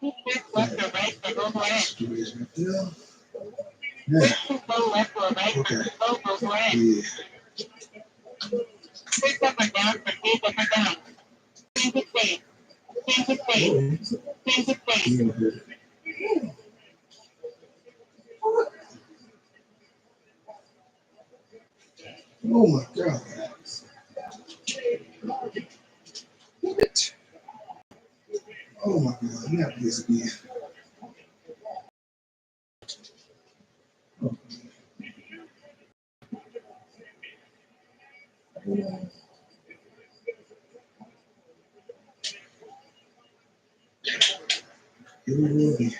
Left or right for go right. Yeah. Go left or right for go right. Yeah. Please up and down for please up and down. Change the face. Change the face. Change the face. Oh my God. What? Oh my God. Not this again. It will be.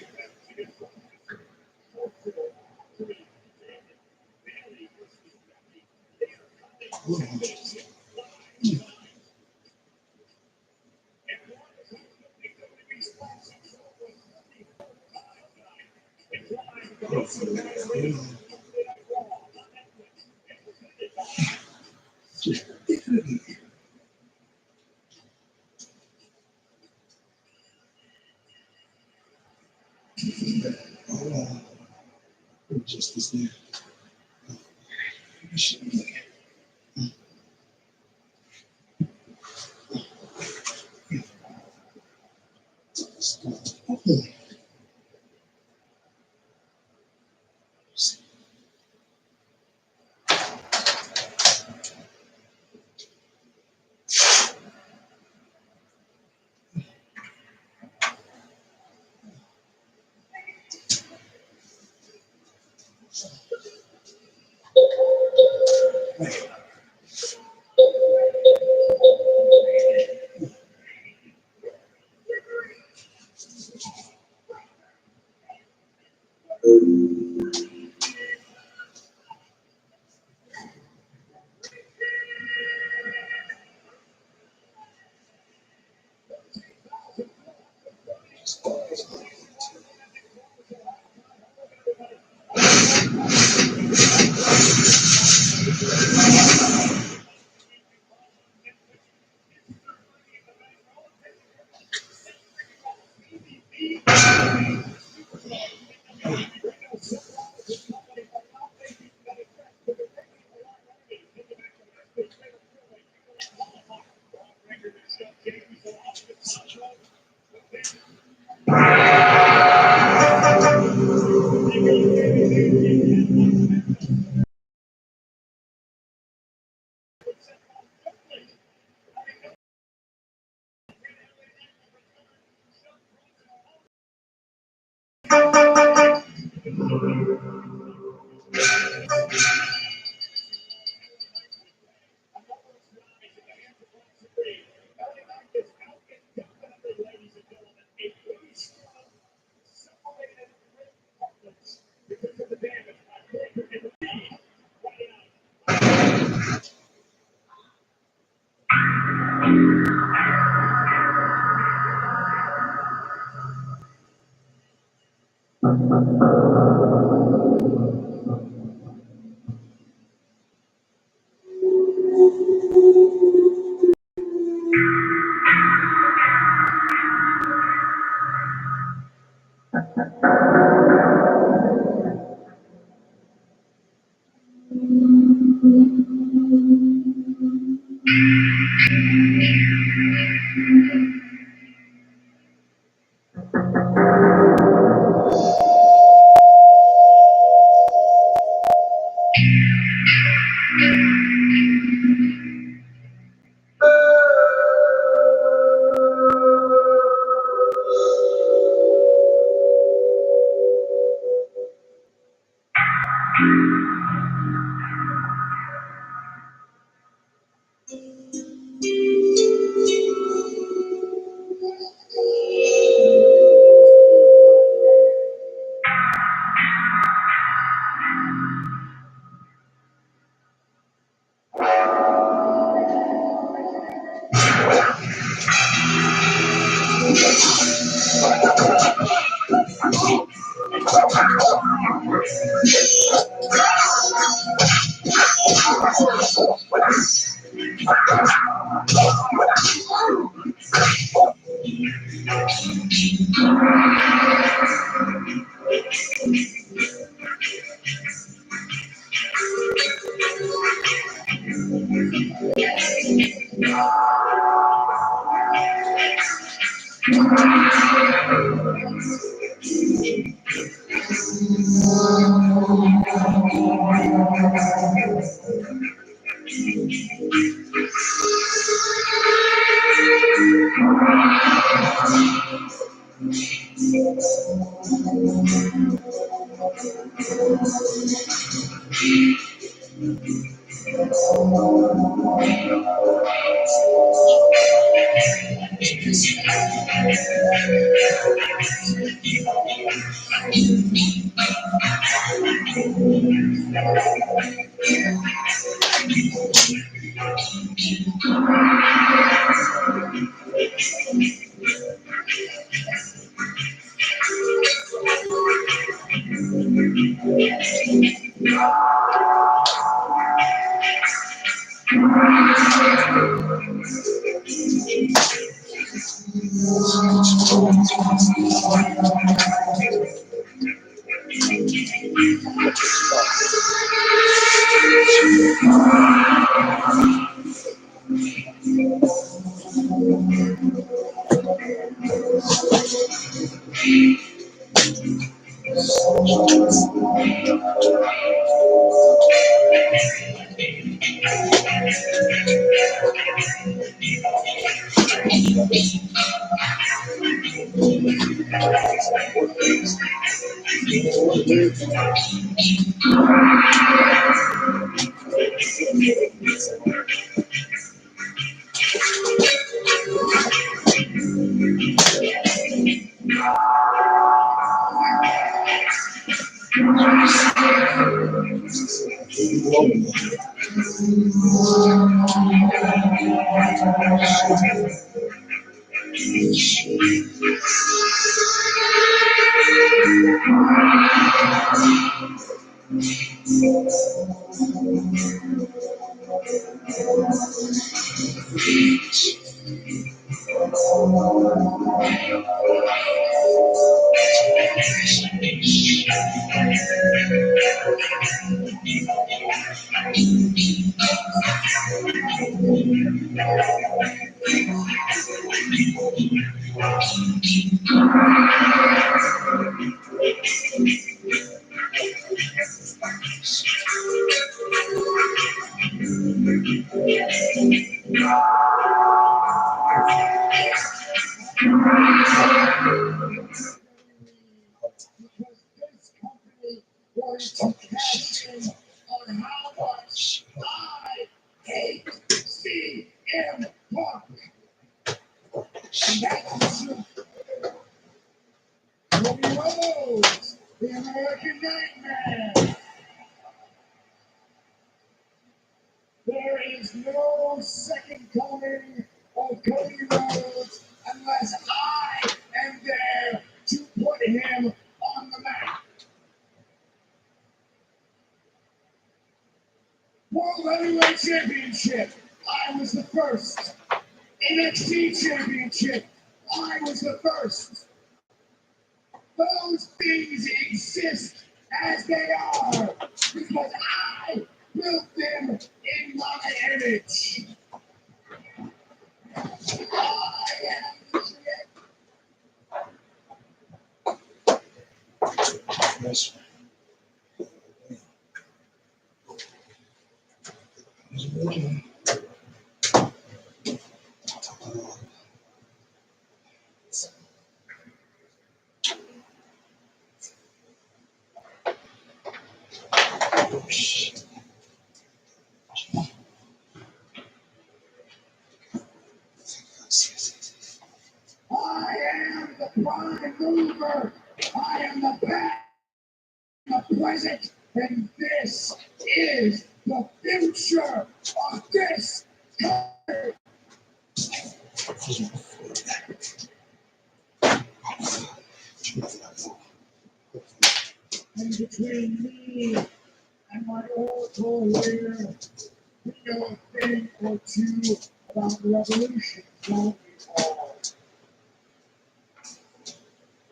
Just this there.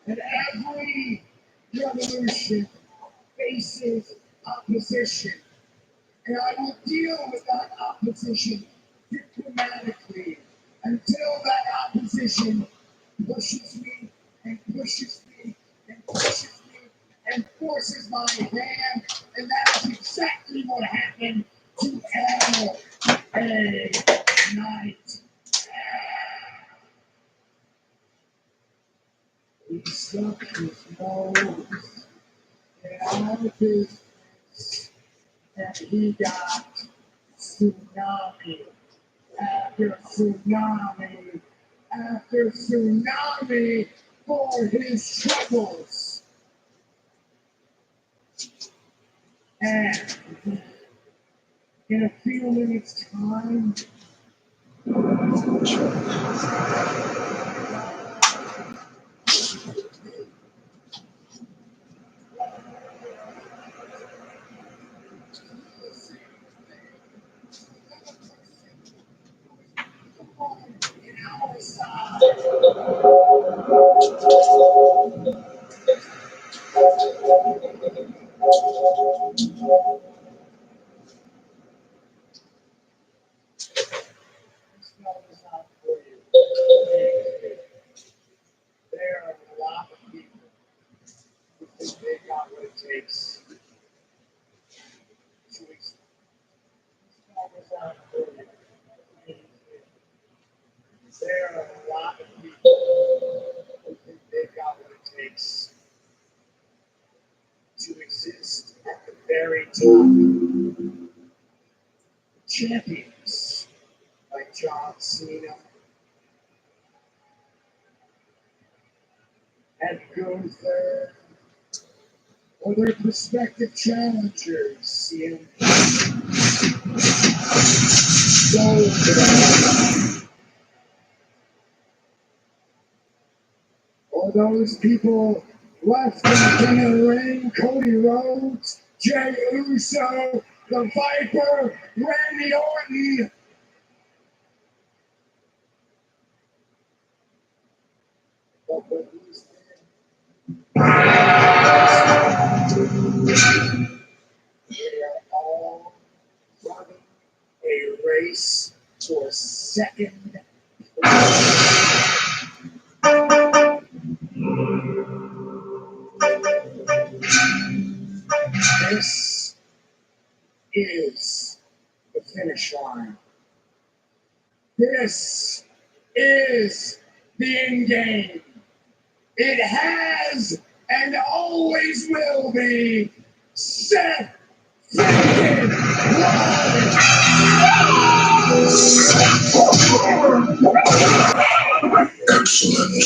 And every revolution faces opposition. And I will deal with that opposition diplomatically until that opposition pushes me and pushes me and pushes me and forces my hand. And that is exactly what happened to L.A. Knight. He stuck his nose in our business, and he got tsunami after tsunami after tsunami for his troubles. And in a few minutes' time, in our side, this spell is not for you. There are a lot of people who think they got what it takes to explain. This spell is not for you. There are a lot of people who think they've got what it takes to exist at the very top. Champions like John Cena and Gunther, or their prospective challengers, CM or those people left in the ring, Cody Rhodes, Jey Uso, the Viper, Randy Orton. But when these they are all running a race for second place. This is the finish line. This is the end game. It has and always will be Seth freaking Rollins. Excellent.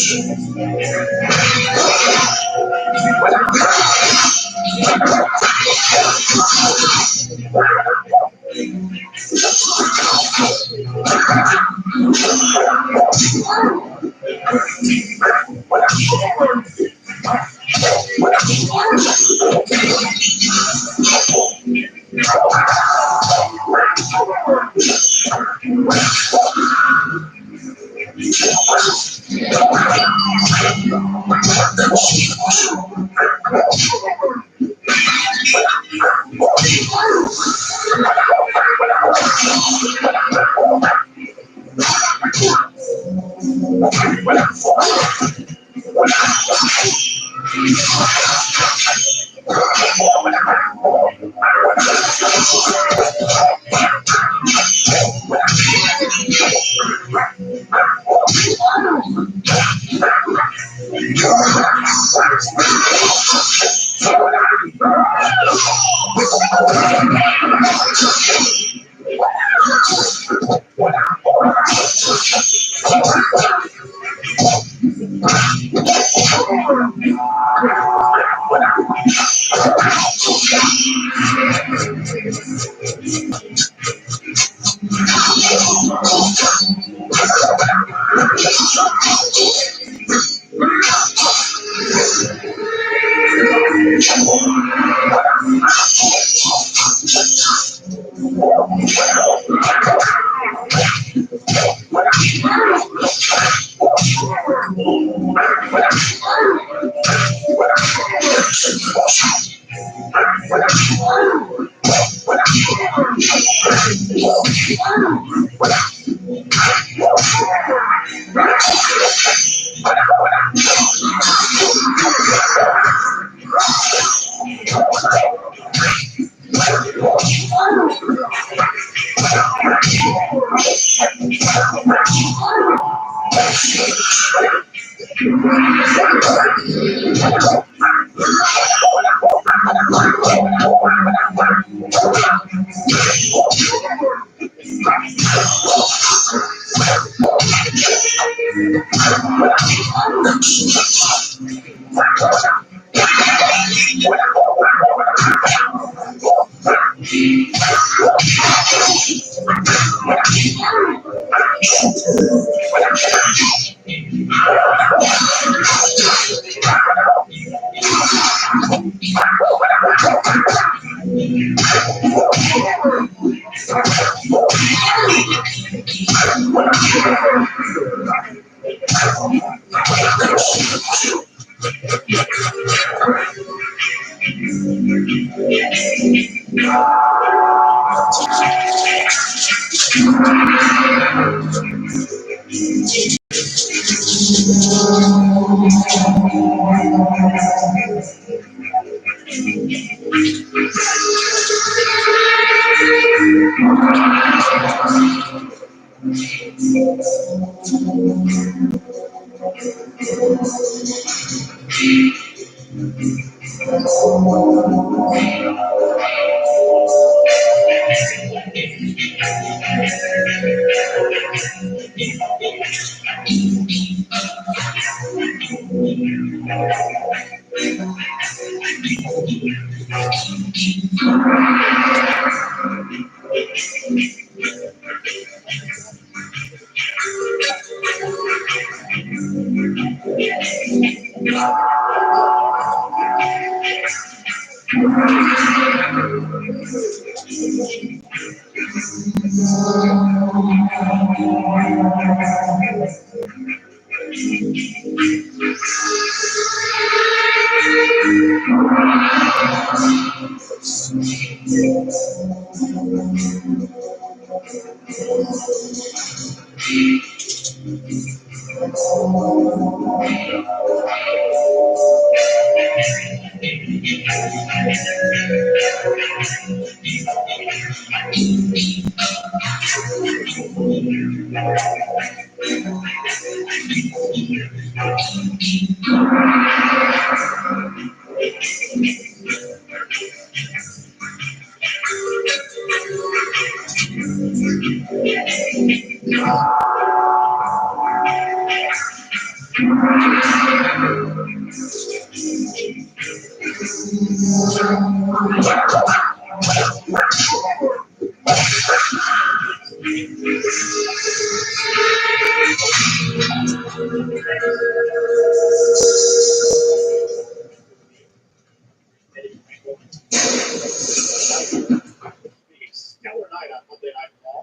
Stellar night on Monday Night Raw.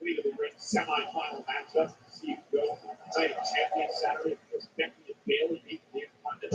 We can bring semifinal matchup. See who goes night of champion Saturday. Because Becky and Bailey beat the London.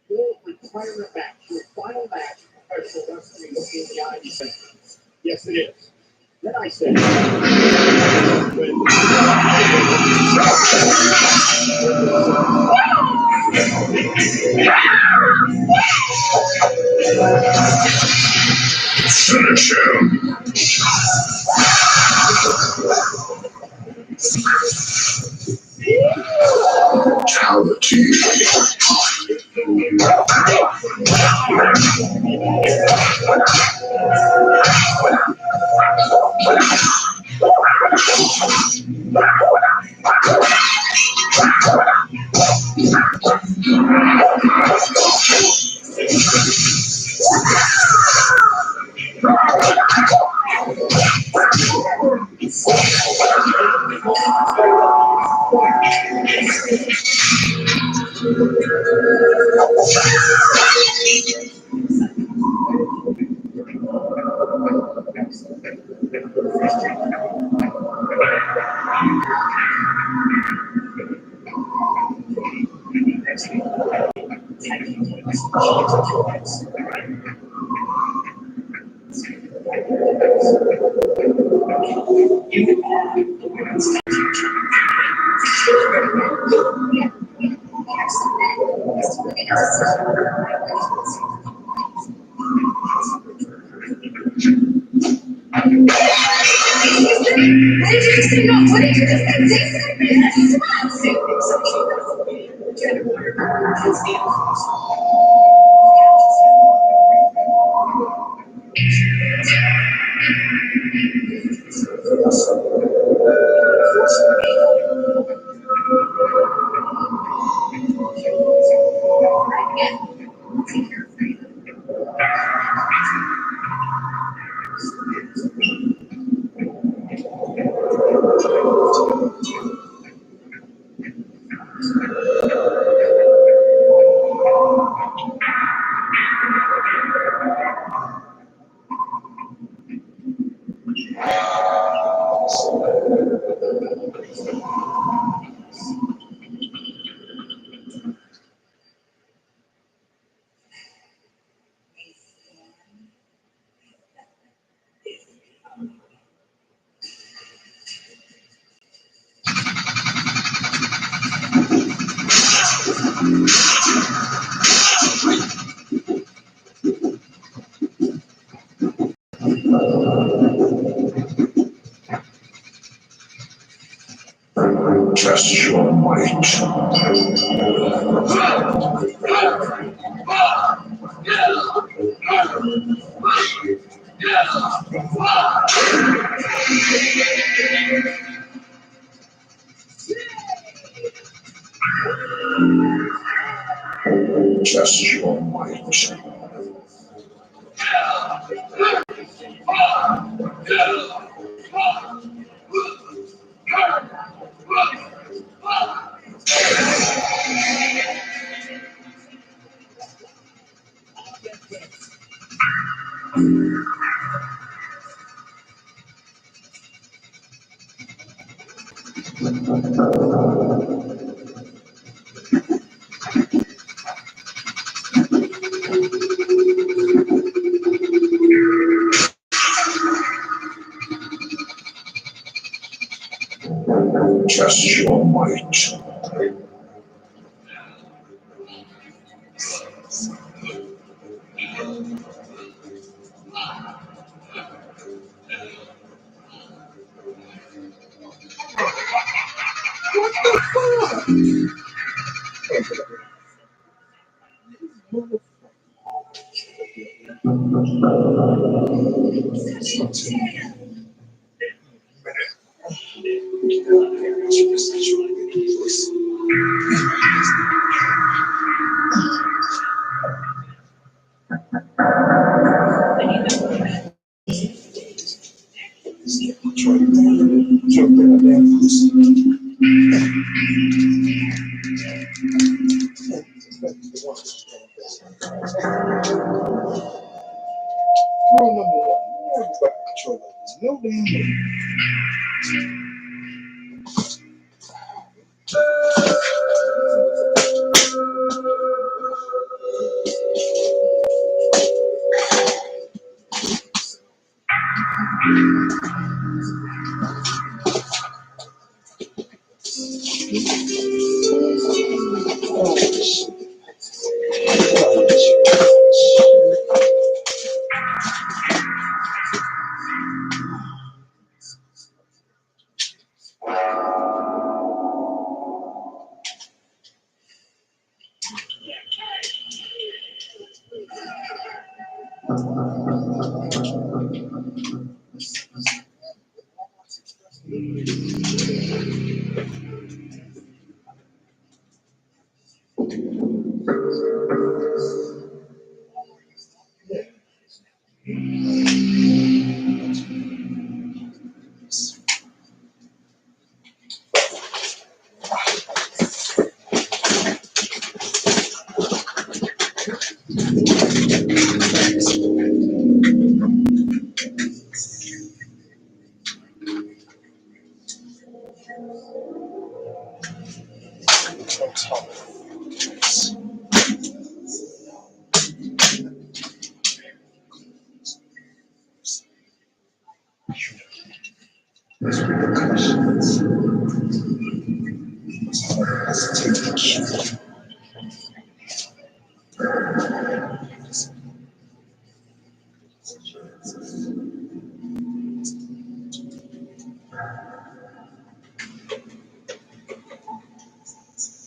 Your retirement match, your final match in professional wrestling in the United States. Yes, it is. Then I said, finish him. Brutality. Test your might. Test your might. Test your might. There's repercussions. Let's take the cue.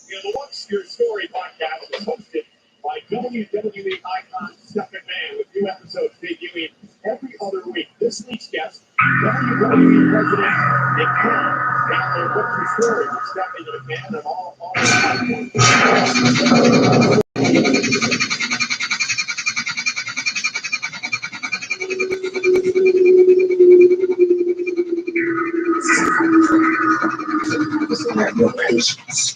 The What's Your Story podcast is hosted by WWE icon Stephen Man, with new episodes debuting every other week. This week's guest, WWE president Nick Khan. Download What's Your Story with Stephanie McMahon and all platforms. I have no patience.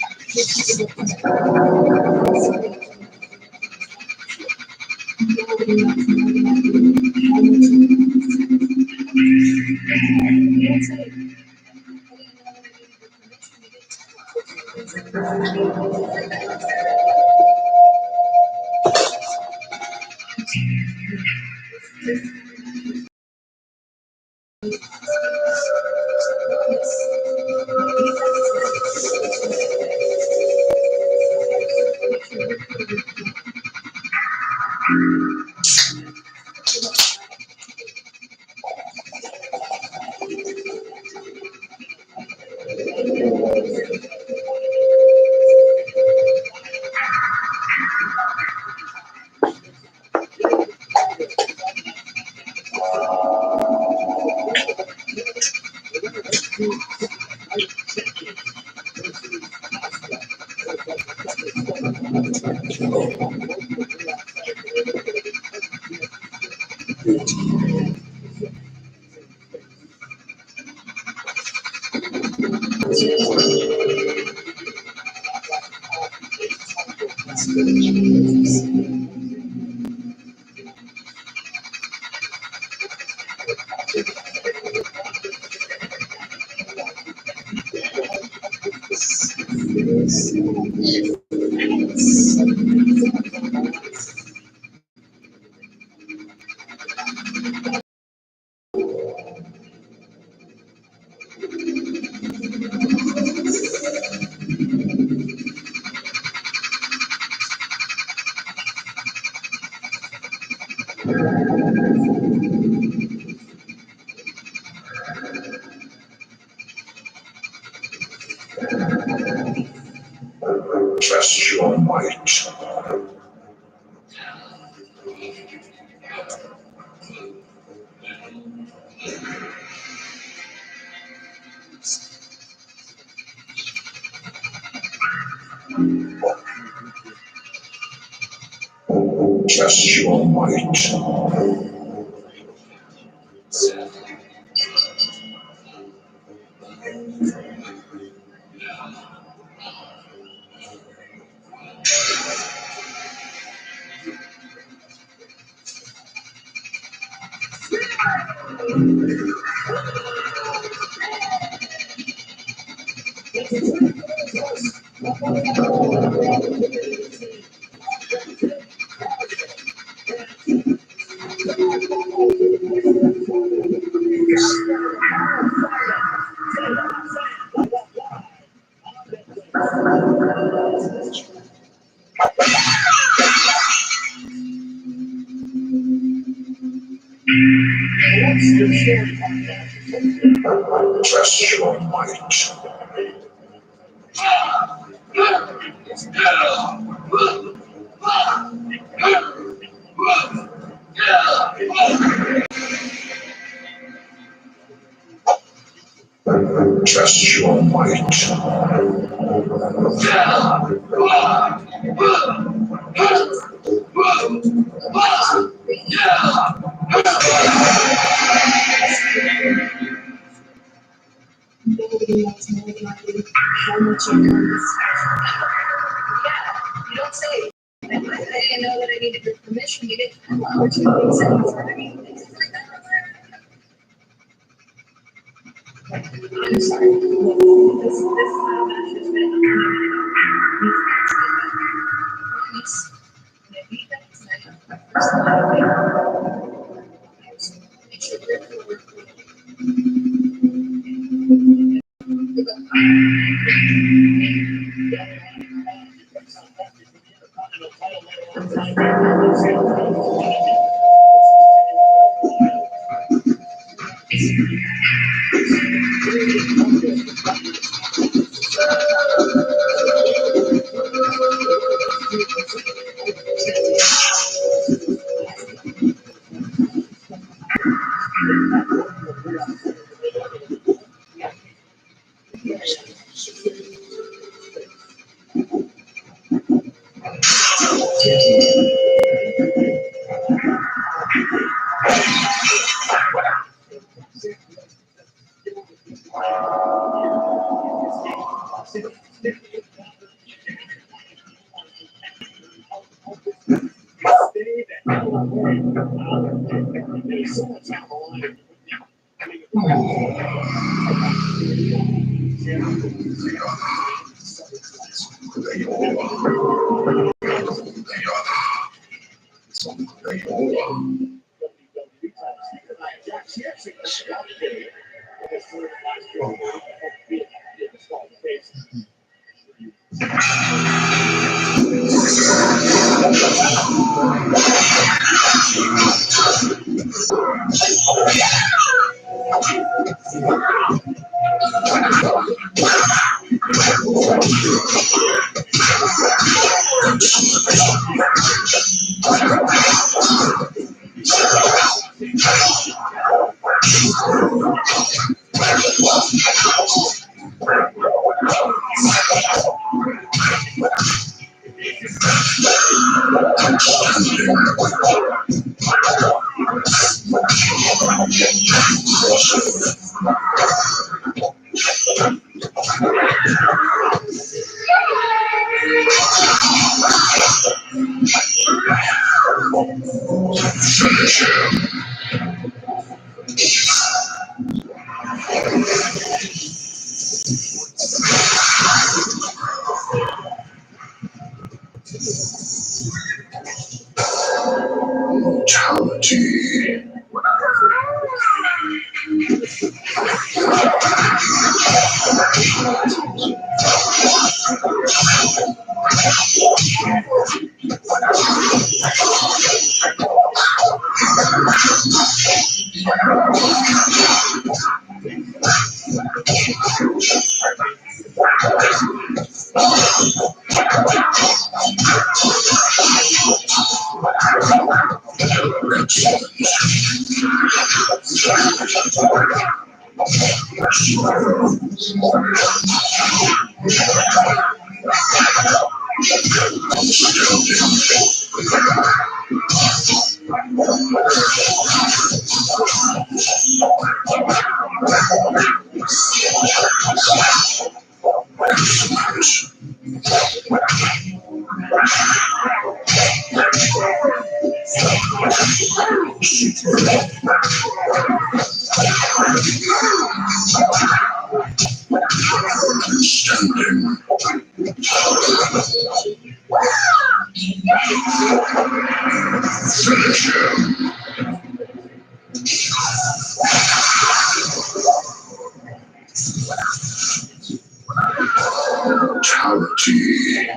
Test your might. Test your might. What's Your Story podcast. Test your might. Test your might. Nobody likes more than I do. How much you know this? You don't say. I didn't know that I needed your permission. You didn't have opportunities and I mean, things like that. I'm sorry. This match has been promise. When I beat that tonight, my first line, make sure you're Stay the hell away. There's so much on the line. Brutality. Standing. Finish him. Brutality.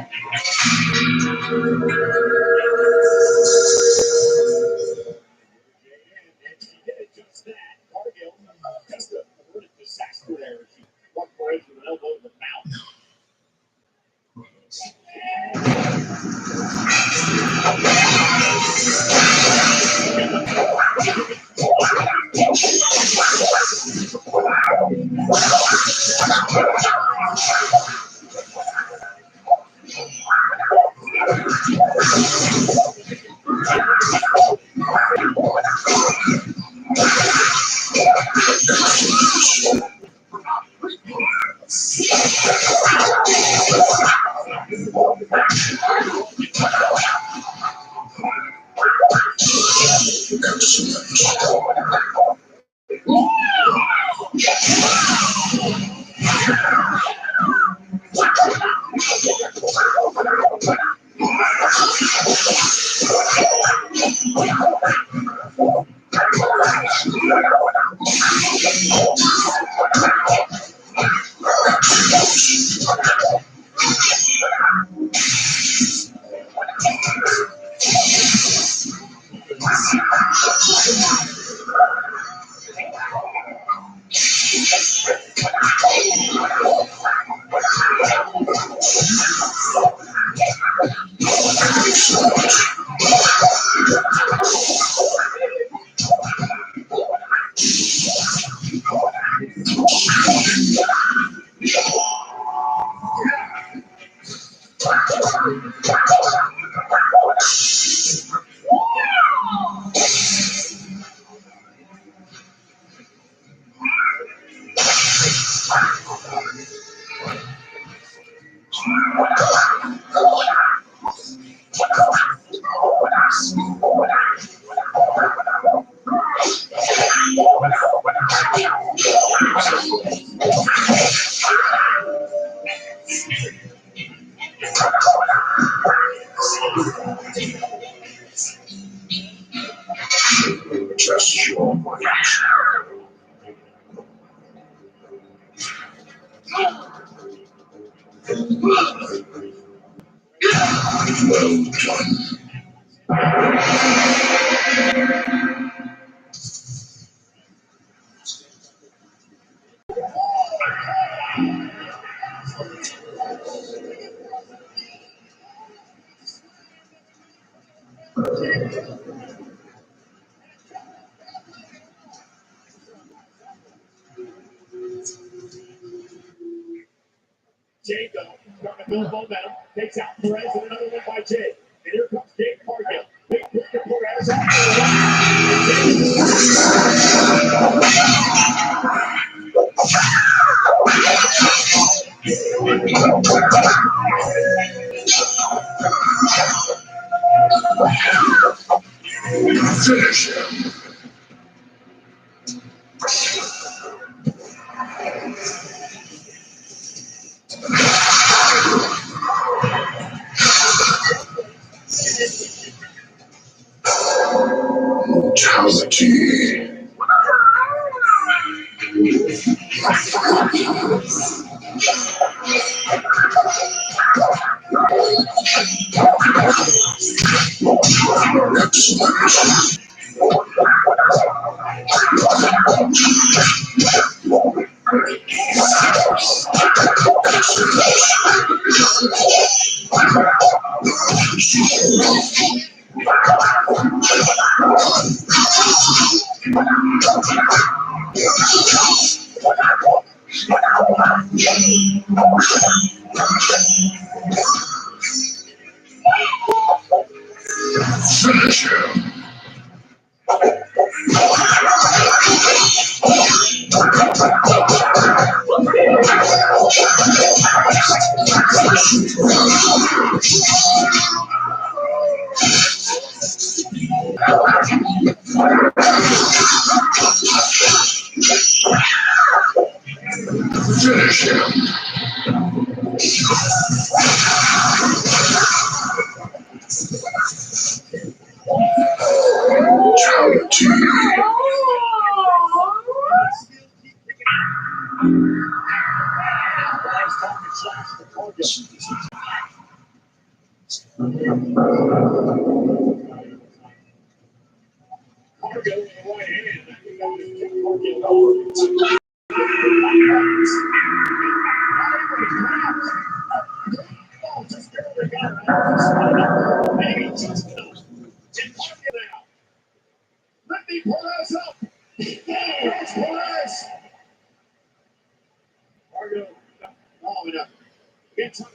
Just that. Cargill, just a averted disaster there. She walked right with an elbow in the mouth. Test your might. Well done. Jacob trying to build momentum. Takes out Perez and another one by Jay. And here comes Jake Cargill. Big push to Perez. Finish him. Mortality. Excellent. Finish him. Finish him. Mortality. Cargill with the right hand. I think that was Jake Cargill. Just barely got it. Maybe just enough. Jake Cargill now. Lifting Perez up. Here's Perez. Cargill long enough. Gets up.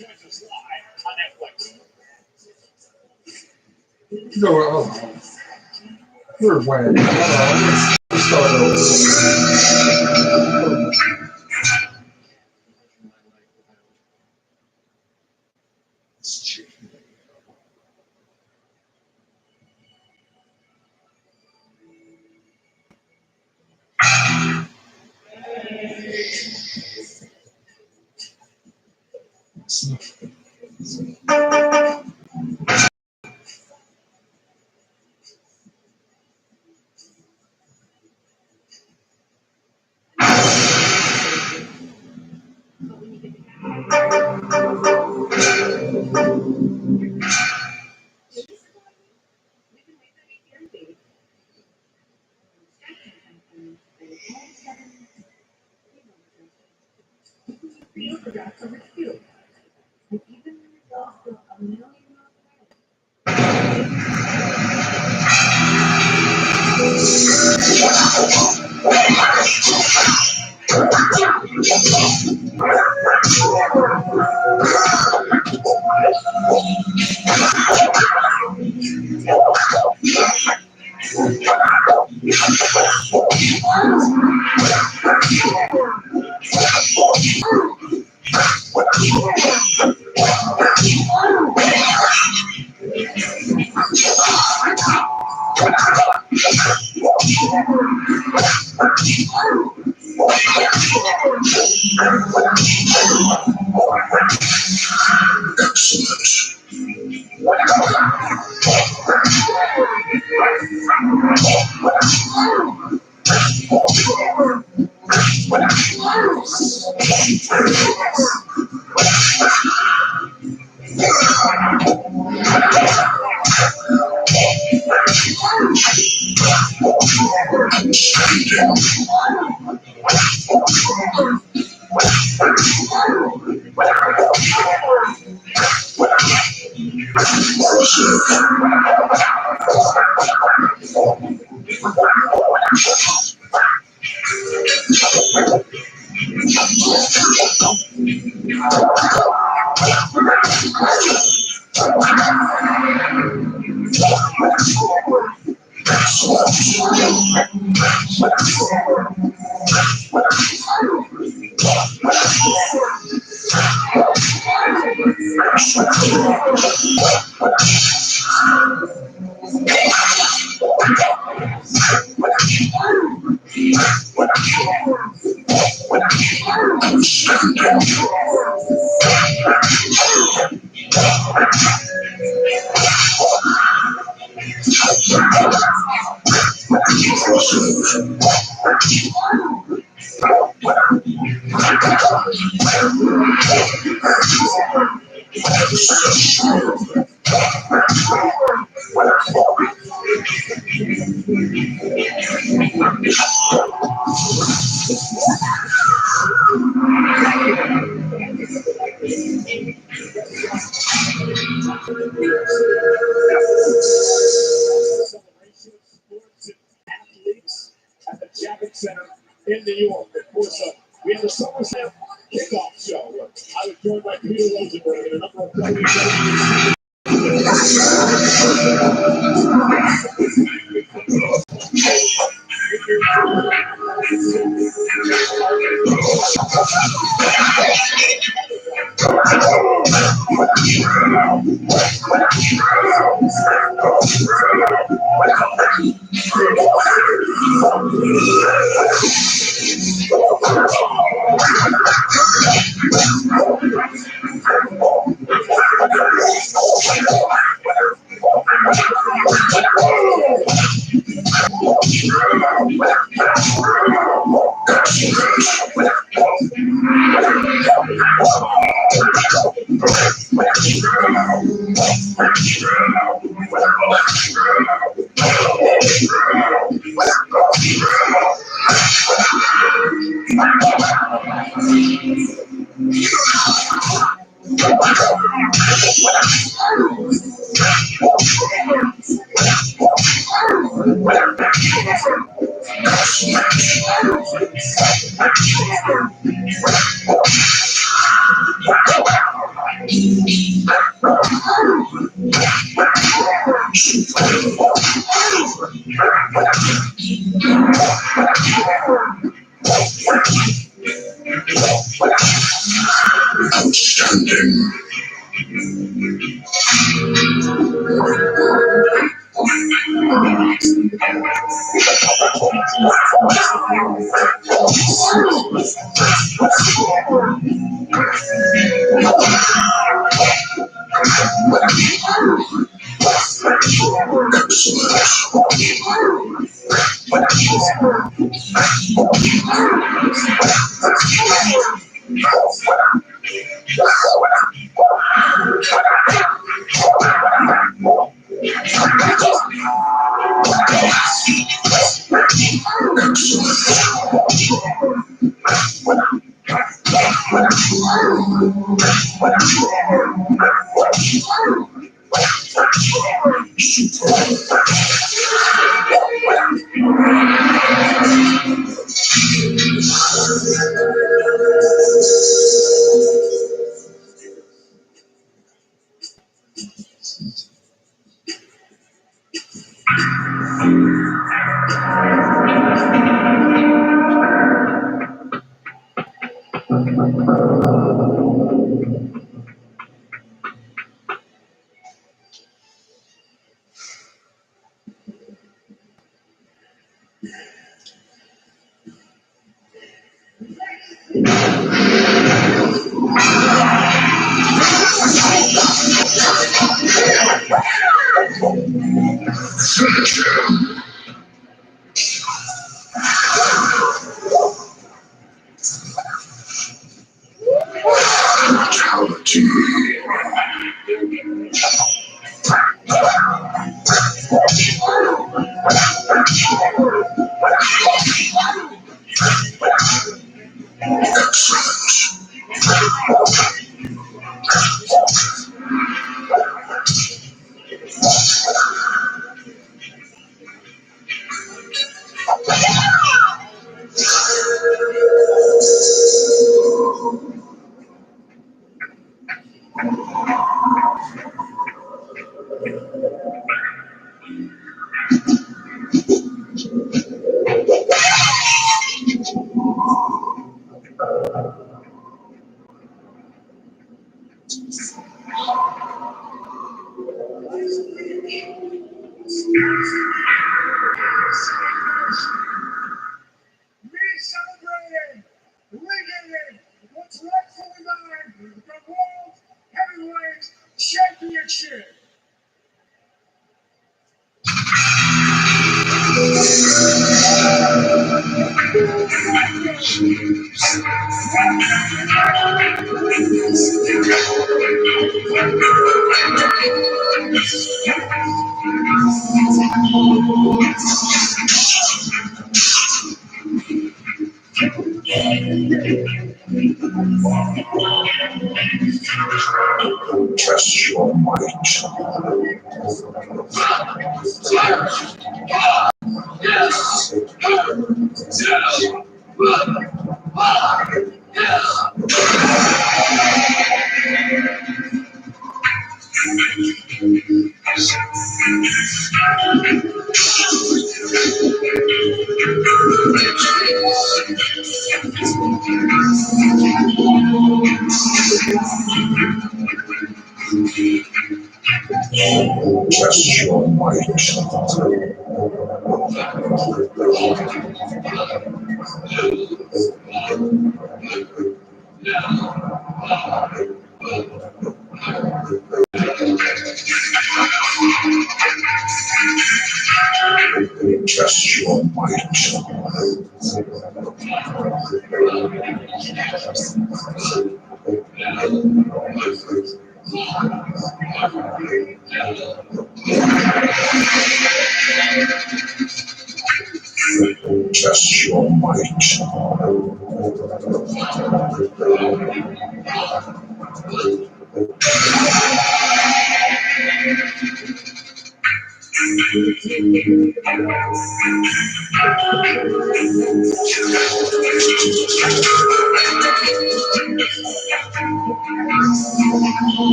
Joins us live on Netflix. No, you're wet. Let's start over. Excellent. Celebration of sports and athletes at the Javits Center in New York. Of course, we had the SummerSlam kickoff show. I was joined by Peter Rosenberg and a number of WWE. Outstanding. Brutality. Excellence. Celebrating, regained what's rightfully mine, the World Heavyweight Championship. Test your might. Test your might. Test your might. Test your might.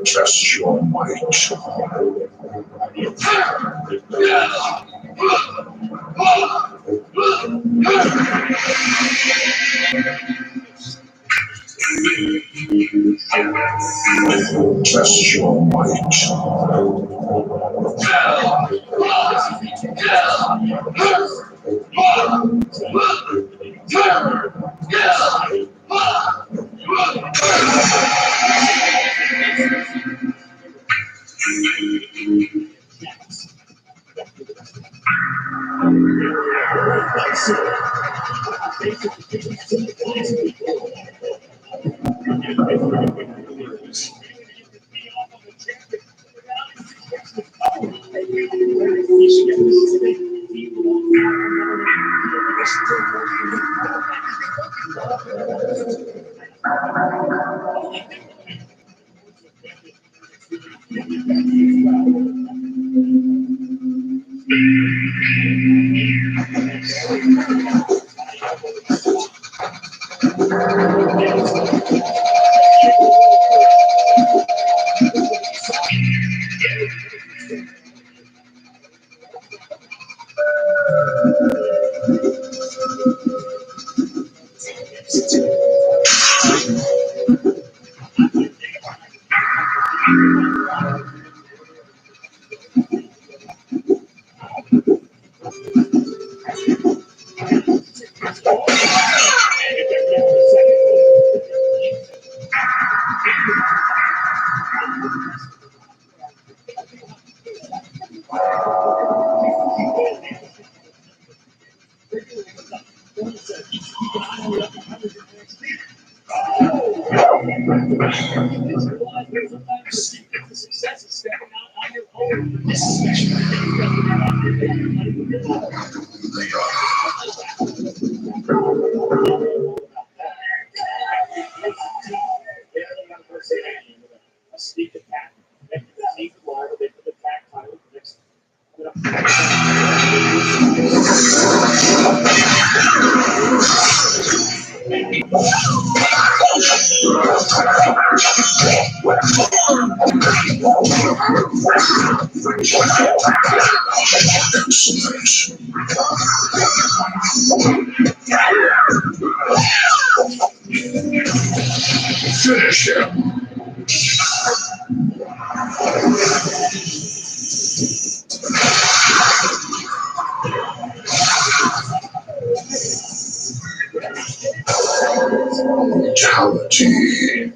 Test your might. Test your might. Sneak attack. Sneak live. They put the attack title next. Finish him. Brutality.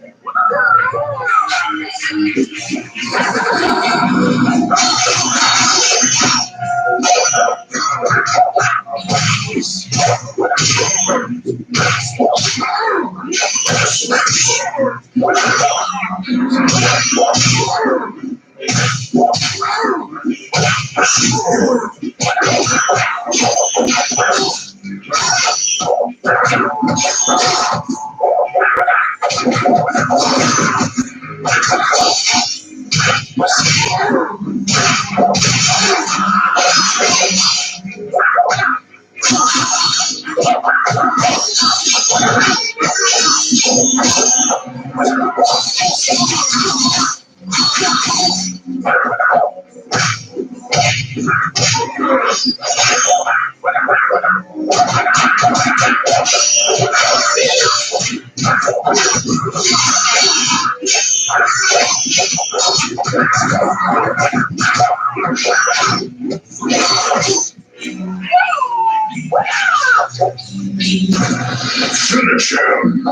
Finish him.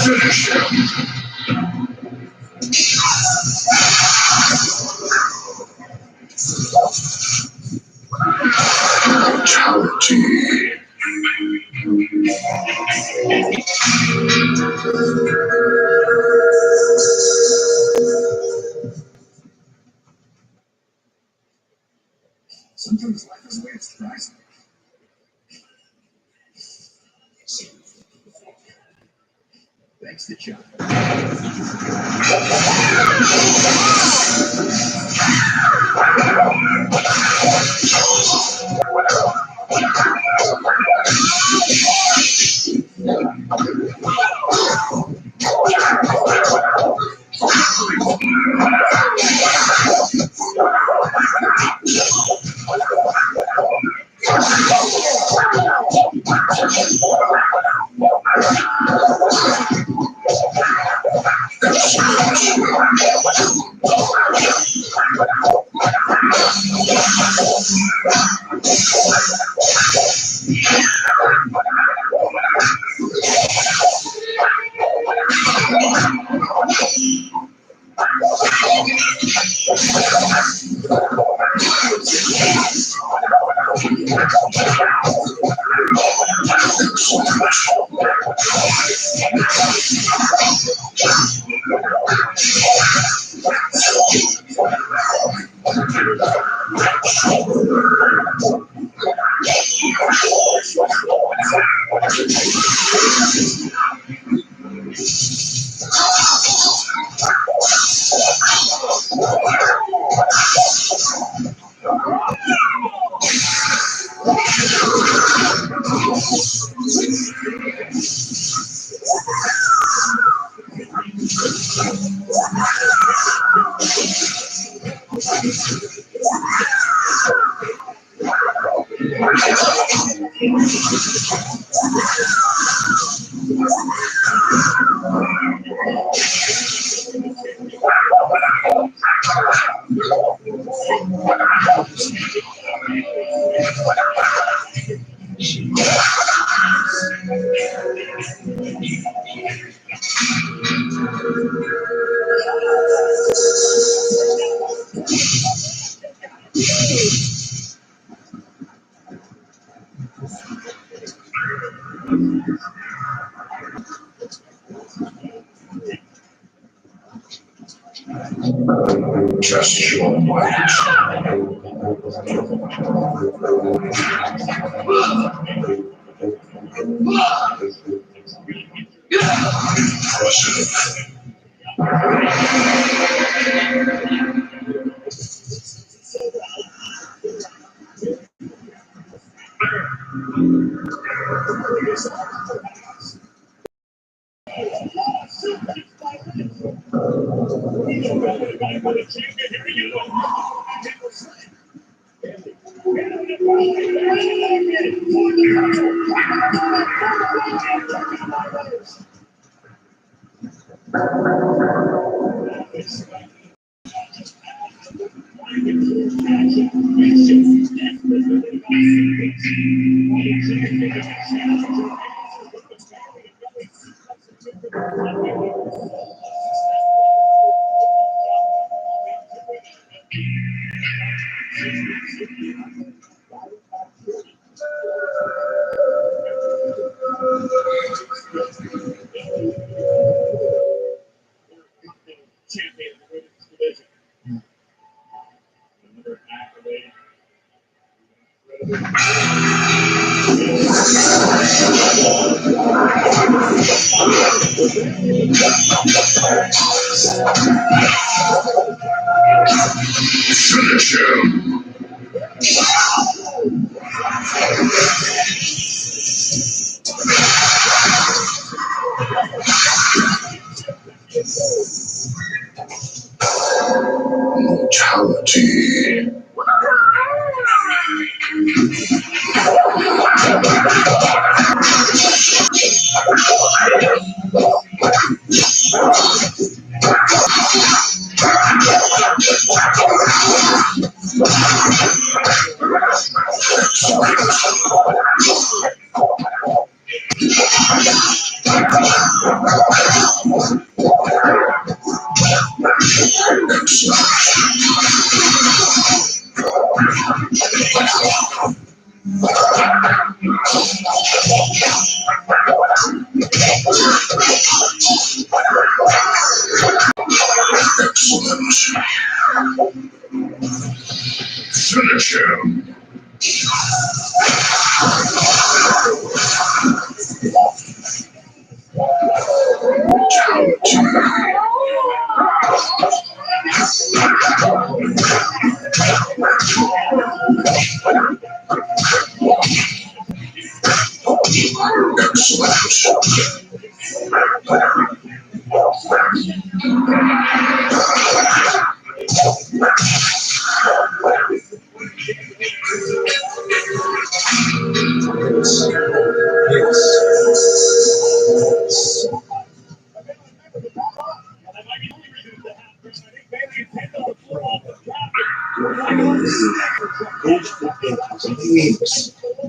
Finish him. Brutality. Sometimes life is the way it's surprising. Thanks to Chuck. Just your might. Impressive. Back with a champion. Here we go. Champion of the women's division. Another accolade. Finish him. Mortality. Excellent. Finish him. Mortality. Yes.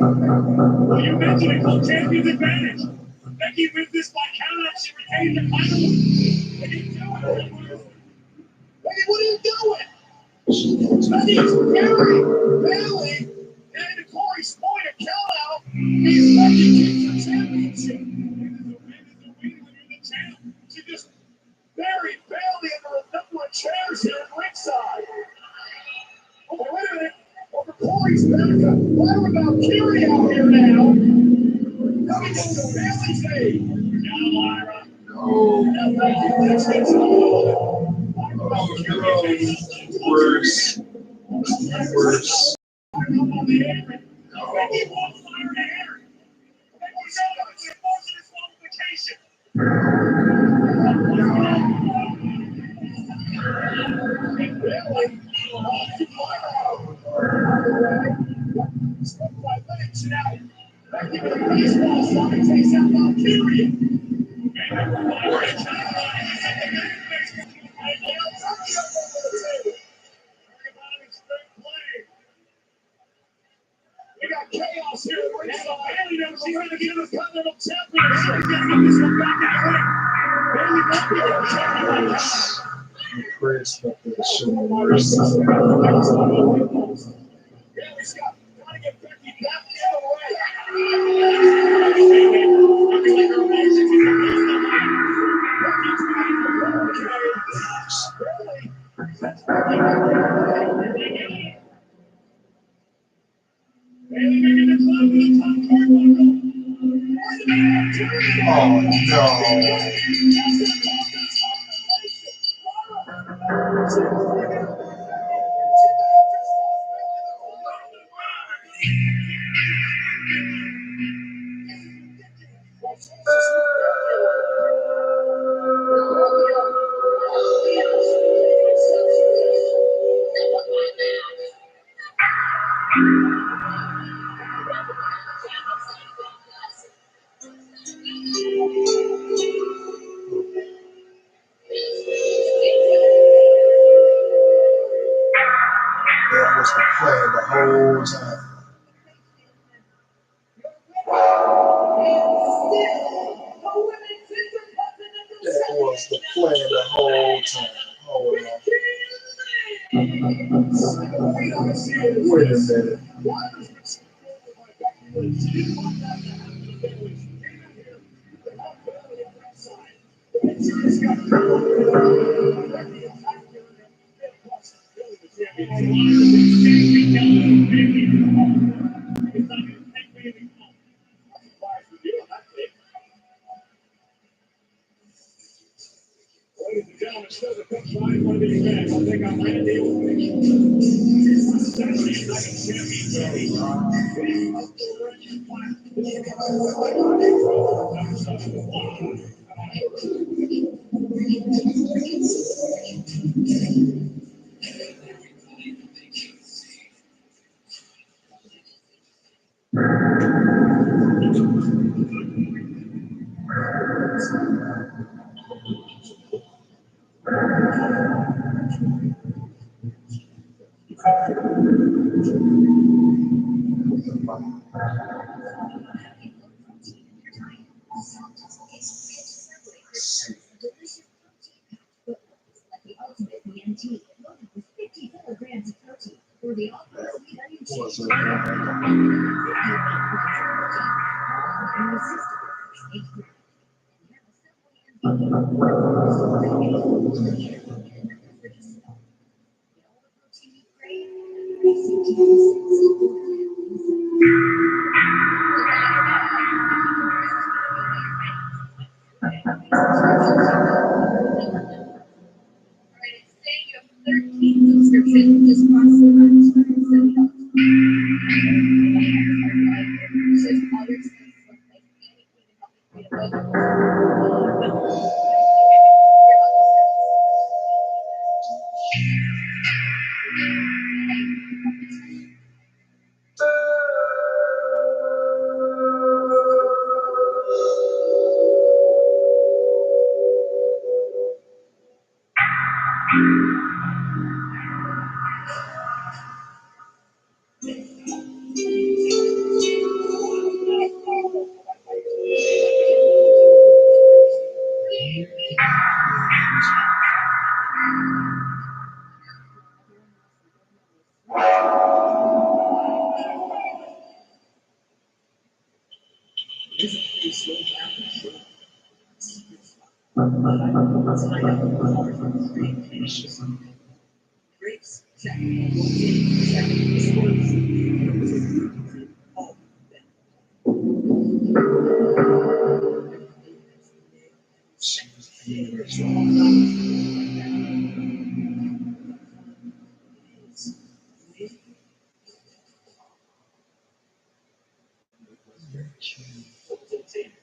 Well, you mentioned it called Champion's Advantage. Becky wins this by countout. She retains the title. What are you doing? Becky, what are you doing? Becky's very Bailey and Corey's point of countout means Becky keeps the championship. She just buried Bailey under a number of chairs here at ringside. Oh, wait a minute. Over Corey's back. What about Kiri out here now? Coming into Bailey's way. Now, Lyra. No. Now, Becky Lynch gets hold. Oh, no. Worse. Worse. Becky wants Lyra to Becky forces disqualification. Baseball starting takes out Valkyria. We got chaos here. Bailey knows she's going to get this Continental Championship. She's going to get this one back in the ring. Bailey won't be able to champion by time. Chris got the show mercy. Bailey's got to get Becky back in the ring. Bailey, looking like her emotions in the face of the Becky's trying to work. Bailey making the climb to the top turnbuckle. Oh no. That was the plan the whole time. That was the plan the whole time. Hold on. Wait a minute. Ladies and gentlemen, still the pitch line, one of these minutes. I'll take on Randy Orton. Saturday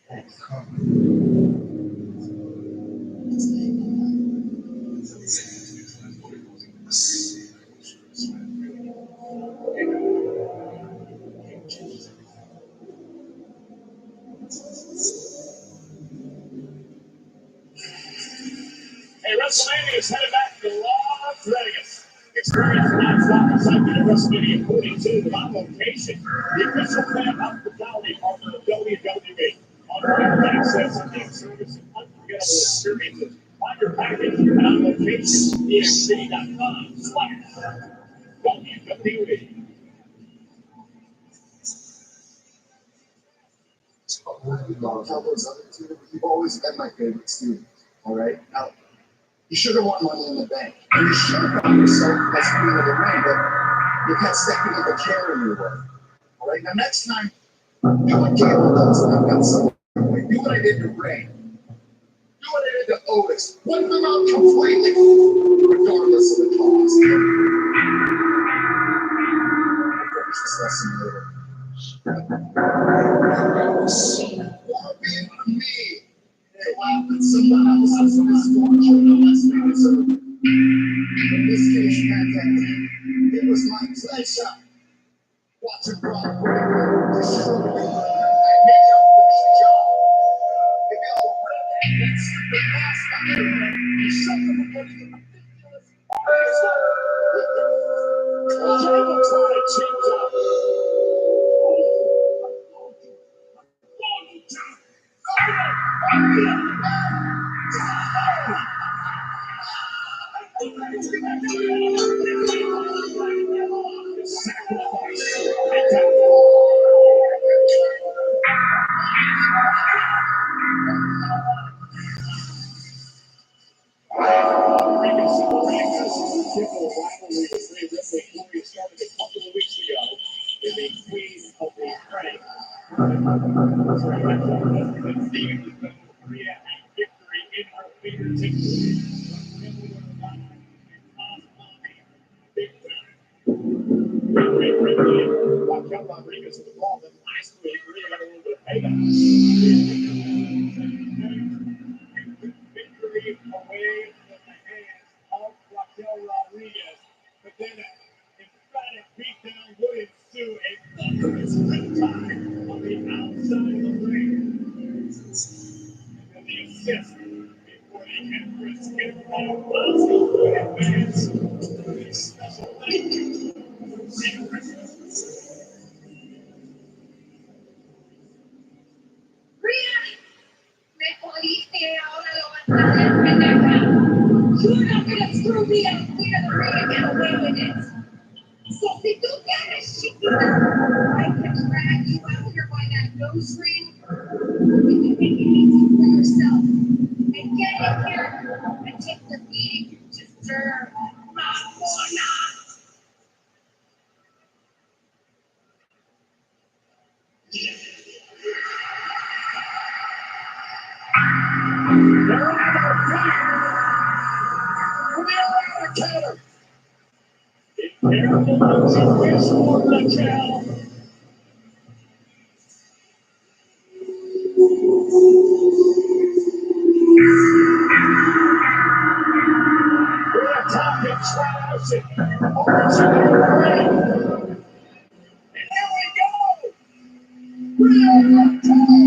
Night WrestleMania is headed back to Las Vegas. Experience non-stop excitement at WrestleMania 42 with On Location, the official fan hospitality partner of WWE. On-demand access and game service and unforgettable experiences. Find your package at On Location, ep16.com/WWE. Tell those other two, you've always been my favorite student. All right? Now, you should have won Money in the Bank. And you should have found yourself as Queen of the Ring, but you've had Stephanie the chair in your way. All right? Now, next time, do what Gable does and I've got someone. Do what I did to Ray. Do what I did to Otis. Wipe them out completely, regardless of the cost. Just lesson later. Or being on me. They laugh at someone else's misfortune unless they deserve it. In this case, it was my pleasure watching Brock Breaker destroy me. I made out for this job. If y'all read that stupid last night, you shut them up with the ridiculous. Cable trying to change up. Rodriguez was involved in last week. Really got a little bit of payback. Victory away from the hands of Raquel Rodriguez. But then an emphatic beatdown would ensue, a thunderous riptide on the outside of the ring. And the assist before the Empress hit by Lassie would advance. A special thank you to Secret. Me jodiste, ahora lo vas a hacer, pendeja. You're not gonna screw me out, Queen of the Ring, and get away with it. So si tú quieres, chiquita, I can drag you out here by that nose ring. You can make it easy for yourself. And get in here and take the beating you deserve. Mamona! They're on their feet. They're on the counter. Be careful what you wish for, Raquel. We're talking trash and original ring. And here we go. Real Raquel.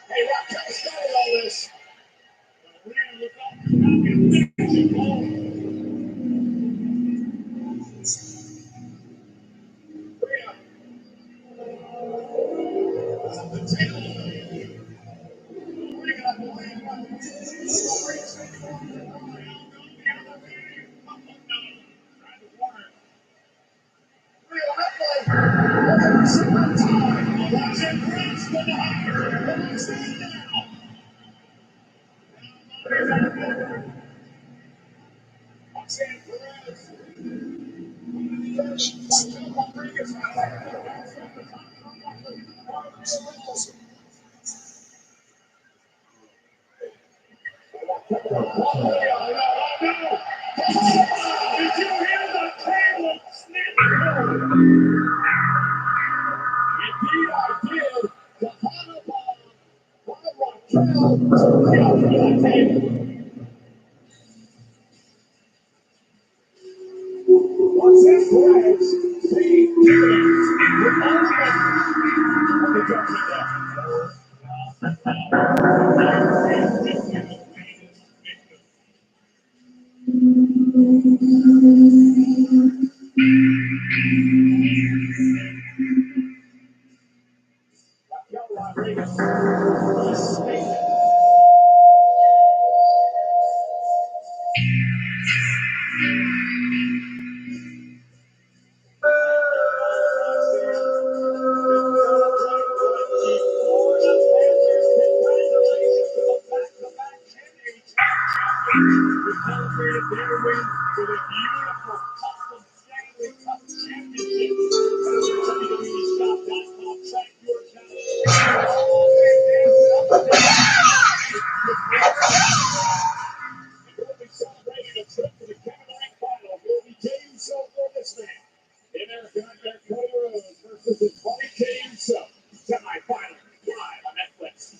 Hey, Raquel started all this. Semi-final live on Netflix.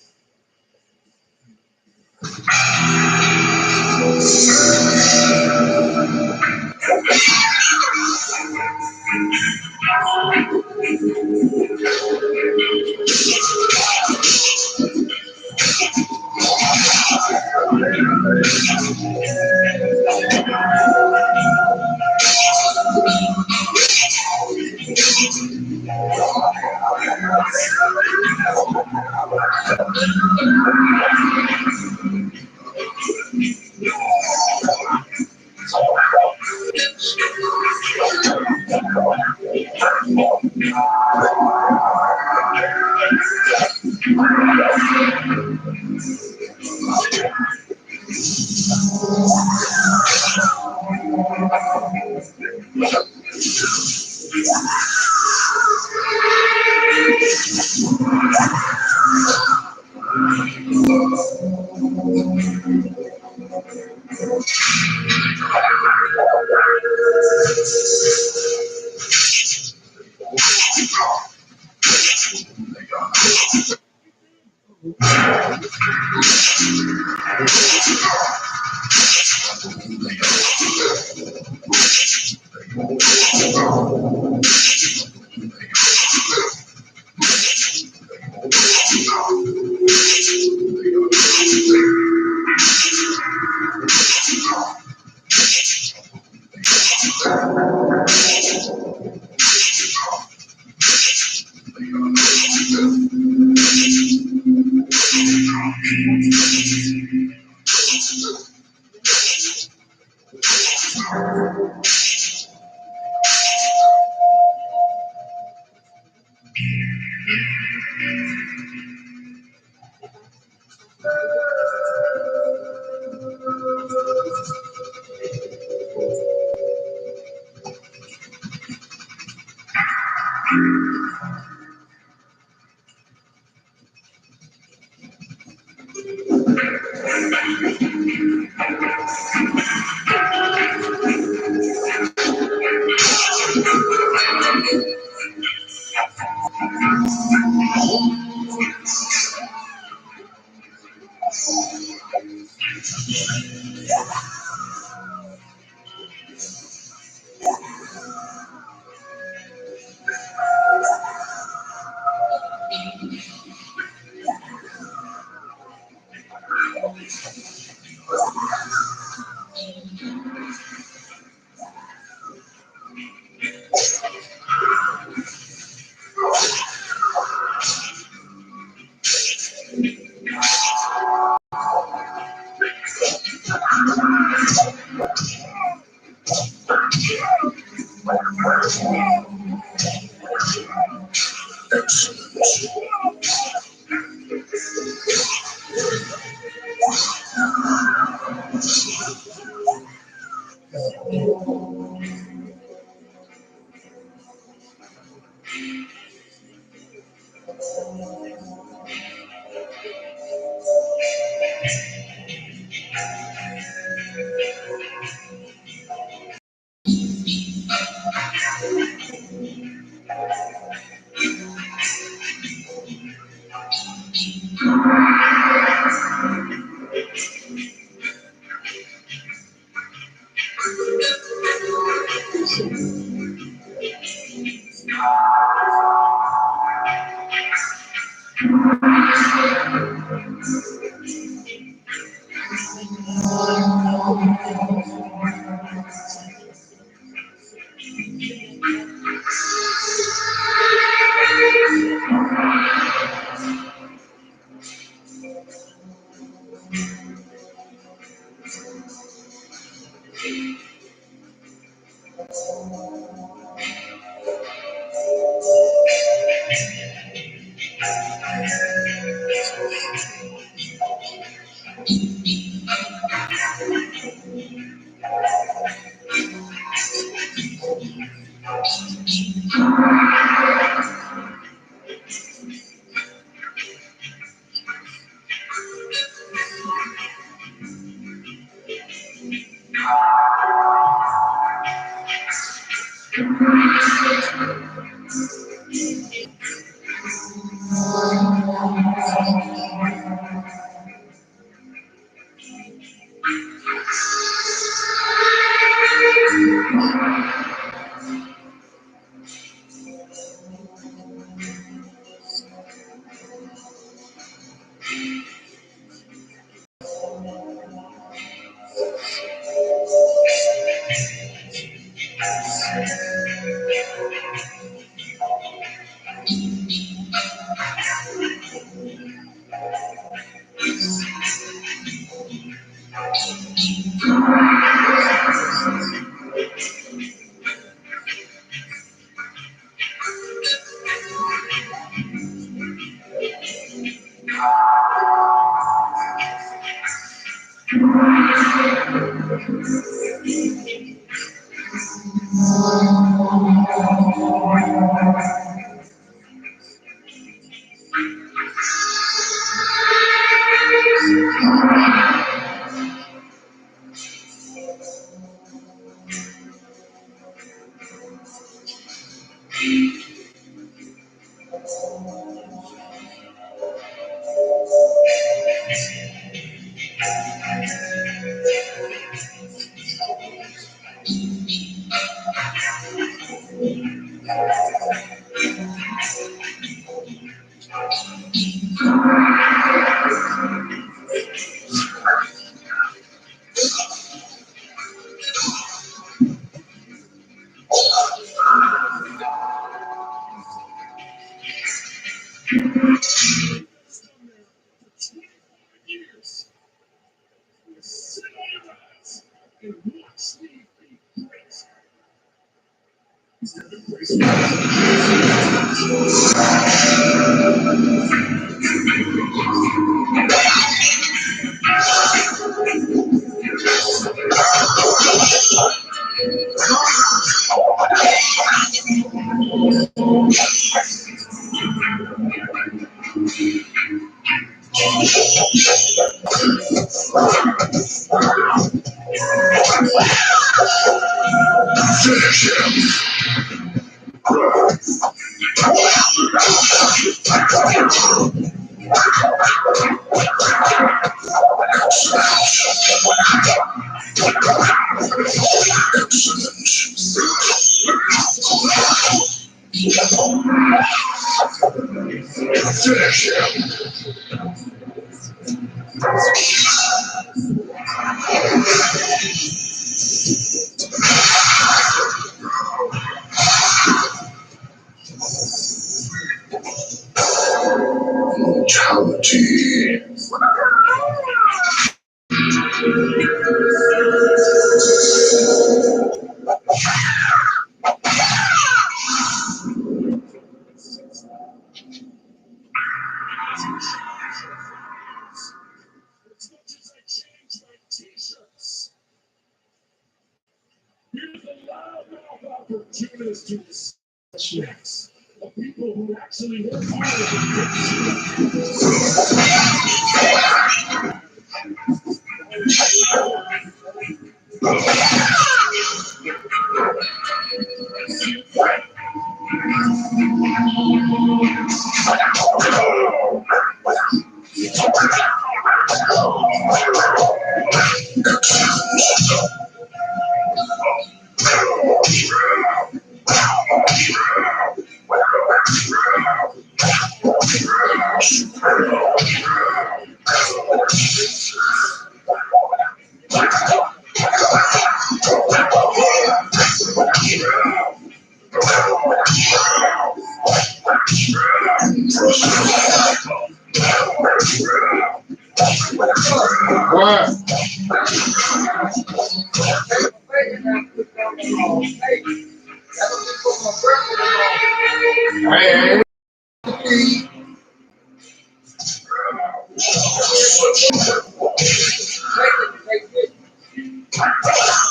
Years. Sit on your ass and watch me be great. Instead of embracing Finish him. Finish him. Mortality. as much as I change my t-shirts. Here's the loudmouth opportunist who snacks of people who actually work hard.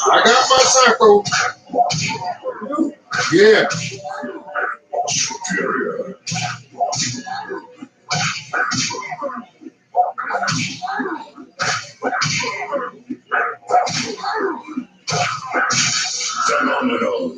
I got my circle. Yeah. Phenomenal.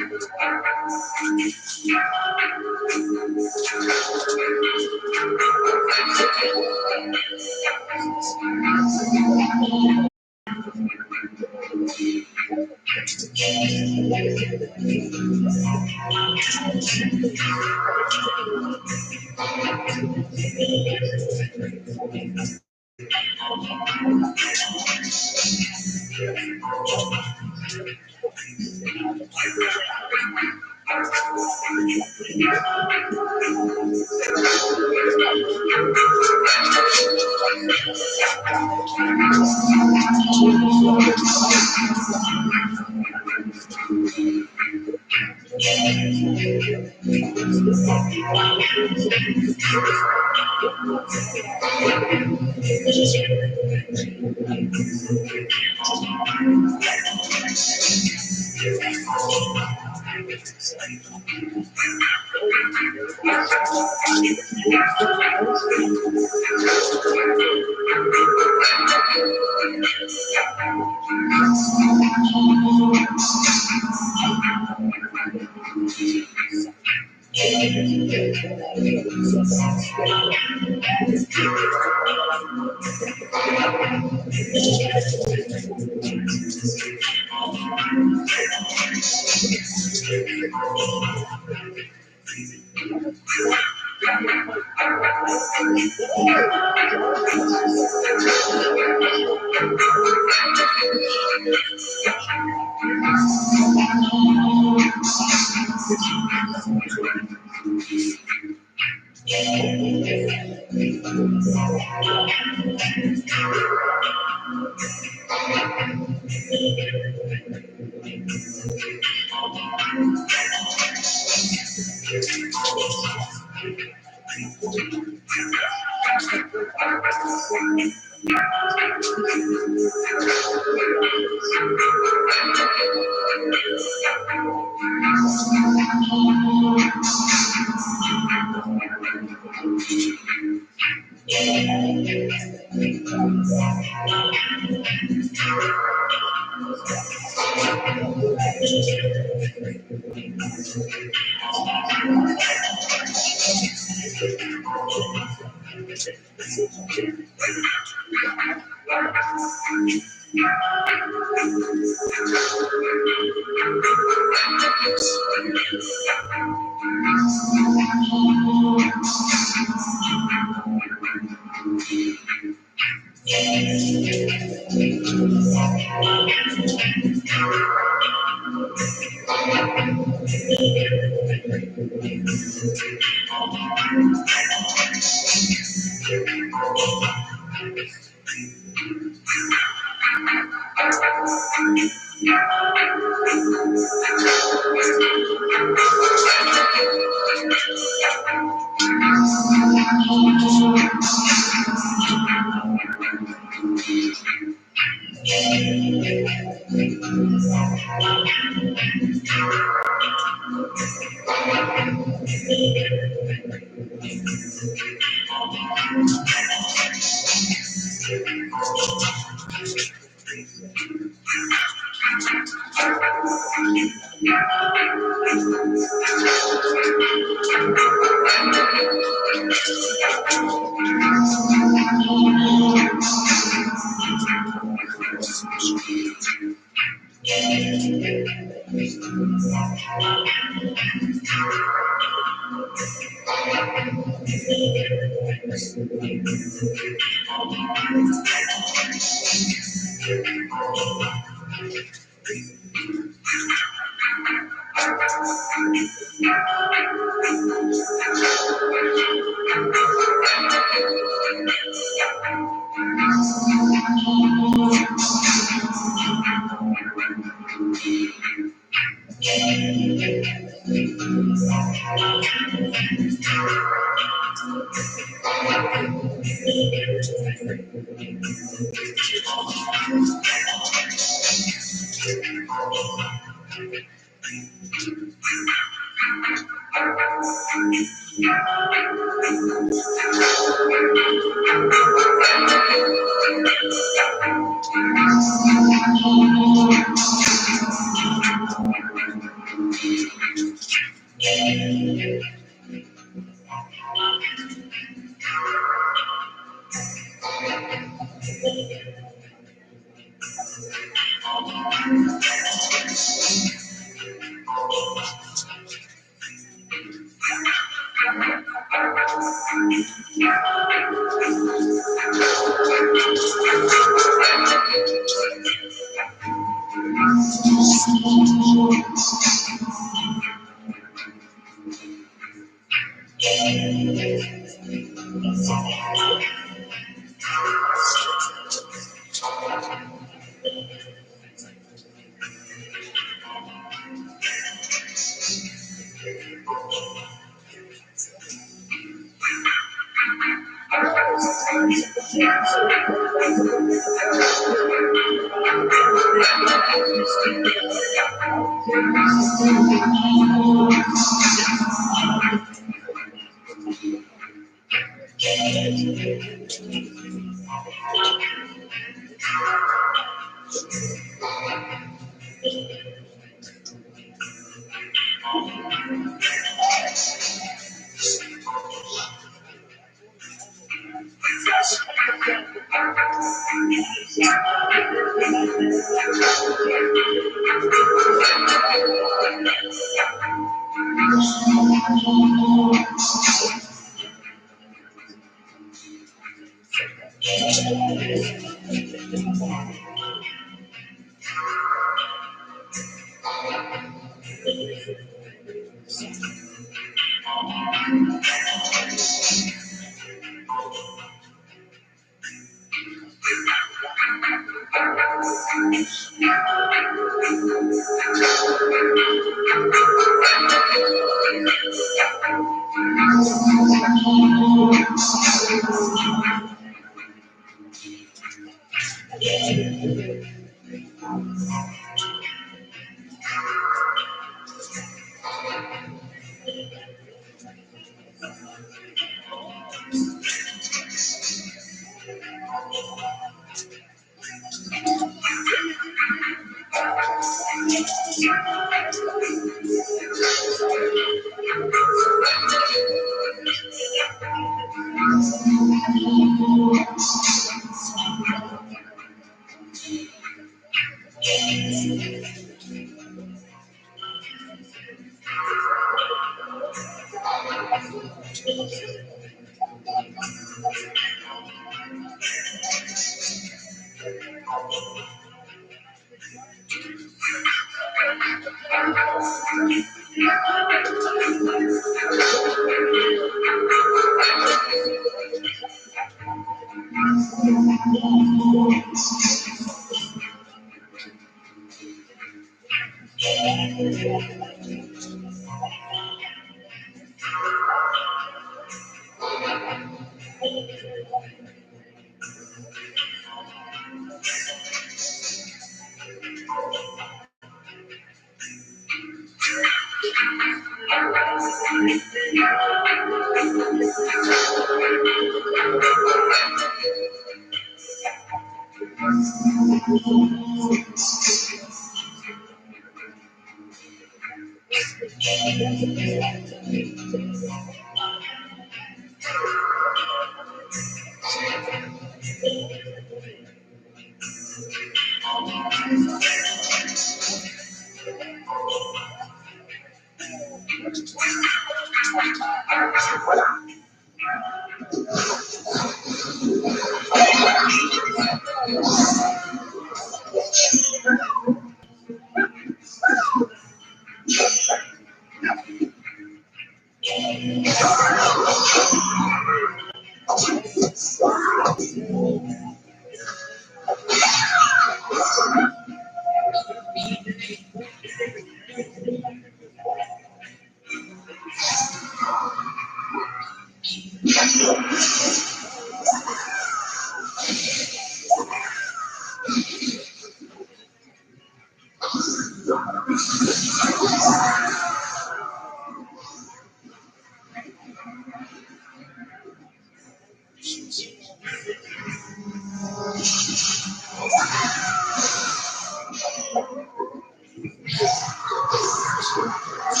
I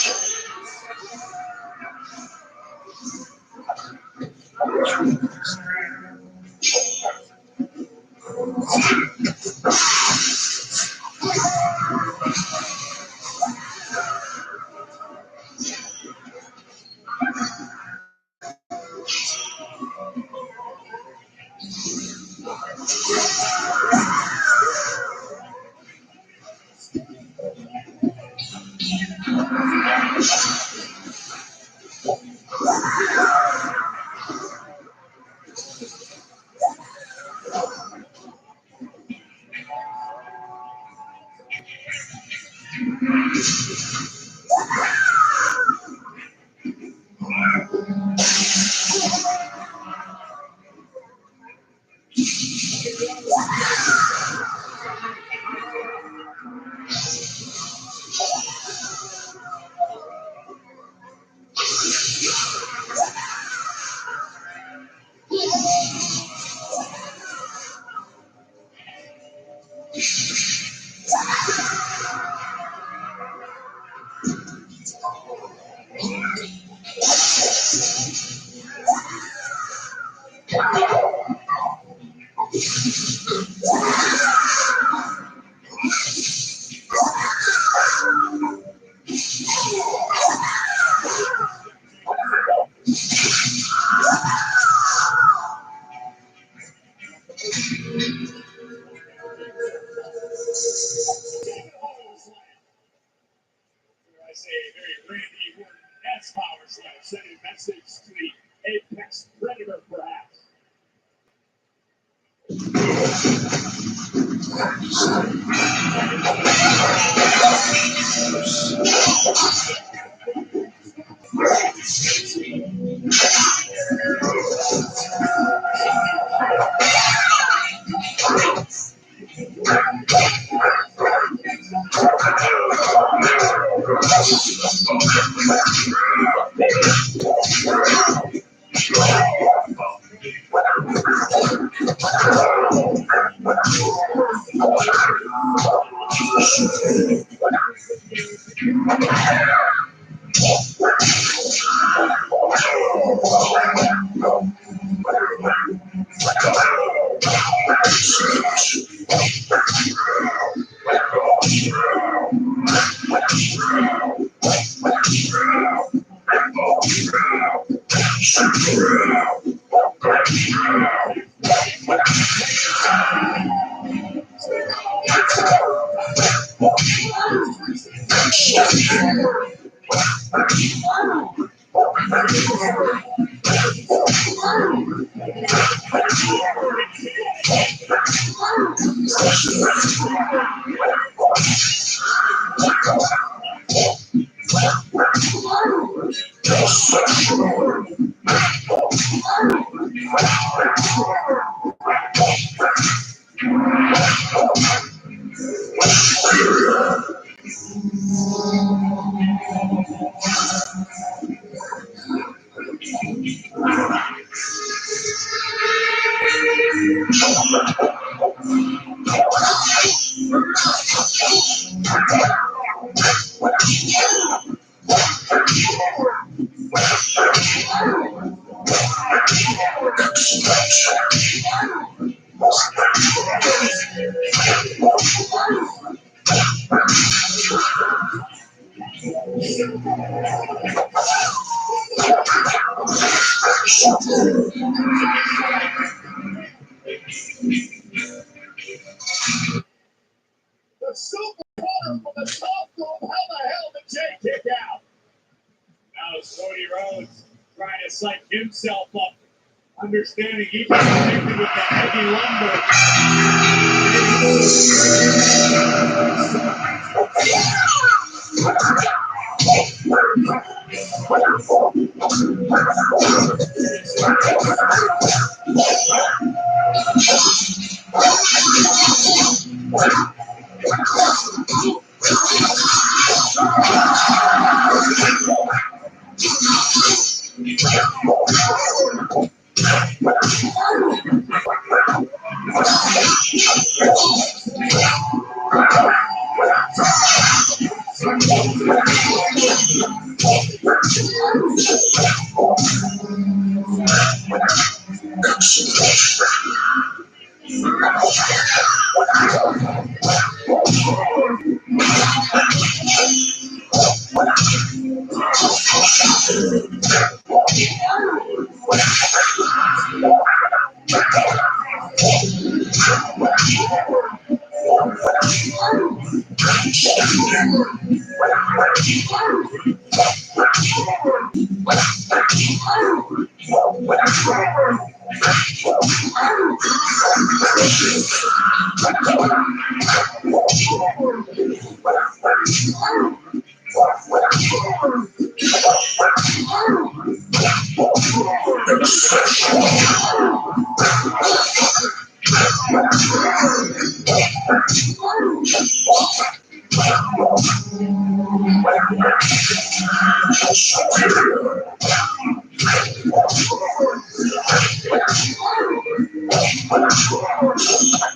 say a very Randy Orton-esque power slam, sending a message to the apex predator, perhaps. The super runner from the top rope, how the hell did Jay kick out? Now Cody Rhodes trying to psych himself up, understanding he was connected with the heavy lumber.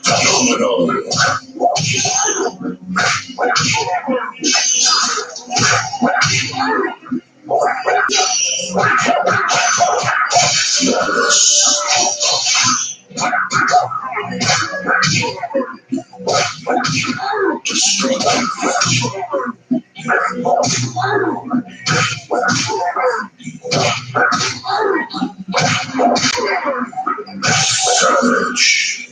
Phenomenal. Savage.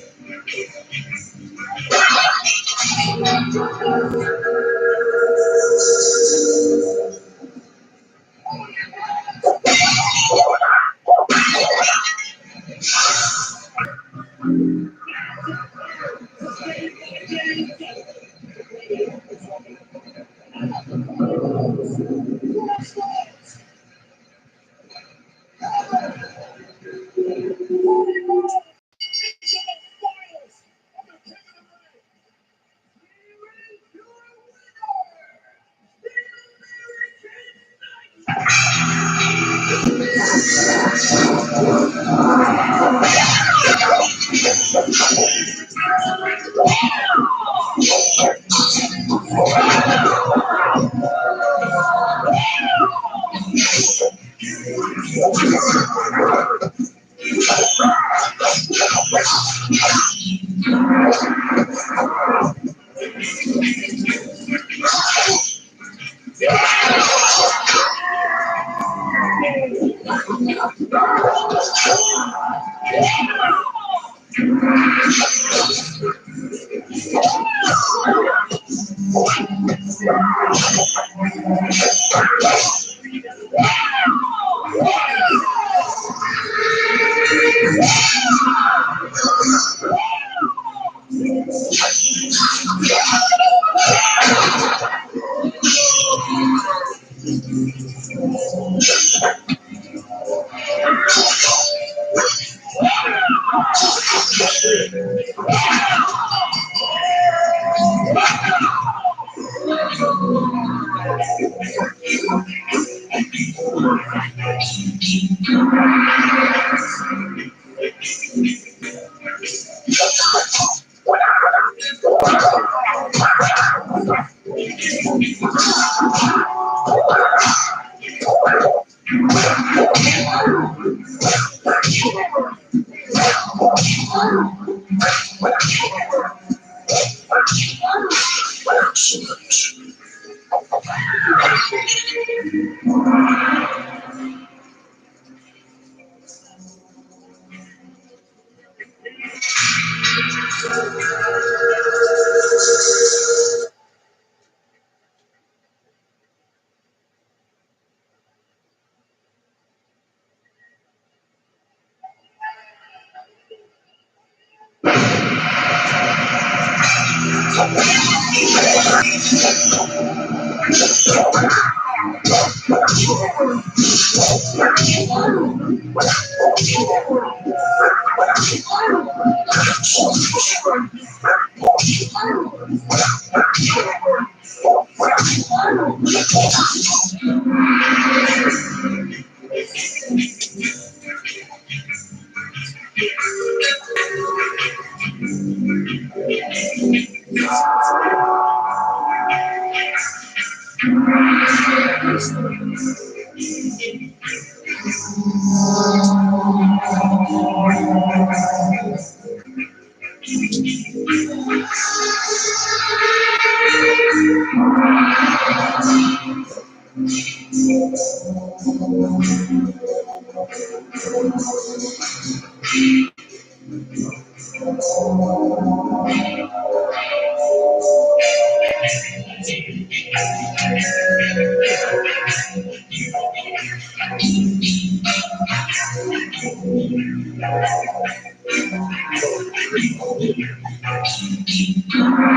Excellent.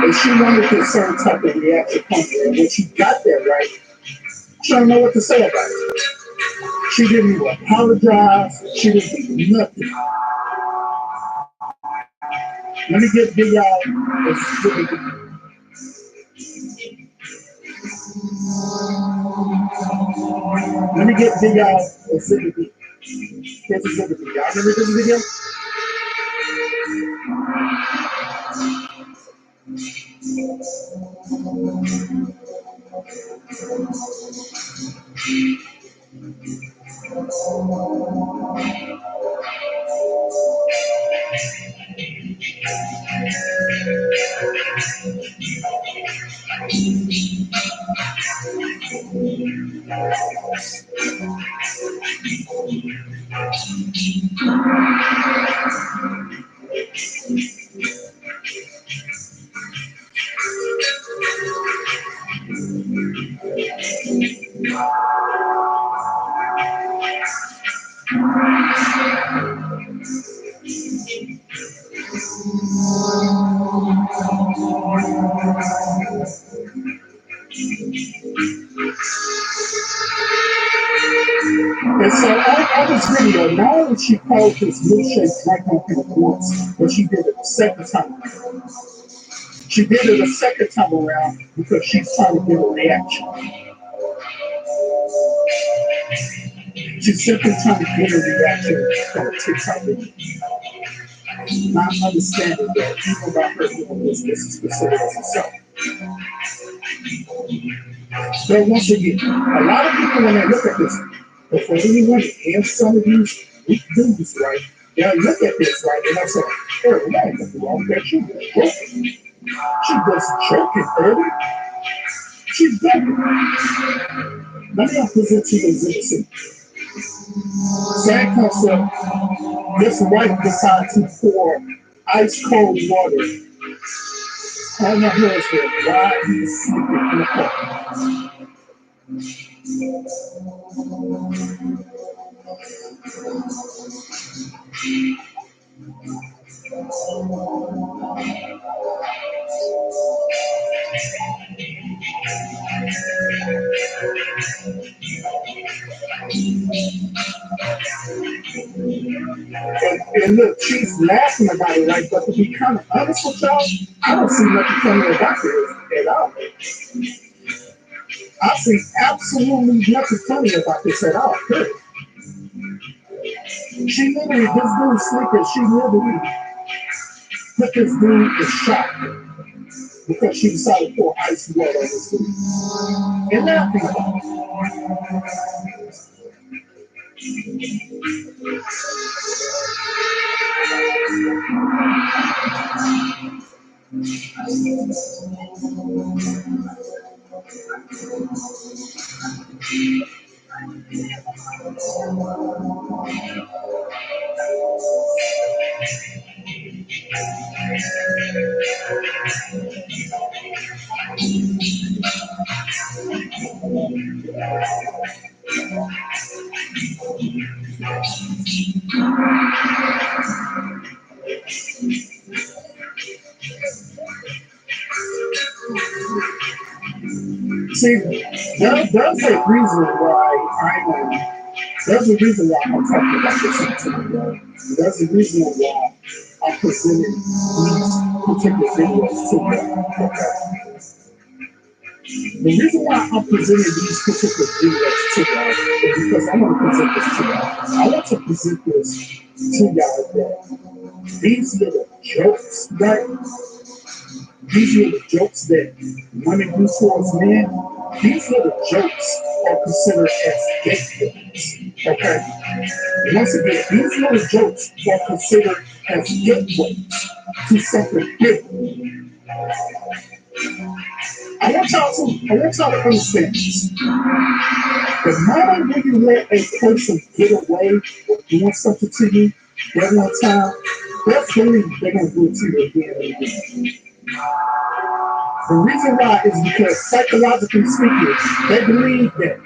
And she wanted a certain type of reaction from her. And when she got that right, she don't know what to say about it. She didn't even apologize. She didn't do nothing. Let me give y'all a specific. Let me give y'all a specific. Here's a specific. Y'all remember this video? And so on this video, not only she called this milkshake black on him once, but she did it the second time around. She did it a second time around because she's trying to get a reaction. She's simply trying to get a reaction from a TikTok video. Not understanding that even by her doing this is considered as herself. But once again, a lot of people when they look at this, before anyone and some of these do this right, they'll look at this right and they'll say, hey, we ain't nothing wrong with that. She was joking. She was joking, baby. She's joking. Let me present to you exhibit C. Sad concept, this wife decides to pour ice cold water on her husband while he's sleeping in the car. And look, she's laughing about it, right? But to be kind of honest with y'all, I don't see nothing funny about this at all. I see absolutely nothing funny about this at all. Period. She literally, this dude sleeping, she literally put this dude in shock because she decided to pour ice water on this dude. And laughing about it. See, there's a reason why there's a reason why I'm talking about this today. There's a reason why I'm presenting these particular videos to you. Okay. The reason why I'm presenting these particular videos to y'all is because I want to present this to y'all. I want to present this to y'all that these little jokes, right? These little jokes that women do towards men, These little jokes are considered as gateways. Okay? Once again, these little jokes are considered as gateways to something bigger. I want y'all to understand this. The moment when you let a person get away with doing something to you that one time, best believe they're gonna do it to you again and again. The reason why is because psychologically speaking, they believe that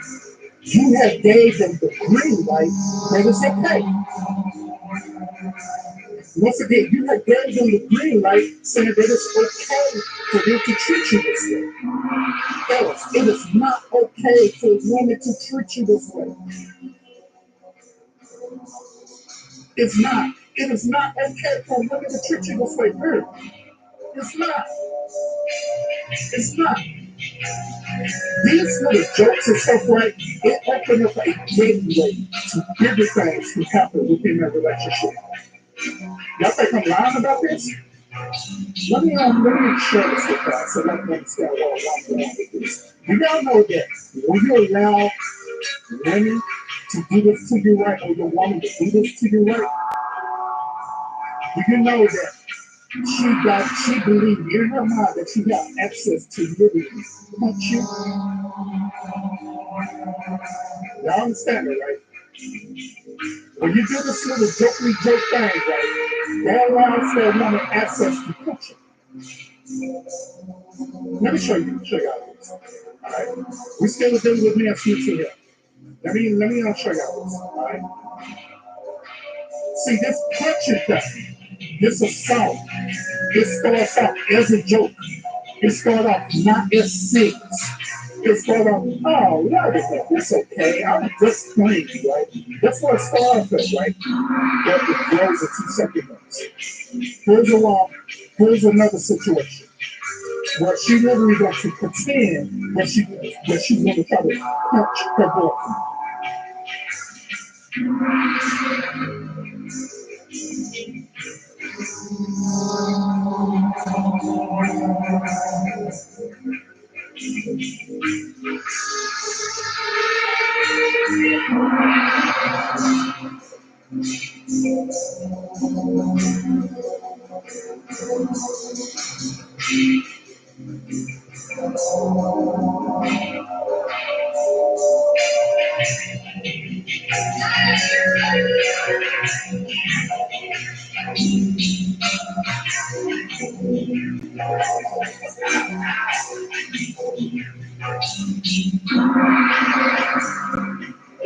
you have gave them the green light that it's okay. Once again, you have gave them the green light saying that it's okay for them to treat you this way. Fellas, it is not okay for women to treat you this way. It's not. It is not okay for women to treat you this way, period. It's not. It's not. These little jokes and stuff, right? It open up a gateway to bigger things to happen within that relationship. Y'all think I'm lying about this? Let me share this with y'all so y'all can understand what I'm going with this. You y'all know that when you allow women to do this to you right, or your woman to do this to you right, do you know that she believes in her mind that she got access to literally punch you? Y'all understand it, right? When you do this little jokey joke thing, right, that allows that woman access to punch you. Let me show you this. All right. We still dealing with men here. Let me show y'all this. All right. See, this punching thing, this assault, it starts off as a joke. It starts off not as serious. It starts off, oh, what is that? It's okay. I'm just playing, right? That's what it starts with, right? But it grows into something else. Here's another situation where she literally wants to pretend that she's going to try to punch her boyfriend.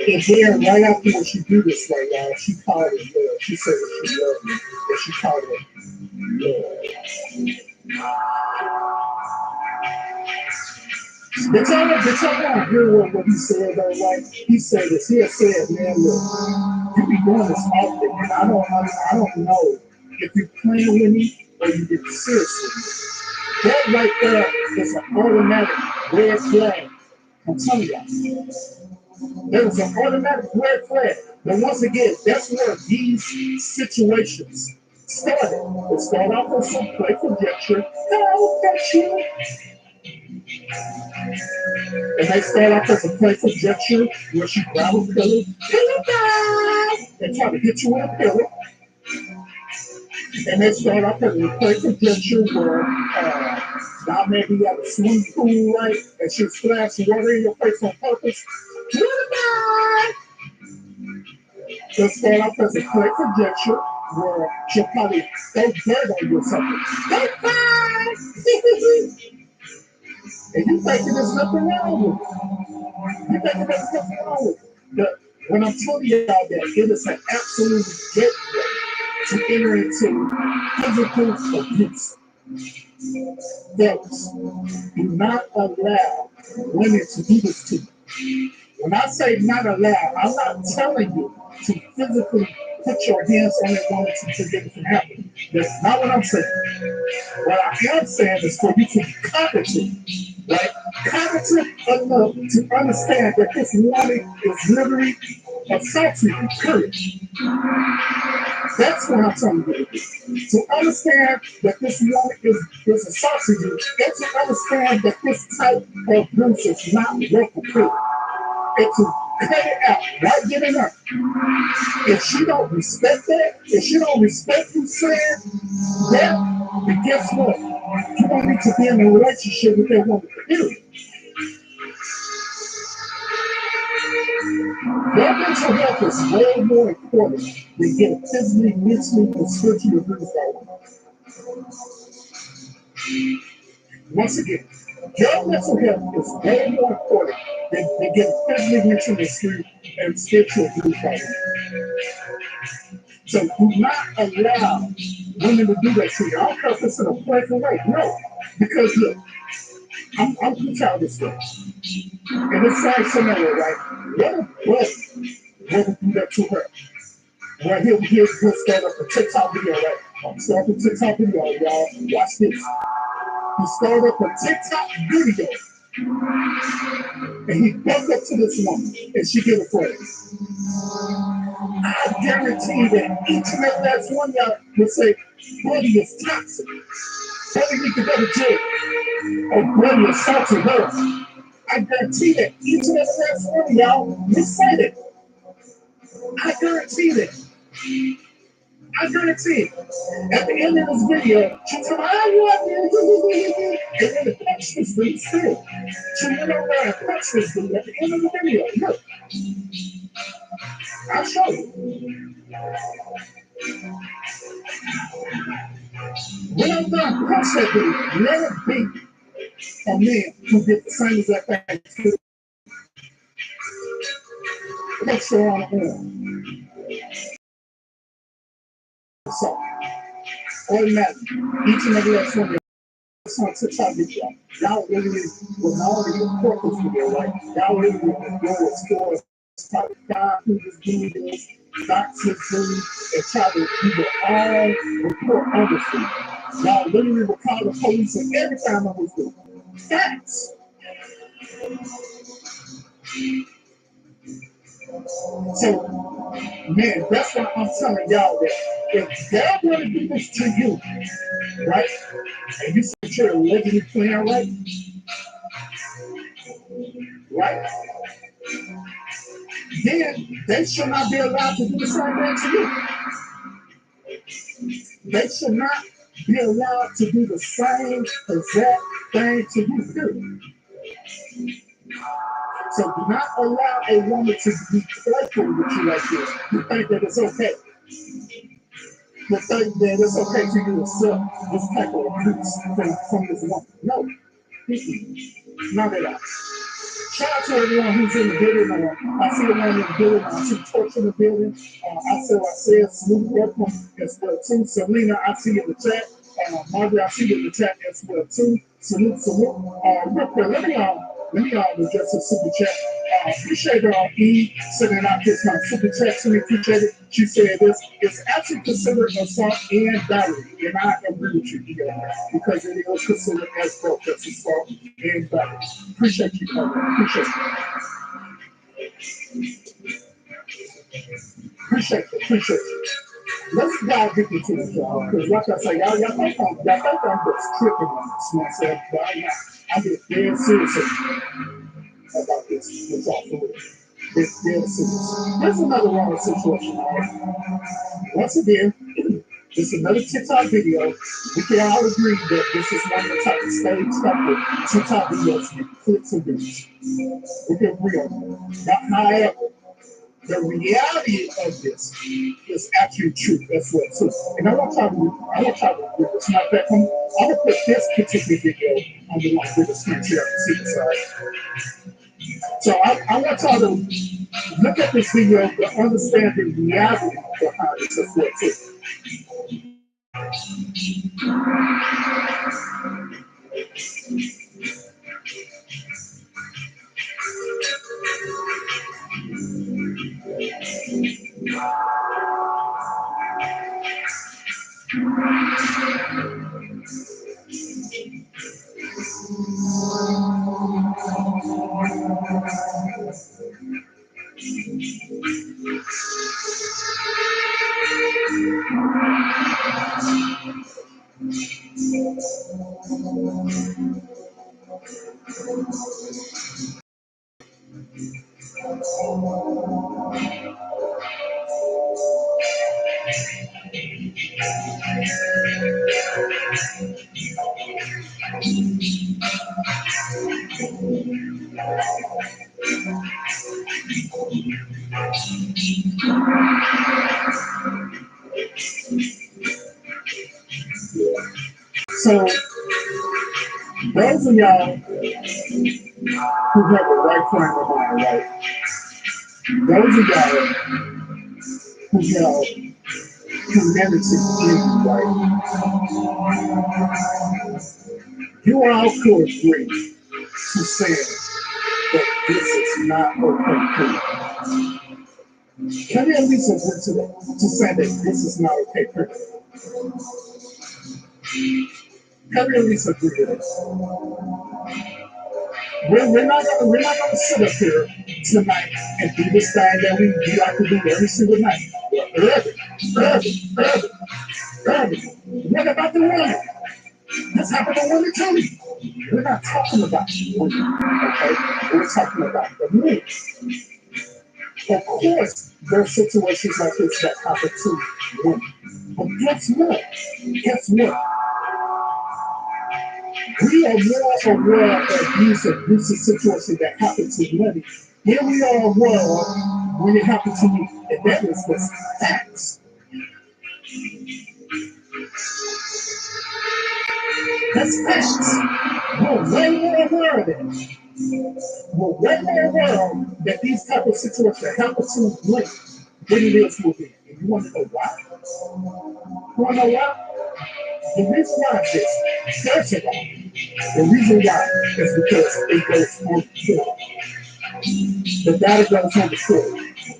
And then right after when she do this right now, she called it love. She said that she loved me, and she called it love. Did y'all not hear what he said though? Like he said this. He had said, "Man, look, you be doing this often, and I don't know if you're playing with me or you get serious with me." That right there is an automatic red flag. I'm telling y'all. There was an automatic red flag. But once again, that's where these situations started. It started off with some playful gesture. Oh, that's you. And they start off as a playful gesture where she grab a pillow, and try to hit you with a pillow. And they start off as a playful gesture where now maybe you have a swimming pool, right? And she'll splash water in your face on purpose. They'll start off as a playful gesture where she'll probably throw dirt on you or something. And you thinking there's nothing wrong with it. You thinking there's nothing wrong with it. But when I'm telling y'all that it is an absolute gateway to enter into physical abuse. Fellas, do not allow women to do this to you. When I say not allow, I'm not telling you to physically put your hands on a woman to prevent it from happening. That's not what I'm saying. What I am saying is for you to be competent, right? Competent enough to understand that this woman is literally assaulting you, period. That's what I'm telling you to do. To understand that this woman is a sausage, and to understand that this type of abuse is not working for, and to cut it out right then and there. If she don't respect that, if she don't respect you saying that, then guess what? You don't need to be in a relationship with that woman. Period. Your mental health is way more important than getting physically, mentally, and spiritually abused by women. Once again, your mental health is way more important than getting physically, mentally, and spiritually abused by women. So do not allow women to do that to you. I don't care if it's in a playful way. No. Because look, I'm going to tell this story. In this same scenario, right? Let a brother do that to her. Right here, he'll start up a TikTok video, right? I'm starting a TikTok video, y'all. Watch this. He started up a TikTok video, and he bumped up to this woman, and she get afraid. I guarantee that each and every last one of y'all will say, "Buddy is toxic. Buddy need to go to jail." Or Buddy assaulted her. I guarantee that each and every last one of y'all will say that. I guarantee that. I guarantee it. At the end of this video, she told me, I love you. And then the punch this dude still. She went over there and punched this dude at the end of the video. Look, I'll show you. When I'm done, punch that dude. Let it be a man who did the same exact thing to punch her on the arm. So, automatically, each and every last one of y'all on TikTok video, y'all really will not only report this video, right? Y'all really will go as far as try to find who this dude is, dox his dude, and try to do the all report on this dude. Y'all literally will call the police and every time on this dude. Facts. So, man, that's why I'm telling y'all that if they're going to do this to you, right, and you say you're allegedly playing right, then they should not be allowed to do the same thing to you. They should not be allowed to do the same exact thing to you, period. So do not allow a woman to be playful with you like this. You think that it's okay. You think that it's okay to you to accept this type of abuse from this woman. No. Not at all. Shout out to everyone who's in the building. I see everyone in the building. I see Torch in the building. I said, Snoop welcome as well too. Selena, I see you in the chat. Margaret, I see you in the chat as well too. Salute. Real quick, let me address the super chat. Appreciate E sending out this super chat to me. Appreciate it. She said this is actually considered assault and battery, and I agree with you, because it is considered as both as assault and battery. Appreciate you, appreciate you. Appreciate you. Let's dive deep into this, y'all. Because like I say, y'all think I'm just tripping on this myself, but I'm not. I get dead serious about this y'all for real. It's dead serious. There's another wrong situation, all right? Once again, it's another TikTok video. We can all agree that this is one of the type of stage TikTok videos with clicks and views. We can agree on that. However, the reality of this is actually true as well too. And I want y'all to do this. Matter of fact, I'm gonna put this particular video on the screen so you can see this, right? So I want y'all to look at this video to understand the reality behind this as well too. So those of y'all who have the right frame of mind, right? Those of y'all who have humanity in you, right? You all could agree to say that this is not okay. Can we at least agree to that? To say that this is not okay, period? Can we at least agree to that? We're not gonna sit up here tonight and do this thing that we like to do every single night. What about the women? This happened to women too. We're not talking about women, okay? We're talking about the men. Of course, there are situations like this that happen to women. But guess what? Guess what? We are more aware of abusive situations that happen to women than we are aware when it happens to you. And that is the facts. That's facts. We're way more aware of it. We're way more aware that these type of situations happen to women than it is with men. And you want to know why? You want to know why? The reason why is this. First of all, the reason why is because it goes on the court. The data goes on the court.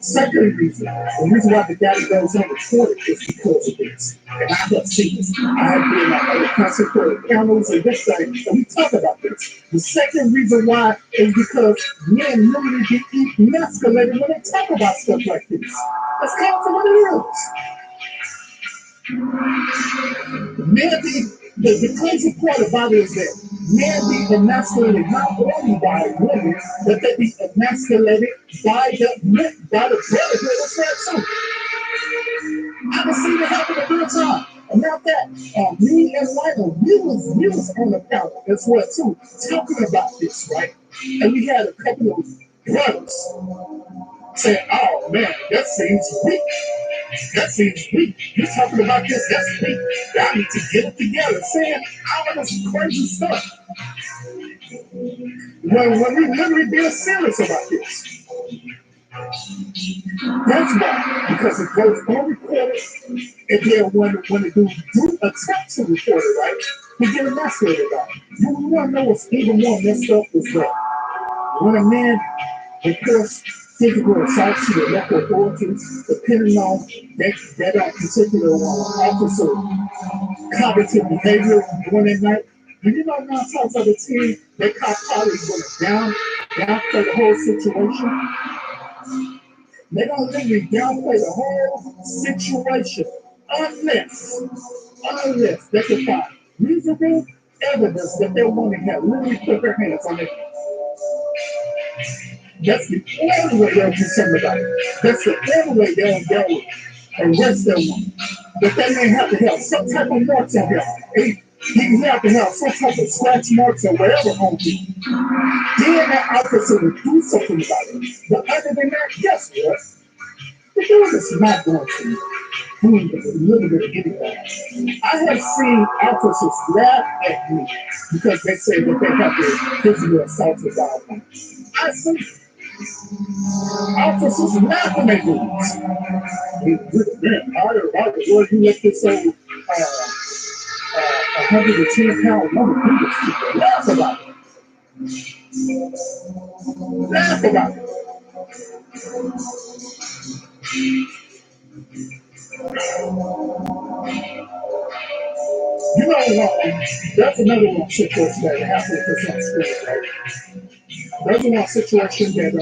Second reason, the reason why the data goes on the court is because of this. And I have seen this. I have been on the council court panels and this thing, and we talk about this. The second reason why is because men literally get emasculated when they talk about stuff like this. That's kind of what it is. Men the crazy part about it is that men be emasculated not only by women, but they be emasculated by the brotherhood as well too. I can see it happen in real time. And not that me and Lionel, we was on the panel as well too, talking about this, right? And we had a couple of brothers saying, "Oh man, that seems weak. That seems weak. You're talking about this, that's weak. Y'all need to get it together." Saying all of this crazy stuff. When we literally being serious about this. That's why, because it goes unrecorded, and then when the dude do attempt to record it, right, we get emasculated about it. You want to know what's even more messed up is that when a man reports physical assault to the local authorities, depending on that particular officer cognitive behavior during that night. And you know, 9 times out of 10, that cop probably going to downplay the whole situation. They're going to literally downplay the whole situation unless they can find reasonable evidence that their woman had literally put her hands on it. That's the only way they'll do something about it. That's the only way they'll arrest their woman. But that man have to have some type of marks on him. He have to have some type of scratch marks or whatever on him. Then that officer will do something about it. But other than that, guess what? The dude is not going to do a little bit of anything. I have seen officers laugh at me because they say that they have to physically assault a dog. I see officers laughing at me. Man, why you let this old 110-pound woman do this to you? Laugh about it. Laugh about it. You know, that's another situation that happened with this screen, right? There's one situation that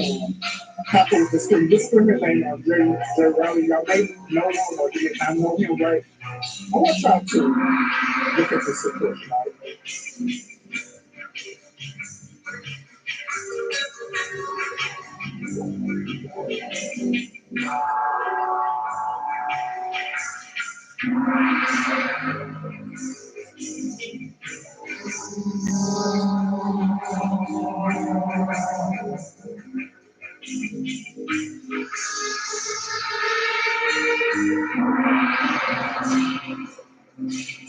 happened with the screen. This screen name, Jerry Riley, y'all may know him or did not know him, right? I want y'all to look at this situation, right? So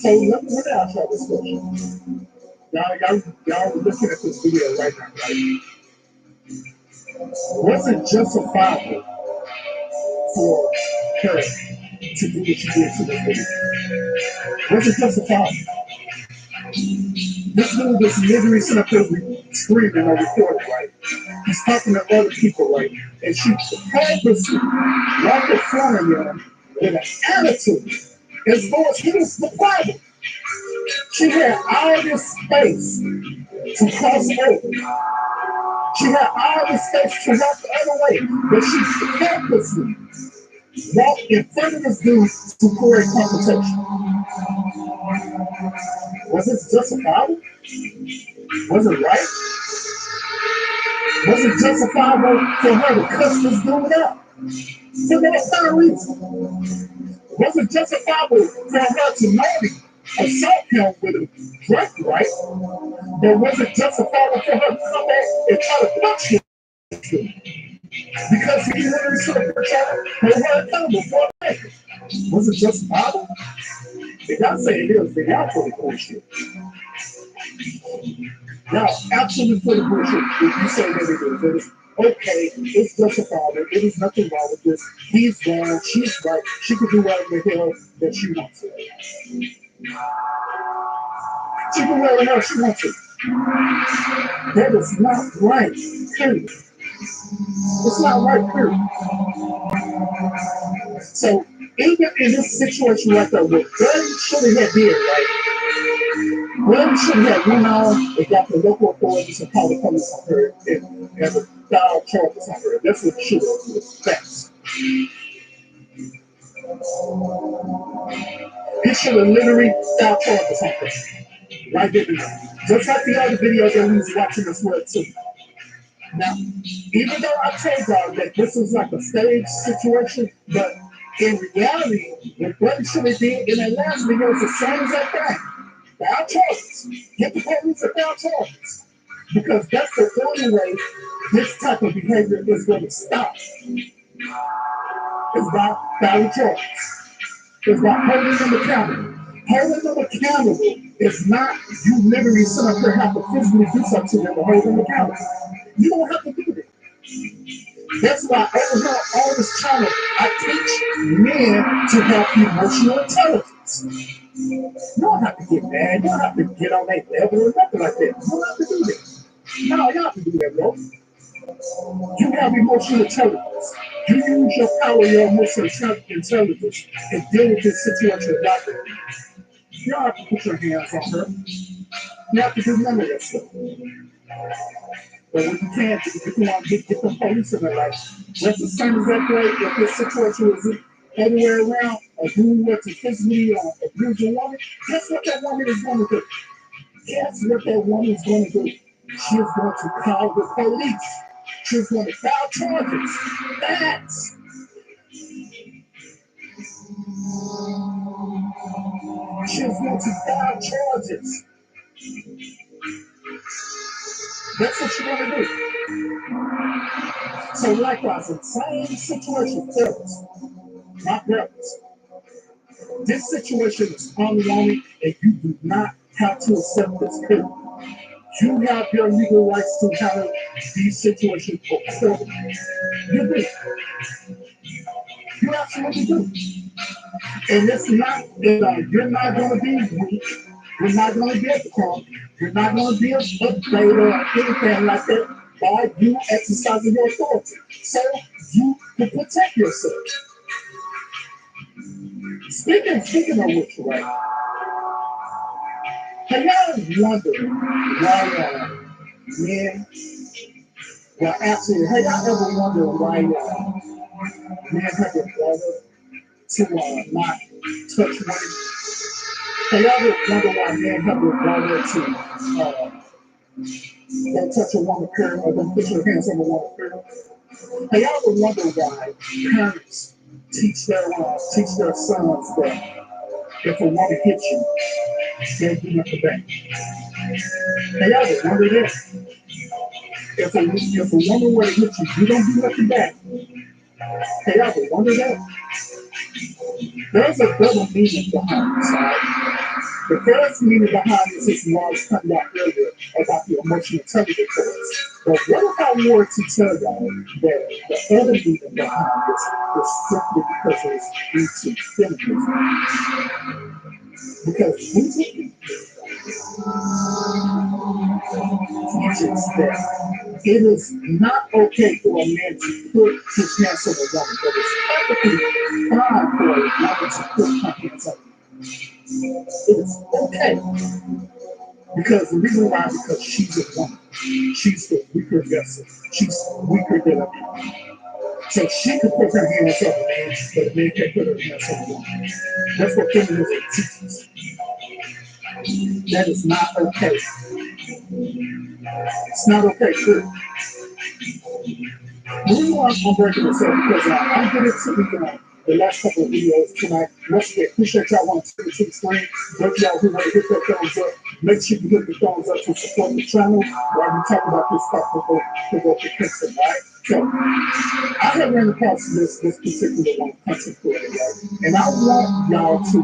let me ask y'all this question. Y'all looking at this video right now, right? Was it justifiable for her to do what she did to this video? Was it justifiable? This dude is literally sitting up there screaming or recording, right? He's talking to other people, right? And she purposely walked in front of him with an attitude as though he was the Bible. She had all this space to cross over. She had all this space to walk the other way, but she purposely walked in front of this dude to create confrontation. Was this justifiable? Was it right? Was it justifiable for her to cuss this dude out? For that third reason. Was it justifiable for her to maybe assault him with a drink, right? But was it justifiable for her to come back and try to punch him? Because he literally should have hold her accountable for a thing. Was it justifiable? If y'all say it is, then y'all fully bullshit. Y'all absolutely fully bullshit if you say that it is. Okay, it's justifiable. There is nothing wrong with this. He's wrong. She's right. She can do whatever the hell that she wants to. She can do whatever the hell she wants to. That is not right. Period. It's not right. Period. So even in this situation right there, what Buddy should have did, right? Buddy should have went on and got the local authorities and called the police on her and filed charges on her. That's what it should have done. Facts. He should have literally filed charges on her. Right there. Just like the other videos that we was watching as well too. Now, even though I told y'all that this is like a stage situation, but in reality, what Buddy should have did in that last video is the same as that thing. File charges. Get the police to file charges. Because that's the only way this type of behavior is going to stop. It's by filing charges. It's by holding them accountable. Holding them accountable is not you literally sit up there and have to physically do something to them to hold them accountable. You don't have to do that. That's why over here all this channel, I teach men to have emotional intelligence. You don't have to get mad. You don't have to get on that level or nothing like that. You don't have to do that. No, you don't have to do that, bro. You have emotional intelligence. You use your power, your emotional intelligence, and deal with this situation like that. You don't have to put your hands on her. You have to do none of that stuff. But when you can't, if you want to get the police in their life, that's the same exact way if this situation was everywhere around, a dude were to physically abuse a woman, guess what that woman is going to do? Guess what that woman is going to do? She's going to call the police. She's going to file charges. That's she's going to file charges. That's what she's going to do. So likewise, in the same situation, fellas, my brothers, this situation is unwanted and you do not have to accept this period. You have your legal rights to handle these situations accordingly. You do. You absolutely do. And it's not, you're not going to be weak. You're not going to be a punk. You're not going to be a beta or anything like that by you exercising your authority. So you can protect yourself. Speaking of which, right? Have y'all wondered why men, well actually, have y'all ever wondered why men have their brother to not touch women? Have y'all ever wondered why men have their brother to don't touch a woman period or don't put your hands on a woman period? Have y'all ever wondered why parents teach their sons that if a woman hits you, don't do nothing back? Have y'all ever wondered that? If a woman were to hit you, you don't do nothing back. Have y'all ever wondered that? There's a double meaning behind this, right? The first meaning behind this is what I was talking about earlier about the emotional intelligence test. But what if I were to tell y'all that the other meaning behind this is simply because it's due to feminism? Because we teaches that it is not okay for a man to put his hands on a woman, but it's perfectly fine for a woman to put her hands on a man. It is okay. Because the reason why, because she's a woman. She's the weaker vessel. She's weaker than a man. So she could put her hands on a man, but a man can't put her hands on a woman. That's what feminism teaches. That is not okay. It's not okay, sure. The reason why I'm breaking this up because I'm getting to the last couple of videos tonight. Once again, appreciate y'all want to take it to the screen. Those of y'all who want to hit that thumbs up, make sure you hit the thumbs up to support the channel while we talk about this stuff for both the pixel, right? So I have ran across this particular one content creator, right? And I want y'all to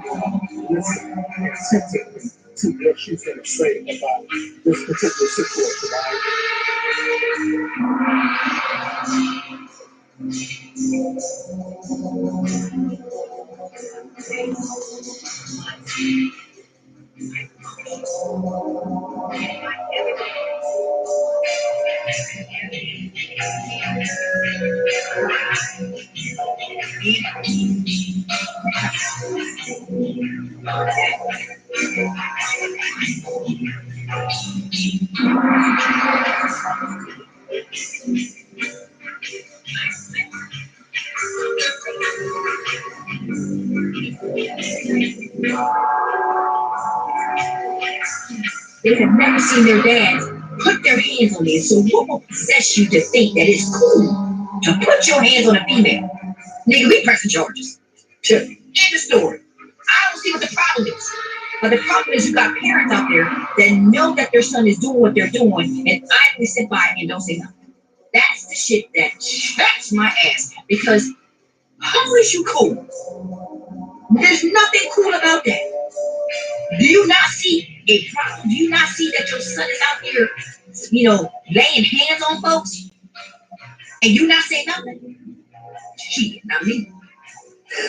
listen attentively to what she's going to say about this particular situation, right? They have never seen their dads put their hands on them. So what will possess you to think that it's cool to put your hands on a female? Nigga, we pressing charges. Sure. End the story. I don't see what the problem is. But the problem is you got parents out there that know that their son is doing what they're doing and idly sit by and don't say nothing. That's the shit that chaps my ass. Because how is you cool? There's nothing cool about that. Do you not see a problem? Do you not see that your son is out here, laying hands on folks? And you not saying nothing? Shit, not me.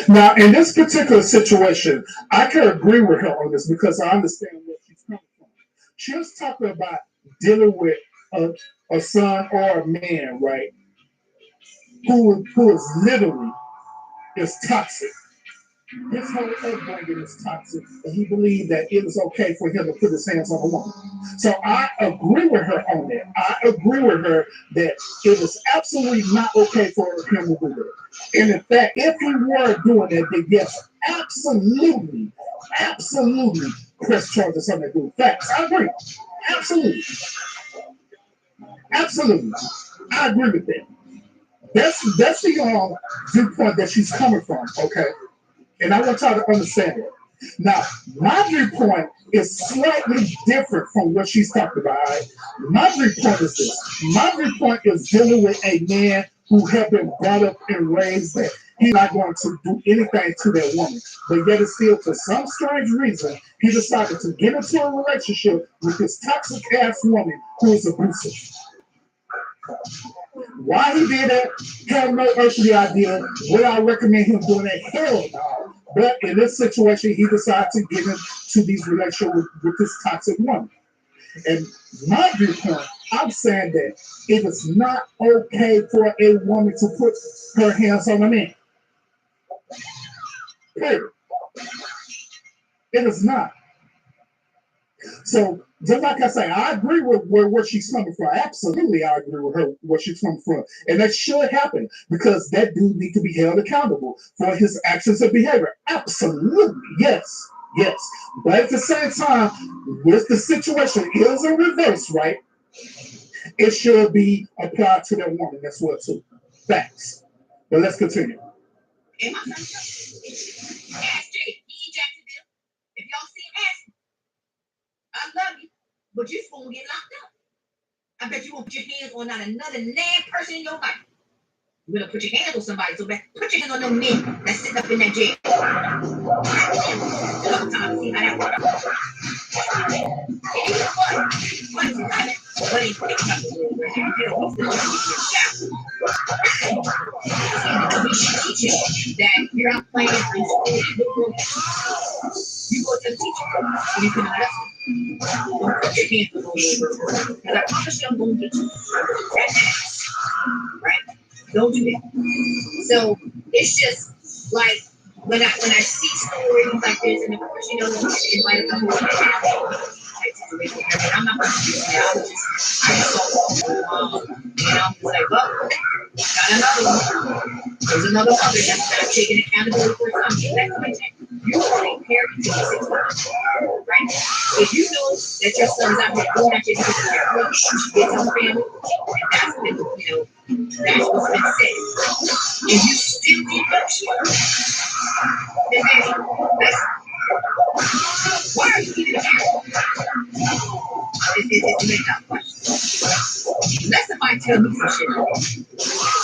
Now, in this particular situation, I can agree with her on this because I understand where she's coming from. She was talking about dealing with a son or a man, right, who is literally is toxic. His whole upbringing is toxic, and he believed that it is okay for him to put his hands on a woman. So I agree with her on that. I agree with her that it is absolutely not okay for him to do that. And in fact, if he were doing that, then yes, absolutely press charges on that dude. Facts. I agree. Absolutely. I agree with that. That's the viewpoint that she's coming from, okay? And I want y'all to understand it. Now, my viewpoint is slightly different from what she's talking about. Right? My viewpoint is this. My viewpoint is dealing with a man who have been brought up and raised that he's not going to do anything to that woman. But yet and still, for some strange reason, he decided to get into a relationship with this toxic ass woman who is abusive. Why he did that, have no earthly idea. Would I recommend him doing that? Hell no. But in this situation, he decided to get into these relationships with this toxic woman. And my viewpoint, I'm saying that it is not okay for a woman to put her hands on a man. Period. It is not. So, just like I say, I agree with where she's coming from. Absolutely, I agree with her where she's coming from. And that should happen because that dude needs to be held accountable for his actions and behavior. Absolutely, yes. But at the same time, with the situation is in reverse, right? It should be applied to that woman as well, too. Facts. But let's continue. And my son, ask Jay. He in Jacksonville. If y'all see him, ask him. I love you, but you're gonna get locked up. I bet you won't put your hands on not another damn person in your life. You're gonna put your hands on somebody, so bad. Put your hands on them men that's sitting up in that jail. Enough time to see how that works. And you know what? What is it? But he's picking up the little bit. He's still we should teach you that you're out playing in school. You go to the teacher and you can arrest him. Don't put your hands on the little girl. Because I promise you I'm going to get you. Right? Don't do that. So it's just like when I see stories like this, and of course, you know, it's like the whole situation. I'm not going to do that. I just saw and I'm just like, well, got another one. There's another mother that's taking accountability for something. That's what I'm saying. You are a parent to your 6 months, right? If you know that your son's out here going at you because of your coach, it's on family, and that's been, you know, that's what's been said. And you still keep up, then maybe why are you keeping it? It's a make-up question. Let somebody tell me some shit.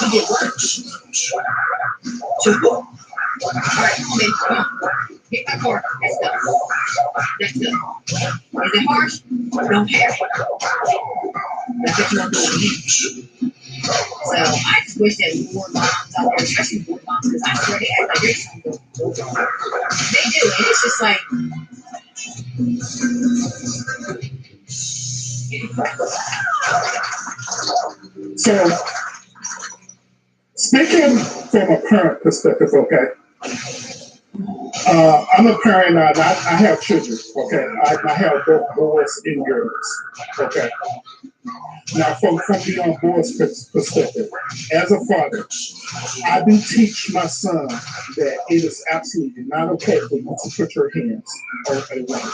He did what? To who? All right, then come on. Get my car. That's done. That's done. Is it harsh? Don't care. That's what you want to do. So I just wish that more moms out there, especially more moms, because I swear they act like they're something. They do, and it's just like. So, speaking from a parent perspective, okay, I'm a parent and I have children, okay, I have both boys and girls, okay. Now, from the boys' perspective, as a father, I do teach my son that it is absolutely not okay for you to put your hands on a woman.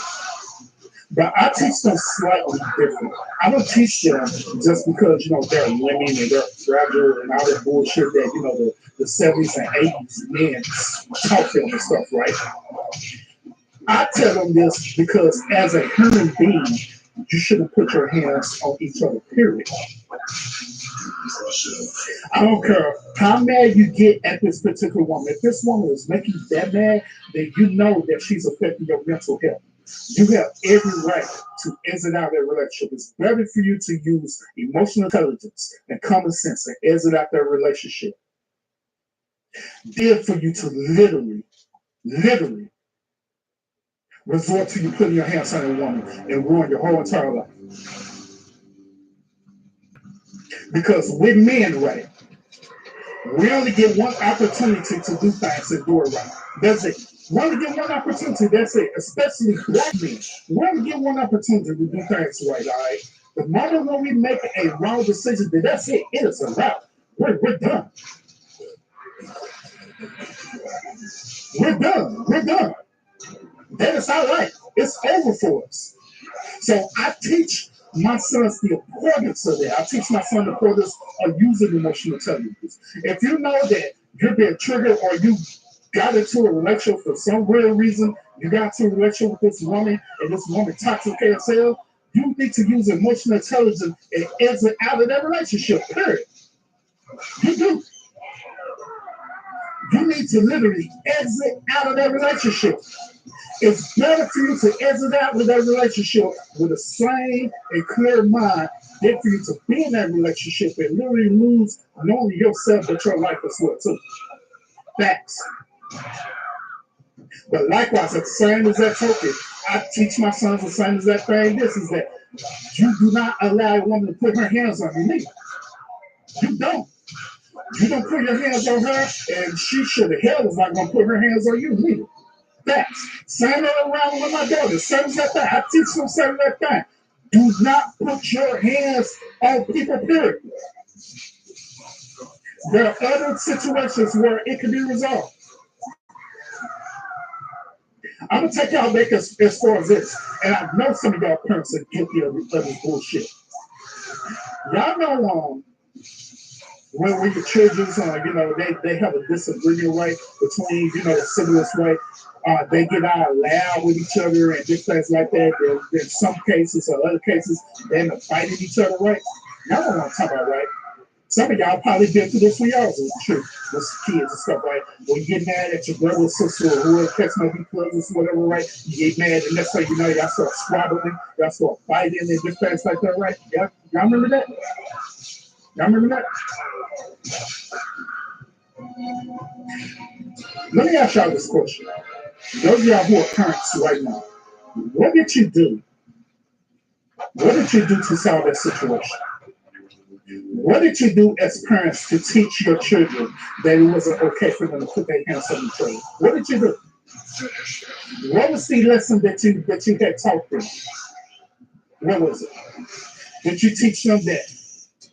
But I teach them slightly different. I don't teach them just because, you know, they're women and they're fragile and all that bullshit that, you know, the 70s and 80s men taught them and stuff, right? I tell them this because as a human being, you shouldn't put your hands on each other, period. I don't care how mad you get at this particular woman. If this woman is making you that mad, then you know that she's affecting your mental health. You have every right to exit out that relationship. It's better for you to use emotional intelligence and common sense and exit out that relationship than for you to literally resort to you putting your hands on a woman and ruin your whole entire life. Because we're men, right? We only get one opportunity to do things and do it right. That's it. We only get one opportunity, that's it. Especially black men. We only get one opportunity to do things right, all right? The moment when we make a wrong decision, then that's it. It is a wrap. We're done. We're done. That is our life. It's over for us. So I teach my sons the importance of that. I teach my son the importance of using emotional intelligence. If you know that you're being triggered or you got into a relationship for some real reason, you got into a relationship with this woman and this woman toxic as hell, you need to use emotional intelligence and exit out of that relationship, period. You do. You need to literally exit out of that relationship. It's better for you to exit out with that relationship with a sane and clear mind than for you to be in that relationship and literally lose not only yourself but your life as well too. Facts. But likewise, at the same as that token, I teach my sons the same as that thing. This is that you do not allow a woman to put her hands on you. You don't. You don't put your hands on her, and she should the hell is not gonna put her hands on you neither. Facts. Same around with my daughters. Same as that thing. I teach them same as that thing. Do not put your hands on people, period. There are other situations where it can be resolved. I'm gonna take y'all back as far as this, and I know some of y'all parents are guilty of this bullshit. Y'all know when your children's, they have a disagreement, right, between, siblings, right, they get out loud with each other and just things like that. There's some cases or other cases, they end up fighting each other, right? Y'all don't want to talk about, right? Some of y'all probably been through this for y'all as children, with kids and stuff, right? When you get mad at your brother or sister or whoever catch my cousins, whatever, right? You get mad and next thing you know, y'all start squabbling, y'all start fighting and just things like that, right? Y'all remember that? Y'all remember that? Let me ask y'all this question. Those of y'all who are parents right now, what did you do? What did you do to solve that situation? What did you do as parents to teach your children that it wasn't okay for them to put their hands on each other? What did you do? What was the lesson that you had taught them? What was it? Did you teach them that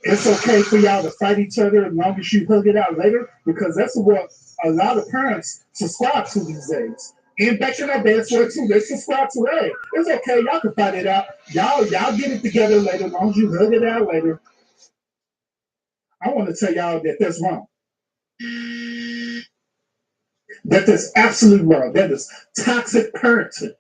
it's okay for y'all to fight each other as long as you hug it out later? Because that's what a lot of parents subscribe to these days. And back in our days, too, they subscribe to, hey, it's okay, y'all can fight it out. Y'all get it together later as long as you hug it out later. I want to tell y'all that that's wrong. That is absolutely wrong. That is toxic parenting.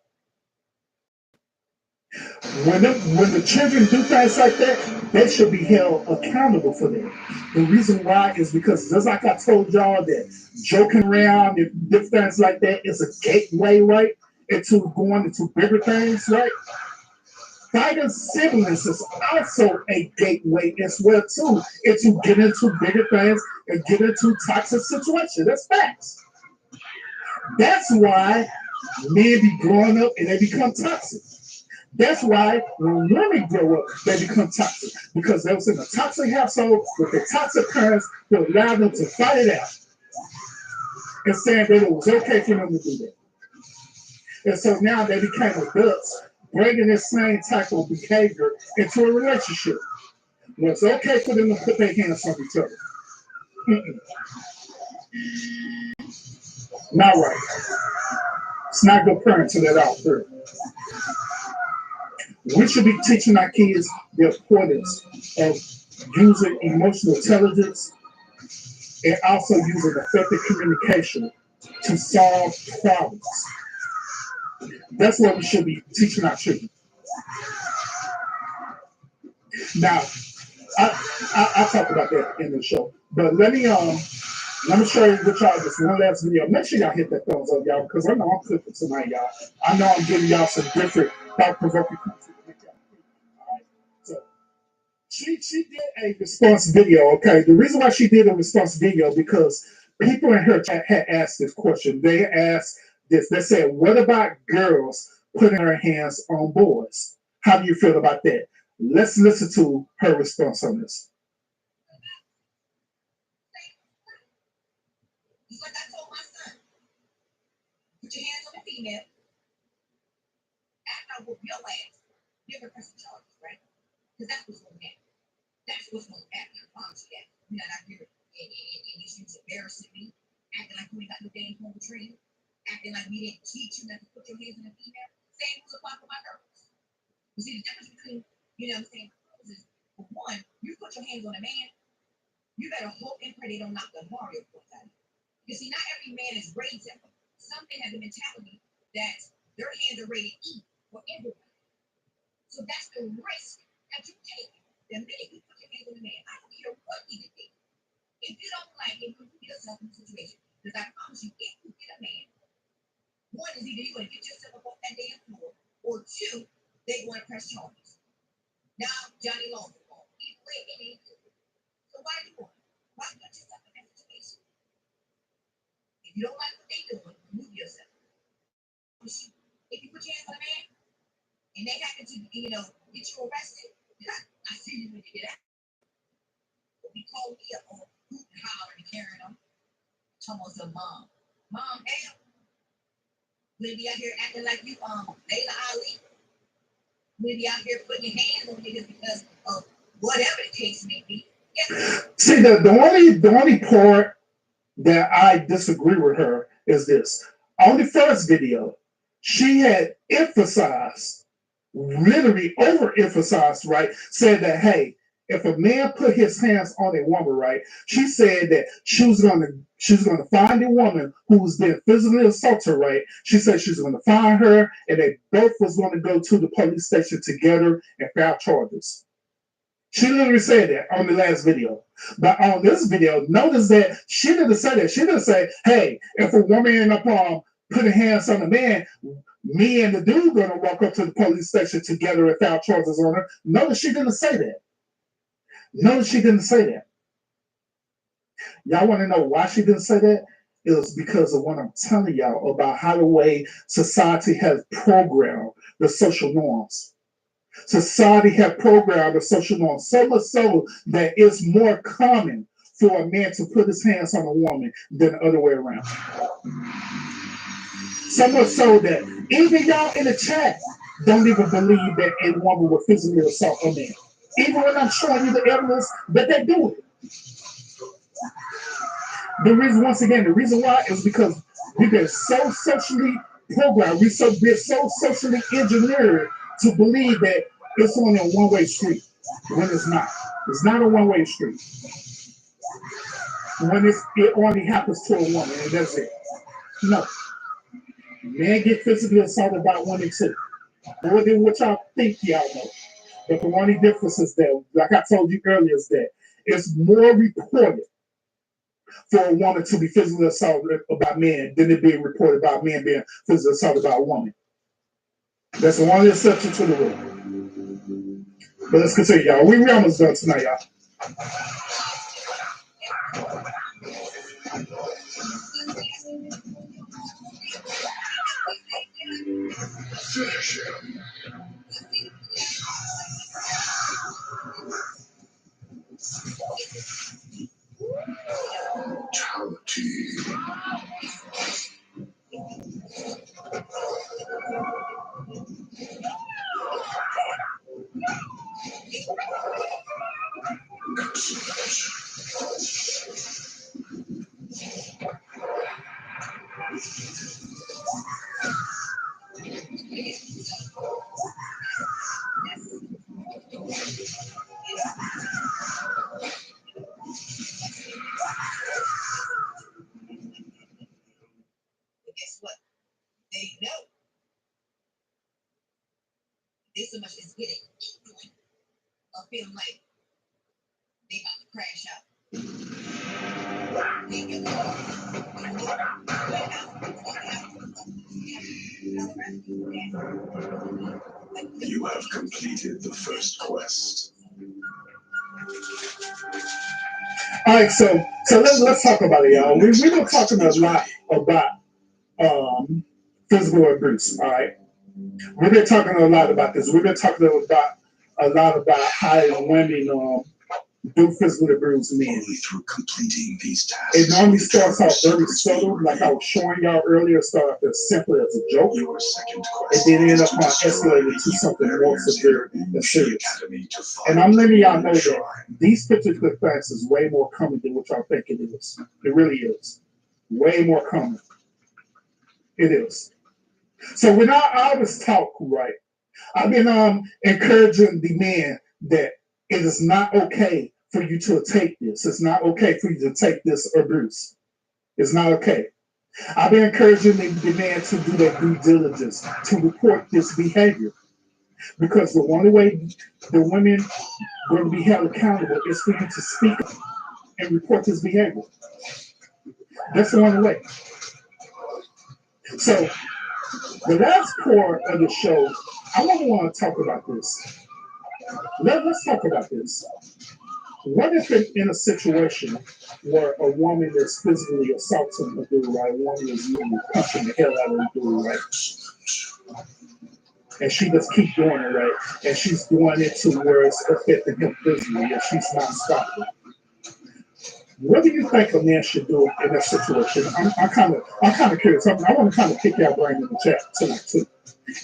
When the children do things like that, they should be held accountable for that. The reason why is because just like I told y'all that joking around and different things like that is a gateway, right, into going into bigger things, right? Fighting siblings is also a gateway as well too, into getting into bigger things and get into toxic situations. That's facts. That's why men be growing up and they become toxic. That's why when women grow up, they become toxic. Because they was in a toxic household with the toxic parents who allowed them to fight it out and saying that it was okay for them to do that. And so now they became adults, bringing this same type of behavior into a relationship. Well, it's okay for them to put their hands on each other. Mm-mm. Not right. It's not good parenting at all. We should be teaching our kids the importance of using emotional intelligence and also using effective communication to solve problems. That's what we should be teaching our children. Now, I'll talk about that in the show, but let me show you with y'all this one last video. Make sure y'all hit that thumbs up, y'all, because I know I'm cooking tonight, y'all. I know I'm giving y'all some different thought-provoking content. All right, so she did a response video. Okay, the reason why she did a response video because people in her chat had asked this question. They asked this. They said, "What about girls putting their hands on boys? How do you feel about that?" Let's listen to her response on this. Just like I told my son, put your hands on the female. After I whoop your ass, you're gonna press the charges, right? Because that's what's going to happen. That's what's going to happen. I promise you that. You're not out here and these things embarrassing me, acting like you ain't got no damn home training, acting like we didn't teach you not to put your hands on the female. Same rules apply for my girls. You see the difference between, what I'm saying, is for one, you put your hands on a man, you better hope and pray they don't knock the Mario points out of you. You see, not every man is raised that way. Some men have the mentality that their hands are rated E for everyone. So that's the risk that you take. The minute you put your hands on a man, I don't care what he did. If you don't like it, you put yourself in a situation. Because I promise you, if you get a man, one is either you're going to get yourself up off that damn floor, or two, they're going to press charges. Now, Johnny lost the ball. Either way, it ain't good. So why do you want? Why put yourself in that situation? If you don't like what they're doing, move yourself. If you put your hands on a man and they happen to, get you arrested, I see you when you get out. But we call me up on hoot and holler and carrying them. Almost a mom. Mom, hell. We'll be out here acting like you, Layla Ali. We'll be out here putting your hands on niggas because of whatever the case may be. Yeah. See, the only part that I disagree with her is this. On the first video, she had emphasized, literally overemphasized, right? Said that, hey, if a man put his hands on a woman, right? She said that she was gonna find a woman who's been physically assaulted, right? She said she's gonna find her, and they both was gonna go to the police station together and file charges. She literally said that on the last video. But on this video, notice that she didn't say that. She didn't say, hey, if a woman end up putting hands on a man, me and the dude gonna walk up to the police station together and file charges on her. Notice she didn't say that. Notice she didn't say that. Y'all want to know why she didn't say that? It was because of what I'm telling y'all about how the way society has programmed the social norms. Society has programmed the social norms so much so that it's more common for a man to put his hands on a woman than the other way around. So much so that even y'all in the chat don't even believe that a woman would physically assault a man. Even when I'm showing you the evidence that they do it. The reason why is because we've been so socially programmed, we've been so socially engineered to believe that it's only a one-way street when it's not. It's not a one-way street. When it only happens to a woman, and that's it. No. Men get physically assaulted by women too. More than what y'all think y'all know. But the only difference is that, like I told you earlier, is that it's more reported for a woman to be physically assaulted by men than it being reported by men being physically assaulted by a woman. That's the only exception to the rule. But let's continue, y'all. We almost done tonight, y'all. Finish him. Brutality. Guess what? They know this so much is getting or feeling like they about to crash out. You have completed the first quest. All right, so let's talk about it, y'all. We've been talking a lot about physical abuse. All right, we've been talking a lot about this. We've been talking a lot about how women do physical abuse men. Only through completing these tasks. It normally starts off very subtle, like I was showing y'all earlier. Start off as simple as a joke, Your second quest and then end up escalating to something more severe and serious. And I'm letting y'all know that these particular facts is way more common than what y'all think it is. It really is. Way more common. It is. So when I always talk, right, I've been encouraging the men that it is not okay for you to take this. It's not okay for you to take this abuse. It's not okay. I've been encouraging the man to do their due diligence, to report this behavior. Because the only way the women will be held accountable is for you to speak and report this behavior. That's the only way. So the last part of the show, I want to talk about this. Let's talk about this. What if in a situation where a woman is physically assaulting a dude, right? A woman is really punching the hell out of a dude, right? And she just keep doing it, right? And she's doing it to where it's affecting him physically, and she's not stopping. What do you think a man should do in that situation? I'm kind of curious. I want to kind of pick y'all brain in the chat tonight too.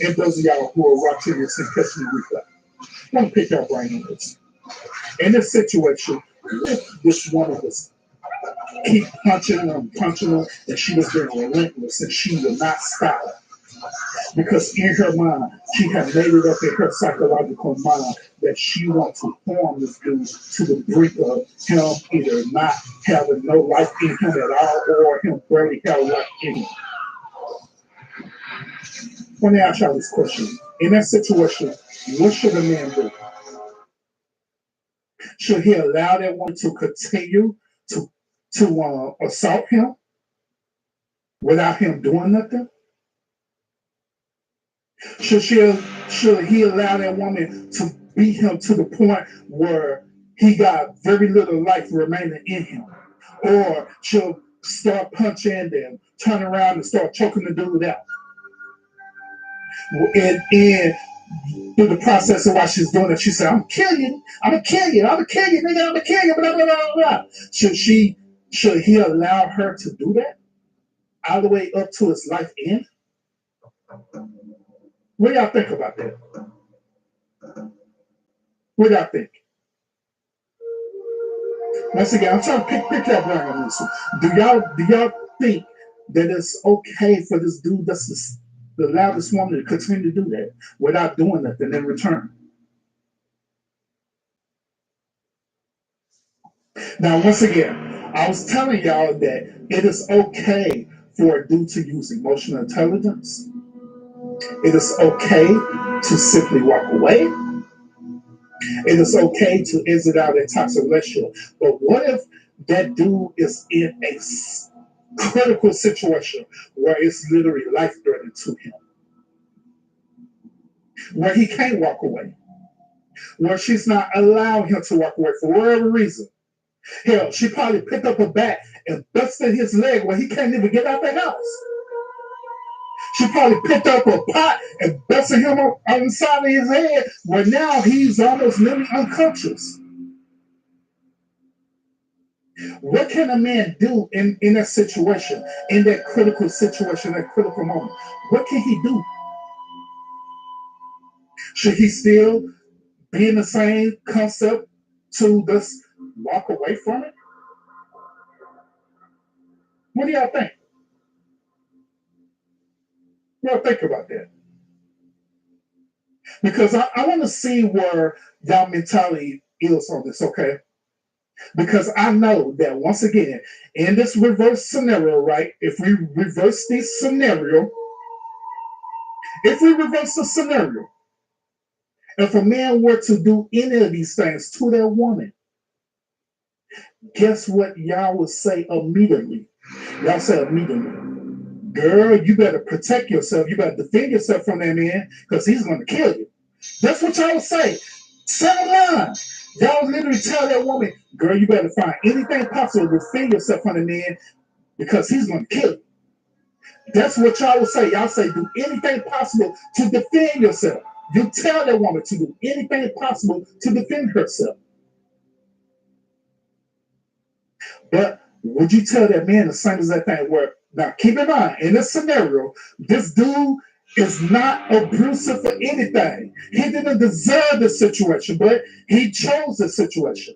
And those of y'all who are watching this and catching the replay, I want to pick y'all brain on this. In this situation, if this woman was keep punching her, and she was being relentless, and she would not stop. Because in her mind, she had made it up in her psychological mind that she wants to harm this dude to the brink of him either not having no life in him at all or him barely having life in him. Let me ask y'all this question. In that situation, what should a man do? Should he allow that woman to continue to assault him without him doing nothing? Should he allow that woman to beat him to the point where he got very little life remaining in him? Or she'll start punching them, turn around and start choking the dude out? And through the process of while she's doing it, she said, I'm gonna kill you, I'm gonna kill you, I'm gonna kill you, nigga, I'm gonna kill you, blah, blah, blah, blah. Should he allow her to do that all the way up to his life end? What do y'all think about that? What do y'all think? Once again, I'm trying to pick your brain on this one. Do y'all think that it's okay for this dude that's to allow this woman to continue to do that without doing nothing in return? Now, once again, I was telling y'all that it is okay for a dude to use emotional intelligence. It is okay to simply walk away. It is okay to exit out a toxic relationship. But what if that dude is in a critical situation where it's literally life-threatening to him? Where he can't walk away? Where she's not allowing him to walk away for whatever reason? Hell, she probably picked up a bat and busted his leg where he can't even get out the house. She probably picked up a pot and busted him on the side of his head where now he's almost nearly unconscious. What can a man do in that situation, in that critical situation, that critical moment? What can he do? Should he still be in the same concept to just walk away from it? What do y'all think? What do y'all think about that? Because I want to see where y'all mentality is on this, okay? Because I know that once again, in this reverse scenario, right? If we reverse the scenario, if a man were to do any of these things to that woman, guess what y'all would say immediately? Y'all say immediately, girl, you better protect yourself. You better defend yourself from that man because he's going to kill you. That's what y'all would say. Settle down. Y'all literally tell that woman, girl, you better find anything possible to defend yourself from the man because he's going to kill you. That's what y'all would say. Y'all say, do anything possible to defend yourself. You tell that woman to do anything possible to defend herself. But would you tell that man the same exact thing? Where now, keep in mind, in this scenario, this dude is not abusive for anything. He didn't deserve this situation, but he chose this situation.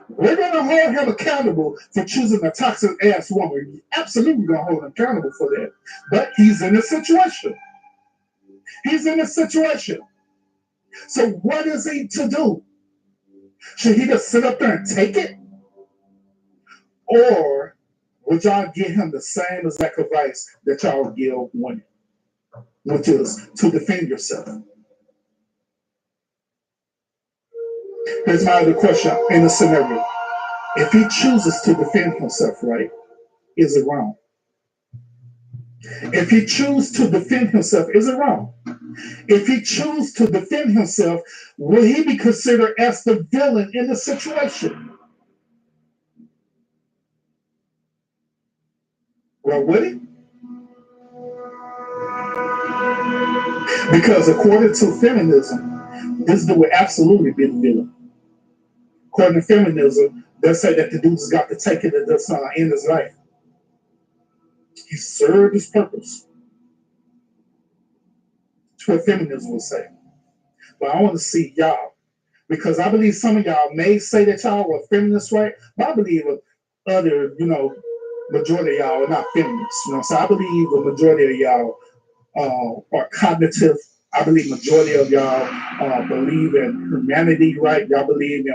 We're going to hold him accountable for choosing a toxic ass woman. We're absolutely going to hold him accountable for that. But he's in a situation. He's in a situation. So what is he to do? Should he just sit up there and take it? Or would y'all give him the same exact advice that y'all give women, which is to defend yourself? Here's my other question in the scenario. If he chooses to defend himself, right, is it wrong? If he chooses to defend himself, is it wrong? If he chooses to defend himself, will he be considered as the villain in the situation? Well, would he? Because according to feminism, this dude would absolutely be the villain. According to feminism, they say that the dude's got to take it and just end his life. He served his purpose. That's what feminism would say. But I want to see y'all, because I believe some of y'all may say that y'all are feminists, right? But I believe other, majority of y'all are not feminists. So I believe the majority of y'all or cognitive. I believe majority of y'all believe in humanity, right? Y'all believe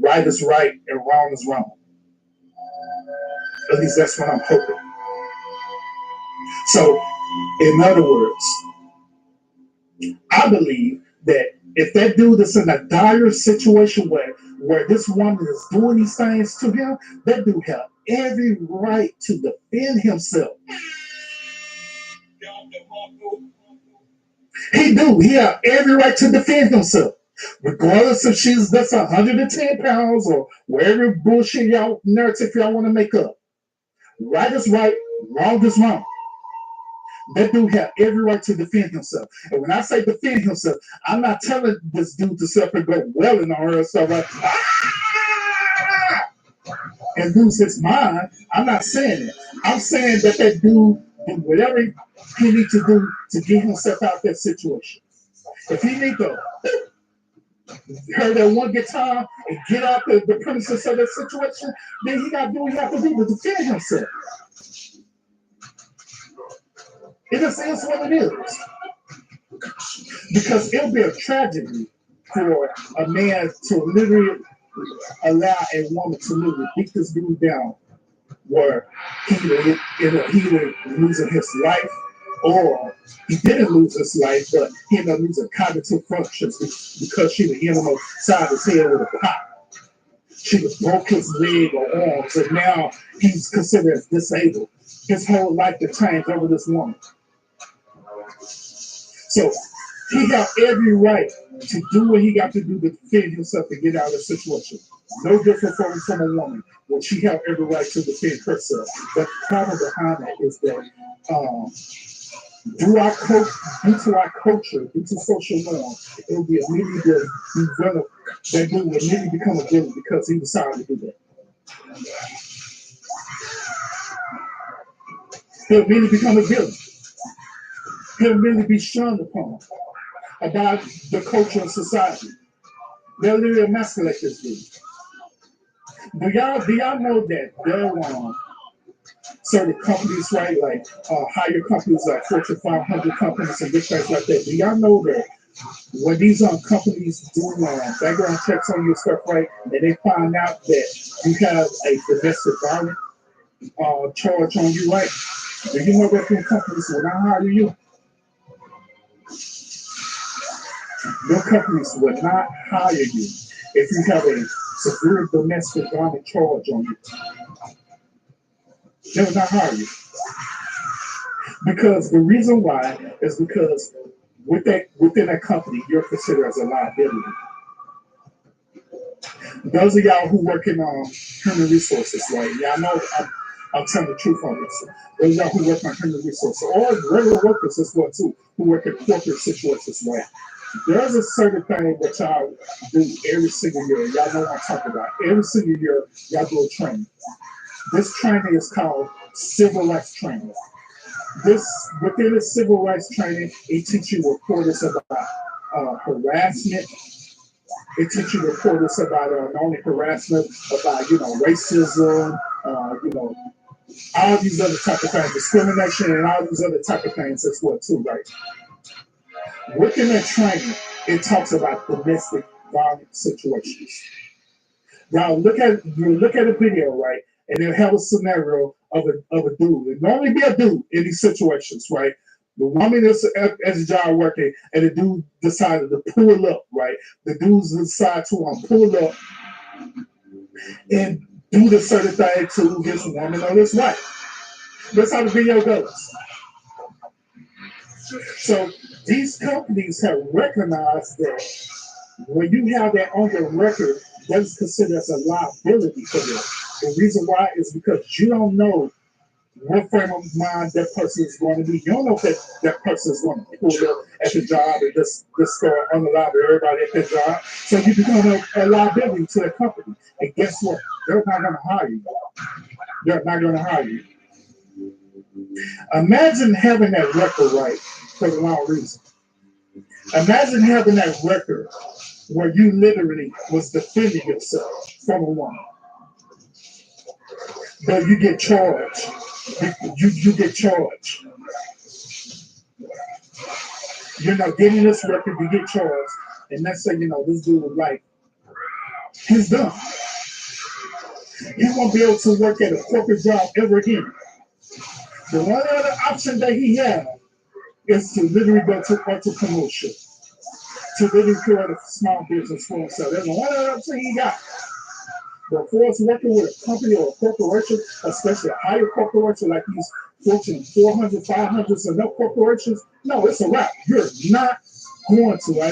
right is right and wrong is wrong. At least that's what I'm hoping. So, in other words, I believe that if that dude is in a dire situation where this woman is doing these things to him, that dude have every right to defend himself. He do. He have every right to defend himself. Regardless if she's that's 110 pounds or whatever bullshit y'all narrative y'all want to make up. Right is right, wrong is wrong. That dude have every right to defend himself. And when I say defend himself, I'm not telling this dude to sit up and go welling on her and stuff like and lose his mind. I'm not saying it. I'm saying that dude do whatever he needs to do to get himself out of that situation. If he need to heard that one guitar and get out the premises of that situation, then he got to do what he have to do to defend himself. It just is what it is. Because it'll be a tragedy for a man to literally allow a woman to literally beat this dude down where he either losing his life or he didn't lose his life, but he ended up losing cognitive functions because she hit him upside his head with a pop. She was broke his leg or arms, and now he's considered as disabled. His whole life to change over this woman. So he got every right to do what he got to do to defend himself to get out of the situation. No different from a woman, when she have every right to defend herself. But the problem behind that is that due to our culture, due to social norms, it will be immediately that dude will immediately become a villain because he decided to do that. He'll immediately become a villain. He'll really be shunned upon about the culture of society. They'll really emasculate this dude. Do y'all know that there are certain companies, right, like higher companies like Fortune 500 companies and big things like that? Do y'all know that when these companies do background checks on your stuff, right, and they find out that you have a domestic violence charge on you, right? Do you know that them companies will not hire you? Your companies will not hire you if you have a severe domestic violence charge on you. They will not hire you. Because the reason why is because within that company, you're considered as a liability. Those of y'all who work in human resources, right? Y'all know I'm telling the truth on this. Those of y'all who work on human resources, or regular workers as well too, who work in corporate situations, right? There's a certain thing that y'all do every single year. Y'all know what I'm talking about. Every single year, y'all do a training. This training is called civil rights training. Within the civil rights training, it teaches you reporters about harassment. It teaches you reporters about not only harassment, about racism, all these other type of things, discrimination, and all these other type of things as well too, right? Within that training, it talks about domestic violence situations. Now look at a video, right? And they'll have a scenario of a dude. It normally be a dude in these situations, right? The woman is at his job working, and the dude decided to pull up, right? The dudes decide to pull up and do the certain thing to his woman or his wife. That's how the video goes. So these companies have recognized that when you have that on your record, that's considered as a liability for them. The reason why is because you don't know what frame of mind that person is going to be. You don't know if that person is going to pull up at the job and just start unalive everybody at their job. So you become a liability to the company. And guess what? They're not going to hire you. They're not going to hire you. Imagine having that record right for the wrong reason. Imagine having that record where you literally was defending yourself from a woman. But you get charged. You get charged. getting this record, you get charged, and let's say, this dude was like, he's done. He won't be able to work at a corporate job ever again. The one other option that he has is to literally go to entrepreneurship, to literally create a small business for himself. That's the one other option he got. But for us working with a company or a corporation, especially a higher corporation like these Fortune 400, 500s and up corporations, no, it's a wrap. You're not going to, you're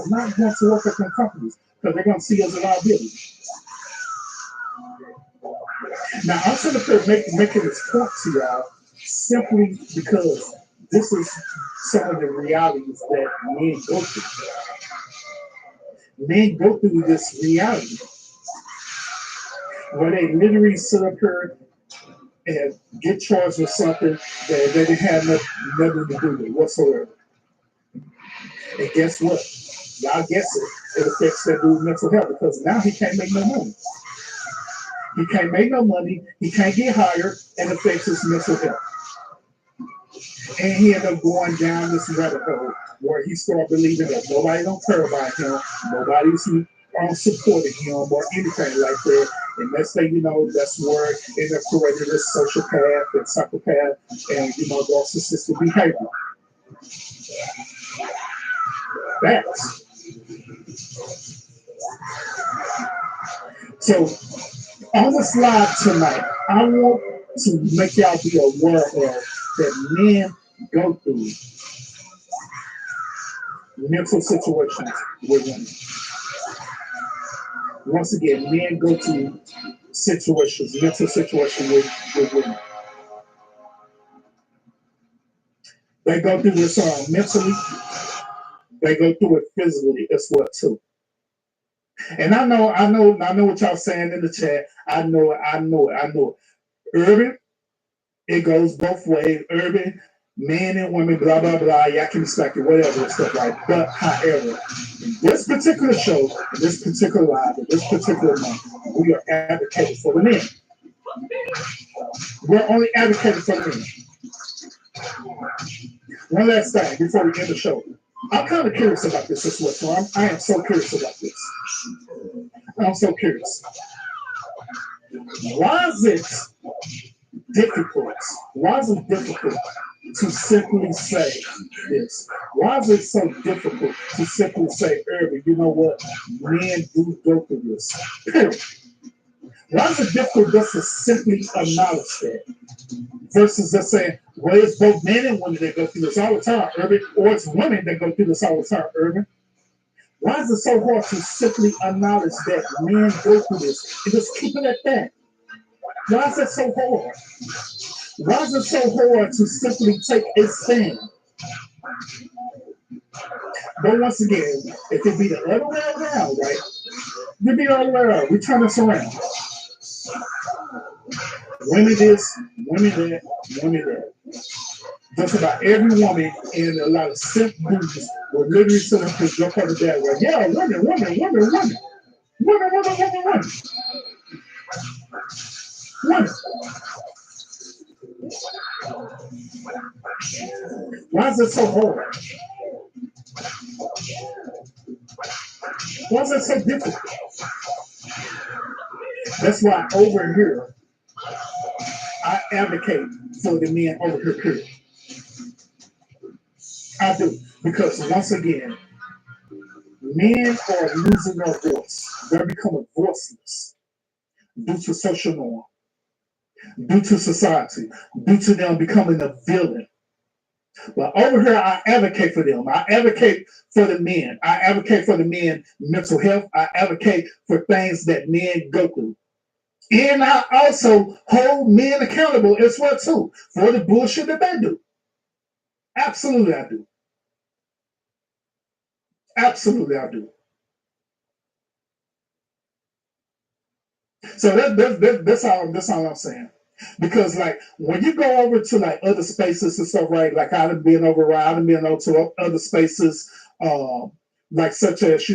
not going to work at them companies because they're going to see as a liability. Now, I'm sort of making this point to y'all simply because this is some of the realities that men go through. Men go through this reality where they literally sit up here and get charged with something that they didn't have nothing to do with whatsoever. And guess what? Y'all guess it. It affects that dude's mental health because now he can't make no money. He can't make no money. He can't get hired, and it affects his mental health. And he ended up going down this rabbit hole where he started believing that nobody don't care about him, nobody's supporting him or anything like that. And let's say, that's where it ended up creating this sociopath and psychopath and, narcissistic behavior. That's so on the slide tonight, I want to make y'all be aware of that men go through mental situations with women. Once again, men go through mental situations with women. They go through this mentally, they go through it physically as well too. And I know what y'all saying in the chat. I know it. Urban, it goes both ways. Urban, men and women, blah, blah, blah, y'all can respect it, whatever, and stuff like that. But however, in this particular show, in this particular live, in this particular month, we are advocating for the men. We're only advocating for the men. One last thing before we end the show. I'm kind of curious about this as well. So I am so curious about this. I'm so curious. Why is it difficult? Why is it difficult to simply say this? Why is it so difficult to simply say, Irving, you know what? Men do go through this. Period. Why is it difficult just to simply acknowledge that? Versus just saying, well, it's both men and women that go through this all the time, Irving, or it's women that go through this all the time, Irving. Why is it so hard to simply acknowledge that men go through this and just keep it at that? Why is it so hard? Why is it so hard to simply take a stand? But once again, if it be the other way around, right? If it be the other way around, we turn this around. Women this, women that, women that. Just about every woman and a lot of simp dudes will literally sit up and jump on the dad like, yeah, women. Why is it so hard? Why is it so difficult? That's why over here, I advocate for the men over here, period. I do. Because once again, men are losing their voice. They're becoming voiceless due to social norm, due to society, due to them becoming a villain. But over here, I advocate for them. I advocate for the men. I advocate for the men' mental health. I advocate for things that men go through. And I also hold men accountable as well, too, for the bullshit that they do. Absolutely, I do. Absolutely, I do. So that's all I'm saying. Because like when you go over to like other spaces and stuff, right? Like I've been over to other spaces, like such as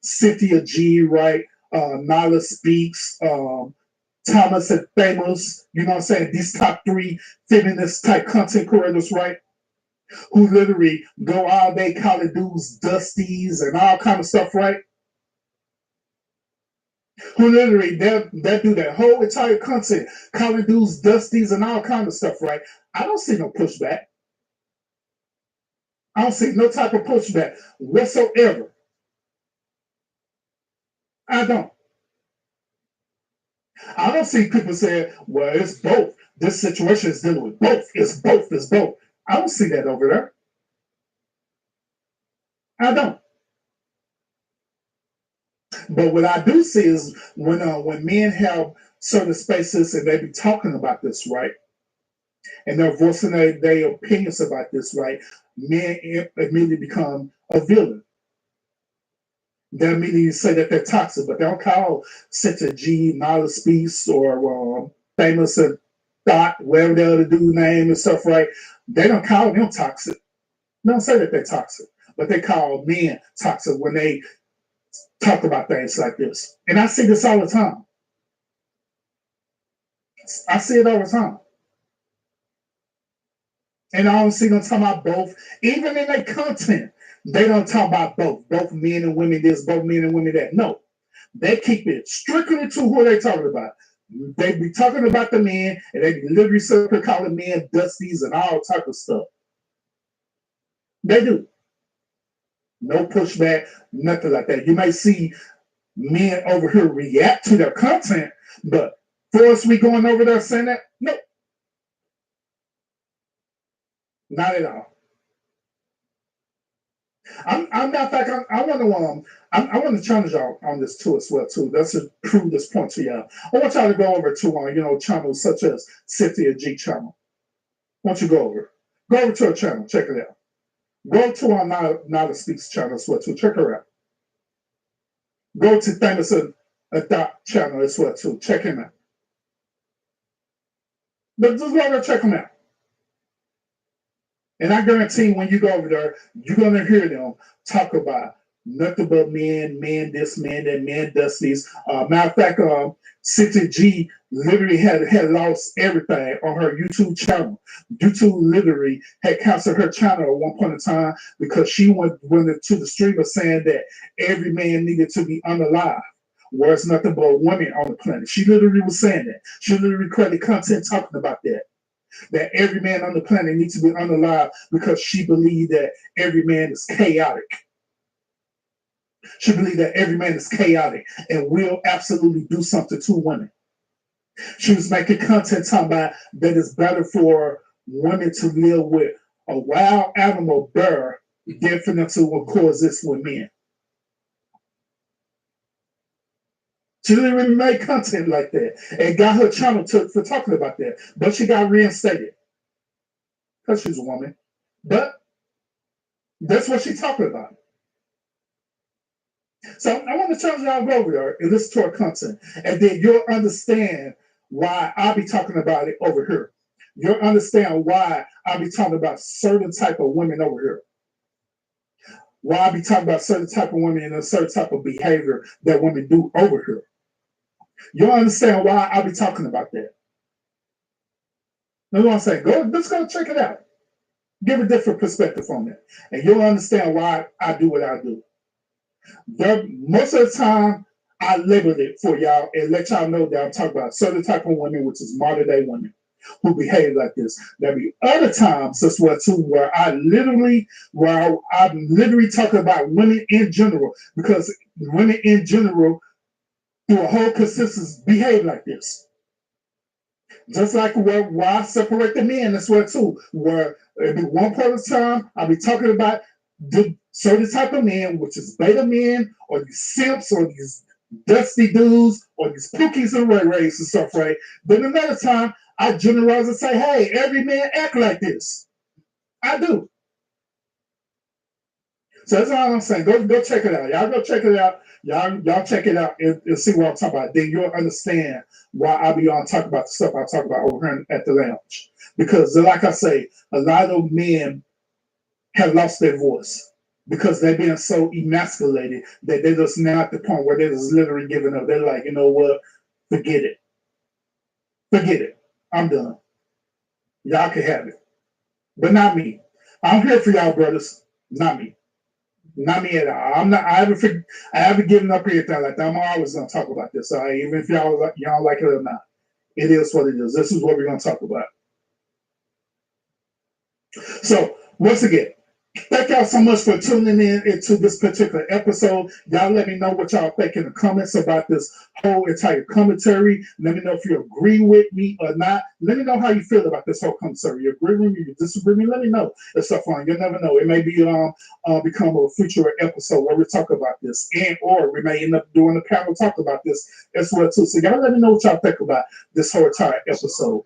Cynthia G, right? Nala Speaks, Thomas and Famous. You know what I'm saying? These top 3 feminist type content creators, right? who literally go all day calling dudes dusties and all kind of stuff, right? Who literally they'll do that whole entire content calling dudes dusties and all kind of stuff, right? I don't see no pushback. I don't see no type of pushback whatsoever. I don't. I don't see people saying, well, it's both. This situation is dealing with both. It's both. It's both. I don't see that over there. I don't. But what I do see is when men have certain spaces and they be talking about this, right? And they're voicing their opinions about this, right? Men immediately become a villain. They immediately say that they're toxic, but they don't call such a G, Nala Speaks, or famous and Dot, whatever the other dude name and stuff, right? They don't call them toxic. They don't say that they're toxic, but they call men toxic when they talk about things like this. And I see this all the time. I see it all the time. And I don't see them talking about both. Even in their content, they don't talk about both. Both men and women this, both men and women that. No. They keep it strictly to who they talking about. They be talking about the men, and they be literally calling men dusties and all type of stuff. They do. No pushback, nothing like that. You may see men over here react to their content, but for us, we going over there saying that? No. Not at all. I'm not fact. I want to I want to challenge y'all on this too as well too. Let's just prove this point to y'all. I want y'all to go over to channels such as Cynthia G channel. Why don't you go over to her channel, check it out. Go to our Nala Speaks channel as well too. Check her out. Go to Famous Dot channel as well too. Check him out. But just go over check him out. And I guarantee when you go over there, you're going to hear them talk about nothing but men this, men that, men dusties. Matter of fact, Cynthia G literally had lost everything on her YouTube channel. YouTube literally had canceled her channel at one point in time because she went to the streamer saying that every man needed to be unalive. Whereas nothing but women on the planet. She literally was saying that. She literally created content talking about that. That every man on the planet needs to be unalive because she believed that every man is chaotic. She believed that every man is chaotic and will absolutely do something to women. She was making content talking about that it's better for women to live with a wild animal bear than for them to coexist with men. She didn't really make content like that and got her channel for talking about that. But she got reinstated because she's a woman. But that's what she's talking about. So I want to challenge y'all to go over there and listen to her content. And then you'll understand why I'll be talking about it over here. You'll understand why I'll be talking about certain type of women over here. Why I'll be talking about certain type of women and a certain type of behavior that women do over here. You'll understand why I'll be talking about that. That's what I'm saying. Let's go check it out. Give a different perspective on it. And you'll understand why I do what I do. Most of the time, I label it for y'all and let y'all know that I'm talking about certain type of women, which is modern day women who behave like this. There'll be other times as well too where I'm literally talking about women in general, because women in general through a whole consistency behave like this. Just like why I separate the men as well too, where at one point in time I'll be talking about the certain type of men, which is beta men or these simps or these dusty dudes or these pookies and rays and stuff, right? Then another time I generalize and say, hey, every man act like this. I do. So that's all I'm saying. Go check it out. Y'all go check it out. Y'all check it out and see what I'm talking about. Then you'll understand why I be on talking about the stuff I talk about over here at the lounge. Because like I say, a lot of men have lost their voice because they're being so emasculated that they're just now at the point where they're just literally giving up. They're like, you know what? Forget it. Forget it. I'm done. Y'all can have it. But not me. I'm here for y'all, brothers. Not me. Not me at all. I'm not. I haven't given up anything like that. I'm always gonna talk about this. All right, even if y'all like it or not, it is what it is. This is what we're gonna talk about. So once again, thank y'all so much for tuning in into this particular episode. Y'all let me know what y'all think in the comments about this whole entire commentary. Let me know if you agree with me or not. Let me know how you feel about this whole commentary. You agree with me? You disagree with me? Let me know. It's so fun. You'll never know. It may be become a future episode where we talk about this, and or we may end up doing a panel talk about this as well too. So y'all let me know what y'all think about this whole entire episode.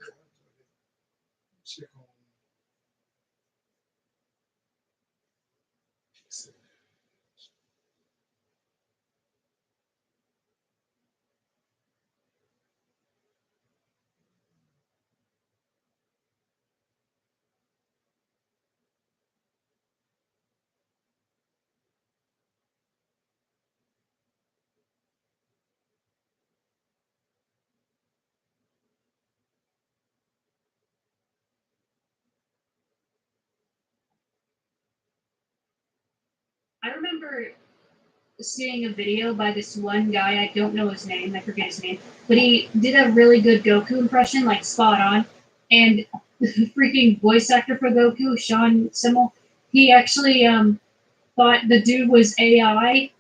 I remember seeing a video by this one guy. I don't know his name. I forget his name, but he did a really good Goku impression, like spot on. And the freaking voice actor for Goku, Sean Simmel, he actually thought the dude was AI,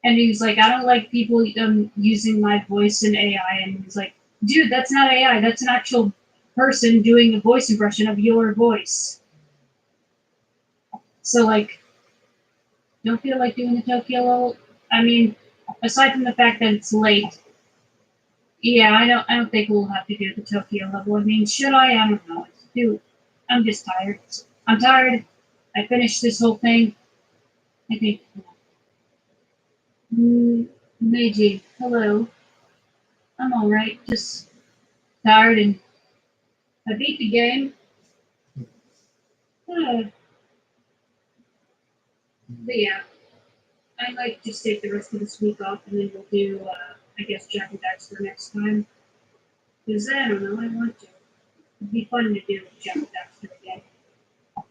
and he was like, "I don't like people using my voice in AI." And he's like, "Dude, that's not AI. That's an actual person doing a voice impression of your voice." So like, don't feel like doing the Tokyo level. I mean, aside from the fact that it's late, yeah, I don't think we'll have to do the Tokyo level. I mean, should I? I don't know. Dude, I'm just tired. I'm tired. I finished this whole thing. I think. Meiji, hello. I'm all right. Just tired, and I beat the game. But yeah, I might just take the rest of this week off, and then we'll do, I guess, Jack and Daxter next time. Because I don't know, I want to. It'd be fun to do Jack and Daxter again.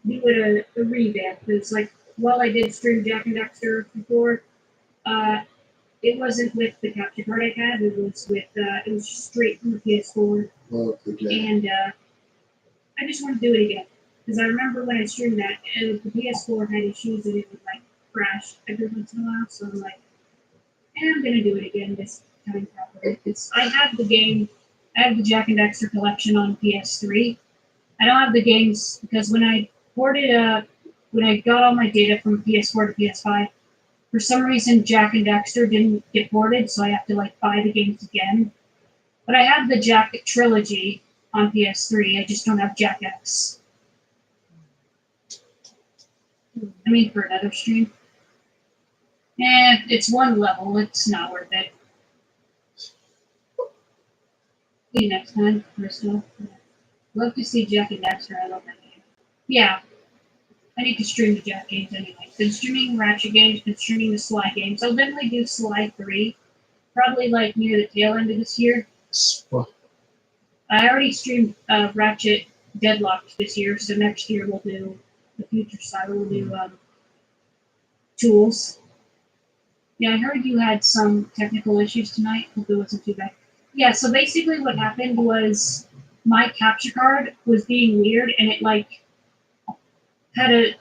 Do it a revamp, because, like, while I did stream Jack and Daxter before, it wasn't with the capture card I had, it was with, it was straight from the PS4. Well, okay. And I just want to do it again. Because I remember when I streamed that, the PS4 had issues and it would, like, crash every once in a while, so I'm like, I'm gonna do it again this time properly. Because I have the game, I have the Jack and Daxter collection on PS3. I don't have the games because when I ported when I got all my data from PS4 to PS5, for some reason Jack and Daxter didn't get ported, so I have to like buy the games again. But I have the Jack trilogy on PS3. I just don't have Jack X. I mean, for another stream. It's one level. It's not worth it. See you next time, Crystal. Love to see Jack and Daxter. I love that game. Yeah, I need to stream the Jack games anyway. Been streaming Ratchet games, been streaming the Sly games. I'll definitely do Sly 3, probably like near the tail end of this year. I already streamed Ratchet Deadlocked this year, so next year we'll do the future style. We'll do Tools. Yeah, I heard you had some technical issues tonight. Hope it wasn't too bad. Yeah, so basically what happened was my capture card was being weird, and it like had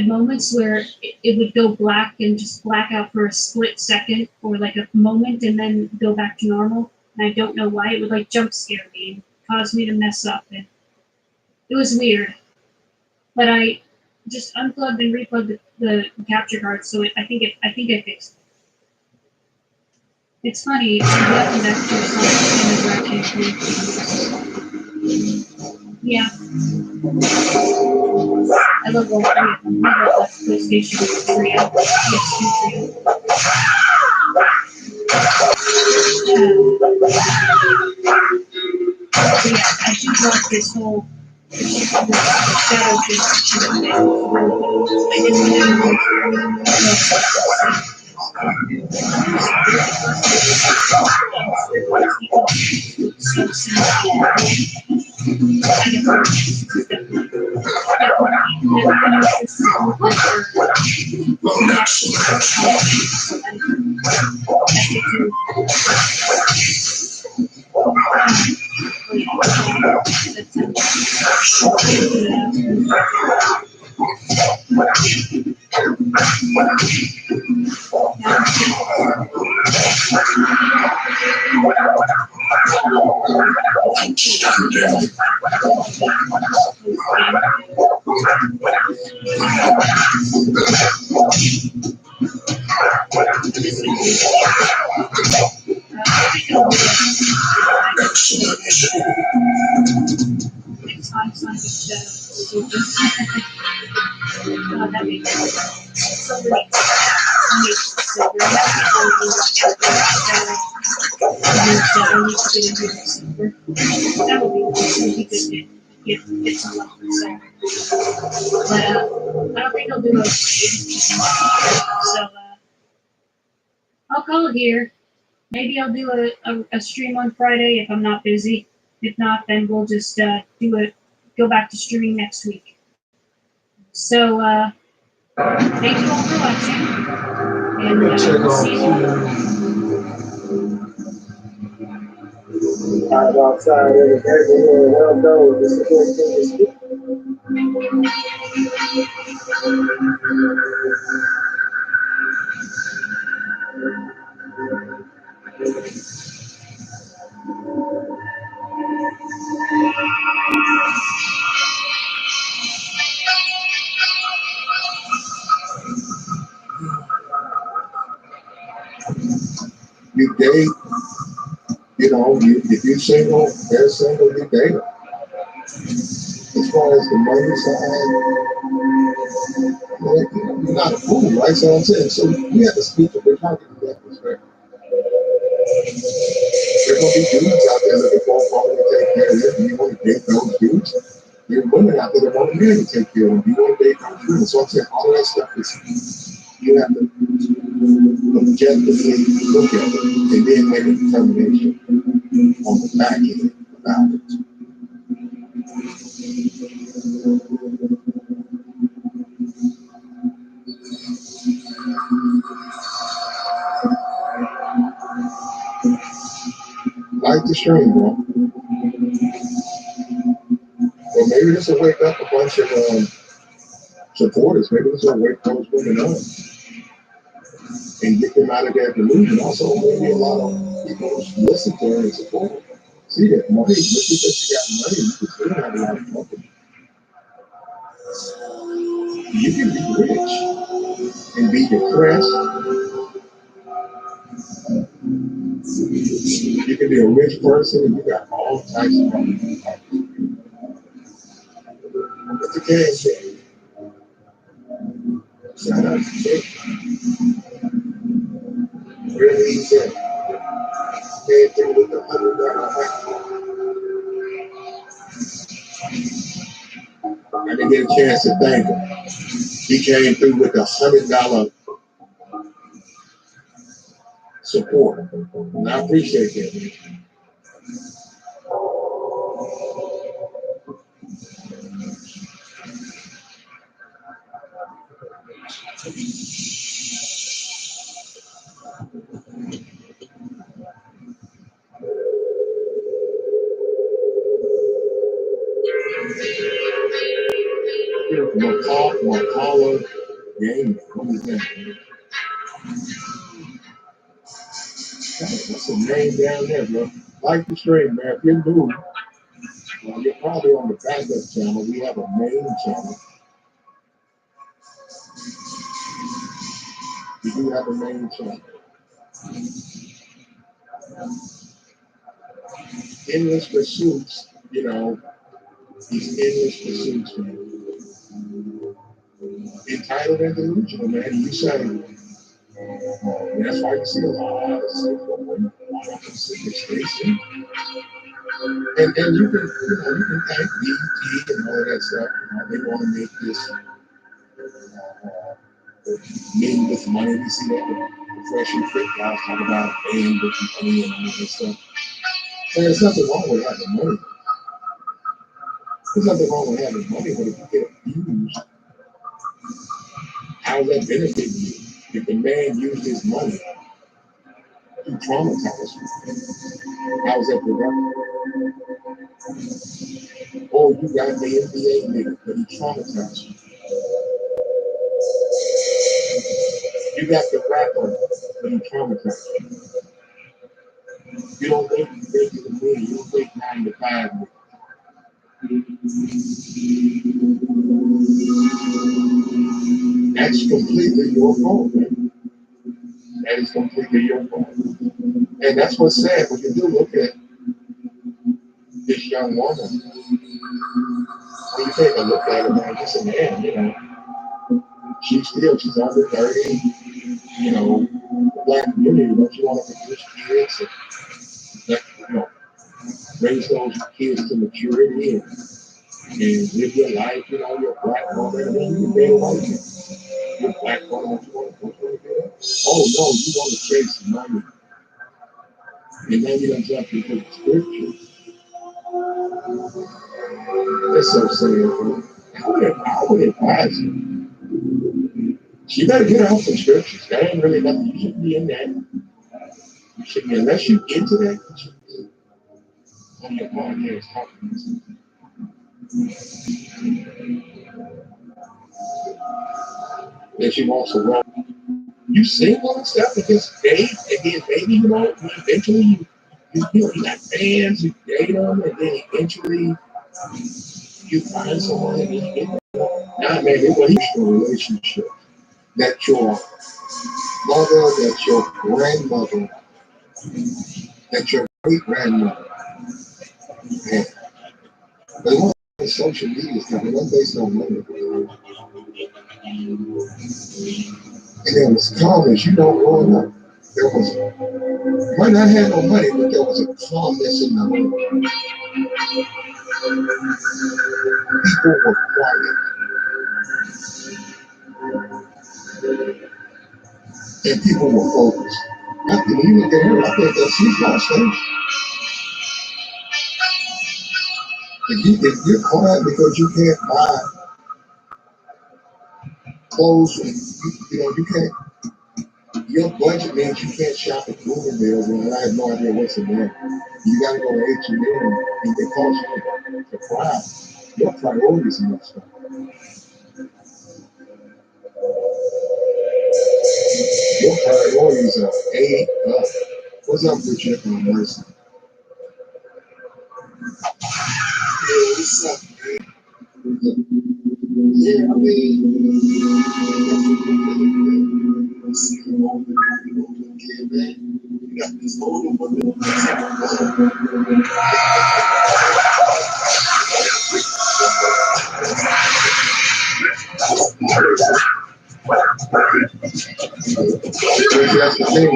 moments where it would go black and just black out for a split second or like a moment and then go back to normal. And I don't know why. It would like jump scare me and cause me to mess up, and it was weird. But I just unplugged and replugged the capture card, so I think I fixed it. It's funny. Jack and Daxter yeah. I love all three of them. I love that PlayStation trio. PS2 trio. But yeah, I do love this whole shadow thing. I didn't don't think I'll do a trade. So I'll call it here. Maybe I'll do a stream on Friday if I'm not busy. If not, then we'll just go back to streaming next week. So thank you all for watching. And see you. Outside in the neighborhood, well known, this is You date, if you're single, they're single, you date them. As far as the money side, you're not a fool, right? So I'm saying, so we have to speak to the target in that respect. There are going to be dudes out there that are going to take care of you. You want to date those dudes? There are women out there that want a man to take care of them. You want to date those women. So I'm saying all that stuff is, you have to objectively look at it and then make a determination on the back end about it. Like the stream, bro. Or maybe this will wake up a bunch of supporters. Maybe this will wake those women up and get them out of their delusion. Also, maybe a lot of people listen to her and support her. See that money, just because you got money, you can still have a lot of company. You can be rich and be depressed. You can be a rich person and you got all types of money. It's a game changer. Shout out to Jake. Really easy. Came through with the $100 I didn't get a chance to thank him. He came through with a $100 support. And I appreciate that. McCullough Game. What is that? That's a name down there, bro. Like the stream, man. If you're new, well, you're probably on the backup channel. We have a main channel. We do have a main channel. Endless Pursuits, these endless pursuits, man. Entitled and delusional, man. You say, and that's why you see a lot of single women, a lot of them single stations. And you can thank BT and all of that stuff. They want to make this men with money. We see that the Fresh and Fit guys talk about men with money and all that stuff. And there's nothing wrong with having money. There's nothing wrong with having money, but if you get abused How will that benefit you if the man used his money to traumatize you? How is that productive? Oh, you got the NBA nigga, but he traumatized you. You got the rapper, but he traumatized you. You don't wait to break to the moon. You don't wait 9 to 5. That's completely your fault, man. That is completely your fault. And that's what's sad when you do look at this young woman. When you take a look at her, man, just a man, you know, she's under 30, you know, the black community, don't you want to produce kids and let, you know, raise those kids to maturity and live your life, you know, you're a black woman, and then you can date a white man. You're a black woman, what you want to do? Oh no, you want to chase money. And then you don't jump into the scripture. That's so sad. I would advise you. You better get off some scriptures. That ain't really nothing. You shouldn't be in that. You shouldn't be, unless you into that, you shouldn't be on your podcast talking. That you also wrong. You single and stuff against date, and then maybe, you know, eventually you got fans, you date them, and then eventually you find someone and you get them. Nah, man, it was a relationship that your mother, that your grandmother, that your great grandmother had. But one of social media stuff, and that's based on women. And there was calmness, you know, growing up. There was, you might not have no money, but there was a calmness in the home. People were quiet. And people were focused. After you look at her, I think that she's lost things. If you're quiet because you can't buy clothes, and you know, you can't, your budget means you can't shop at Bloomingdale's, and I have no idea what's in there. You got to go to H&M, and they cost you the price. Your priorities in that stuff. Your priorities are up. What's up with you on Mercy? Yeah, what's up, man? Yeah, I mean, yeah, man. You got this older woman. That's the thing.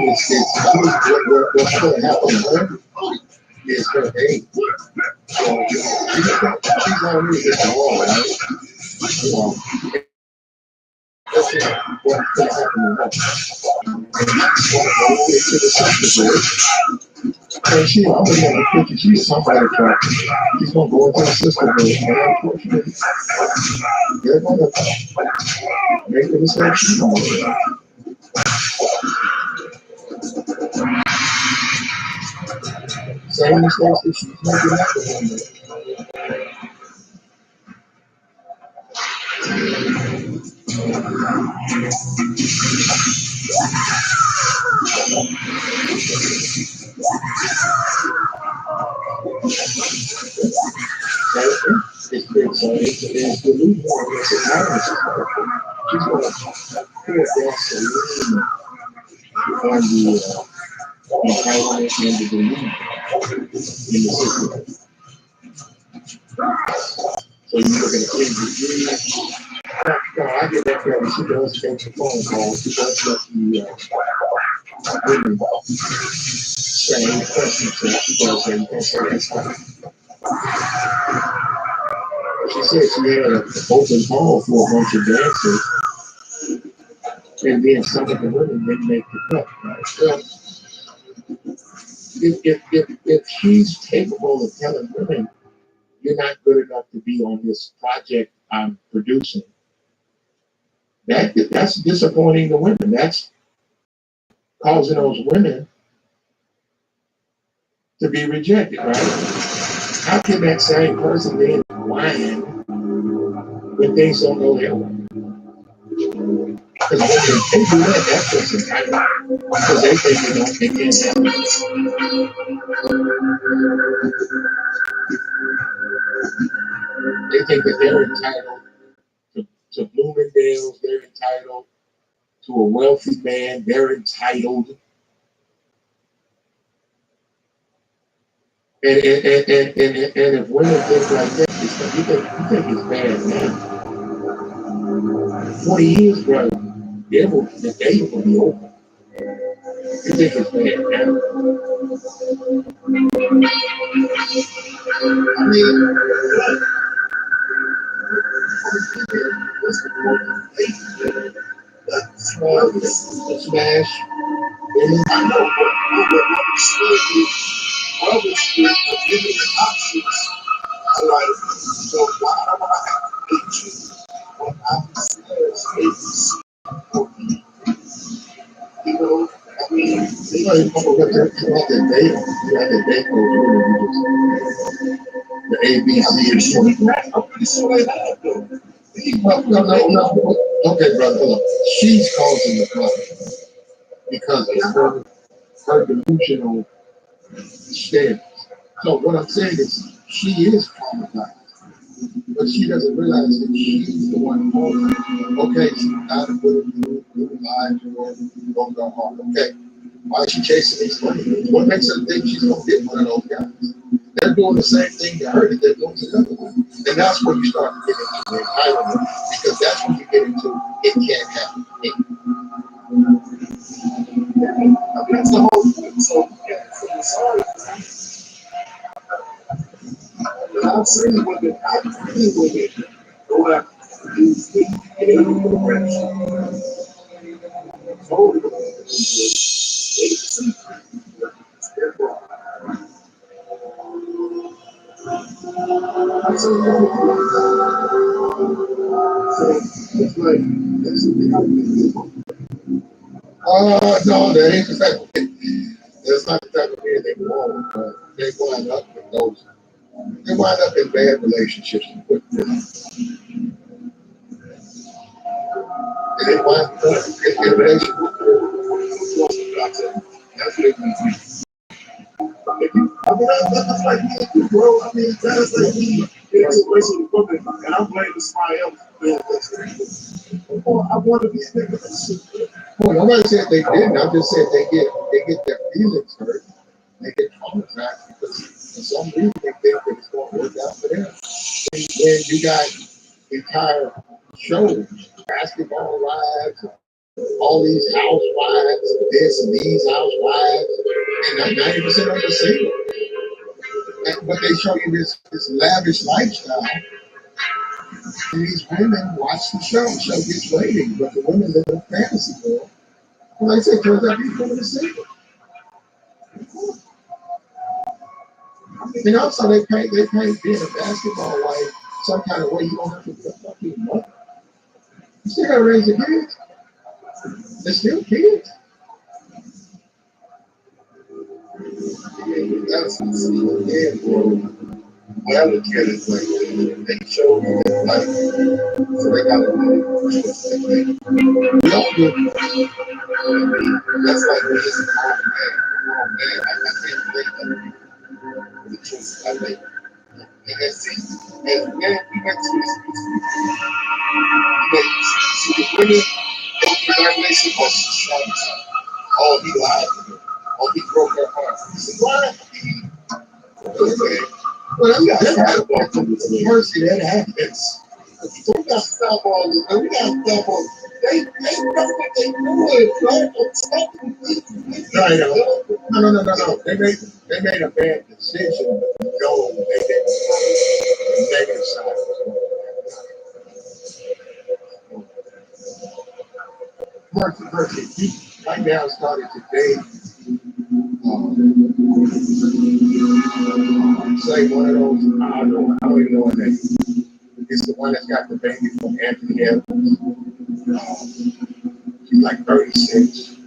What's going to happen to her is her age. So she's already at the wall, right? That's what's going to happen to her. Into the system, and she already have a picture. She's somebody attractive. She's going to go into the system, and unfortunately, they're going to make the mistake she's going to make. Same mistakes that she's making after one day. It's the delusion. It's an awareness. She's going to pour gasoline on the entitlement and the delusion in the system. So you look at the kids. No, I get that girl. She does take the phone calls. She does let the women say questions. She does that. You can't say that's fine. She said she had an open call for a bunch of dancers, and then some of the women didn't make the cut. Right? So if she's capable of telling women, you're not good enough to be on this project I'm producing, That's disappointing the women. That's causing those women to be rejected, right? How can that same person then whine when things don't go their way? Because when they do that, that's just entitled. Because they think they can't have it. They think that they're entitled to Bloomingdale's, they're entitled to a wealthy man, they're entitled. And if women think like that, you think it's bad now. 20 years, bro, the day will be over. You think it's bad now. I mean, smash. Women. I know, but others still give me the options. I'm like, so why do I have to hate you when I'm says you know, I mean, You know, you have to date the ABC. I'm pretty sure they have though. No. Okay, brother, look. She's causing the problem because of her delusional stance. So what I'm saying is she is traumatized, but she doesn't realize that she's the one causing it. Okay, she's not a good lied to her, don't go hard. Okay, why is she chasing these women? What makes her think she's gonna get one of those guys? They're doing the same thing to her that they're doing to the other one. And that's when you start to get into the entitlement, because that's when you get into it can't happen. That's the whole thing. So, yeah, so sorry. I'm saying women, I'm saying women go after these things in a direction. So, they see their wrong. So it's like, that's the thing I No, that ain't the type of that's not the type of men they want, but they wind up with those. They wind up in bad relationships quickly. And they wind up in relationships. that's what it means. I mean, that's like me, bro. I mean, that's like me. It's a race of the woman, and I'm blaming somebody else. I want to be in that relationship. Well, nobody said they didn't. I just said they get their feelings hurt. They get traumatized because for some reason they think that it's going to work out for them. When you got entire shows, basketball wives, all these housewives, this and these housewives, and 90% of them are single. But they show you this lavish lifestyle. And these women watch the show. The show gets ratings, but the women live in a fantasy world. Well, like I said, turns out these women are single. And also, they paint being a basketball wife some kind of way. You don't have to put fucking money. You still got to raise the kids. They're still kids. That's yeah, bro. When I look at it, like they show me that life, so they got to really We all do. that's like when it's a grown man. I can't blame them for the choices I make. And as man, we make choices. See the women, congratulations, oh, she's traumatized. Oh, he lied to her. Oh, he broke her heart. See, why? Okay. Well, We got to stop all mercy that happens. So we got to stop all this. And we got to stop all they know what they doing, right? Stop Right. No. They made a bad decision, but no, they didn't. Negative side. Mercy. You right now started today. Say one of those. I don't even know what name. It's the one that's got the baby from Anthony Evans. She's like 36.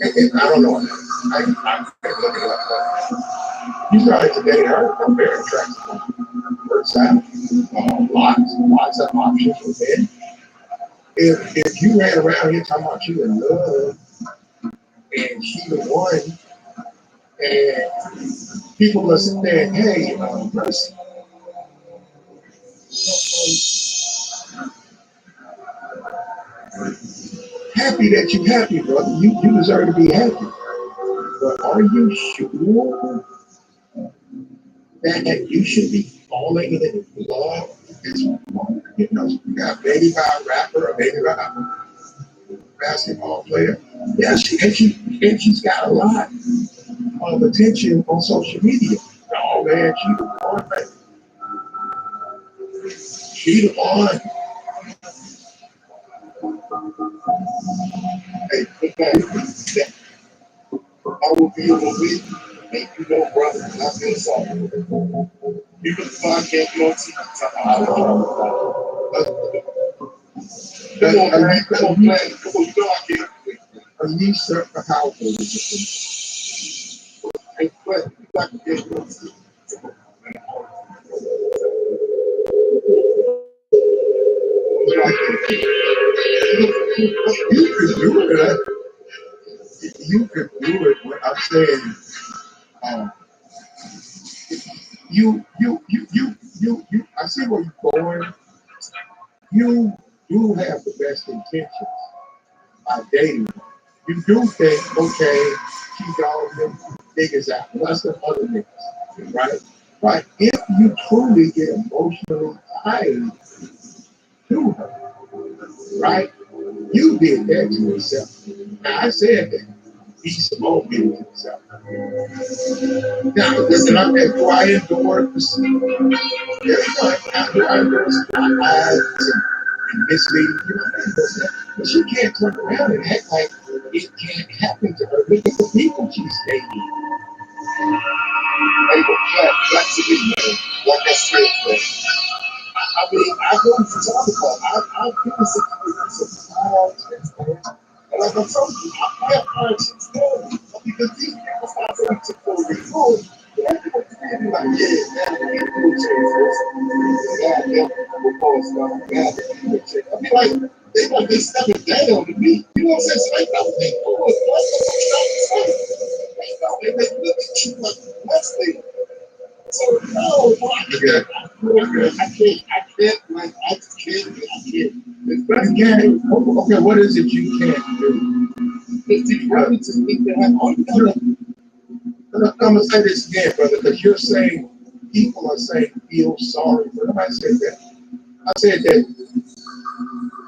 And I don't know. I can't look it up. But you started to date her. I'm very attractive. First time. Lots of options with men. If you ran around here talking about you in love and she the one, and people are saying, hey, Mercy, happy that you're happy, brother. You deserve to be happy. But are you sure that you should be falling in love with this woman? You know, you got a baby by a rapper, a baby by a basketball player. Yeah, she's got a lot of attention on social media. Oh man, she the one, man. She the one. Hey, I will be able to make you know, brother, and I feel sorry. You can podcast your TV. Come on, man. Come on, man. Come on, you know I can't. Are you certain how old is it? Hey, but you got to get your TV. You could do it. You could do it. What I'm saying, I see where you're going. You do have the best intentions by dating. You do think, okay, she's all them niggas out. Plus the other niggas, right? But if you truly get emotionally tied to her, right? You did that to yourself. Now I said that. He's small did it to himself. Now listen, do I endorse? Do I endorse lies and misleading? But she can't turn around and act like it can't happen to her. Look at the people she's dating. They were flexible, man. Like I said, man. I mean, I know what you're talking about. I've given some hard checks, man. And like I told you, I have hard checks going because these people start going to go record. Everyone can be like, yeah, man, we change this. Yeah, we'll pause now. Yeah, we change. I mean, like, they stepping down to me. You know what I'm saying? So they know they do it. They look at you like, what's the so no, I can't. Okay, what is it you can't do? It's brother to speak to have all I'm gonna say this again, brother, because you're saying people are saying feel sorry for them. I said that. I said that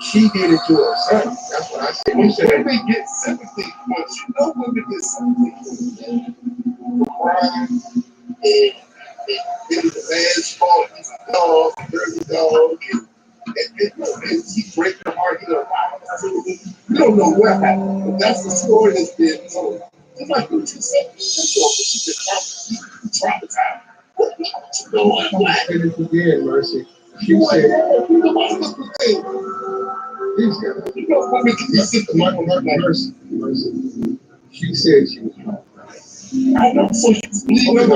she did it to herself. That's what I said. You said women get sympathy, but you know women get sympathy for crying and getting the man's fault. He's a dog, a dirty dog, and he break her heart. You don't know what happened, but that's the story that's been told. Just like what you said, she's been traumatized. You know what? I'm saying it again, Mercy. She said, Mercy. She said she was traumatized. I know, so she's believing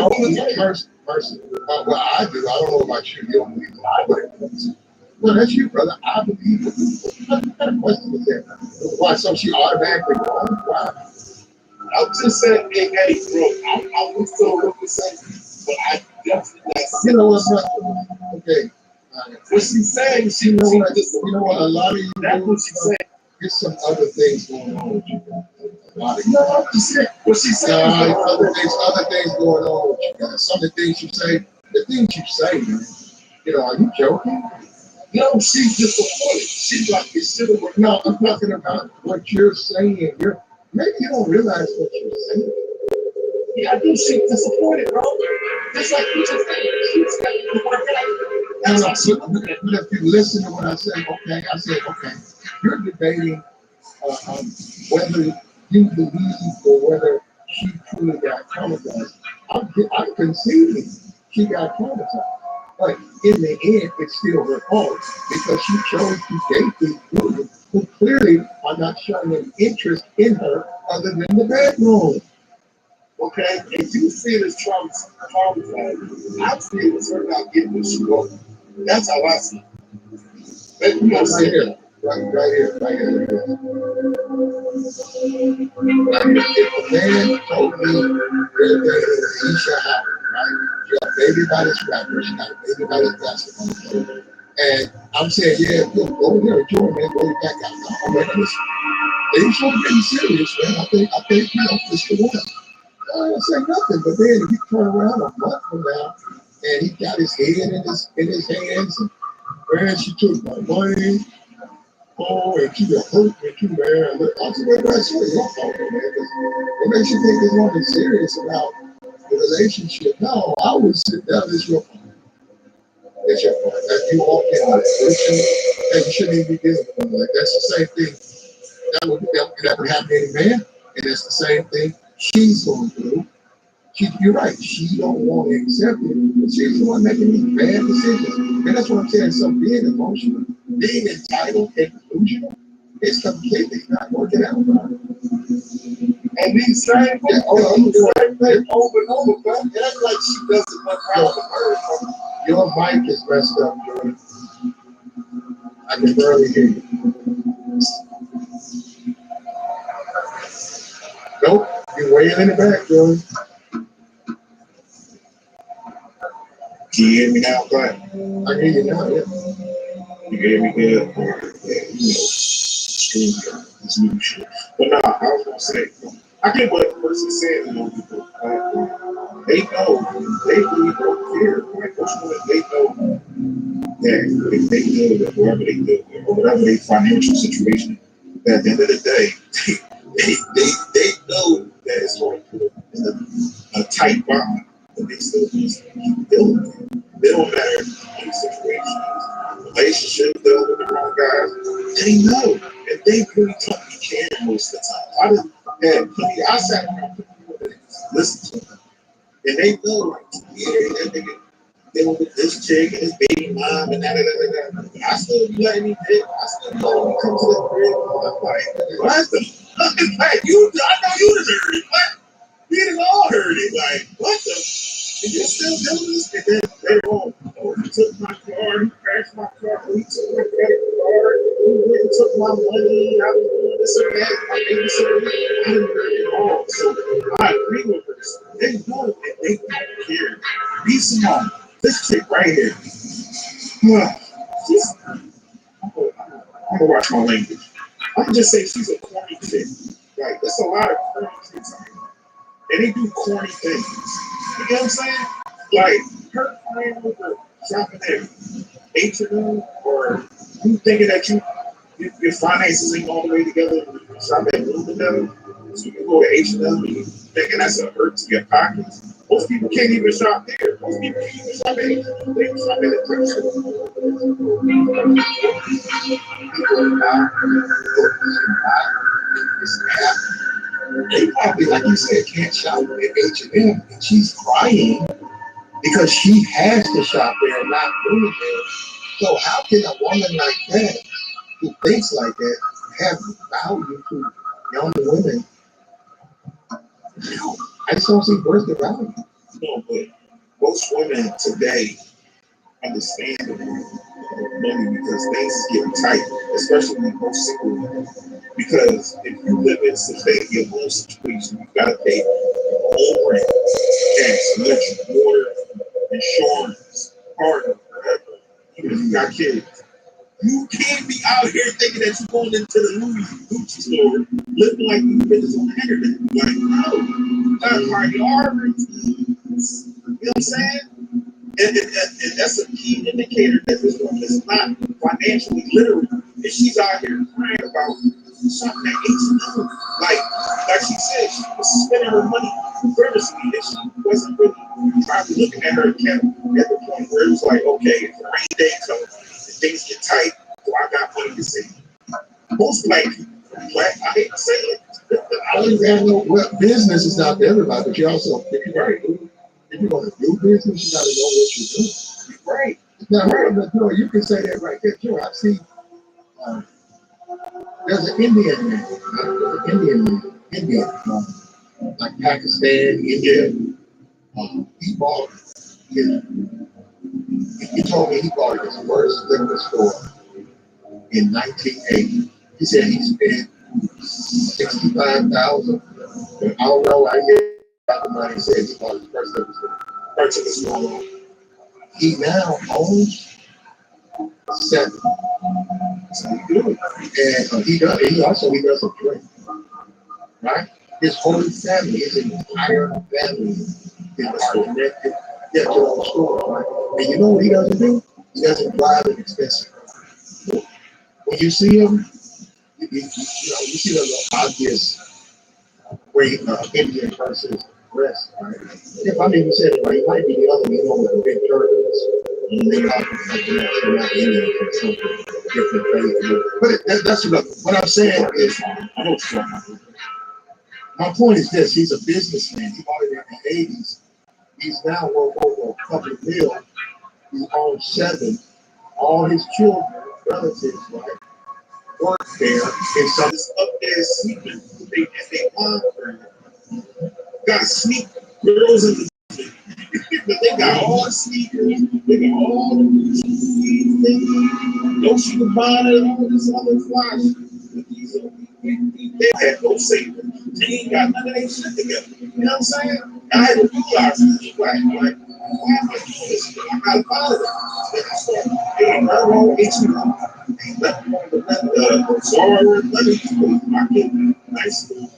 Mercy. Well, I do. I don't know about you. You don't believe it. I believe. Well, that's you, brother. I believe it. What kind of question is that? Why? So she automatically wrong? Why? I'm just saying, hey, bro, I was so what to say, but I definitely like. You know what's up? Okay. What she's saying, she knows. You know what? A lot of you. That's what she's saying. There's some other things going on with you. A lot of you. No, I'm just saying. What she's saying. Other things going on with you guys. Some of the things you say, the things you say, man. You know, are you joking? No, she's disappointed. She's like, it should have worked. No, I'm talking about what you're saying. Maybe you don't realize what you're saying. Yeah, I do. She's disappointed, bro. Just like you just said, she's got to work out. But if you listen to what I say, okay, I said, okay, you're debating whether you believe or whether she truly got traumatized. I'm conceding she got traumatized. But in the end, it's still her fault because she chose to date these women who clearly are not showing an interest in her other than the bedroom. Okay, if you feel it's traumatized, I feel it's her not getting what she wants. That's how I see it. Let me Right here, right here, right here. If a man told me that he should have, right? She got a baby by this rapper, she got a baby by this basketball player. And I'm saying, yeah, look, go over there, enjoy, man, go back out. I'm like, listen, they ain't so getting serious, man. I think, it's the one. I don't say nothing, but then if he turn around a month from now and he got his head in his hands and man, she took my money, oh, and she got hurt me too, man. Look, I said, well, that's what your fault, man. What makes you think this woman's serious about the relationship? No, I would sit down, it's your fault. It's your fault. That you walk in on a person and you shouldn't even be dealing with them. Like, that's the same thing. That would happen to any man, and it's the same thing she's going through. You're right. She don't want to accept it, but she's the one making these bad decisions. And that's what I'm saying. So being emotional, being entitled and delusional, it's completely not working out. And these same things, same thing over and over, but act like she doesn't want to her. Your mic is messed up, Jordan. I can barely hear you. Nope, you're way in the back, Jordan. Can you hear me now, Glenn? I hear you now, yeah. You hear me good? Yeah, stream this new shit. But nah, I was gonna say, I get what the person said, they know, they really don't care. Like, most women, they know that if they deal with whoever they deal with, or whatever their financial situation, that at the end of the day, they know that it's going to put a tight bond, but they still just keep dealing with it. They don't matter in situations, relationships, dealing with the wrong guys. They know, and they really don't care most of the time. I sat around people that listen to them, and they know, like, yeah, that nigga dealing with this chick and his baby mom and that. I still be letting me dick. I still be letting me come to the crib. I'm like, what the fuck? Like, I know you deserve it. What? We done all heard it. Like, what the? And you're still doing this? And then later on, he took my car, he crashed my car, he took my credit card, he went and took my money, I was doing this and that, my babysitter. I didn't hear it all. So I agree with this. They know it, they don't care. Be smart. This chick right here. I'm gonna watch my language. I'm gonna just say she's a corny chick. Like, there's a lot of corny chicks out here. And they do corny things. You know what I'm saying? Like, her friend with her shopping at H&M, or you thinking that your finances ain't all the way together, you shop at Bloomingdale, so you go to H&M and you thinking that's a hurt to your pockets. Most people can't even shop there. Most people can't even shop at H&M. They can shop at a thrift store. They probably, like you said, can't shop at H&M, and she's crying because she has to shop there and not Bloomingdale. So how can a woman like that, who thinks like that, have value to young women? I just don't see where's the value. No, but most women today understand the money because things is getting tight, especially when most single women. Because if you live in your own situation, you gotta pay your own rent, gas, electric, water, insurance, parking, whatever. Even if you got kids. You can't be out here thinking that you're going into the Gucci store looking like you bitches on the internet. Like, no, you got priorities. You know what I'm saying? And that's a key indicator that this woman is not financially literate. And she's out here crying about something that H&M. Like she said, she was spending her money frivolously, and she wasn't really probably looking at her account at the point where it was like, okay, if the rainy day comes and things get tight, so I got money to save. Most black people, I hate to say it. I don't even know what business is not to everybody, but you also, if you're going to do business, you got to know what you're doing. Right. Now, Joe, you can say that right there, Joe. I see. There's an Indian man, Indian, like Pakistan, India. He bought his, he told me he bought his first liquor store in 1980. He said he spent 65,000. I don't know. I get the money. He said he bought his first liquor store. He now owns 7. And he does a drink, right? His whole family, his entire family is connected to the store, right? And you know what he doesn't do? He doesn't drive an expensive car. When you see him, you see the obvious way Indian person dressed, right? If I didn't say it right, it might be the other, with the big turbans. And they got not Indian or something different thing. But that's what I'm saying is, my point is this: he's a businessman. He bought it in the 80s. He's now worth over a couple of million. He owns 7. All his children, relatives, right, work there. And so it's up there sleeping. They got sleep girls in the but they got all the sneakers, they got all the things, no sugar bonnet, all this other flash. They had no savings. They ain't got none of that shit together. You know what I'm saying? I had to realize this, right? Why am I doing this? I gotta follow it. Hey, ain't nothing wrong with HM. Ain't nothing wrong with that. Sorry, my kid, nice little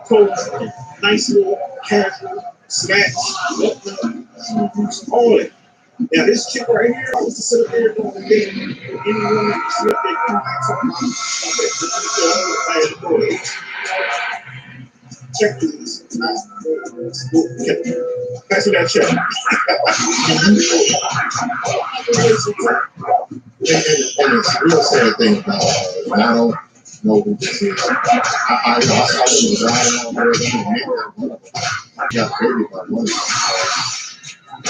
clothes, nice little casual, snatch, all that. Now this chick right here, I was to sit up there doing the day. Anyone that sit up there doing I had to go to check this. Pass me that check. And it's a real sad thing about it. I don't know who this is. I was riding on there. Yeah, everybody money. The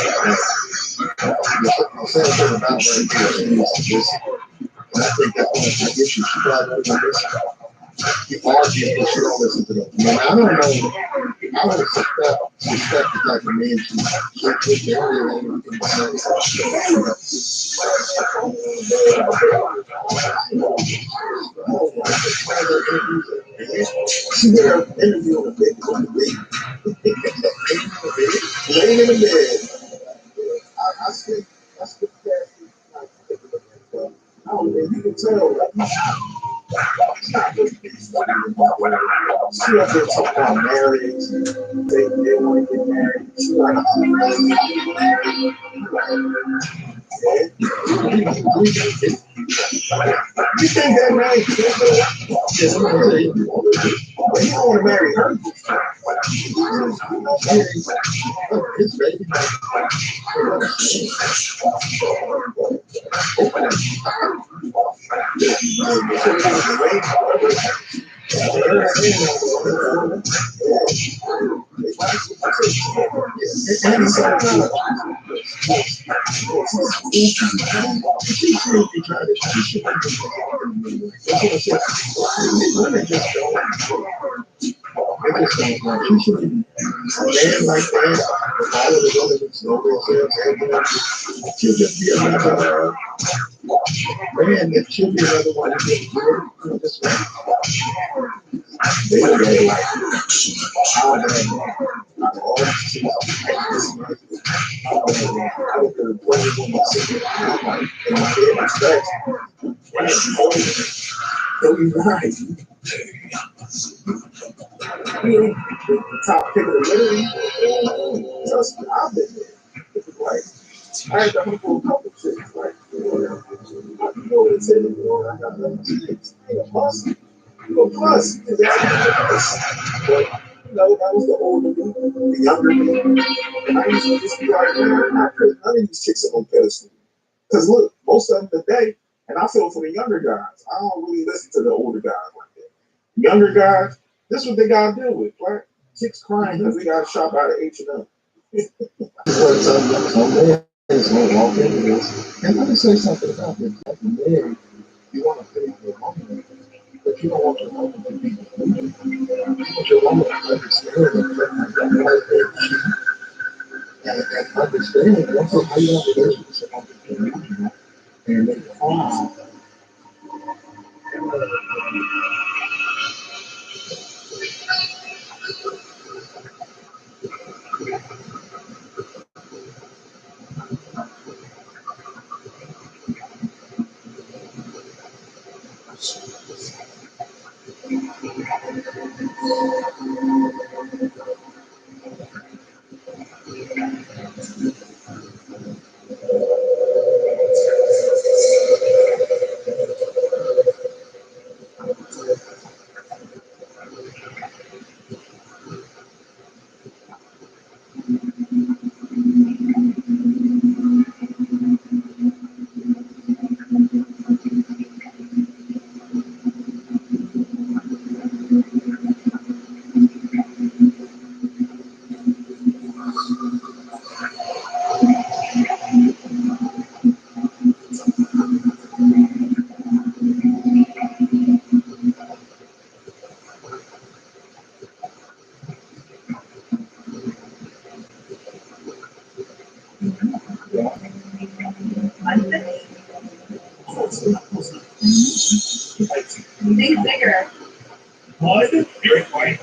sad thing about right here is this. And I think that's one of the issues. You probably don't listen. You argue, but you don't listen to them. I don't know. I would suspect the type of man she did an interview on a big laying in the bed. I think that's the I don't know, you can tell. She up there talking about marriage. They want to get married. She like, you think that married? Yes, I'm gonna tell you. But you don't want to marry her. His baby. She should be man like that. All of the relatives know themselves. She'll just be another man that she'll be another one to get good. This way. They don't get like how that all top pick of the litter. Trust me, I've been there. Like, I had to humble a couple chicks. Like, I can go and say, I got nothing to chicks. Ain't a plus. You a plus. But, that was the older me, the younger me. And I used to just be like, man, I couldn't, none of these chicks are on pedestal. Because look, most of them today, and I feel for the younger guys, I don't really listen to the older guys like that. Younger guys, this is what they gotta deal with, right? Chicks crying because they gotta shop out of H&M. It's gonna walk into this. And let me say something about this. Like a man, you want to pay your woman, but you don't want your woman to be deluded. You want your woman to understand and recognize that and understand also how you have a relationship on the delusional and they cry. Think bigger. Mud, you're white.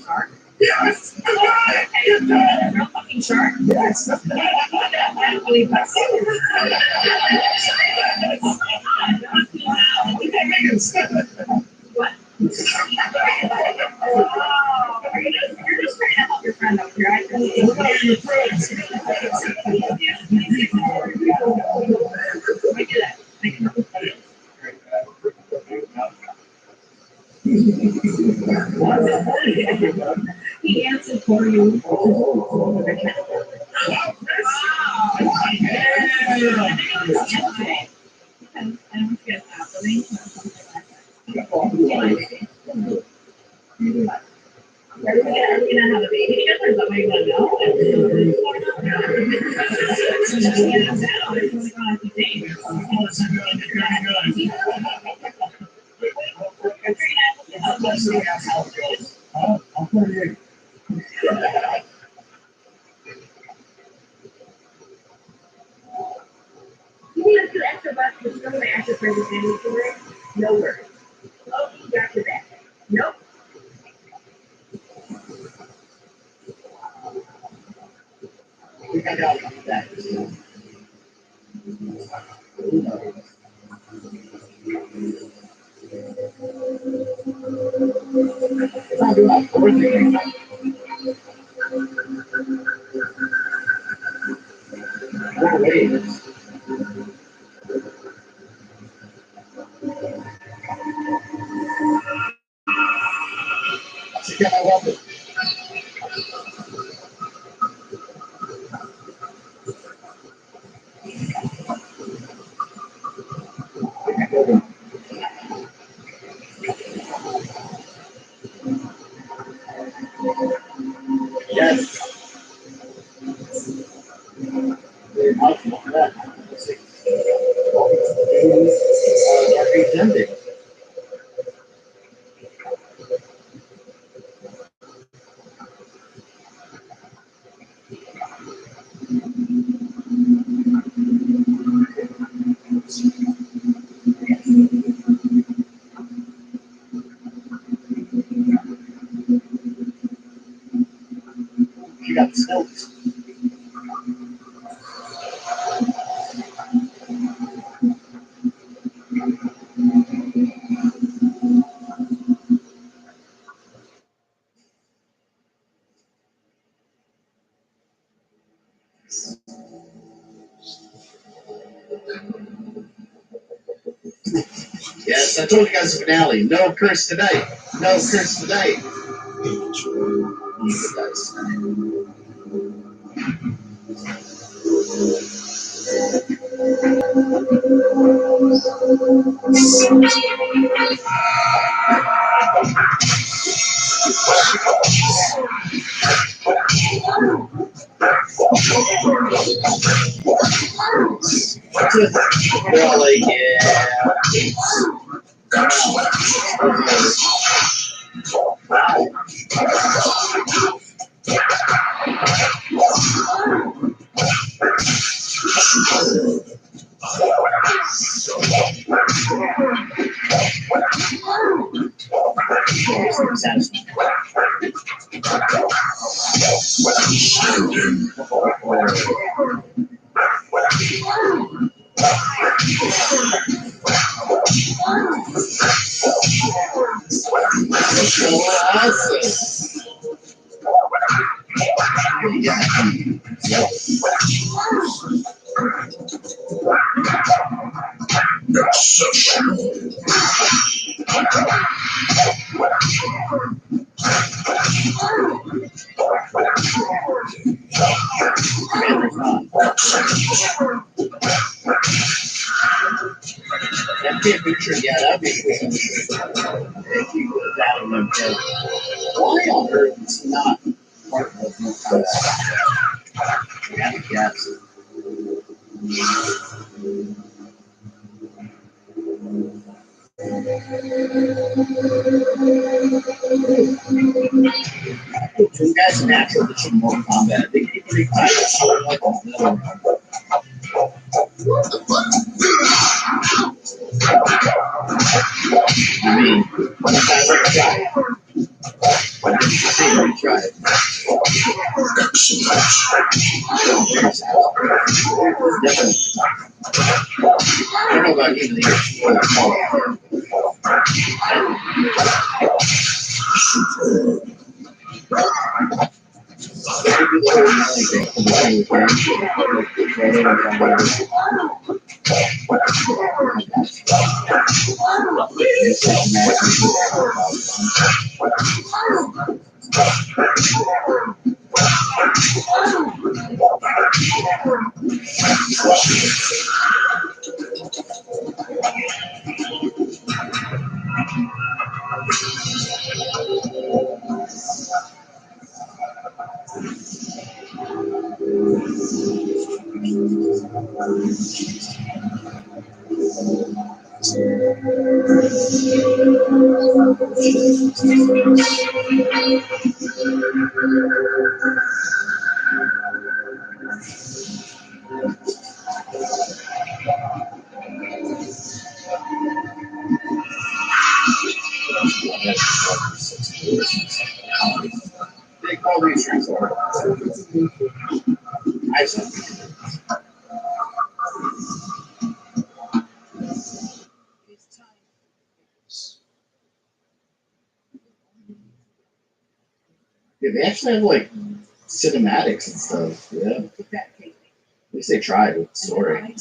Shark? Yes! A real fucking shark? Yes! I believe that's what? Oh, you're just trying to help your friend out here. I think. We're not your friends. I get it. He answered for you. Wow. I don't get happening. Are we gonna have a baby together? Is that what you want to know? I'm 38. You need to ask about the story my actor friend is handing to her. No worries. Oh, you got your back. Nope. We got out of that. Yes. You got the snows. Yes, I told you guys the finale. No curse today. No curse today. They're all like, yeah. That'd be a picture, yeah, that'd be a picture. If you put that in them head. Why on earth is he not part of no contact? I gotta guess. Two guys in natural position more combat. They keep pretty tight. Like a middle. I mean, one guy like try it. What did you see when you try it? Definitely. I don't know about you, but they call these things I said. Yeah, they actually have like cinematics and stuff. Yeah. At least they tried with the story. What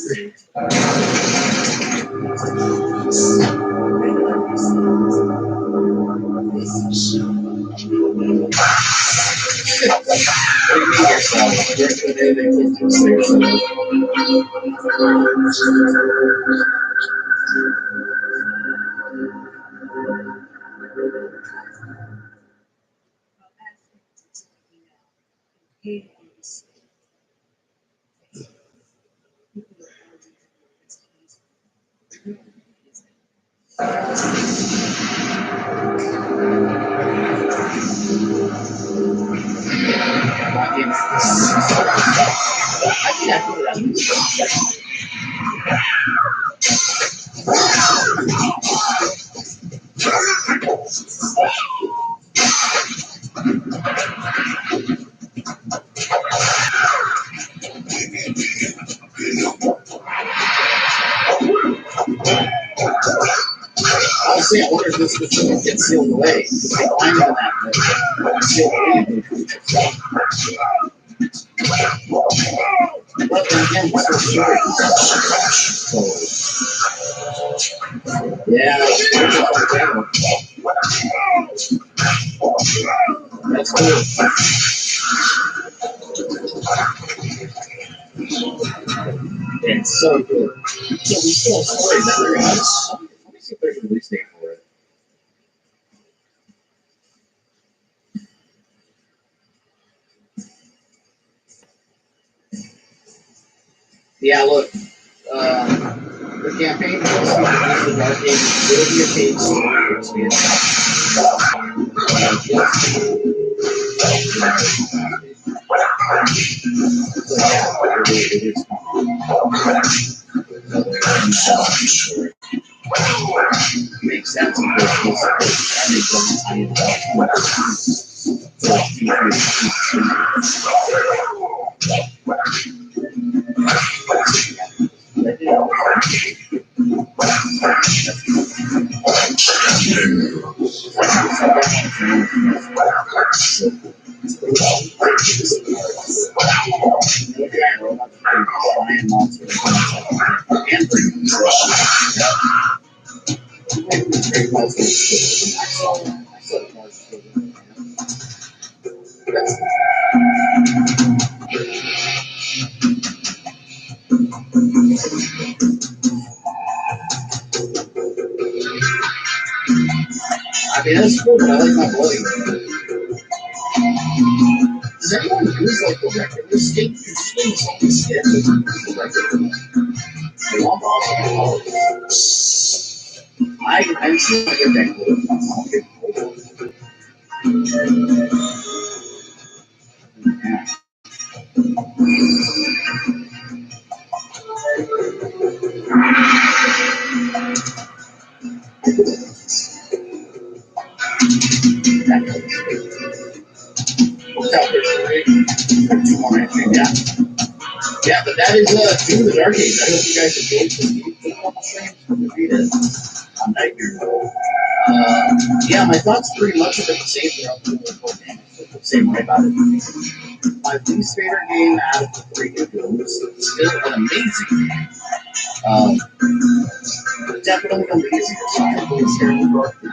do you mean yourself? During the day they clicked to 6. Honestly, I wonder if this would get sealed away. They find it in that sealed away. But then again, it's so short. So, yeah, that's cool. It's so good. So we still have stories that are out. Let me see if there's a release date for it. Yeah, look, the campaign for the Dark Ages will be a paid story expansion. So yeah, it is coming. Makes sense because this every doesn't tie into I mean, that's cool, but I like my boy. Does anyone use like the regular skate? Because this thing is only skit. The regular. They want all I eventually get that cool. Yeah, but that is Doom the Dark Age. I hope you guys enjoyed this on Nightmare. Yeah, my thoughts pretty much have been the same throughout the whole game. The same way about it. My least favorite game out of the three was still an amazing game. But definitely amazing. So I'm really scared of the Dark Age.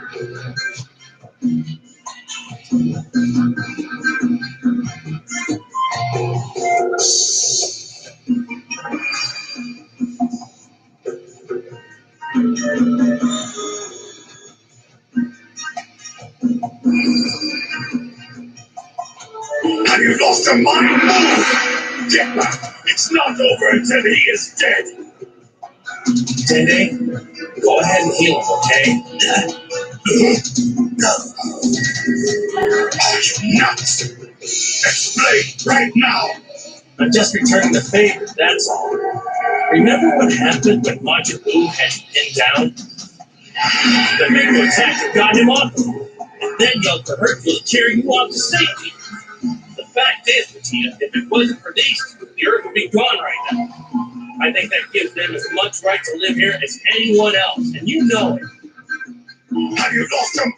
Have you lost your mind? Get back. It's not over until he is dead. Dende, go ahead and heal him, okay? Nuts! Explain right now! I'm just returning the favor, that's all. Remember what happened when Majin Buu had you pinned down? The Mako attack got him off him, and then yelled for Hercule to carry you off to safety. The fact is, Vegeta, if it wasn't for these two, the Earth would be gone right now. I think that gives them as much right to live here as anyone else, and you know it. Have you lost him?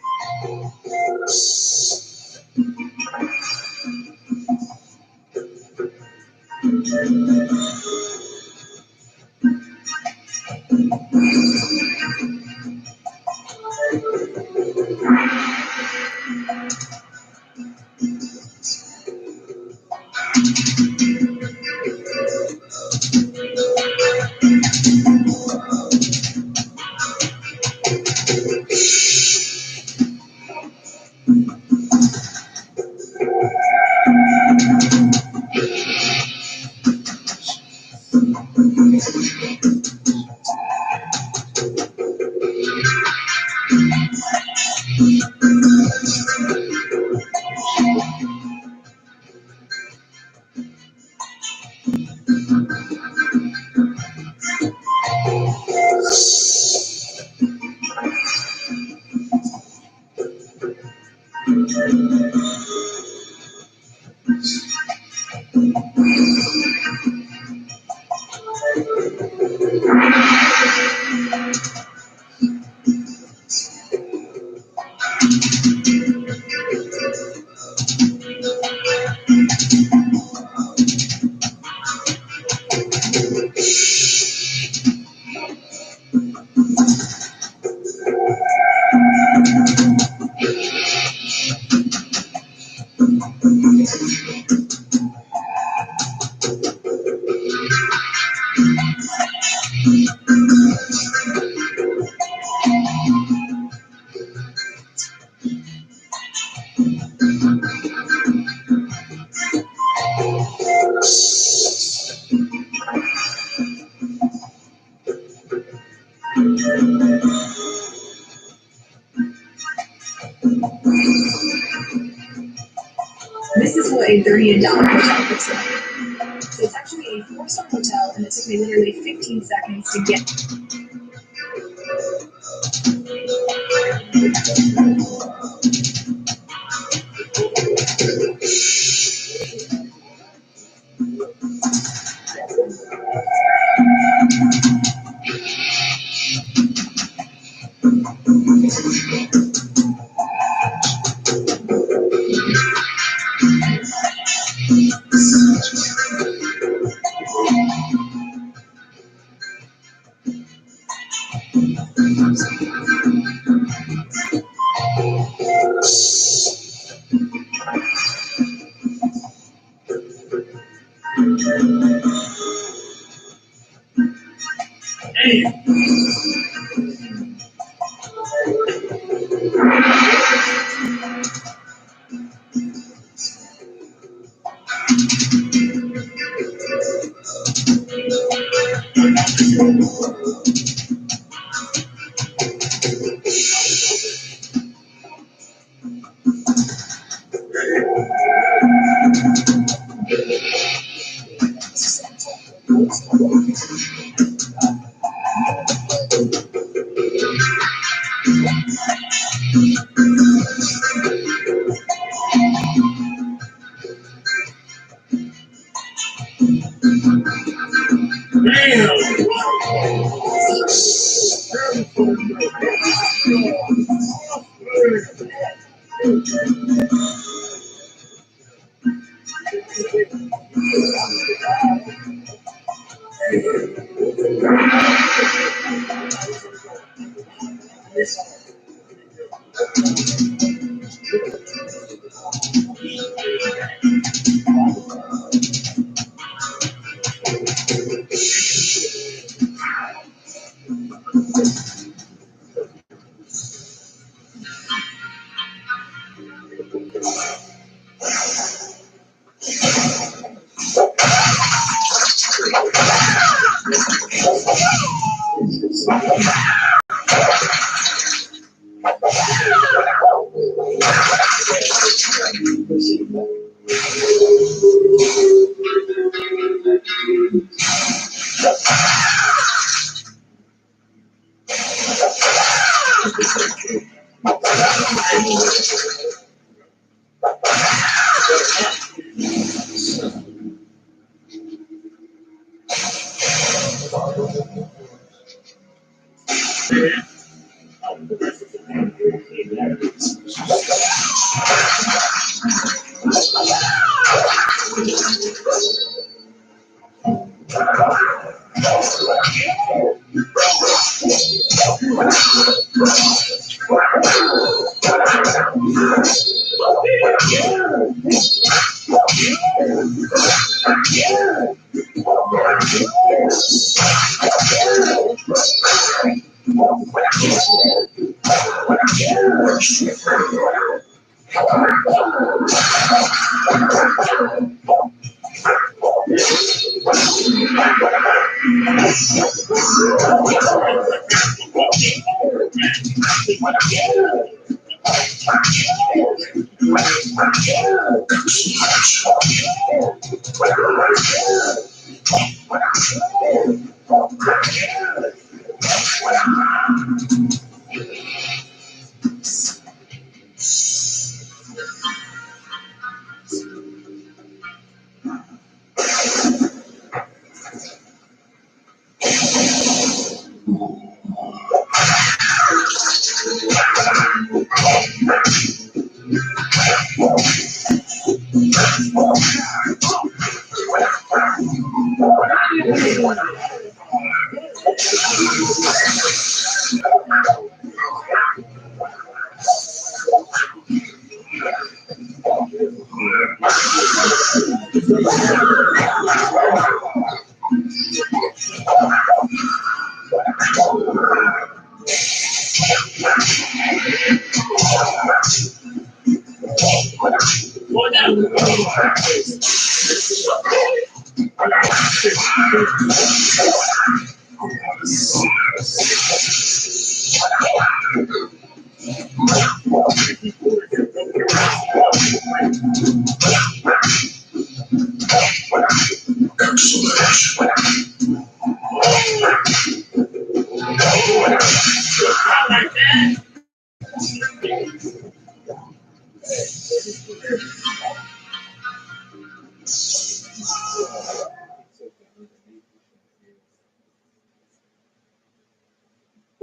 period hotel facility. So it's actually a 4-star hotel, and it took me literally 15 seconds to get.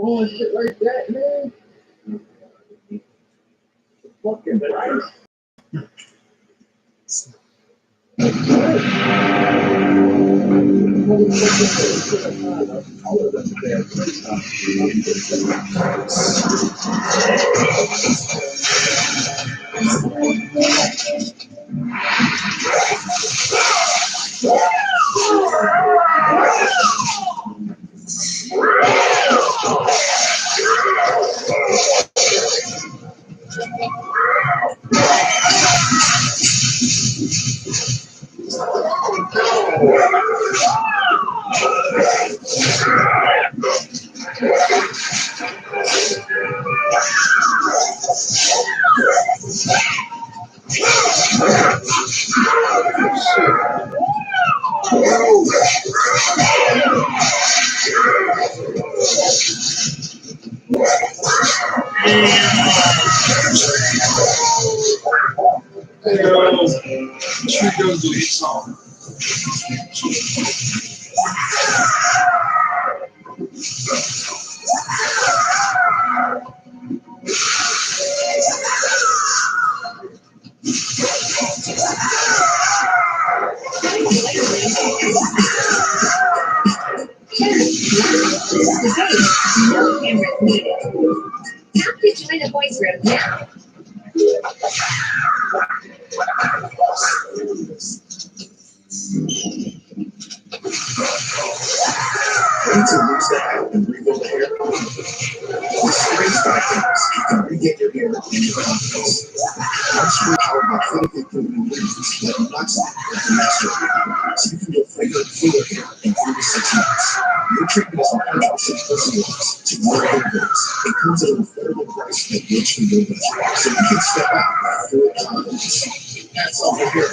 Oh, shit like that, man. Fucking right. No cameras needed. Now could join the voice room now. Need to lose the hair and rebuild the hair. With straight factors, you can regain your hair and your confidence. I'm sure powered by clinically proven ingredients that unlocks the master so you can get fragrant, fuller hair in 3 to 6 months. Your treatment is 100% personalized to your hair goals. It comes at an affordable price that works for your budget, so you can step out with full confidence. That's all the hair.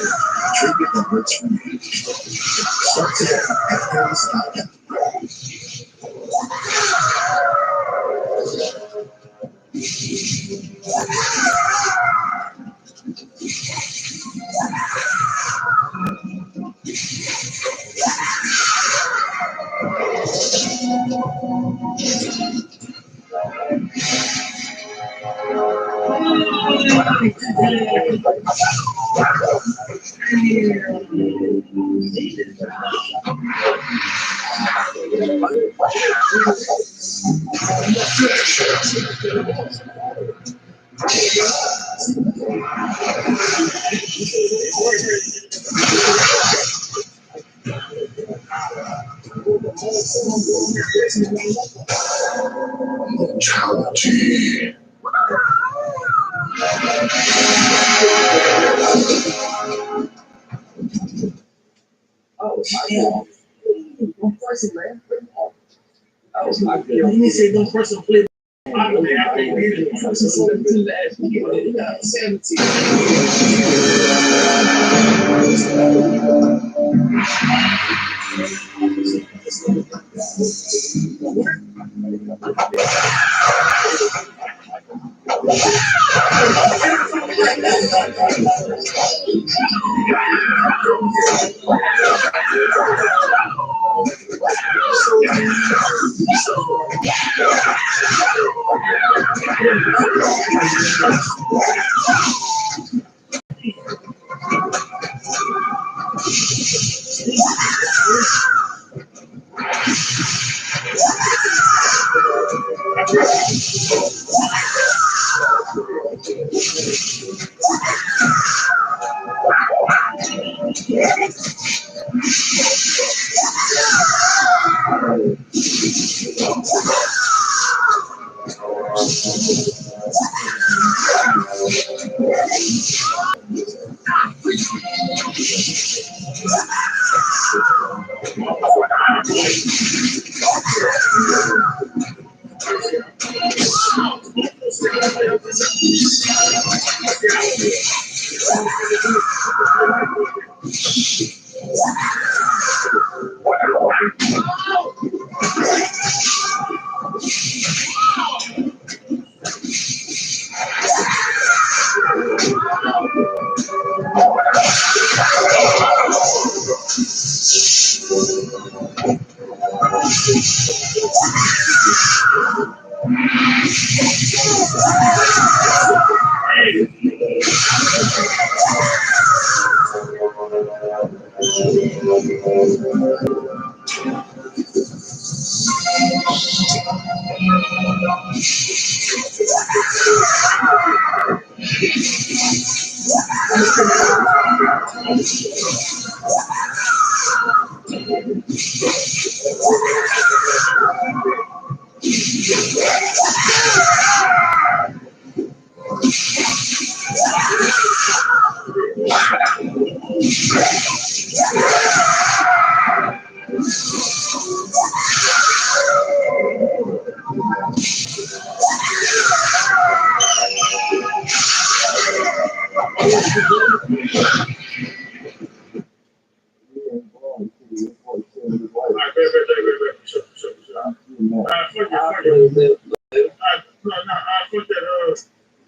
Treatment that works for you. Start today at hairless.com. Mentality. Oh, one person, man. Oh, my God. You didn't say one person played. I don't know. I mean, 17 last year. 17.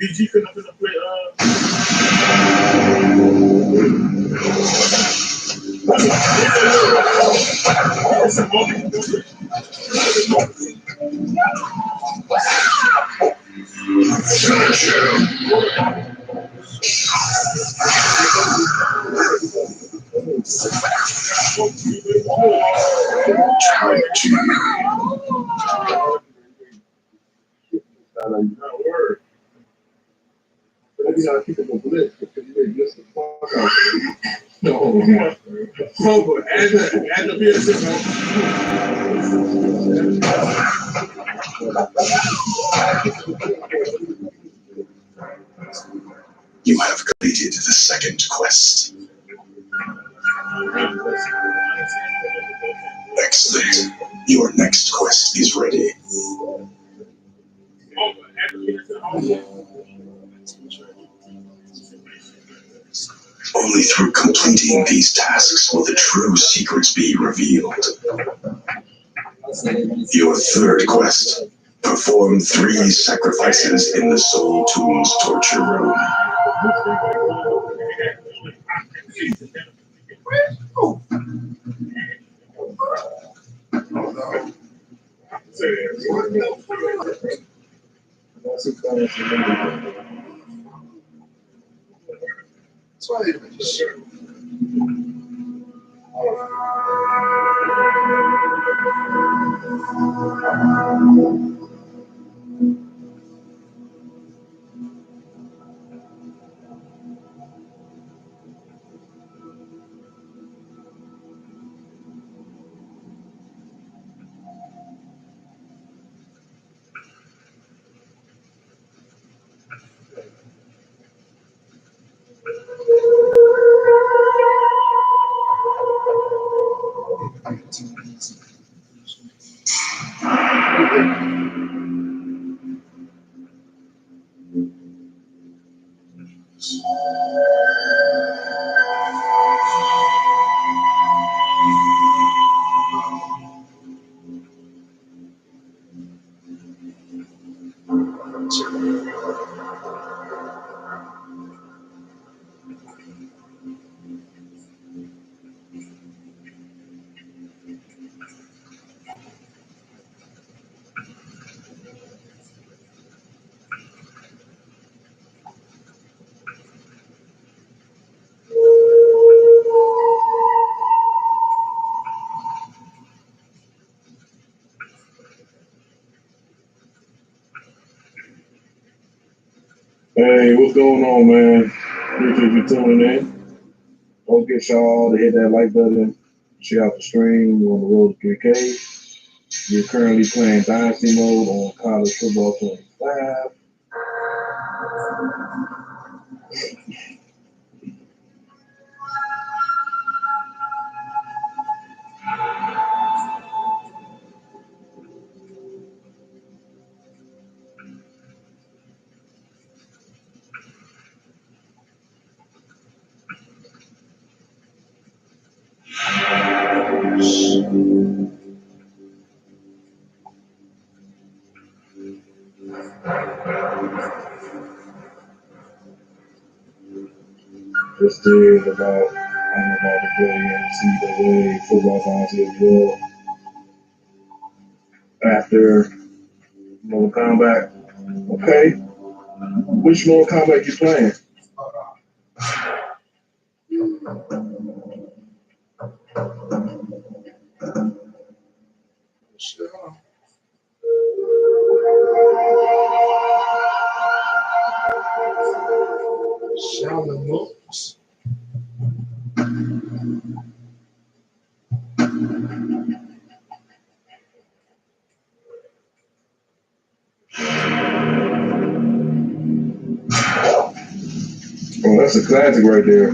DG finna play word. Maybe not keep them a blitz because you may miss the fuck out. No. Over and the You have completed the second quest. Excellent. Your next quest is ready. Only through completing these tasks will the true secrets be revealed. Your third quest. Perform 3 sacrifices in the Soul Tomb's torture room. Hey, what's going on, man? Appreciate you tuning in. Don't forget y'all to hit that like button. Share out the stream. We're on the road to 3K. You're currently playing Dynasty mode on College Football 25. This is about, I'm about to play NCAA football volunteer drill after Mortal Kombat. Okay. Which Mortal Kombat you playing? Shaolin monks. Oh, that's a classic right there.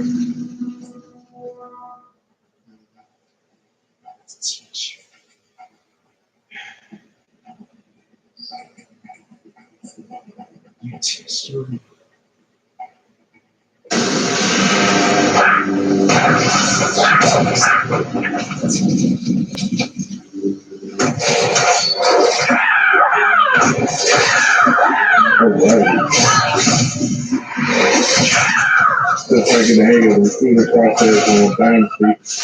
Still trying to get the hang of the recruiting process on Dynasty.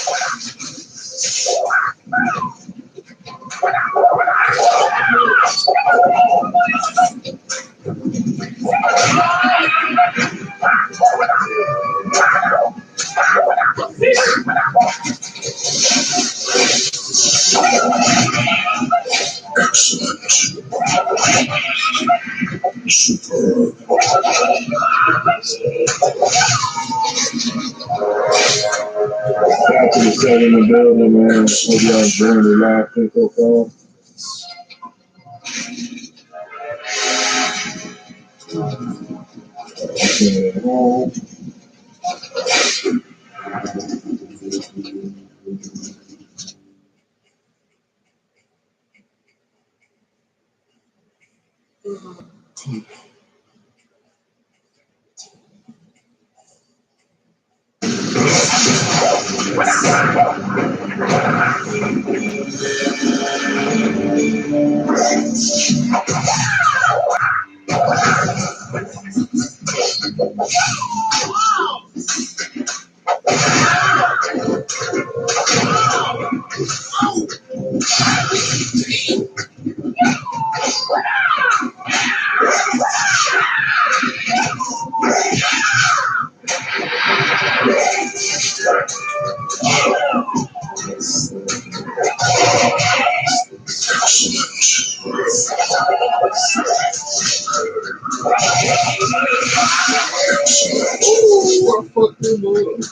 Shout to the set in the building, man. Hope y'all enjoying the live thing so far. Ooh, I fucked him up.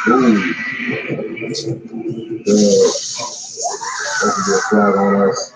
Ooh. That could be a flag on us.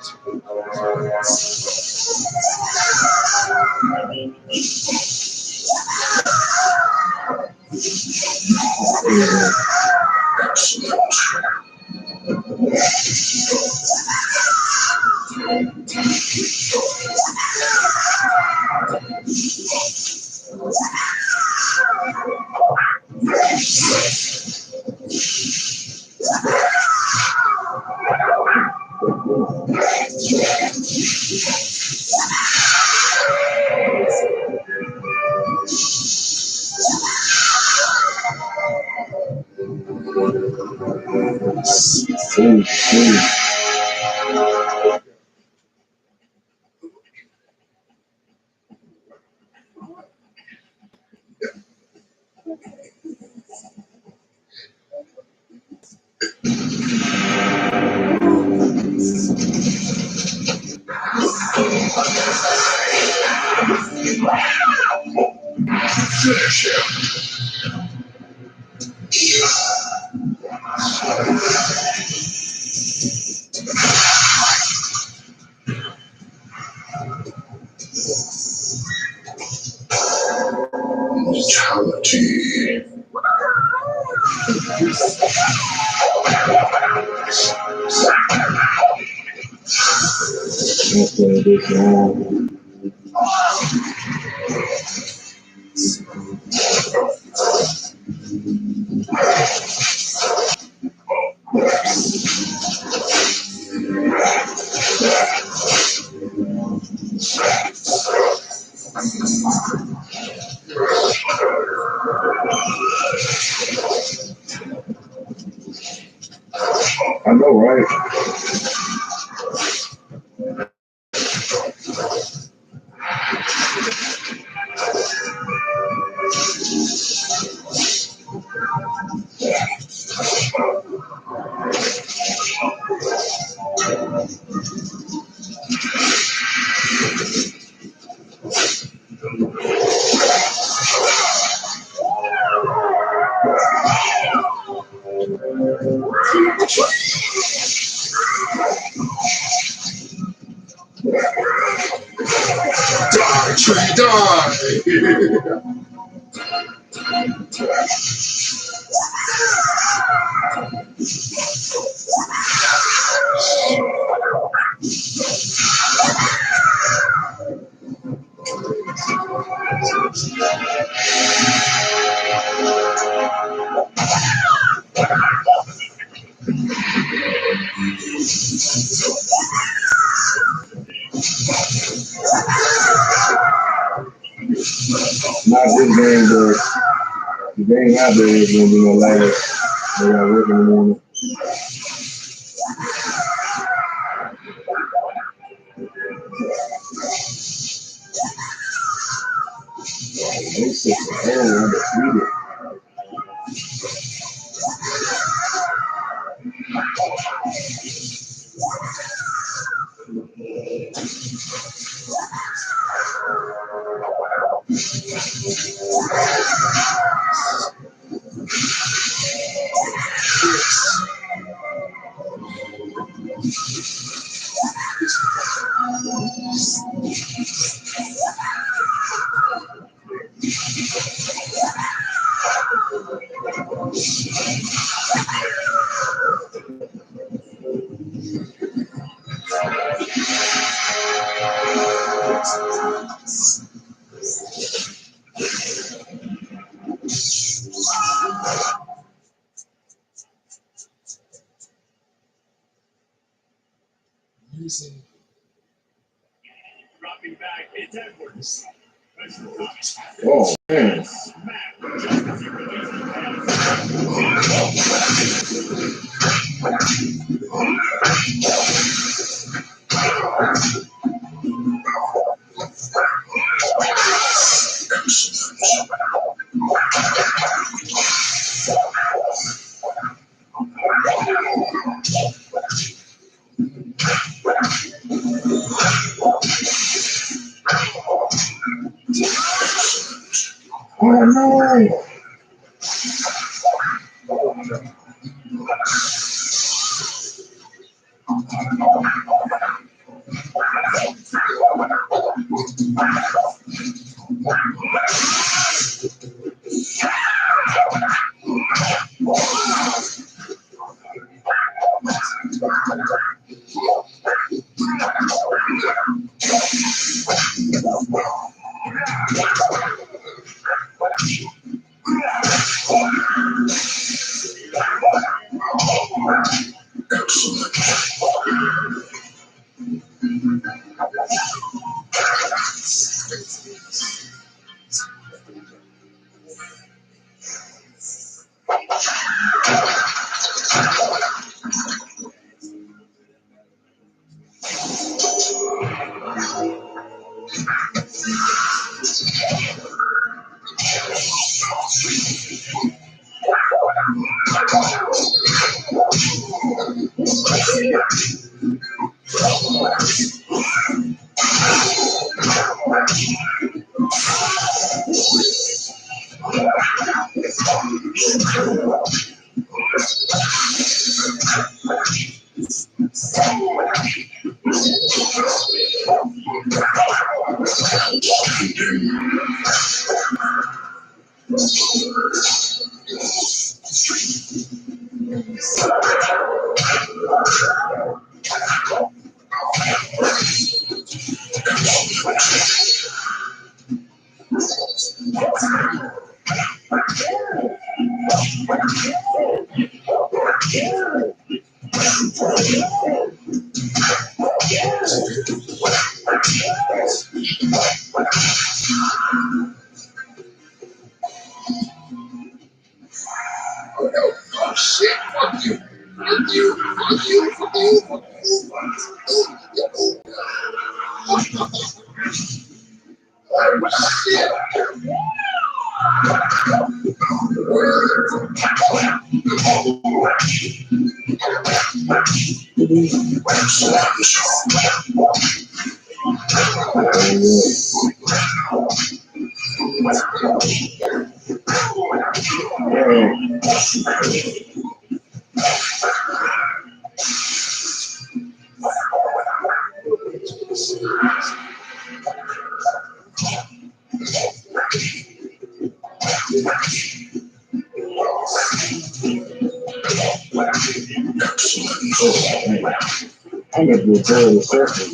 Brutality. Okay, this one. I know, right? Die, tree, die. Not this game, but the game out there is gonna be no last. They got work in the morning. They 6-0 undefeated. Using Dropping back, it's Edwards. Oh man. Oh no. Oh shit! Fuck you! Fuck you! Fuck you! Fuck you! Fuck you! Oh shit! I'm gonna do a terrible circle.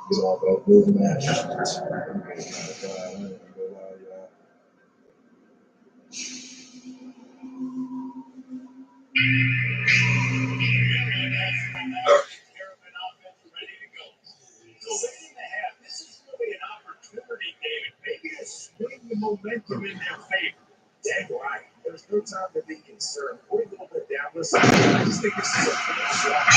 Get off that good match. Swing the momentum in their favor. Dang right. There's no time to be concerned. We're a little bit down. Listen, I just think this is a good shot.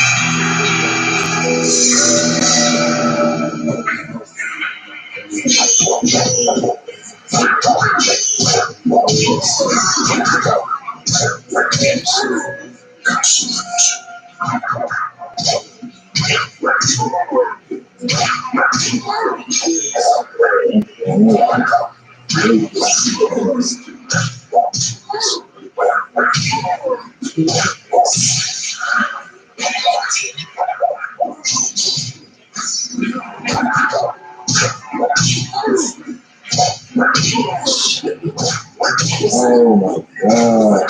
Oh my God.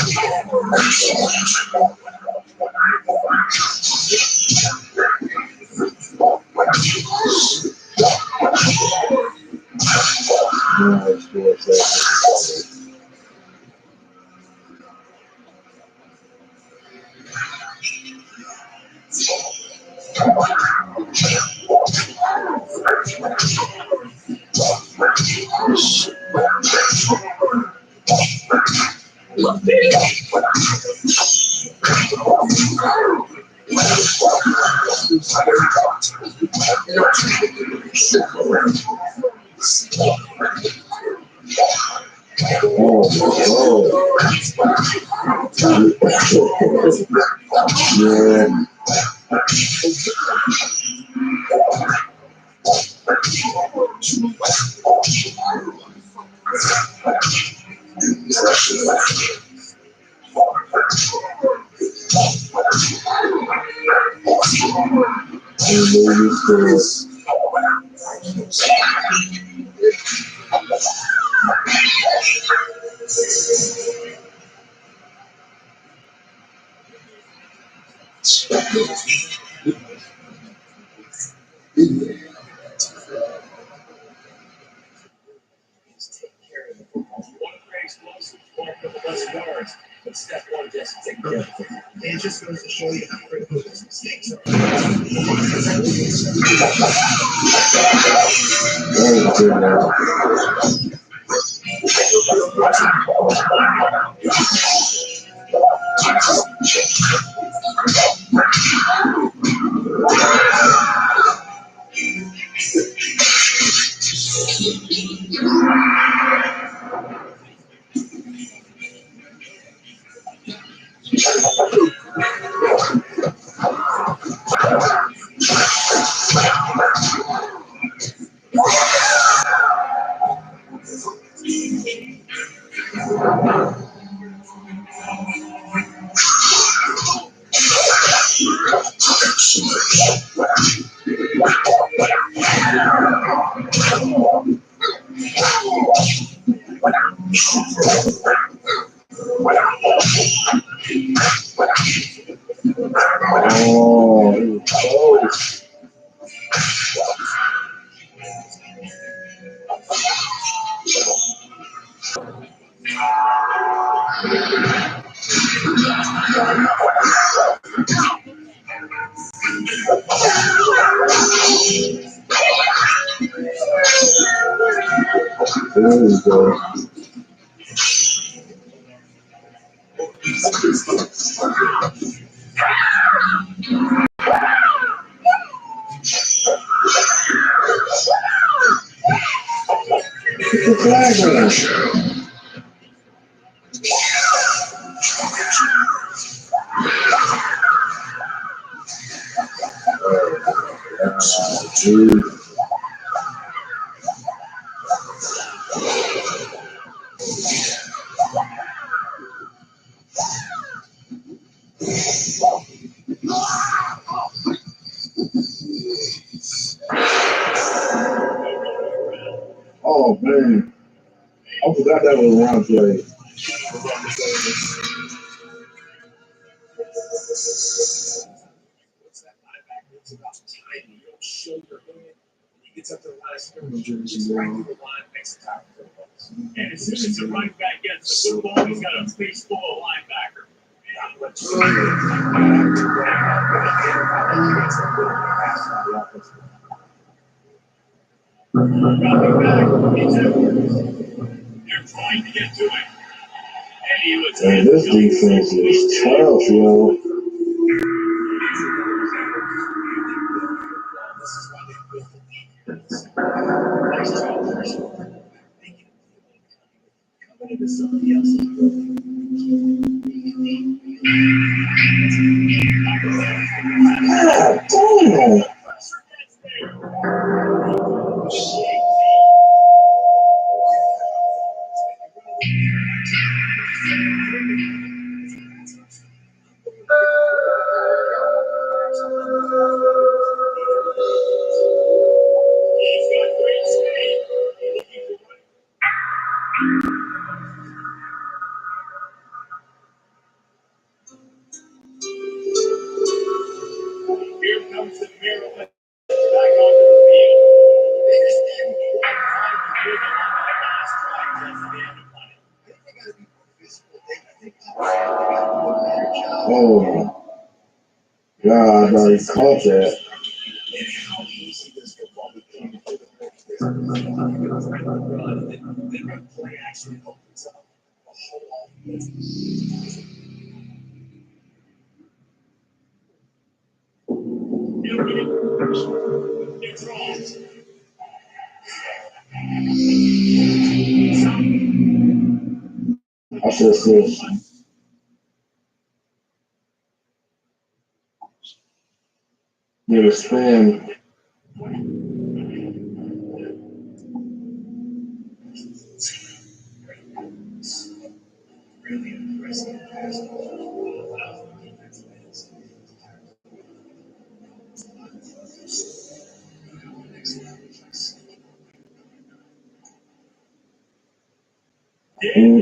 Yeah. One of the explosive marked up the best yards. But step one, just take care of it. It just goes to show you how critical those mistakes are. Oh man, I forgot that was one play. It's about timing. You don't show your hand. He gets up to the line of scrimmage. He's right through the line, makes the tackle for the ball. And as soon as the running back gets the football, he's got a face full of linebacker. Dropping back, he's They're trying to get to it. And he was And this defense is tough, yo. This is why they built the league. Nice job, first. Coming into somebody else's building. God damn. He's got great speed. Here comes the Maryland back onto the field. They just didn't quite find the rhythm on that last drive just to end the money. I think they got to be more physical. I think they got to do a better job. Oh my God, I thought he caught that. And how easy this football became for the Maryland. Then that play actually opens up a whole offense. It's wrong. I should have said, get a spin. Really impressive pass. Defense wins.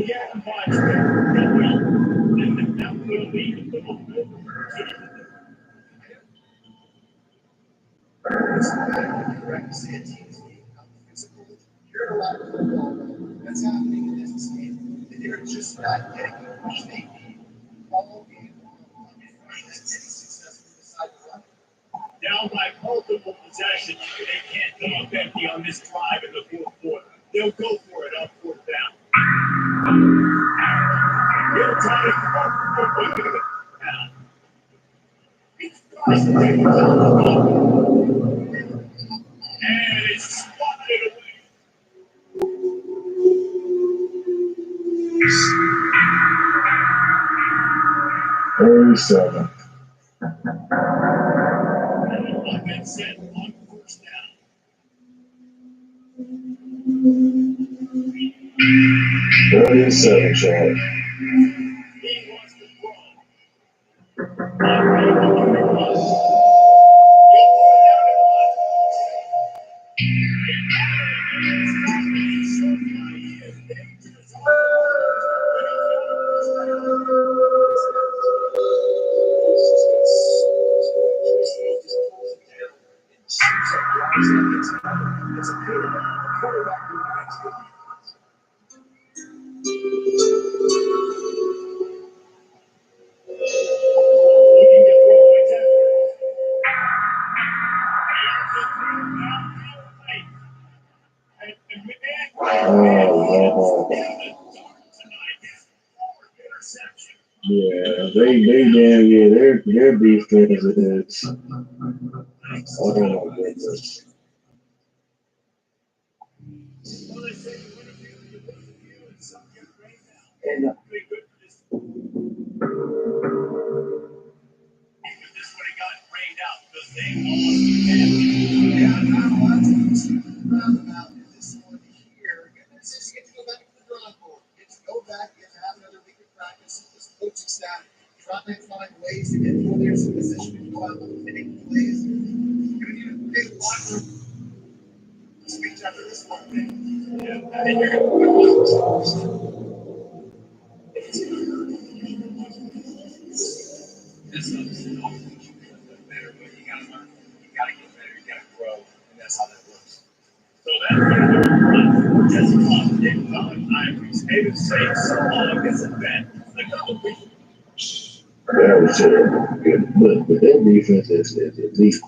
Yeah, but that will be the You're in a lot of football. That's happening in this game. They're just not getting the push they need all game long. Any success from the side of the line. Down by multiple possessions, they can't come up empty on this drive in the fourth quarter. They'll go for it on fourth down. Real time. And it's swatted away. $37. Offense set on first down. 37, Chad. He wants to throw. Unable to run. Go for it down and one. It's a quarterback who makes good defense. Looking to throw again. Yeah, their defense is. Oh my goodness. And yeah, now a lot of teams roundabout in this one here. Good news is you get to go back to the drawing board. You get to go back, you get to have another week of practice with this coaching staff. Try and find ways to get through there some position and go out and make plays. You're gonna need a big locker room speech after this one thing. Yeah, I think you're gonna put on it's gonna hurt. This is better, but you gotta learn. You gotta get better, you gotta grow, and that's how that works. So that's going to do it for us. We're just close. In Don Ivory's Haven saying so long as a bet. The couple weeks. That was terrible. But their defense is elite.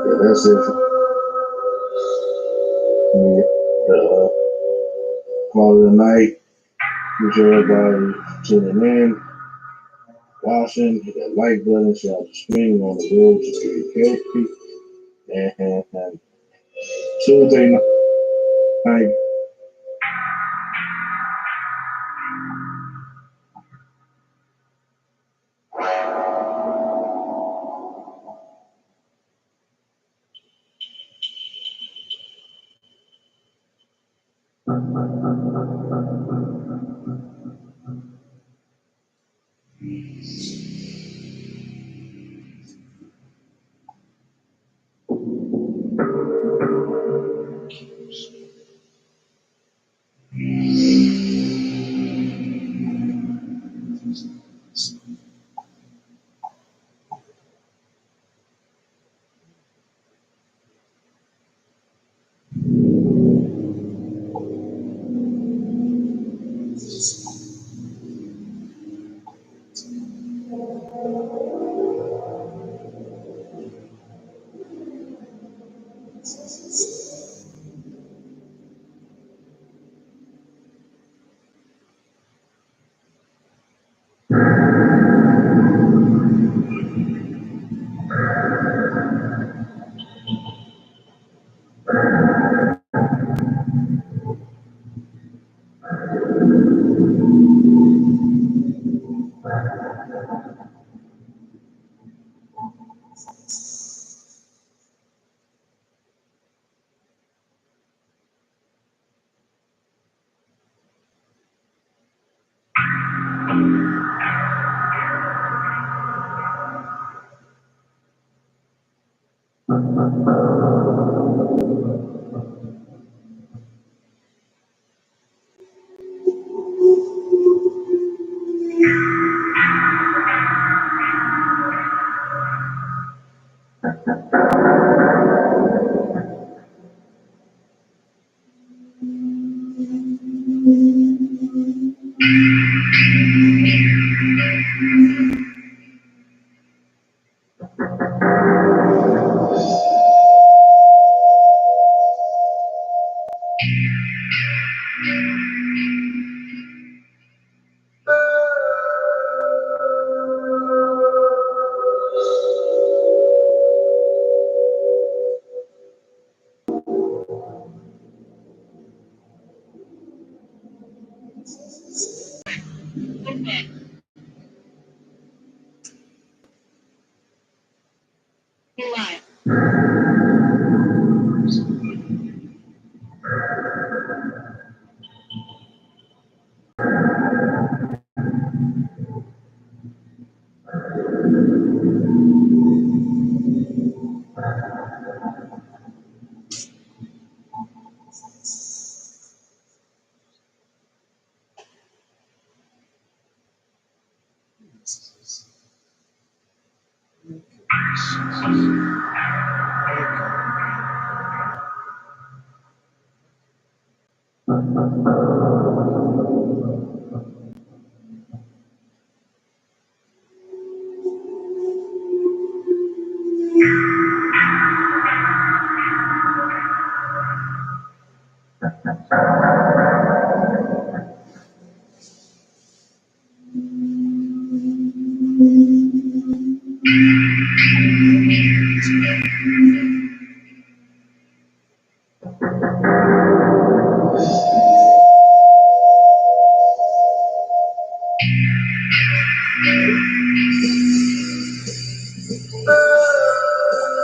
Yeah, that's it. The call of the night. Appreciate everybody tuning in, watching. Hit that like button, share out the stream on the road to 3K. And Tuesday night.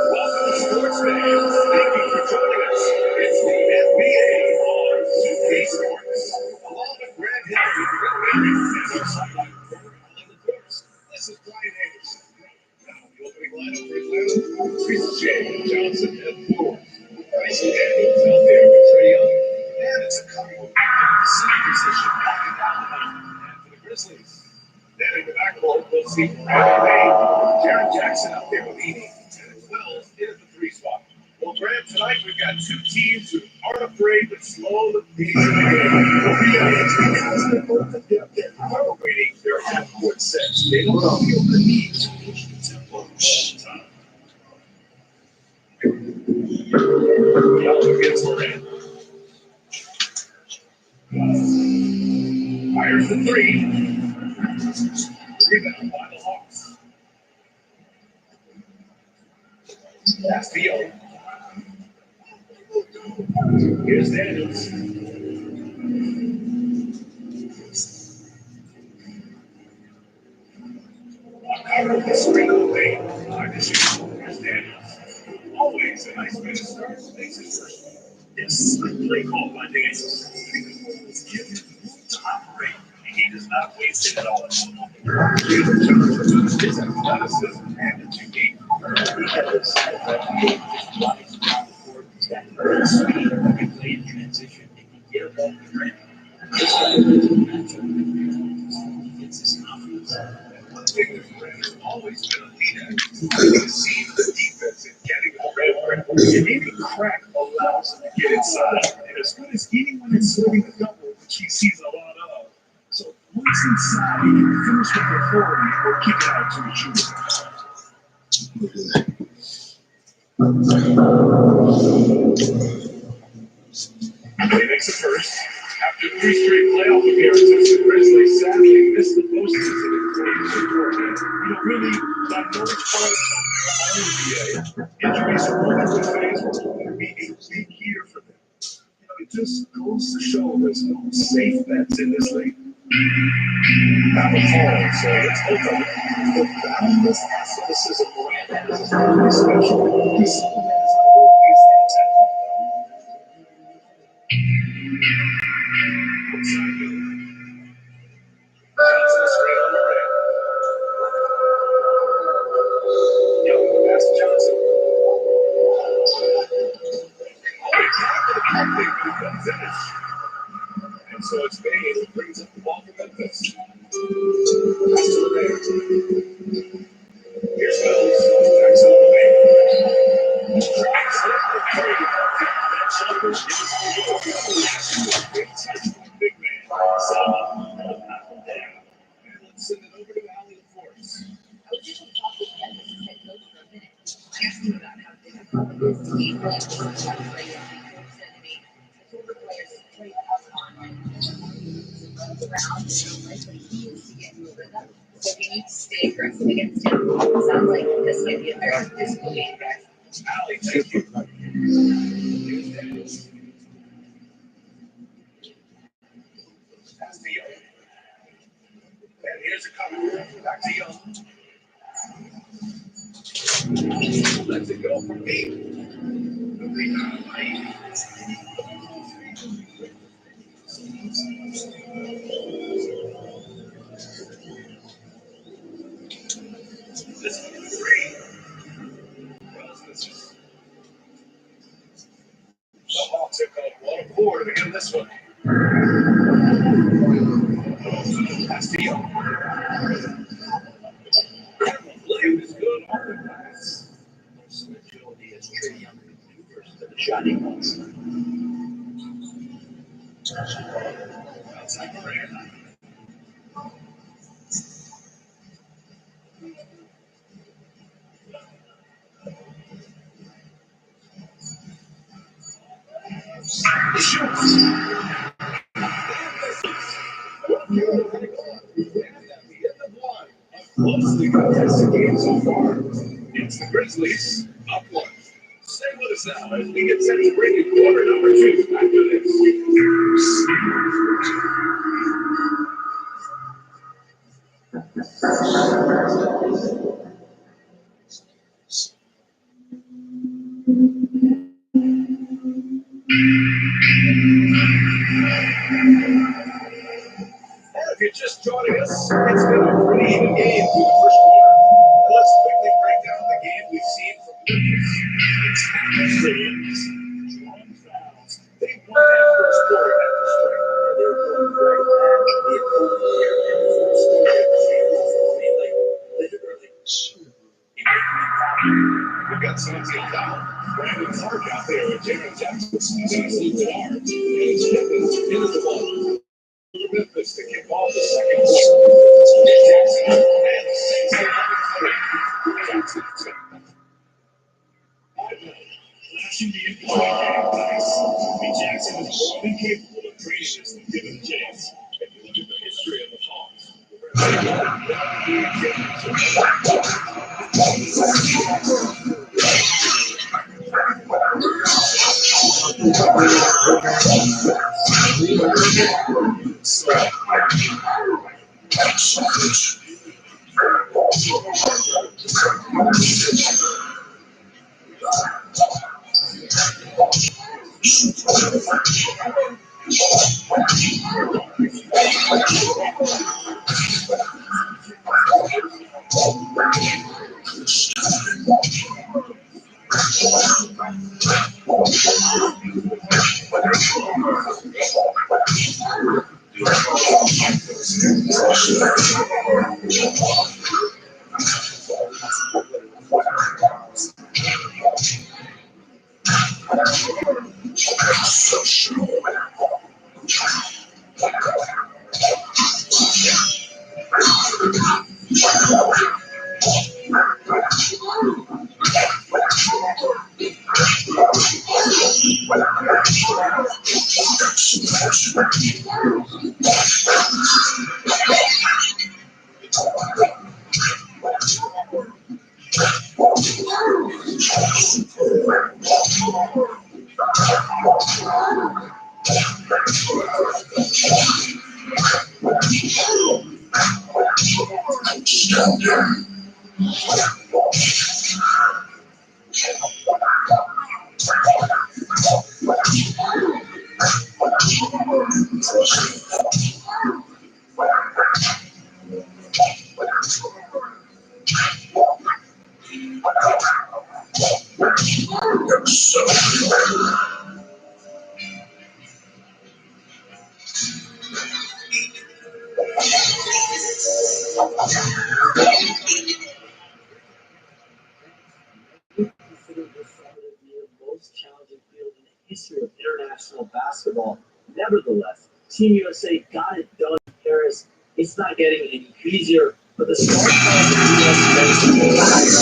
Welcome, sports fans. Thank you for joining us. It's the NBA on Super Sports. Along with Greg Hill, Rick Barry, and our sideline reporter, Alan Brooks. This is Brian Anderson. Now, the opening lineup for Atlanta: Chris J. Johnson and Moore. Bryson Daniels out there with Trae Young. And it's a couple of the center position knocking down the night. And for the Grizzlies, then in the backcourt, we'll see Bradley Bay, Jaren Jackson out there with Edie, and at 12 in at the 3 spot. Well, Graham, tonight we've got two teams who aren't afraid to slow the pace of the game. They're celebrating their half-court sets. They don't feel the need to push the tempo all the time. Young gets Moran. Fires the 3. Rebound by the Hawks. That's the Young. Here's Daniels. Out of the screen of the lane. Hard to shoot. Here's Daniels. Always a nice way to start. Makes it first. It's a play call by Daniels. Give him room to operate. He does not waste it at all. His athleticism and his unique speed can play in transition. He can get above the rim. This guy gets his confidence. One thing that Brad has always been a leader. You can see the defense in getting the red. And any crack allows him to get inside. And as good as anyone is splitting the double, which he sees a lot of. So once inside, he can finish with authority or kick it out to a shooter. He makes it first. After 3 straight playoff appearances, the Grizzlies sadly missed the postseason in 2024. Really, that most part of the NBA. Injuries early in the phase were going to be a big year for them. It just goes to show there's no safe bets in this league. Not a fall, so let's hope on it. The boundless athleticism Morant has is really special. He's someone that is always intact. Outside Johnson is And so it's Bane who brings up the ball for Memphis. Pass to LeBay. Here's Mills. Back to LeBay. Drives it. That jumper is good. Big touch from the big man. So, and let's send it over to Allie LaForce. I was able to talk with Memphis' head coach for a minute. I asked him about how difficult it is to be playing for a young coach. He said to me, the older players play up on him. Runs around and like what he needs to get into a rhythm. So he needs to stay aggressive against him. It sounds like this might be a very physical game, guys. Allie, thank you. Pass to Young. And here's a cover. Back to Young. Let's it go from me. This is great. The Hawks have got 1-4 to begin this one. Pass to Young. Blue is good on the pass. Some agility as Trey Young maneuvers to the shining ones. Outside Durant. He shoots. Closely contested game so far. It's the Grizzlies up one. Stay with us now as we get set to bring you quarter number 2 after this. If you're just joining us, it's been a pretty even game through the first quarter. Let's quickly break down the game we've seen from Memphis. It's Grizzlies. Drawing fouls. They won that first quarter at the strike. They were going very bad. The opponent here in the first quarter of the series late, literally. We've got Santi Down, Brandon Clark out there with Jaron Jackson, Dennis Luke Denard, and Jenkins into the ball. Memphis to kick off the second quarter. Jackson and the Saints are Jackson. Flashing the infantry game, guys. Jackson is more than capable of trading this and given a chance. If you look at the history of the Hawks, Considered this summit to be the most challenging field in the history of international basketball. Nevertheless, Team USA got it done in Paris. It's not getting any easier, but the star power of the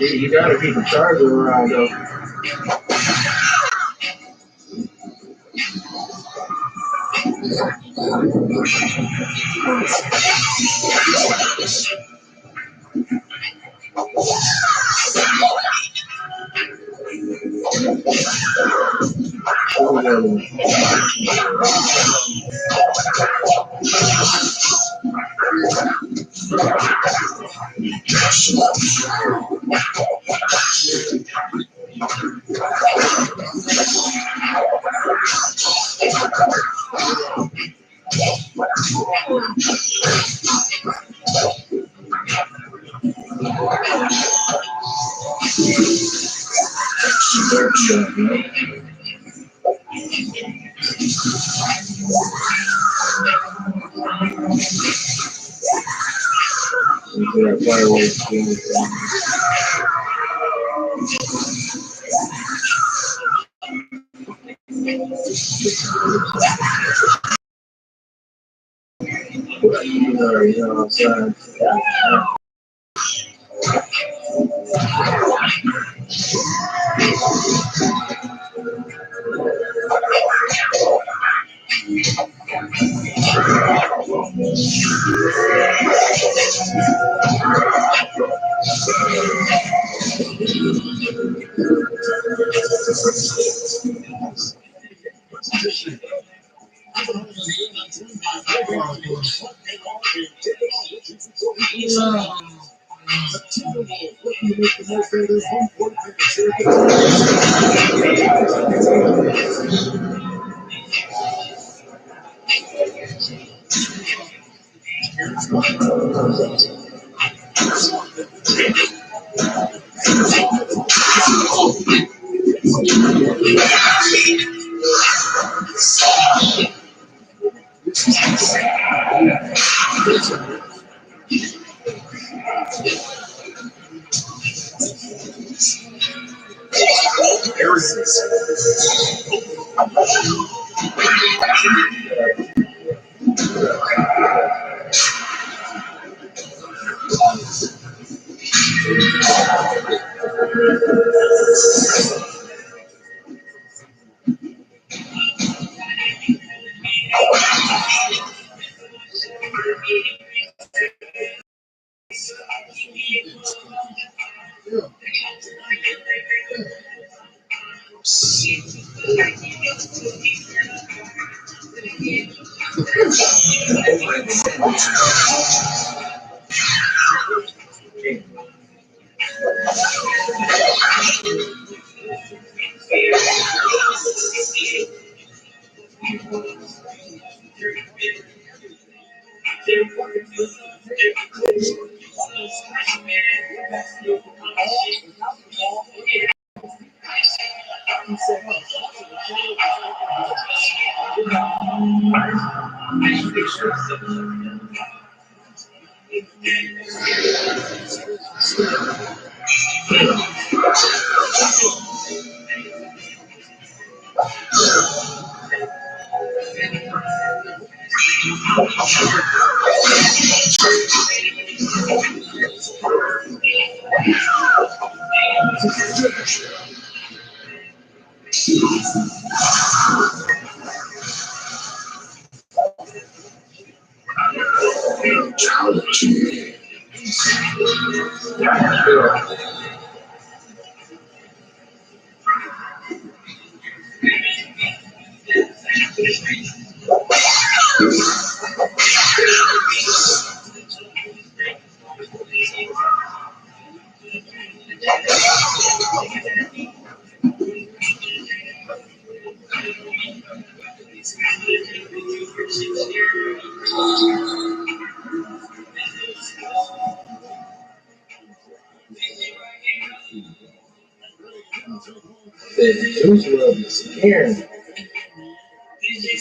You gotta keep a charger around though.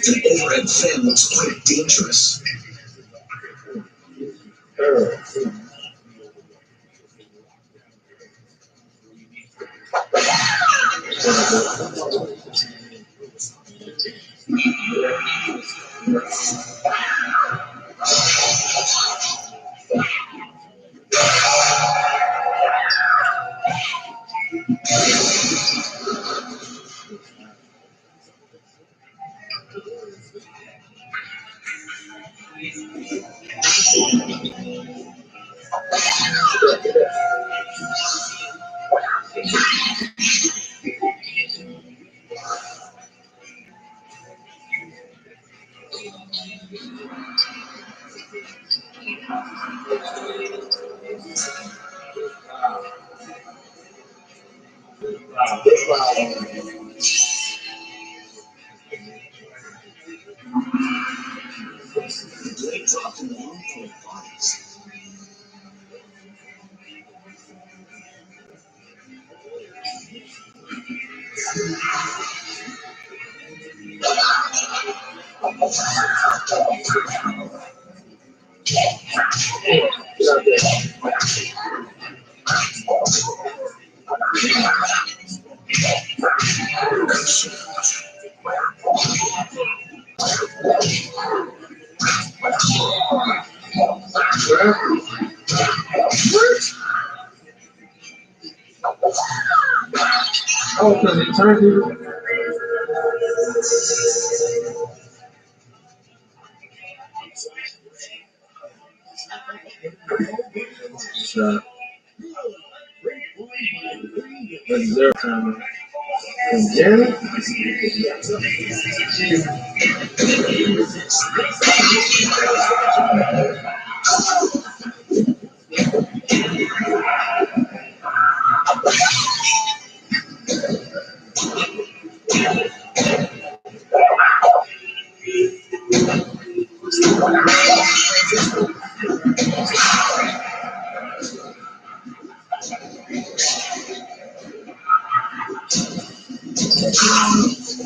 An overhead fan looks quite dangerous. Oh, because he turned it. Shot. That's their time. And Janet?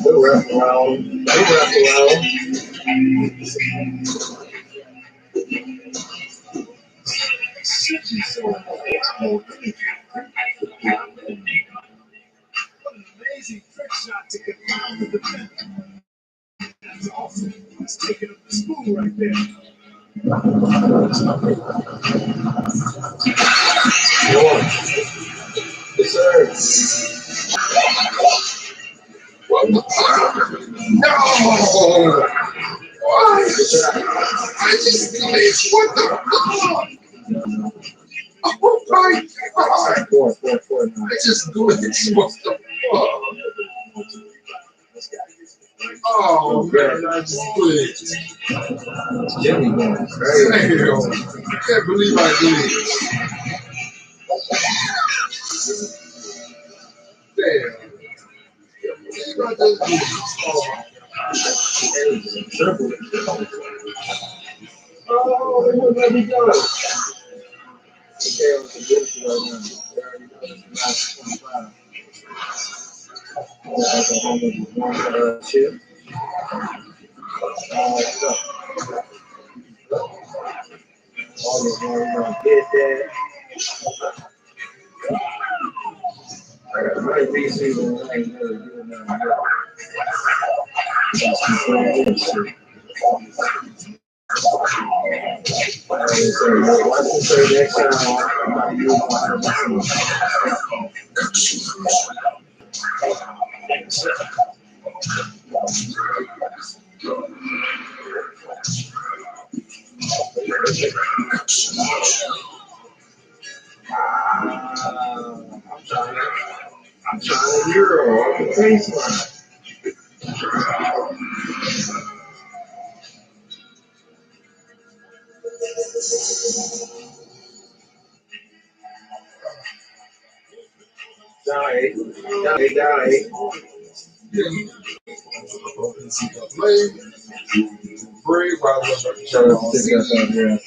They wrapped around. They wrapped around. Amazing trick shot to confound the defense. That's awesome. He's taking up the spoon right there. Yes, sir. No! Why? I just glitched. What the fuck? Oh my god! Four. I just glitched. What the fuck? Oh, man, I just glitched. Jimmy going crazy. Damn, I can't believe I glitched. Damn. I just glitched. Oh, they wouldn't let me go. Okay, with the bullshit right now. They already know it's not 25. Oklahoma is one chip. All this one, we're gonna get that. I got a great preseason. I ain't never doing nothing yet. Just keep playing this shit. Watch this say next time. I'm not using I'm trying to Euro off the baseline. Die. Play, break, while I was Shout out to us out there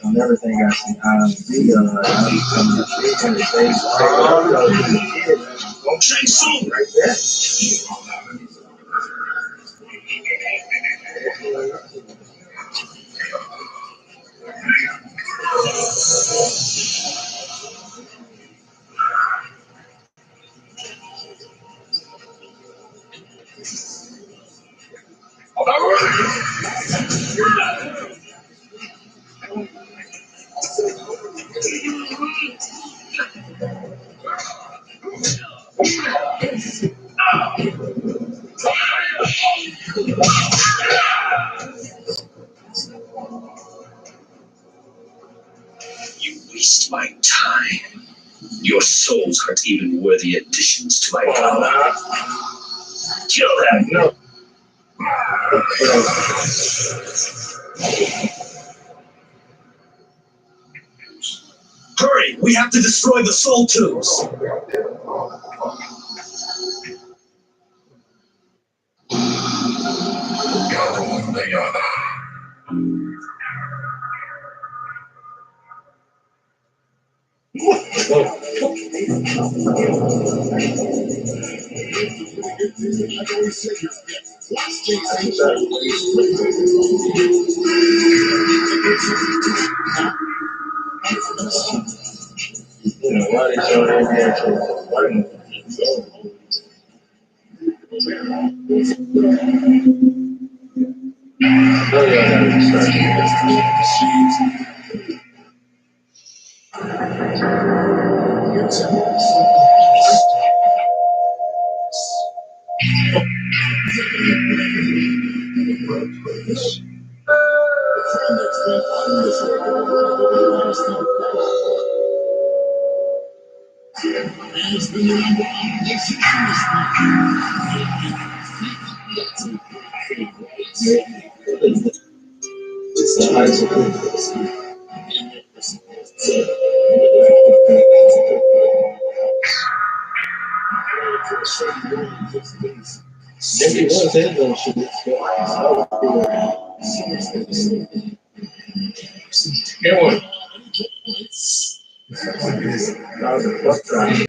on everything. I see coming up big in the face. Right there. You waste my time. Your souls aren't even worthy additions to my power. Kill that. No. Hurry! We have to destroy the soul tubes. Why they show that actual fighting? Oh yeah, that is Maybe it was his little shit. Get one. That was a fuck time.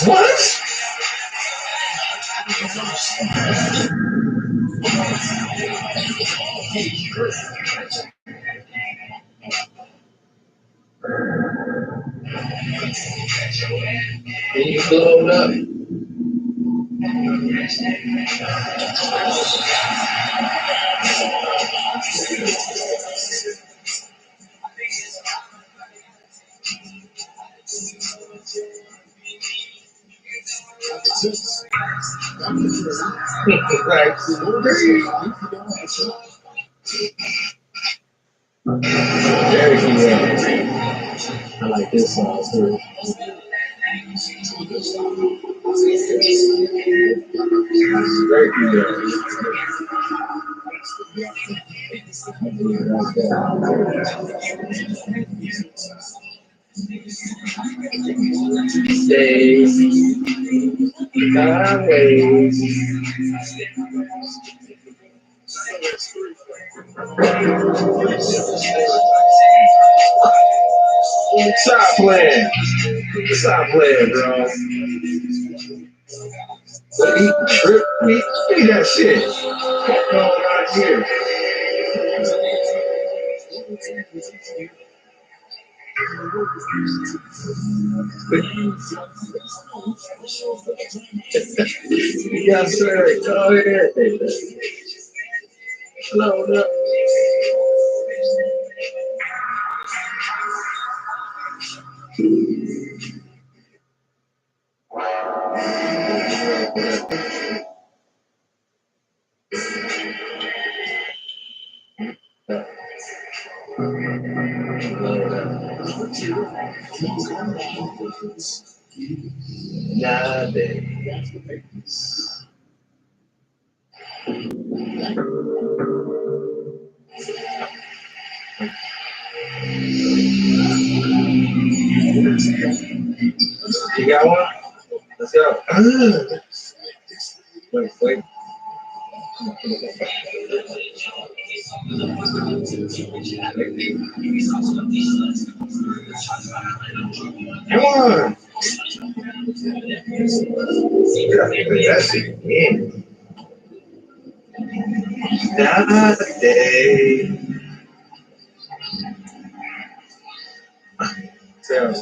What? Can you blow it up? Very good. I like this song too. Very good. Stay my ways. Stop playing. Stop playing, bro. Eat that shit. What's going on here? Yes, sir. Go ahead. Load up. You got one? Let's go. Wait. Come on. That's it. Not a day. Stay on.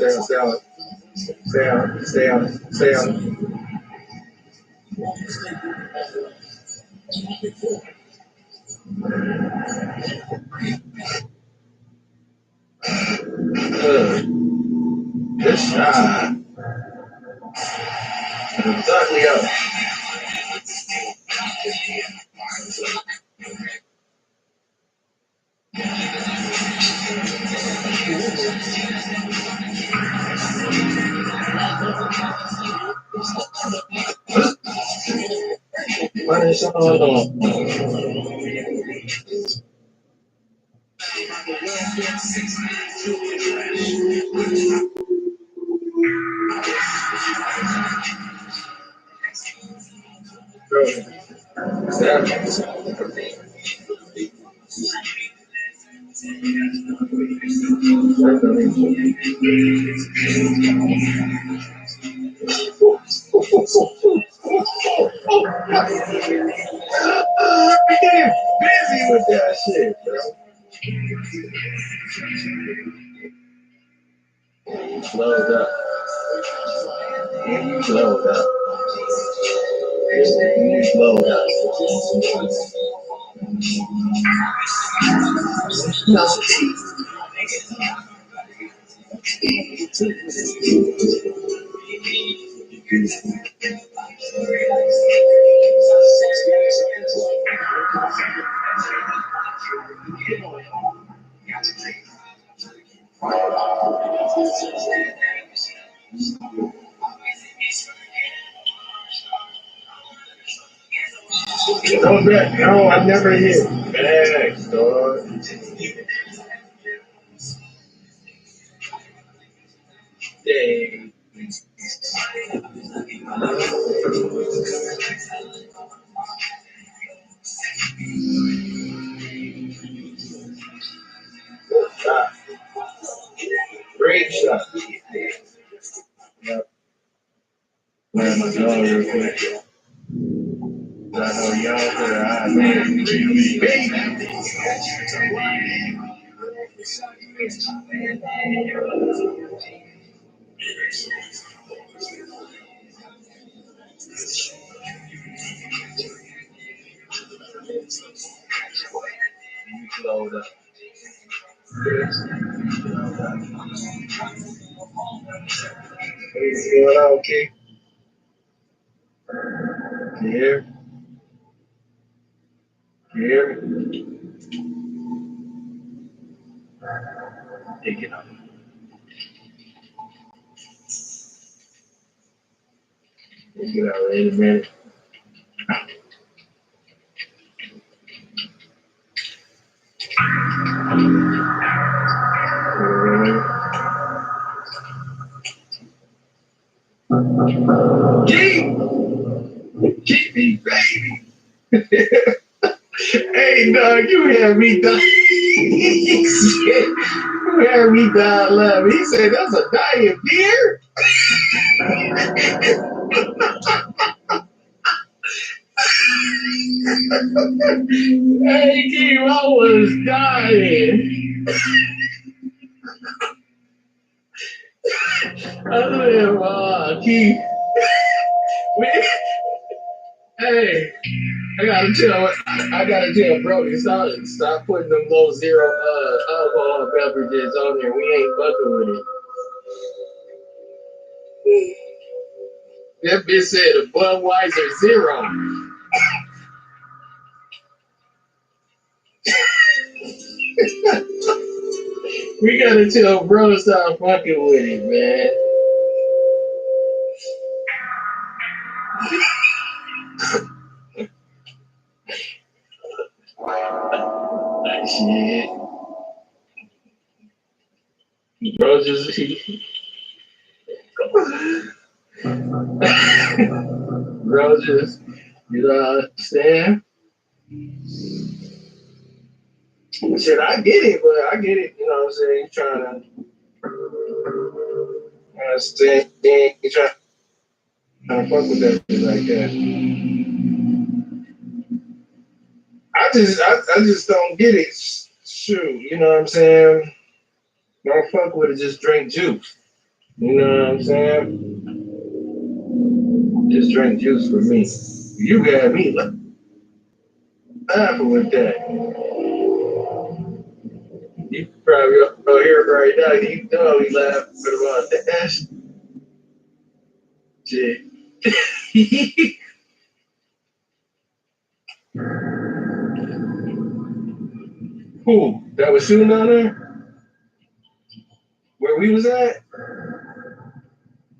Good shot. Exactly up. Punish on. Getting busy with that shit, bro. Load up. Load up. Load up. No, I've never hit bags, dog. Dang. Shot. Great shot. Yep. Grab my dog real quick. I know y'all Load up. See what out, Key? You hear? You hear me? Pick it up. We'll get out in a minute. Keep me, baby. Hey, dog, you had me die. You had me die laughing. He said, that's a diet beer? Hey, Kim, I was dying. I said, Keith, hey, I gotta tell Brody, stop putting them low zero alcohol beverages on there. We ain't fucking with it. That bitch said a Budweiser Zero. We gotta tell bro stop fucking with it, man. Shit. Bro just bro just, you know what I'm saying? Shit, I get it, but I get it, you know what I'm saying? He's trying to understand, he's trying to fuck with that shit like that. I just don't get it. Shoot, you know what I'm saying? Don't fuck with it, just drink juice. You know what I'm saying? Just drink juice for me. You got me laughing with that. You probably go here right now. You know he laughing about that shit. Who? That was shooting on there? Where we was at?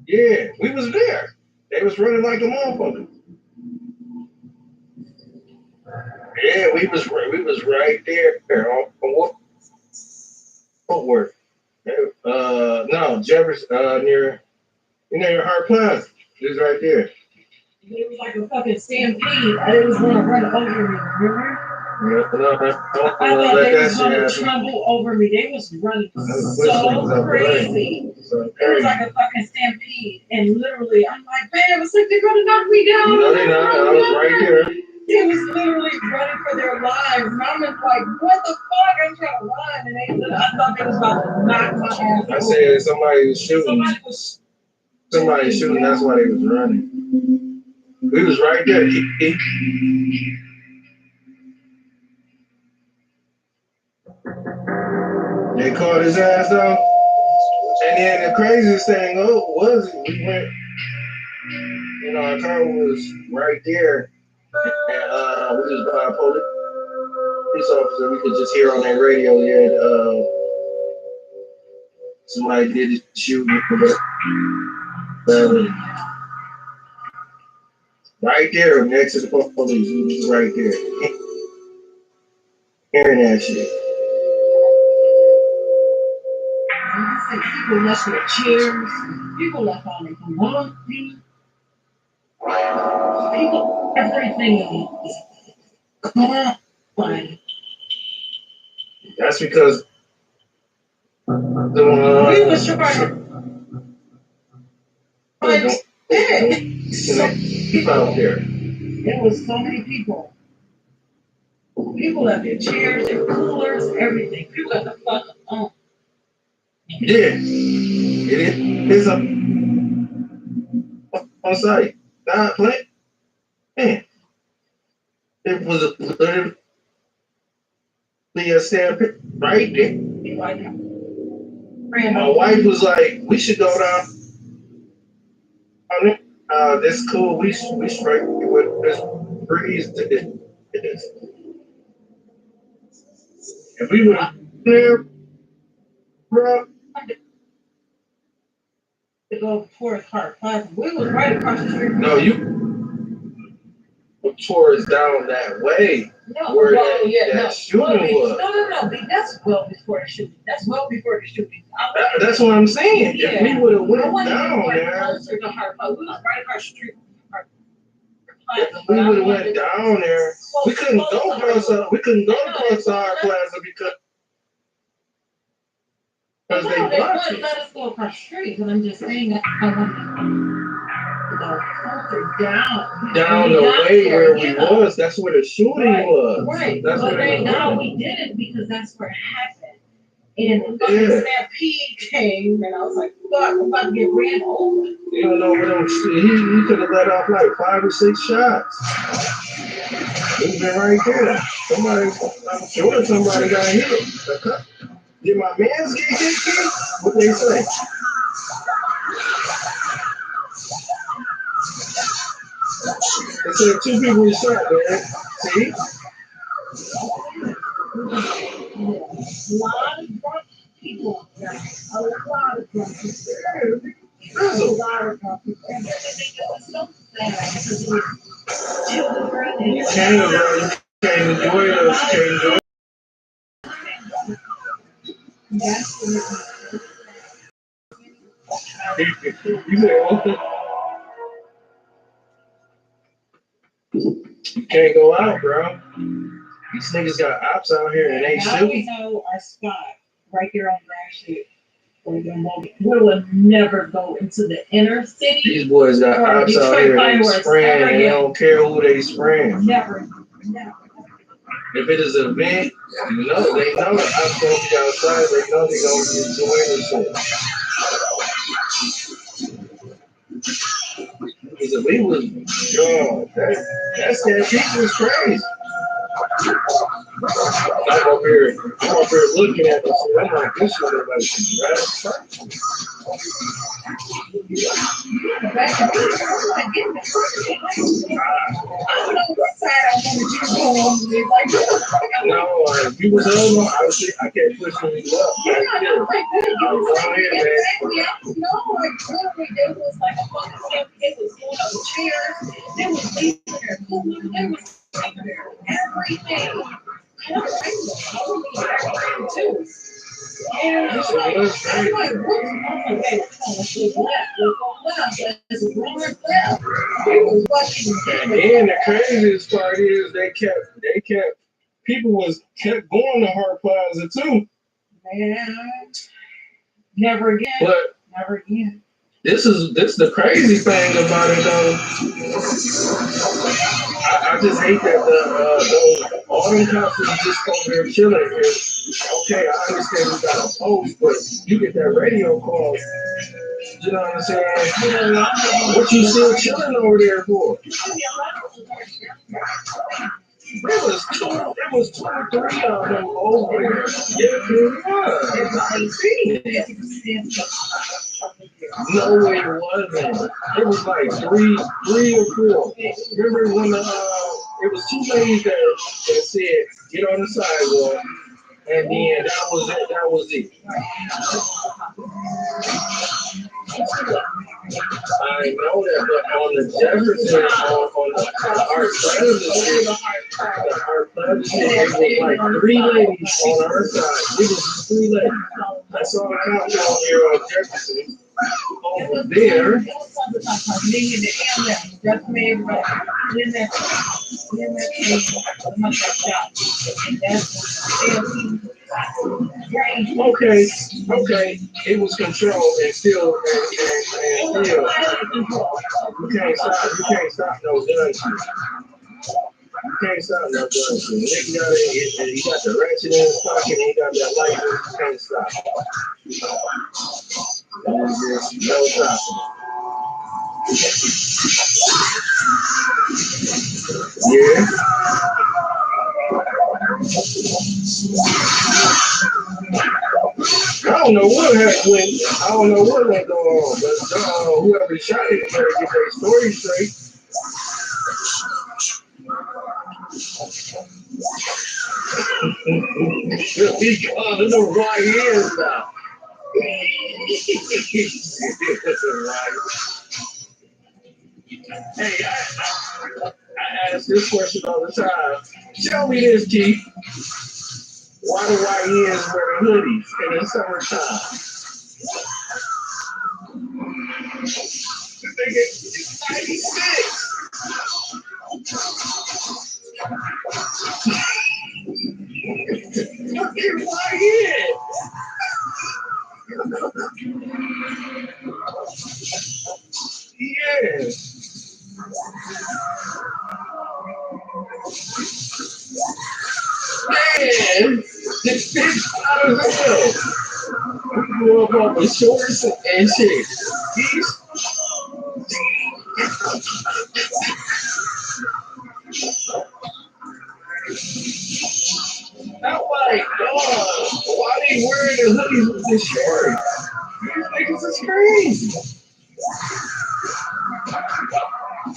Yeah, we was there. They was running like a motherfucker. Yeah, we was right there on what word? No, Jefferson, near Hart Plaza. It was right there. It was like a fucking stampede. I didn't want to run over me, remember? Yeah, no, I thought they was going to tumble over me. They was running so crazy. It was like a fucking stampede. And literally, I'm like, man, it's like they're going to knock me down. No, they're not. I was right there. They was literally running for their lives. And I'm just like, what the fuck? I'm trying to run. And I thought they was about to knock my ass over. I said somebody was shooting. Somebody was shooting. That's why they was running. We was right there. They caught his ass though. And then the craziest thing was we went, you know, our car was right there. And we was by a police officer. We could just hear on that radio that somebody did shooting. Right there next to the police. We was right there. Hearing that shit. People left their chairs. People left all their belongings. People, everything was That's because we was trying to keep out there. There was so many people. People left their chairs, their coolers, everything. People got the fuck on. Yeah. It is on site. Not play. Man. It was literally a stampede right there. My wife was like, we should go down. This cool. We straight with this breeze to this. If we would have there, bro. To go towards Hart Plaza. We was right across the street. No, you towards down that way. No, where well, that shooting was. No. That's well before the shooting. That's well before the shooting. That's what I'm saying. Yeah. If we would have went down there. Closer to Hart Plaza. We was right across the street. If we would have went down there, we couldn't go across. We couldn't go across Hart Plaza because they wouldn't blocked it. let us go across the street. But I'm just saying that I want to go closer down the way where we was. That's where the shooting was. Right. That's but where now we did it because that's where it happened. And the fucking stampede came, and I was like, fuck, I'm about to get ran over. You don't know what he could have let off like 5 or 6 shots. He's been right there. I'm sure somebody got hit. Did my mans get hit? What they say? They said 2 people were shot, man. See? A lot of drunk people. A lot of drunk people. A lot of drunk people. And then they think it was so sad because it was children and You can't enjoy those. That's what you can't go out, bro. These niggas got ops out here and they Now shooting. we know our spot right here on Grand Street. We will never go into the inner city. These boys got ops out here and they spraying and they don't care who they spraying. Never. If it is an event, they know the ops gonna be outside. They know they're gonna get joined and shit. Because if we was, that stampede was crazy. I'm up here looking at this shit. I'm like, this shit is like no, you was over, I can't push you up. There was like a fucking stampede. It was going on the chairs. There was leaving their coolers. There was everything. And I'm like, too. And I'm like, what's and then the craziest part is they kept people kept going to Hart Plaza too. Man, never again. But never again. This is the crazy thing about it though. I just hate that all them cops is just over there chilling. Okay, I understand you got a post, but you get that radio call. You know what I'm saying? What you still chilling over there for? There was two or three of them over there. Yeah, no, it wasn't. It was like three or four. Remember when it was 2 ladies that said, get on the sidewalk, and then that was it. I know that, but on the Jefferson, on the Hart Plaza shit, it was like 3 ladies on our side. It was 3 ladies. I saw the cops on here on Jefferson. Over there. Okay. It was controlled and still. You can't stop no gun shit. You can't stop no Johnson. Nigga got it. He got the ratchet in his pocket and he got that light. You can't stop. No stopping. Yeah. I don't know what happened. I don't know what went on, but whoever shot it better get their story straight. He calling them right here now. Hey, I ask this question all the time. Tell me this, Keith. Why do YNs wear hoodies in the summertime? It's 96. Fucking YN. Yeah. Man, this bitch out of hell. We grew up on the shorts and shit. I'm like, why they wearing the hoodies with the shorts? These niggas is crazy.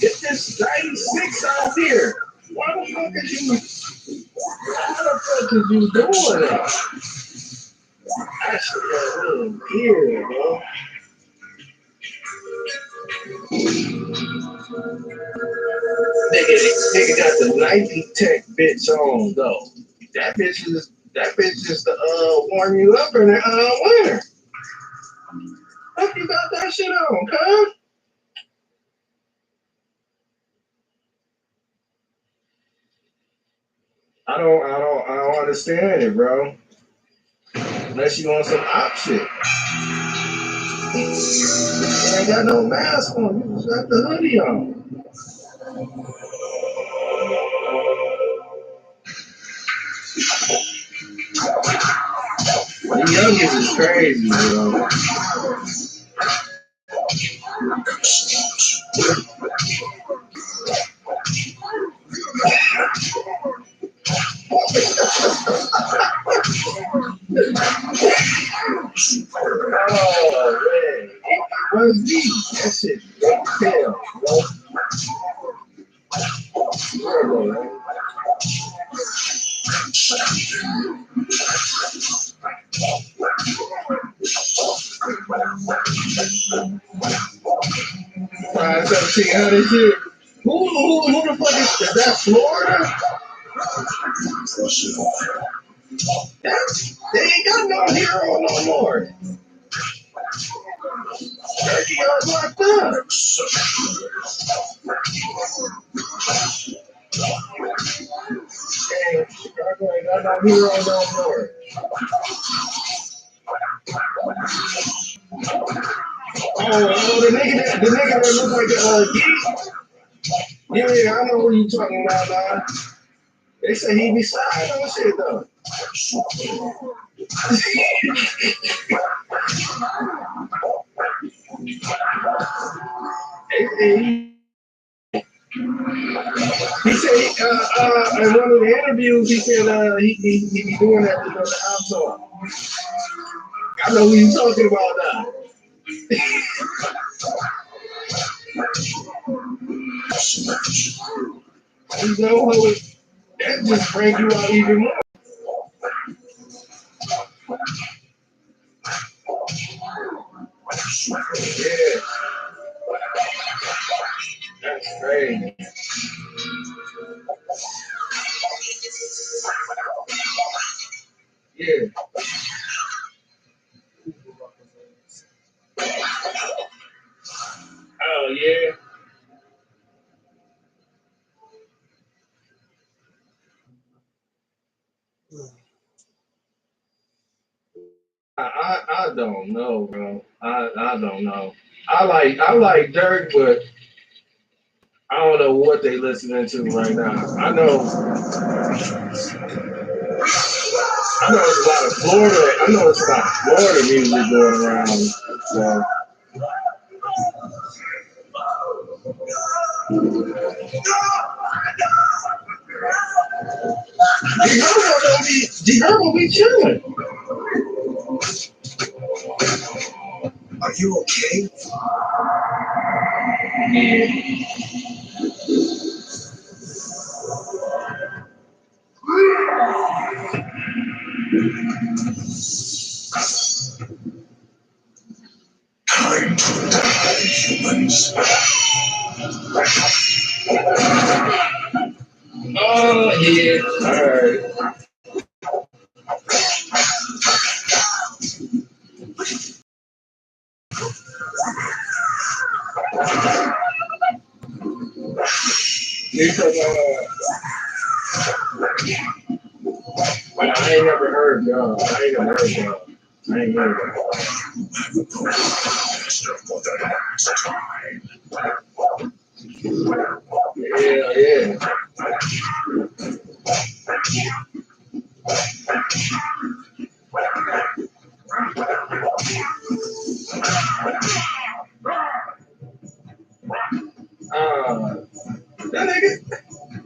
It's this 96 out here. Why the fuck is you? How the fuck is you doing that? I should have been here, bro. Nigga got the Nike Tech bitch on though. That bitch is to warm you up in the winter. Fuck you got that shit on, cuz? I don't understand it, bro. Unless you want some op shit. You ain't got no mask on. You just got the hoodie on. The youngest is crazy, bro. Oh, man. It was me. That shit don't tell, bro. Alright, so see how this shit. Who the fuck is that? Florida? They ain't got no hero no more. 30 yards locked up. Hey, Chicago ain't got no hero no more. Oh, the nigga that look like a geek. Yeah, I know what you talking about, man. They say he be sliding on shit though. He said in one of the interviews he said he be doing that with the outside. I know who you talking about now. You know that just brings you out even more. Yeah. That's crazy. Yeah. Oh yeah. I don't know, bro. I don't know. I like Dirk, but I I don't know what they listening to right now. I know it's a lot of Florida. I know it's a lot of Florida music going around. So. D-Herbo be chilling. Are you okay? Yeah. Time to die, humans. Oh, yeah. All right. But I ain't never heard y'all. I ain't heard y'all. Yeah.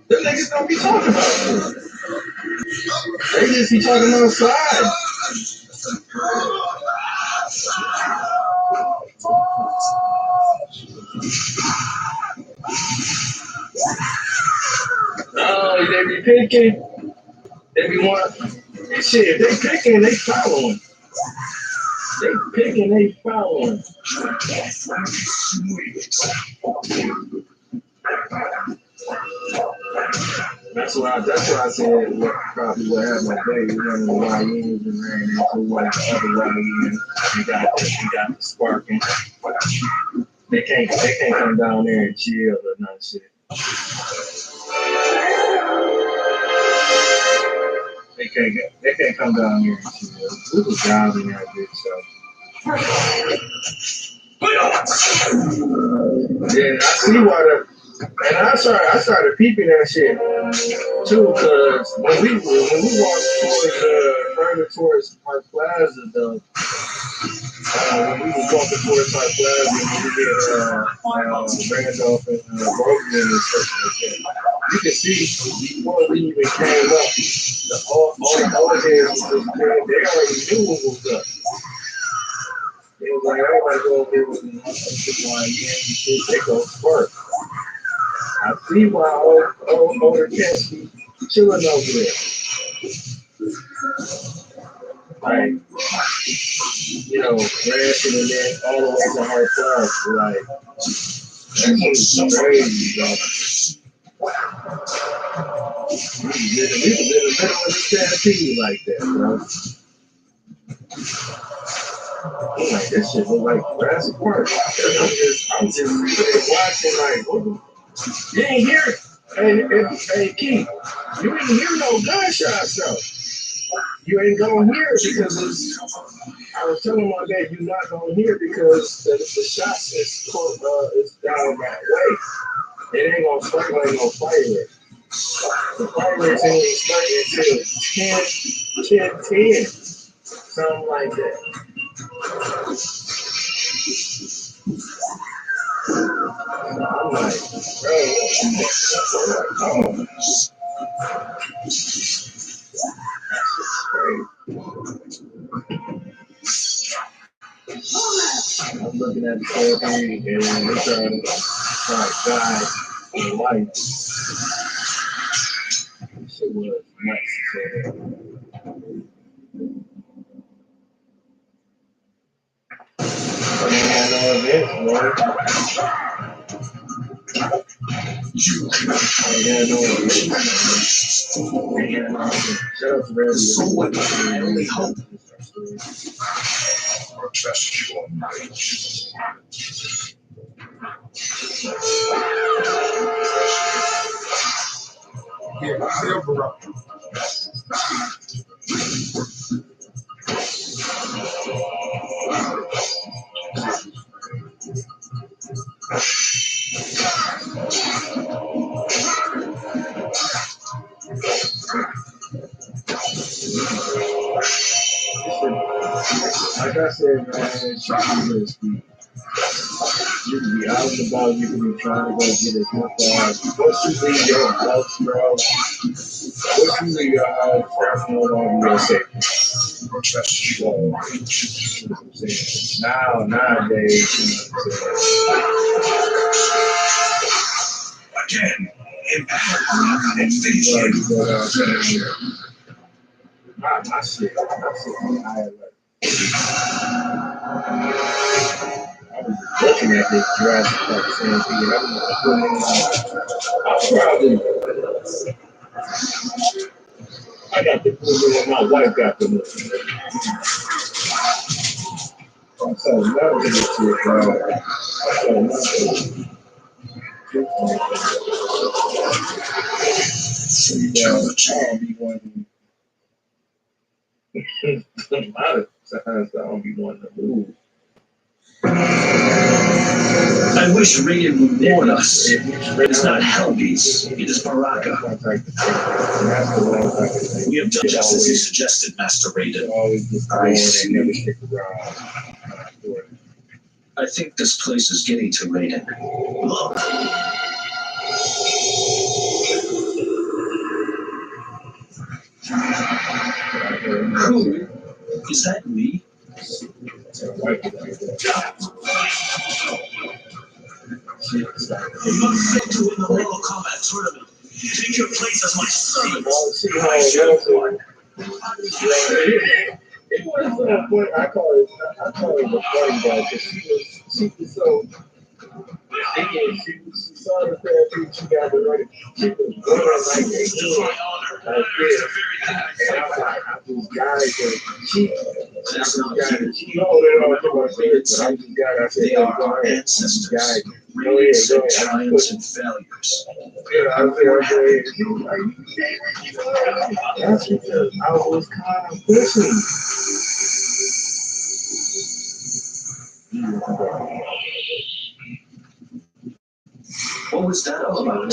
Them niggas don't be talking about it. They just be talking on the side. Oh, they be picking. They be wanting. Shit, they picking, they following. They picking, they following. That's why I said probably what happened today. One of the YNs and ran into one of the other YNs. We got the sparking. They can't come down there and chill or none shit. They can't come down here and chill. We was driving that bitch, so. Yeah, I see why and I started peeping that shit too, because when we walked further towards Park Plaza, though, when we was walking towards Park Plaza, when we get Randolph and Rogan and stuff like that, you can see before we even came up, all the old heads was just there. They already knew what was up. It was like everybody go over there with the they go spark. I see why older cats be chilling over there. Like, ranching and then all the way to Hard Club. Like, that's crazy, dog. We was in the middle of the stampede like that, bro. I'm like, this shit look like Jurassic Park. I'm just watching like, what the? You ain't hear it. Hey, Keith, you ain't hear no gunshots though. You ain't gonna hear it because I was telling my dad you're not gonna hear it because the shots is down that way. It ain't gonna start like no fireworks. The fireworks ain't starting until 10, something like that. I'm like, bro, I'm looking at the whole thing and they're trying to die in life. Shit was nuts. I ain't had no events, bro. I ain't had no events. Shout out to Radio. So what? I only hope. Or trust your mind. Yeah, silver up. Like I said, man, she can just be. You can be out and about. You can be trying to go get a good dog. Once you leave your house, bro. Once you leave your house, that's no longer your safety. Nowadays, Again, impact station. I shit on high alert. I was looking at this Jurassic Park saying, I got the movie when my wife got the movie. So now we're going to be wanting a lot of times I don't be wanting to move. I wish Reagan would warn us. It's not Helgies, it is Baraka. We have done just as you suggested, Master Raiden. I see. I think this place is getting to Raiden. Look. Who? Is that me? You must fail to win the Mortal Kombat tournament. Take your place as my servant. I should have won. It wasn't so funny. I call it the funny guy because she was so. She saw the therapy, she got the ready. She was going like this. And I'm like, I just got it. She hold it on to my face, but I just got it. I said, They are our ancestors. Radiants of giants and failures. I'm saying, that's because I was kind of pushing. What was that all about?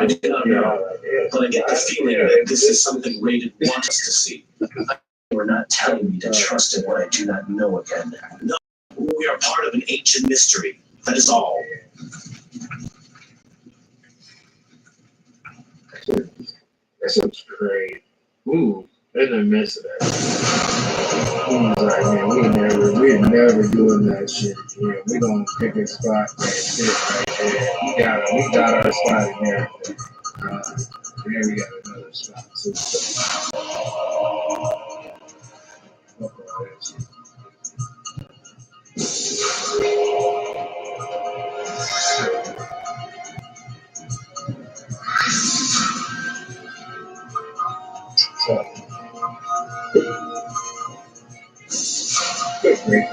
I did not know, but I get the feeling that this is something Raiden wants us to see. We're not telling me to trust in what I do not know again. No, we are part of an ancient mystery. That is all. That shit's crazy. Ooh, in the midst of that. Like, man, we're never doing that shit again. We gonna pick a spot and sit right there. We got our spot in there. And then we got another spot too. Fuck all that shit. Great.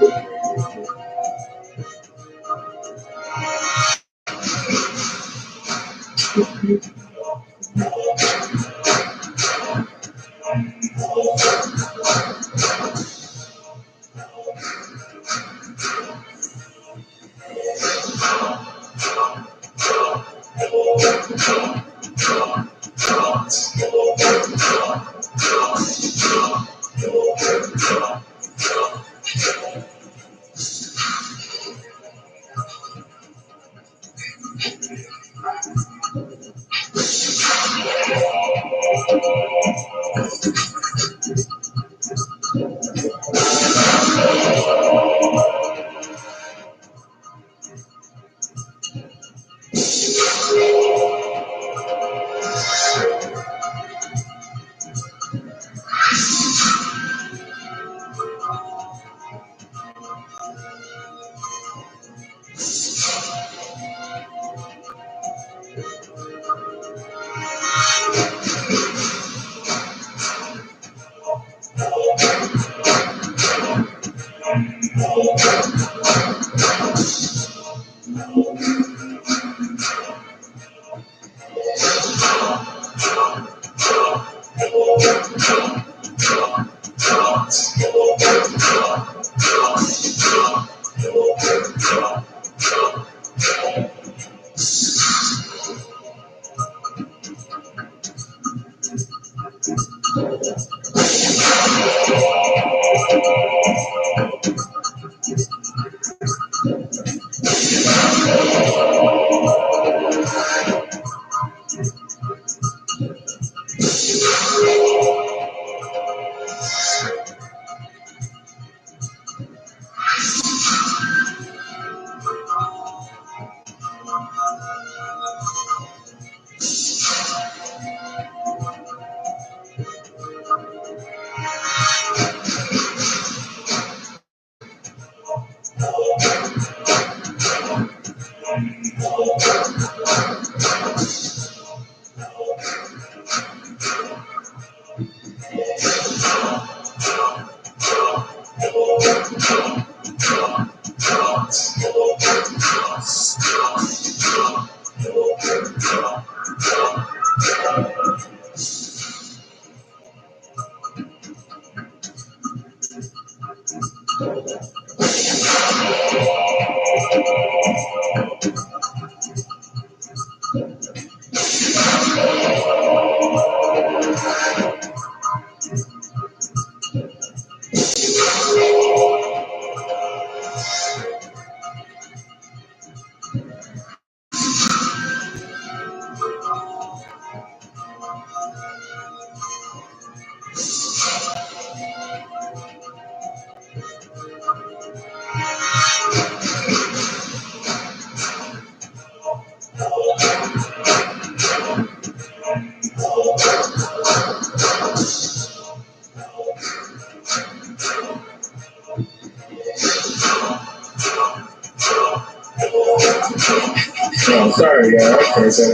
Oh, sorry, y'all. Okay, so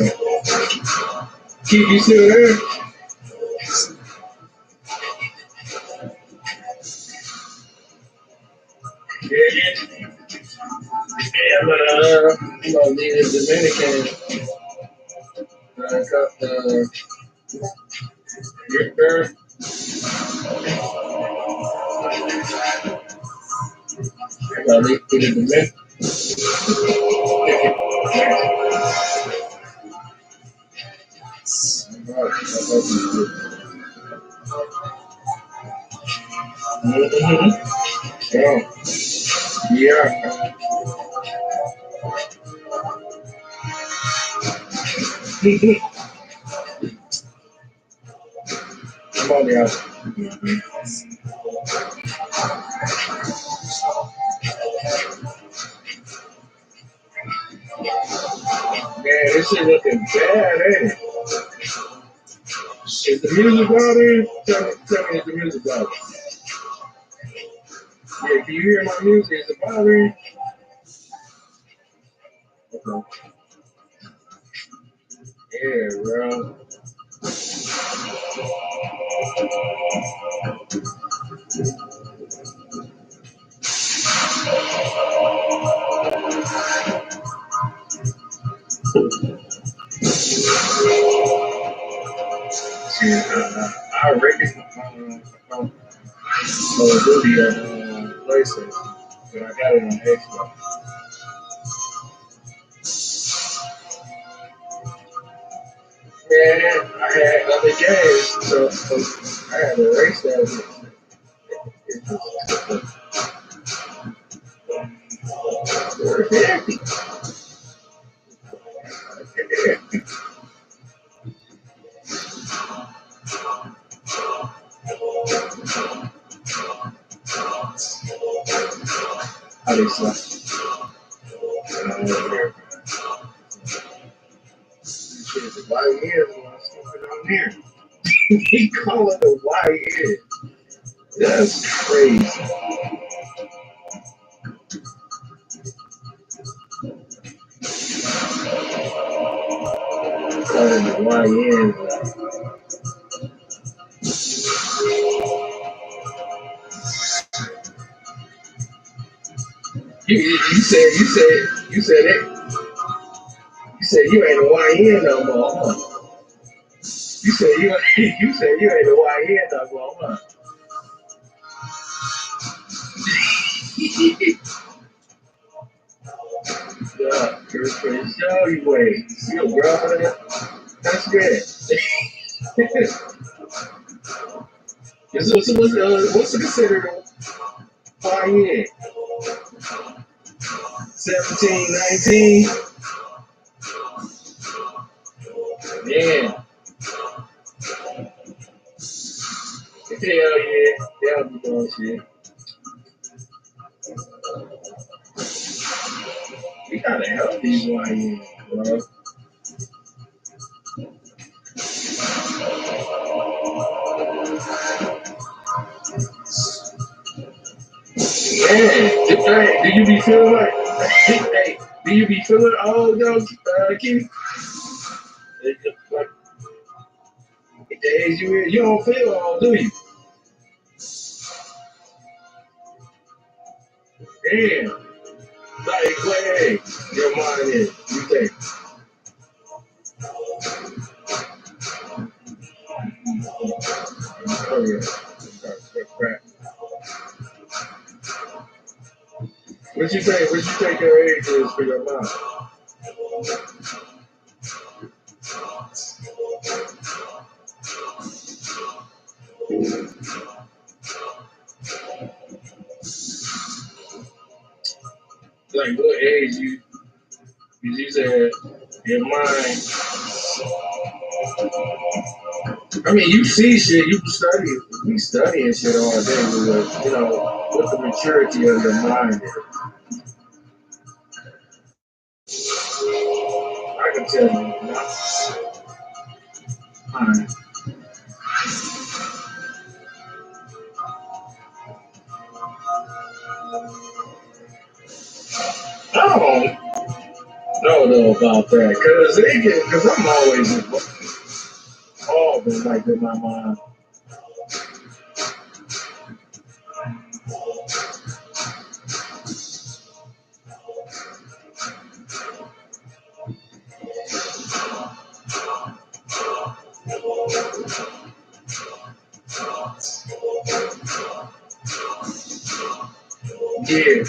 keep you still there? Yeah. Yeah, I'm gonna leave the Dominican. Your girl. I'm gonna leave the Dominican. Yeah. I'm on the outside. Man, this shit looking bad, ain't it? Is the music bothering? Tell me if the music bothering. Yeah, can you hear my music? Is it bothering? Okay. Yeah, bro. See, I reckon Call of Duty on PlayStation, but I got it on Xbox. Man, I had other games, so I had to erase that. How they suck. Shit, why is on here? He call it the YN. That's crazy. Calling the YN. You said it. You said you ain't a YN no more. Huh? You said you ain't a YN no more. Huh? Yeah, for sure you wait. You bro, that's good. What's considered a YN? 17, 19? Man. Hell yeah. They'll be doing shit. We gotta help these YNs, bro. Man, do you be feeling like, hey, do you be feeling all those, Keith? Like, the days you don't feel all, do you? Damn. Like, hey, your mind is, you think. Oh, yeah. Crap. What you think your age is for your mom? Like what age you said your mind. I mean, you see shit, we studying shit all day with, what the maturity of the mind is. I can tell you, mind. I don't know about that, cause I'm always involved in like in my mind. Yeah.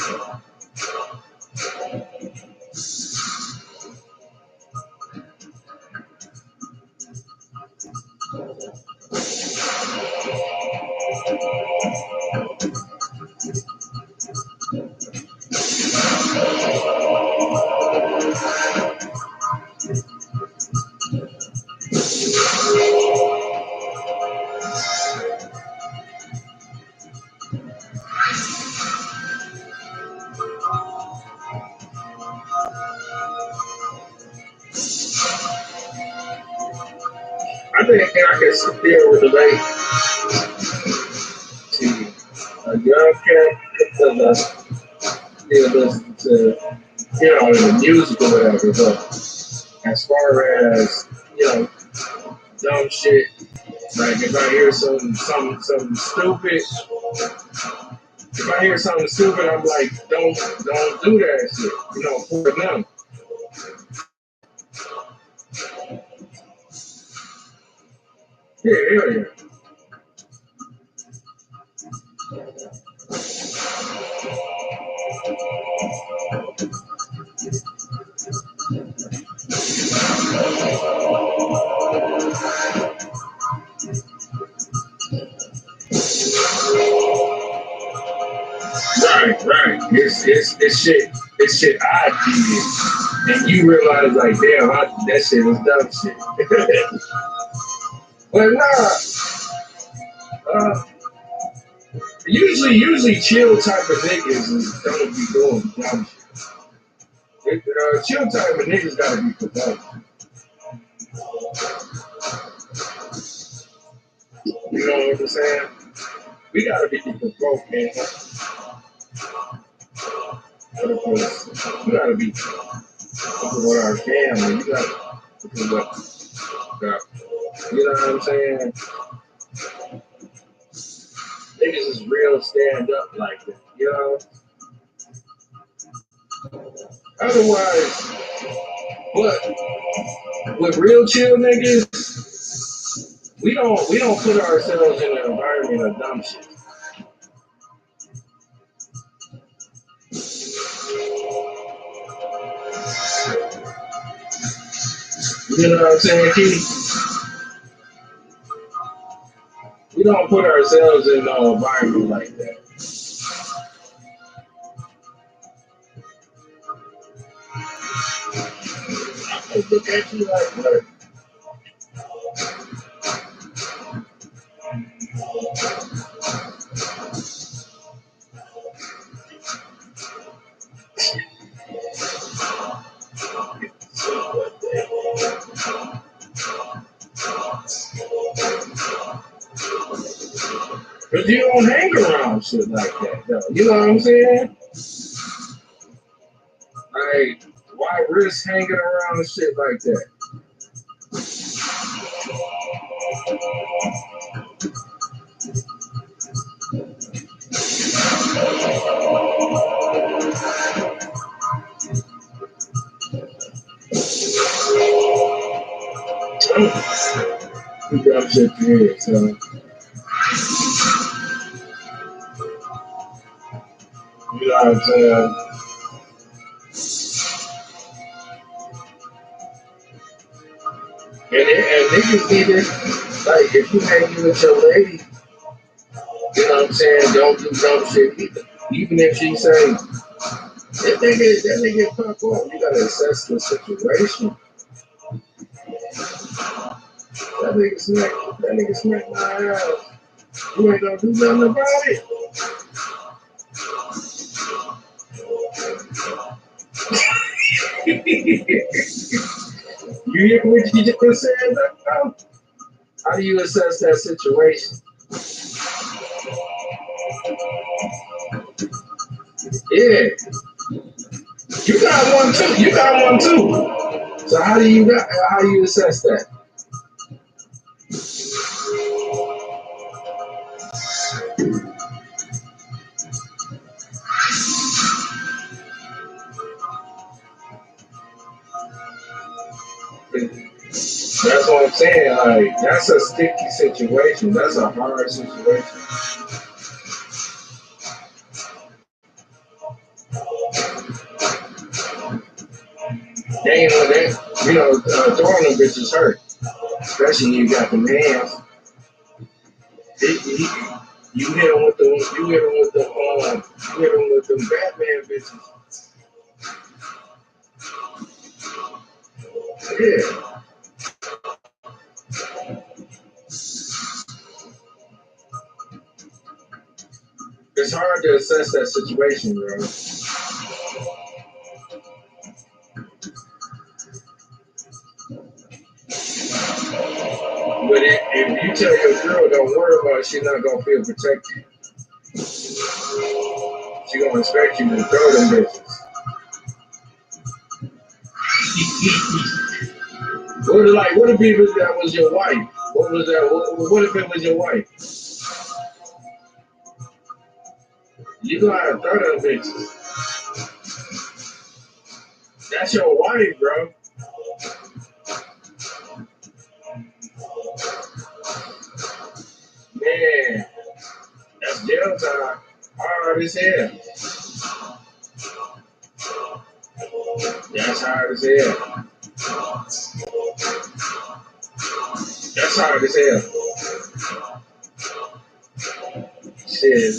I think I can still relate to a young cat because I still listen to, the music or whatever. But as far as, dumb shit, like if I hear something stupid, I'm like, don't do that shit, for them. Yeah, hell yeah. Right. It's shit I did, and you realize like, damn, that shit was dumb shit. But nah, usually chill type of niggas don't be doing dumb shit. Chill type of niggas gotta be provoked. You know what I'm saying? We gotta be provoked, man. We gotta be with our family. You gotta be what, you know what I'm saying? Niggas is real stand up like that, Otherwise, but with real chill niggas, we don't put ourselves in an environment of dumb shit. You know what I'm saying, Keith? We don't put ourselves in no environment like that. I look at you like, what? But you don't hang around shit like that, though. You know what I'm saying? Like, why risk hanging around shit like that? You got shit to hear, so. You know what I'm saying? just need to, like, if you hanging with your lady, you know what I'm saying, don't do dumb shit either. Even if she say, that nigga fuck off, you gotta assess the situation. That nigga smack my ass. You ain't gonna do nothing about it. You hear what you just said, though? How do you assess that situation? Yeah. You got one too. You got one too. So how do you assess that? That's what I'm saying. Like, that's a sticky situation. That's a hard situation. They ain't know that. You know, throwing them bitches hurt, especially when you got them hands. You hit them with them. You hit them with the. You hit them with them Batman bitches. Yeah. It's hard to assess that situation, bro. But if you tell your girl, don't worry about it, she's not gonna feel protected. She gonna expect you to throw them bitches. What if that was your wife? What was that? What if it was your wife? You gonna have to throw them bitches. That's your wife, bro. Man, that's jail time. Hard as hell. That's hard as hell. That's hard as hell. Shit.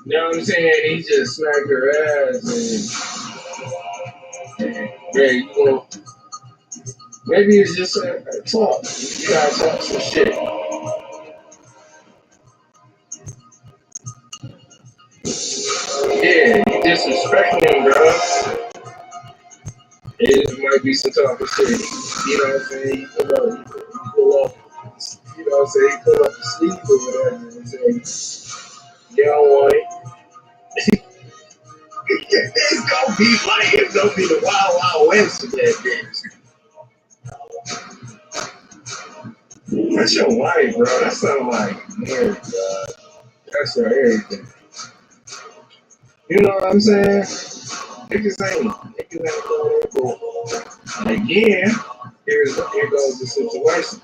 You know what I'm saying? He just smacked her ass and yeah, you know, maybe it's just a talk. You gotta talk some shit. Yeah, you disrespecting him, bro. It might be some talk of shit. You know what I'm saying? You pull up, you know what I'm saying? You pull up the sleeve or whatever and say, you don't want it. It's gonna be the wild, wild west of that bitch. That's your wife, bro. That sounds like marriage, God. That's your everything. You know what I'm saying? Niggas ain't going for. And again, here goes the situation.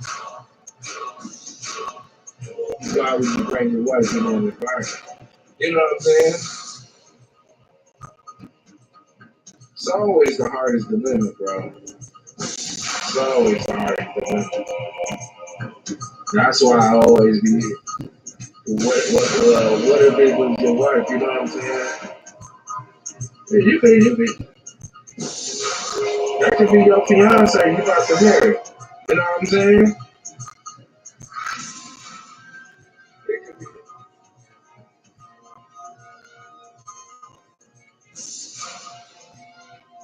Why would you bring your wife in an environment? You know what I'm saying? It's always the hardest dilemma, bro. It's always the hardest dilemma. That's why I always be what if it was your wife? You know what I'm saying? You could, that could be your fiance you about to marry. You know what I'm saying?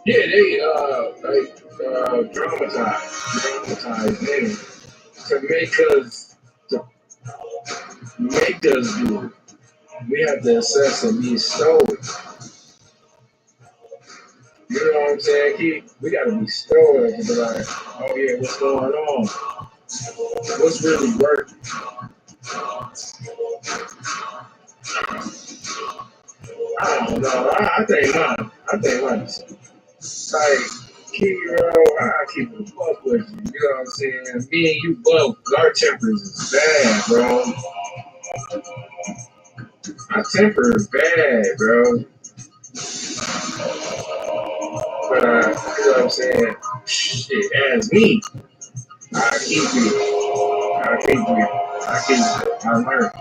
Yeah, they dramatize him to make us do it. We have to assess and be stoic. You know what I'm saying? We gotta be stoic and be like, oh yeah, what's going on? What's really working? I don't know. I think mine. Like, Kiro, I keep it a fuck with you. You know what I'm saying? Me and you both, our tempers is bad, bro. Our temper is bad, bro. But you know what I'm saying? Shit, as me, I keep it. I keep it. I keep it. I learned.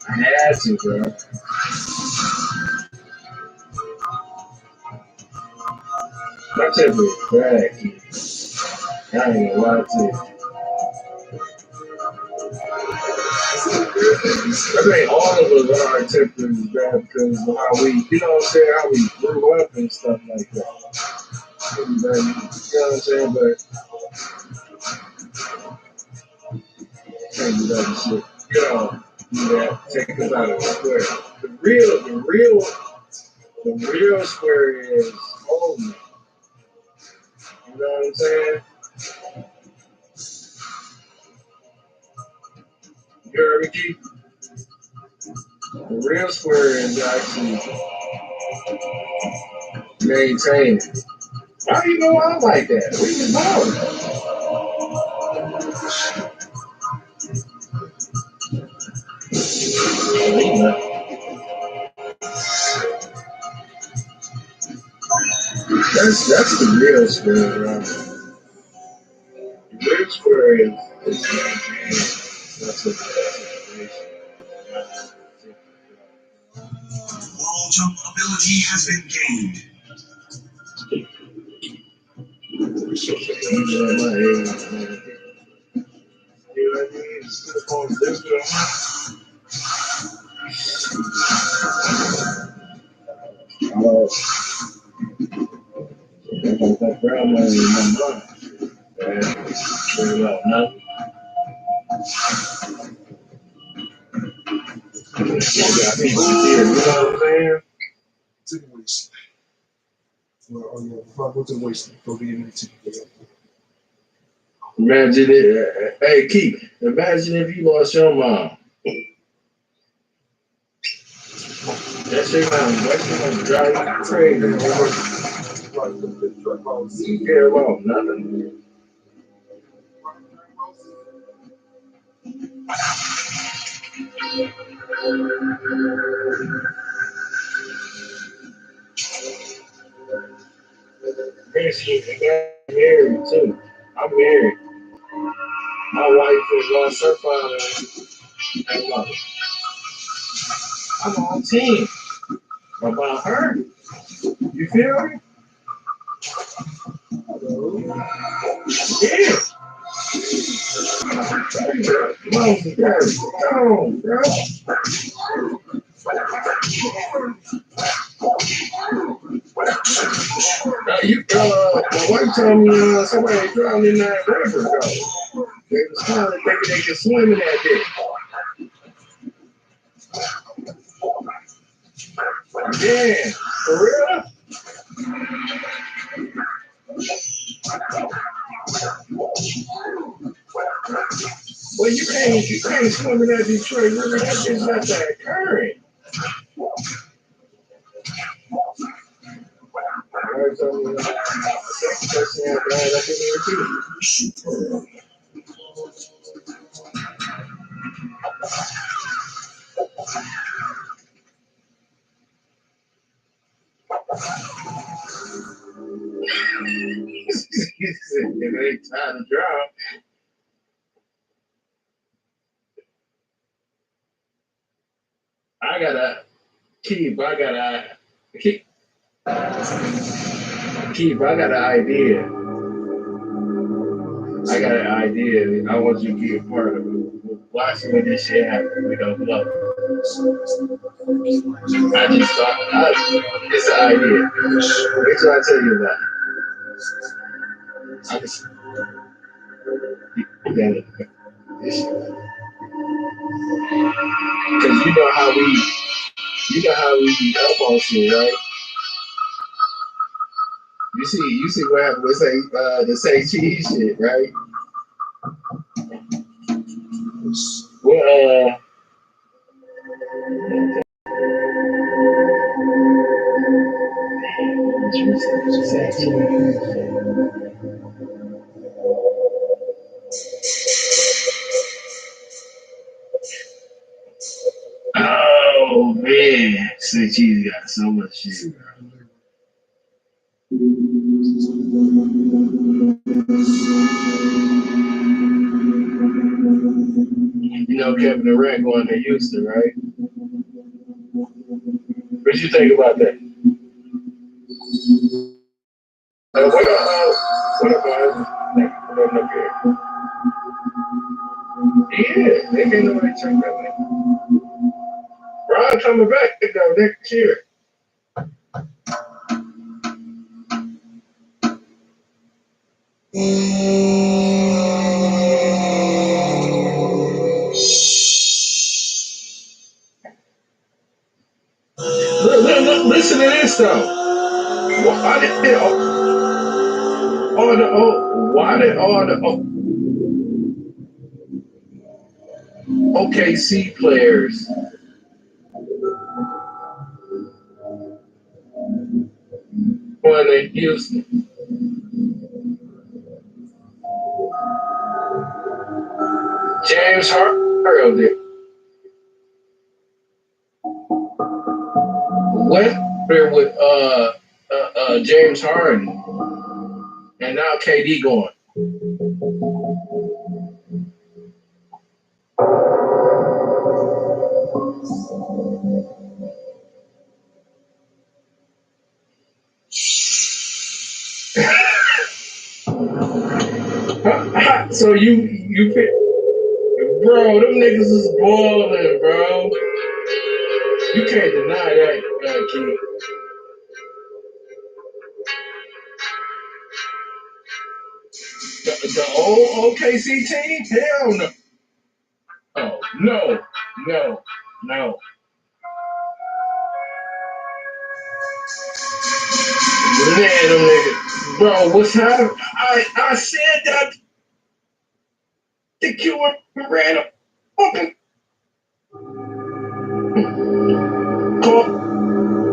I had to, bro. My temper is bad, kid. I ain't gonna lie to you. I think all of us are temper is bad because of how we, you know what I'm saying, how we grew up and stuff like that. Everybody, you know what I'm saying? But can't do that shit. You know, do that. Take us out of the square. The real square is home. You know what I'm saying? You heard me, Keith? The real square is actually maintained. How do you know I'm like that? We was born. That's the real square, bro. The real square is maintained. That's what Wall jump ability has been gained. you know my age, man. You know what I mean? Just on this I got that brown money in my mind. Man, straight up, nothing. You got people here, you know what I'm saying? To the waist. Well, oh yeah, before I go to the waist, go get in the ticket. Imagine it. Hey, Keith, imagine if you lost your mom. That shit gonna drive you crazy. You care about nothing. And I'm married too. I'm married. My wife has lost her father and mother. I'm on team about her. You feel me? Yeah. Come on, Gary. Come on, bro. My wife told me somebody drowned in that river, though. They was thinking they could swim in that bitch. Yeah, for real? Well, you can't swim in that Detroit River. That shit's not that current. My wife told me the second person had died up in there too. It ain't time to drown. I gotta keep. I got an idea. I got an idea. I want you to be a part of it. Watch when this shit happen. We don't know. I just thought it's an idea. Wait till I tell you about it. I just got it. Because you know how we be up on shit, right? You see what happened with the say cheese shit, right? Well, oh man, say cheese got so much shit. You know Kevin Durant going to Houston, right? What you think about that? What about what up here? Yeah, they can't nobody check that way. Ron coming back though next year. Look, listen to this though. Why did all the OKC players going to Houston? James Harden there. Went there with James Harden, and now KD going. So you pick, bro? Them niggas is balling, bro. You can't deny that, kid. The old OKC team? Hell no. Oh, no. Man, them niggas. Bro, what's happening? I said that the Q ran up.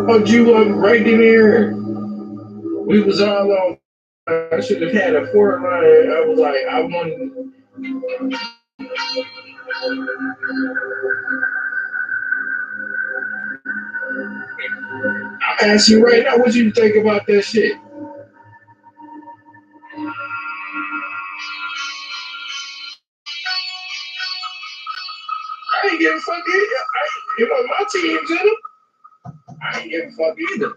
Called you up right in there. We was all on. I should have had a 4 line. I was like, I wanted. I ask you right now, what you think about that shit? I ain't giving a fuck either. My team's in them. I ain't giving a fuck either.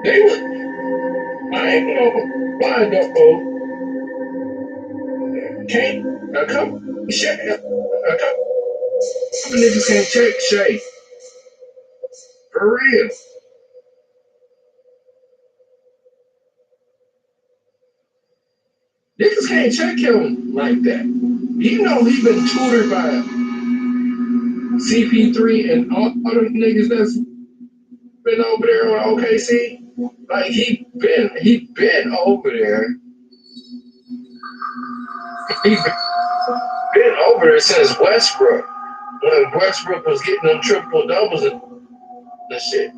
They were. I ain't gonna lie though. Can't a couple niggas can't check Shay. For real. Niggas can't check him like that. You know he been tutored by CP3 and all other niggas that's been over there on OKC. Like he been over there. He been over there since Westbrook. When Westbrook was getting them triple doubles and shit.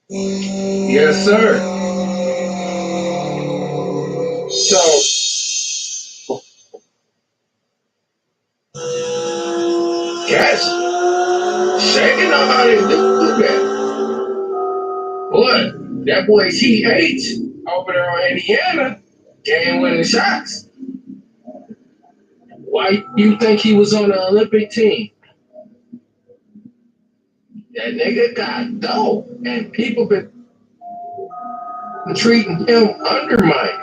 Yes, sir. So, cats shaking on how they do that. But that boy TH over there on Indiana game winning shots. Why you think he was on the Olympic team? That nigga got dope, and people been treating him undermined.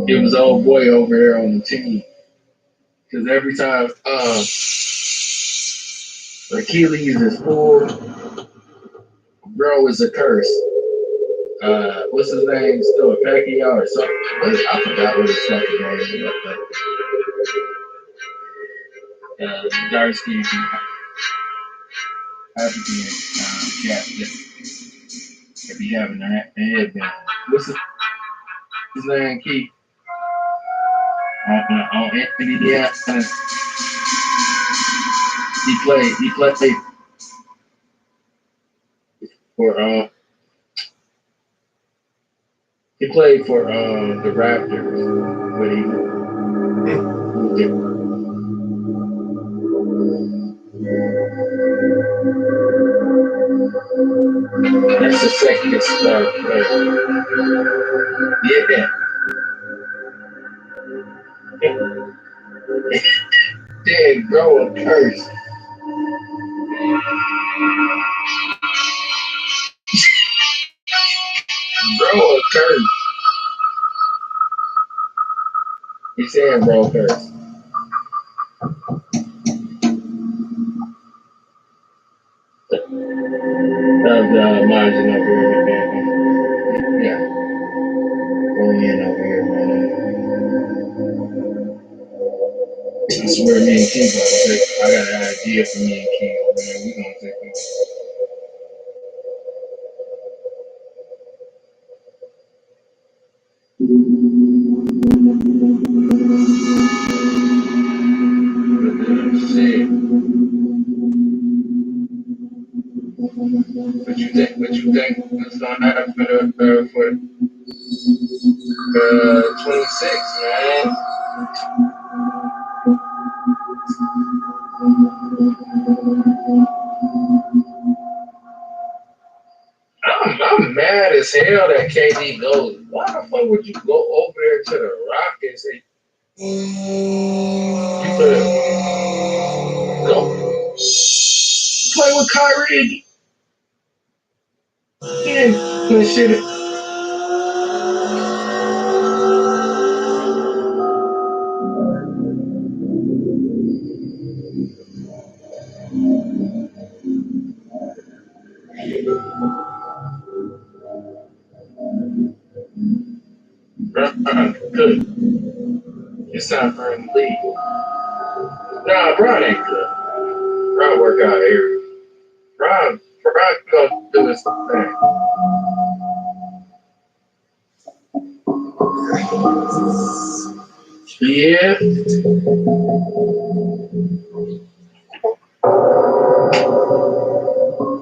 It was old boy over there on the team. Because every time Achilles is full, bro is a curse. What's his name? Still a Pacquiao or something? I forgot what his fucking name is. Dark skin African cat. If you having a headband. What's his name, Keith? On Indiana. He played for the Raptors, but he moved it. That's the second star player. Yeah. Dang, bro, a curse. Bro, a curse. He said bro, curse. The margin over here. Yeah. Going in over here, man. I swear me and Keith gonna take, I got an idea for me and Keith over there. We gonna take him. Shit. What you think is gonna happen for 26, man? I'm mad as hell that KD goes. Why the fuck would you go over there to the Rockets and you could go play with Kyrie and shit? Good. It's time for him to leave. Nah, Bron ain't good. Bron work out here. Bron gonna do his thing. Yeah.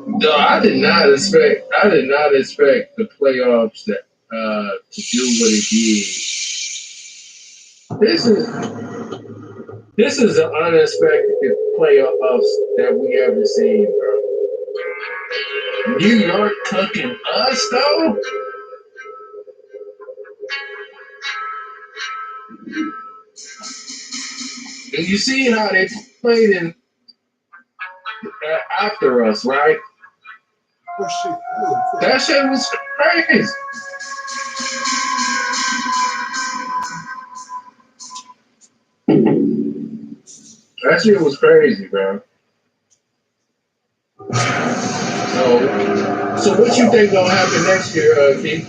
No, I did not expect the playoffs to do what it did. This is an unexpected playoffs that we ever seen, bro. New York cooking us though. And you see how they played in after us, right? Oh shit. That shit was crazy. That shit was crazy, bro. So what you think gonna happen next year, Keith?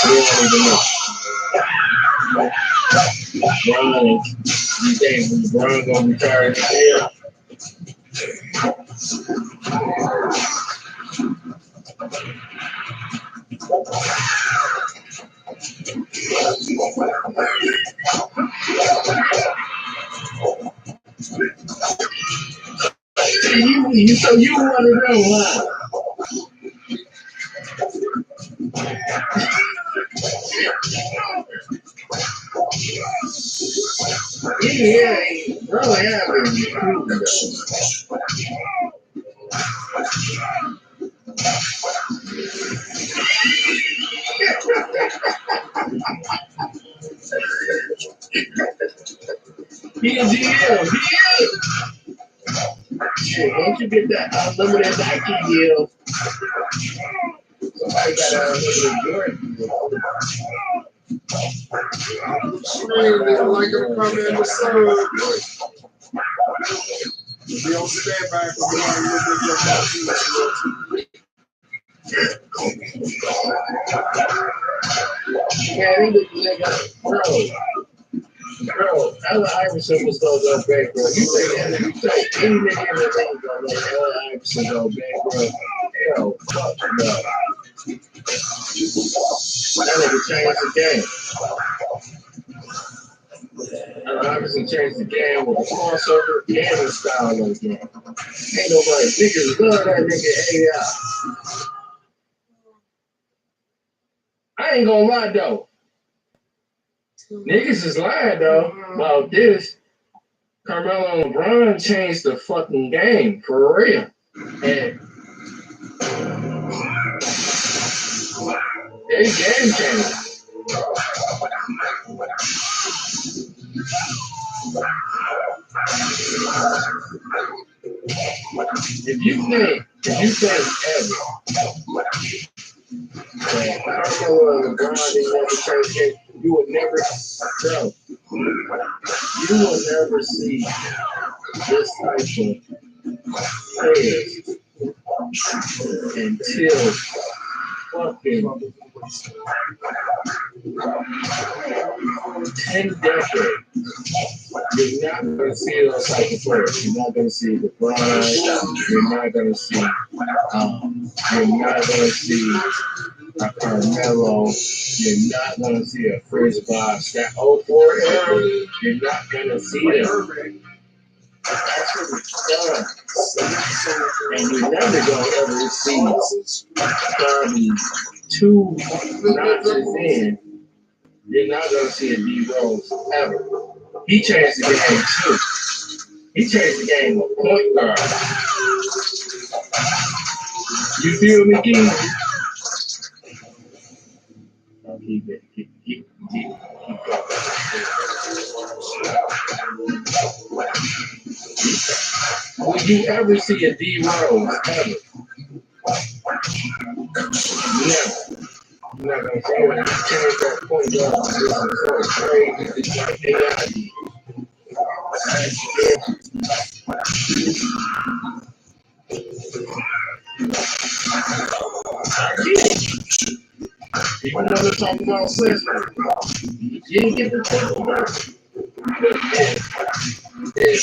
We don't even know. Bron, you think Bron gonna retire next year? So you want to know why? Yeah, bro, He is. Shit, once you get that unlimited Nike deal, somebody got an unlimited Jordan deal. Like a comment in the sun. Be on standby for Man, he looks like a bro. Bro, Allen Iverson was gonna go back, bro. You say any nigga in the league gonna let Allen Iverson go back, bro? Hell, fuck no. That nigga changed the game. Allen Iverson changed the game with the crossover and the style of the game. Ain't nobody niggas love that nigga AI. I ain't gonna lie though. Niggas is lying though about this. Carmelo and LeBron changed the fucking game for real. And they game changers. If you think ever that Carmelo and LeBron didn't never change game, you would never, bro. You will never see this type of players until fucking 10 decades. You're not going to see those type of players. You're not going to see LeBron. You're not going to see. You're not going to see a Carmelo. You're not going to see a Chris Bosh. That 04 era. You're not going to see them. That's what it's done. And you're never going to ever see probably 2 notches in. You're not going to see a D Rose ever. He changed the game too. He changed the game with point guard. You feel me, King? I'll keep it. Keep Will you ever see a D Rose ever? Never. You're not gonna see it. Change that point guard position so crazy. It's like AI did. People want to talk about Sesame. You didn't get the talk about it. If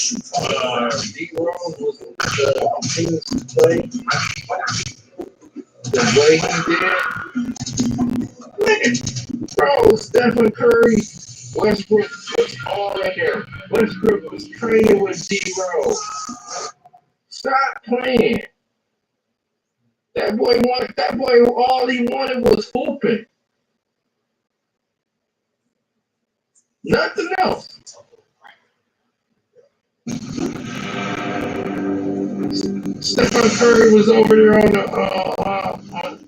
D Rose was continuing to play the way he did, bro, Stephen Curry, Westbrook was all in there. Westbrook was training with D Rose. Stop playing. That boy, all he wanted was hooping. Nothing else. Stephen Curry was over there on the,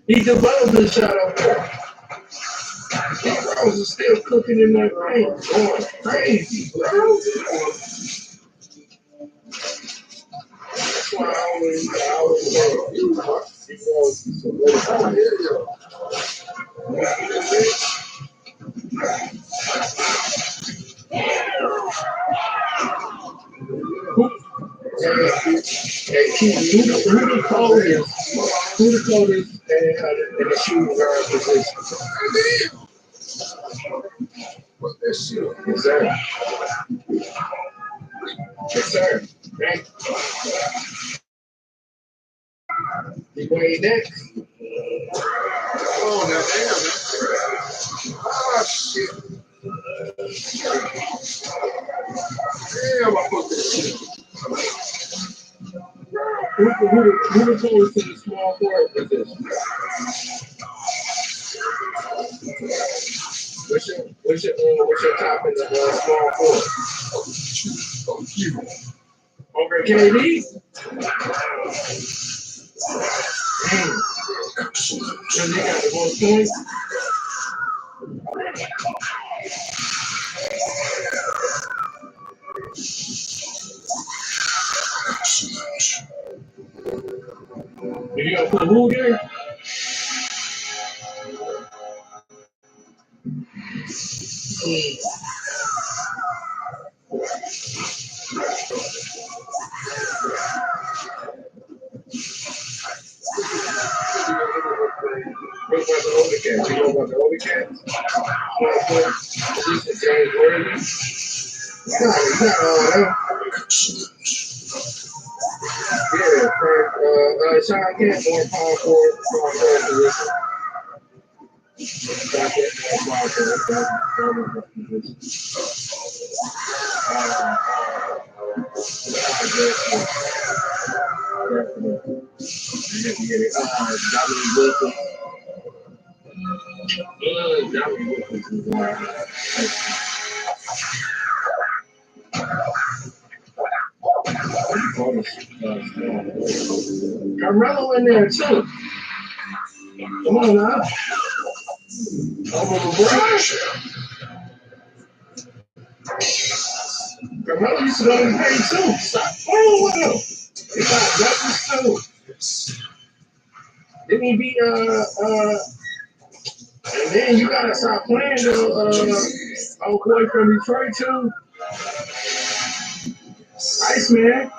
he developed his shot over there. D Rose is still cooking in that paint, going crazy, bro. That's why I always say, D Rose is a little bit. Who the coldest in the shooting guard position? What's that shit? Yes, sir. Yes, sir. Thank you. Wait next. Oh, now damn. Ah, shit. Damn, I put this shit. Who the coldest in the small forward position? What's your top in the small forward? Over KD? Because he got the most points. If you gonna put who there? What about the older cats? You know about the older cats? This is James Worthy. He's not all that. Yeah, Sean Kemp more power forward, position. Sean Kemp more power forward, position. Dominic Wilson. Dominic Wilson is Carmelo in there too. Come on now. Over LeBron. Carmelo used to go to the game too. Stop playing with him. He got weapons too. Didn't he be and then you gotta stop playing the old boy from Detroit too. Iceman.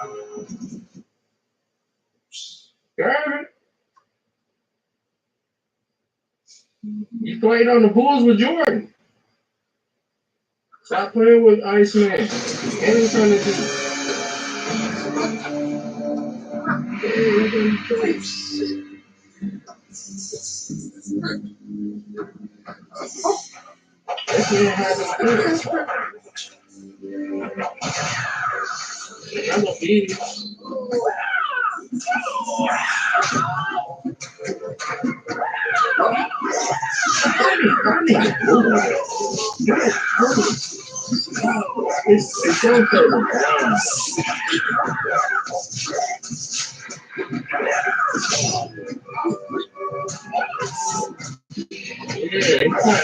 Garvin. You played on the Bulls with Jordan. Stop playing with Iceman. And he's trying to do. Iceman has a point. I'm gonna beat him. It's okay.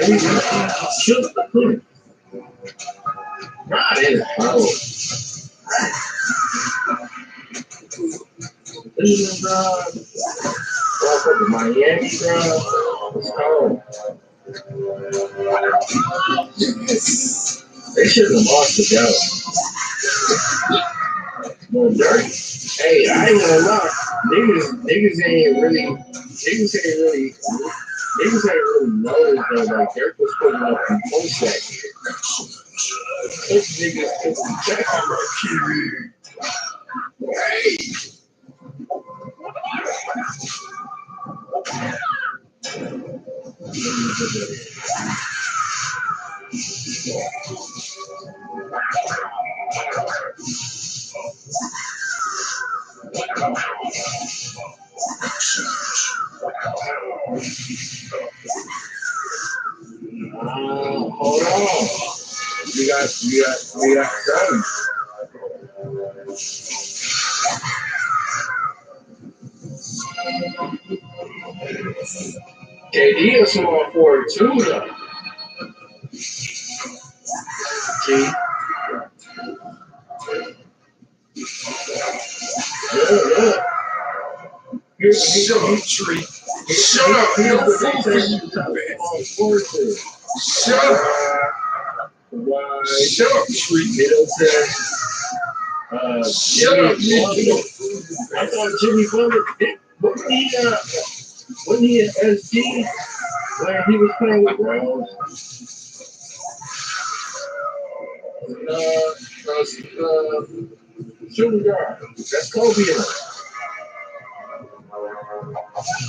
Yeah, shoot the point. God is cold. Cleveland, bro. Welcome to Miami, bro. It's cold. They should have lost the Dallas. Well, Dirk, hey, I ain't gonna lie. Niggas ain't really noticed though. Like Dirk was putting up some points that year. Those niggas took the check on that TV. Hey. Hold on. We got seven. KD is small forward too, though. See? Yeah. Here's a treat. Shut up. Shut up. Why? Shut up, treat. Middleton. Shut up, I thought Jimmy Butler wasn't he at SG when he was playing with Rose? Shooting guard. That's Kobe in it.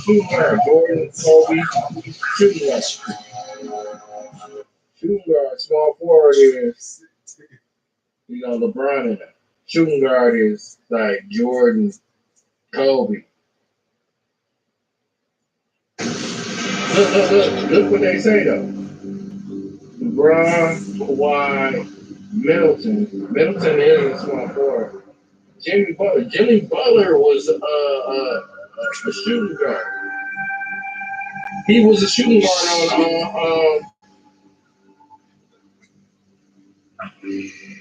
Shooting guard. Jordan, Kobe, shooting guard. Shooting guard, small forward is, LeBron in it. Shooting guard is like Jordan, Kobe. Look what they say though. LeBron, Kawhi, Middleton. Middleton is a small forward. Jimmy Butler was a shooting guard. He was a shooting guard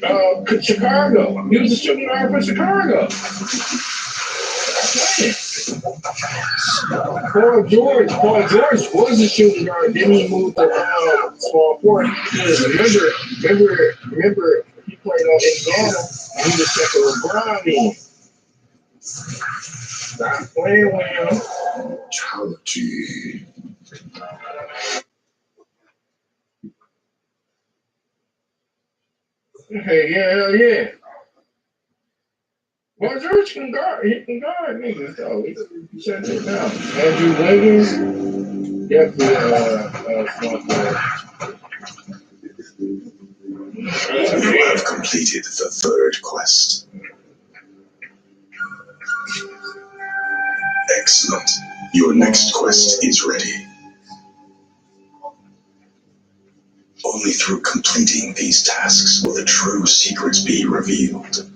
on Chicago. He was a shooting guard for Chicago. Paul George was a shooting guard. Then he moved to small forward. Remember, he played on Indiana. And he was second LeBron in. Stop playing with him. Brutality. Hey, yeah, hell yeah. Well, George can guard. He can guard niggas, though. He shut it down. Andrew Wiggins, definitely smart player. You have completed the third quest. Excellent. Your next quest is ready. Only through completing these tasks will the true secrets be revealed.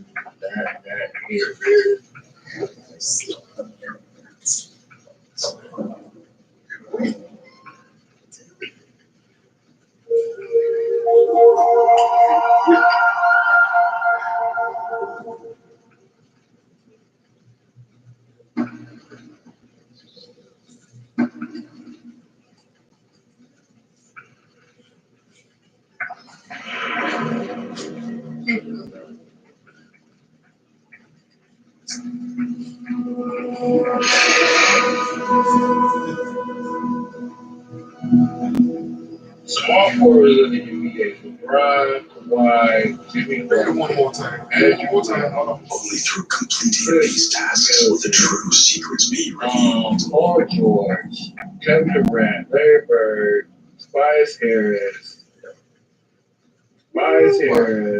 Small forwards of the NBA. LeBron, Kawhi, Jimmy Butler. One more time. Only through completing these tasks will the true secrets be revealed. Paul George, Kevin Durant, Larry Bird, Tobias Harris,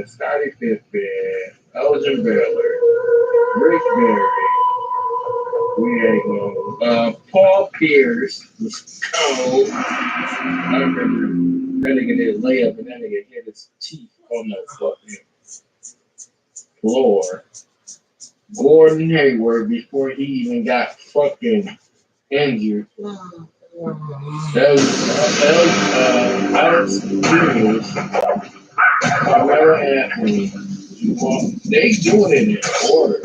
Scottie Pippen, Elgin Baylor, Rick Barry. We ain't going. Paul Pierce was cold. I remember that nigga did a layup and that nigga hit his teeth on the fucking floor. Gordon Hayward before he even got fucking injured. That was Alex Peters, Carmelo Anthony. They doing it in order.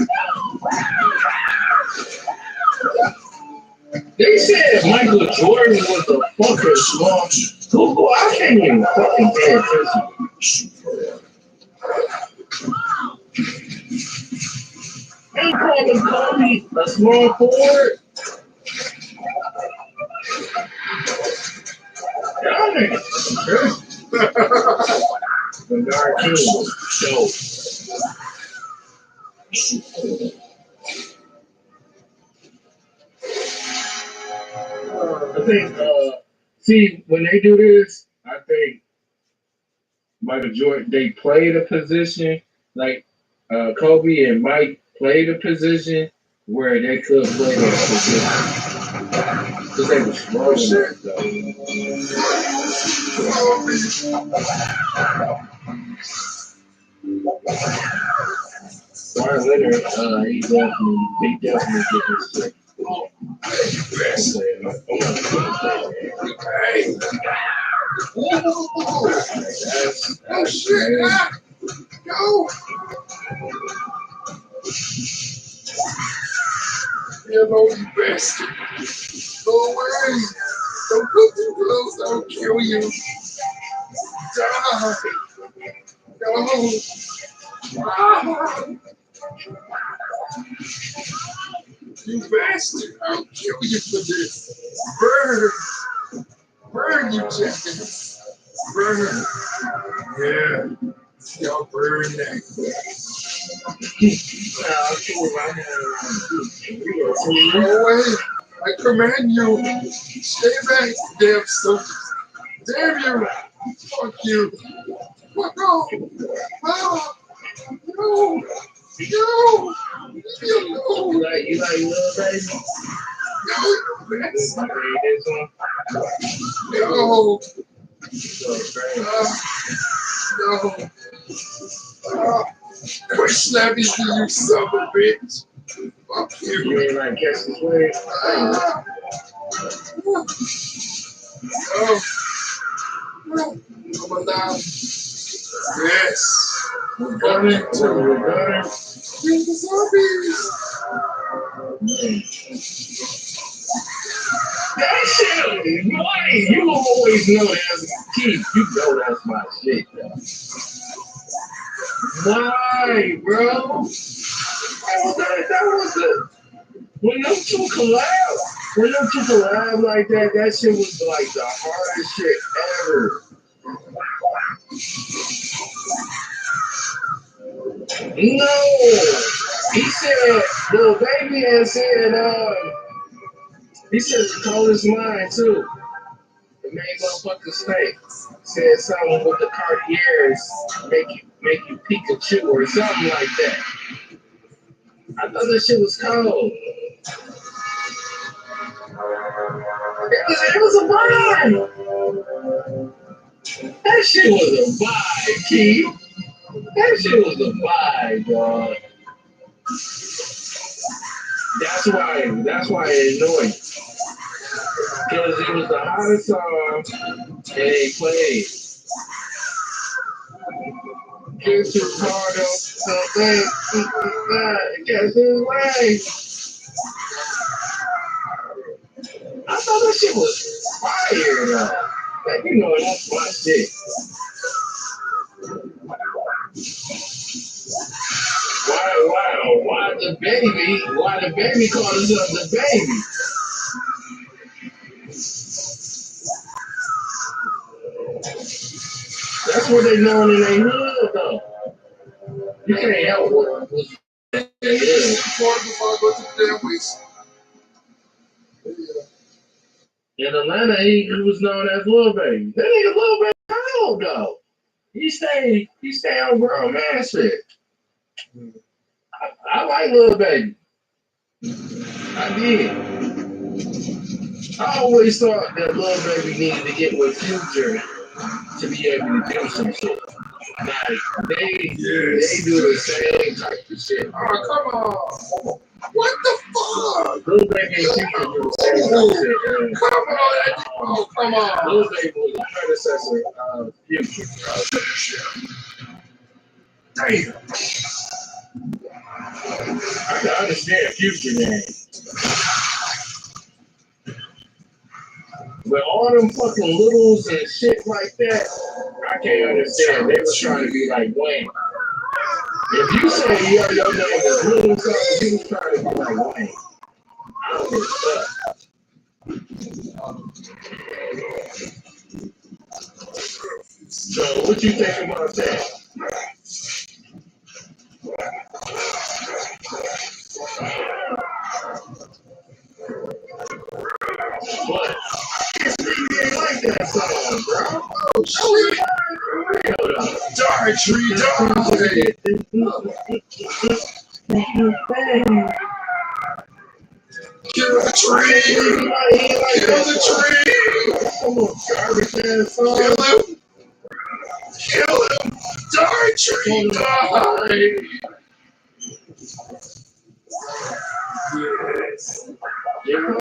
They said Michael Jordan was a fucking smart. I can't even fucking pay attention. They calling Kobe a small forward. Y'all niggas. The Dark King was dope. I think, see, when they do this, I think Michael Jordan, they played a position, like Kobe and Mike played a position where they could play that position. Because they were strong enough, though. Martin Leonard, they definitely get his shit. Oh shit! Go! Hello, you bastard! Go away! Don't come too close! I'll kill you! Die! Go! You bastard! I'll kill you for this! Burn! Burn, you chickens! Burn! Yeah! Y'all burn that! Go away! I command you! Stay back, damn suckers! Damn you! Fuck you! Fuck off! Ah! No! No! Leave me alone! You like little baby? No, you bastard! No! No! Quit slapping me, you son of a bitch! Fuck you! You ain't like catch this way? No! I'm alive! Yes! We're going to kill the zombies! That shit, boy, you always know that's Keith. You know that's my shit, though. Why, bro? That was the when them two collab like that, that shit was like the hardest shit ever. No, he said Lil Baby had said he said the coldest line too. The main motherfucking snake said something with the Cartiers make you Pikachu or something like that. I thought that shit was cold. It was a vibe. That shit was a vibe, Keith. That shit was a vibe, dog. That's why it annoyed me. Because it was the hottest song and they played. Get your card up, something, guess his way. I thought that shit was fire, though. Like, you know, that's my shit. Why the baby called himself the baby? That's what they known in their hood, though. You can't help what was in their hood. Before I go to the damn waste. In Atlanta, he was known as Lil Baby. That nigga Lil Baby cold, though. He stay on grown man shit. I like Lil Baby. I did. I always thought that Lil Baby needed to get with Future to be able to do some shit. Like, they do the same type of shit. Oh, come on. What the fuck? Lil Baby and Future do the same type of shit. Come on. Lil Baby was the predecessor of Future. Damn. I can understand Future name. But all them fucking littles and shit like that, I can't understand. They were trying to be like Wayne. If you say your name is Little something, you was trying to be like Wayne. I don't give a fuck. So what you think about that? What? Like that song, bro. Oh, shit. Die, tree, Kill the tree. Kill the tree. Come on, garbage ass song. Kill him. Die, tree, die. Yes. Kill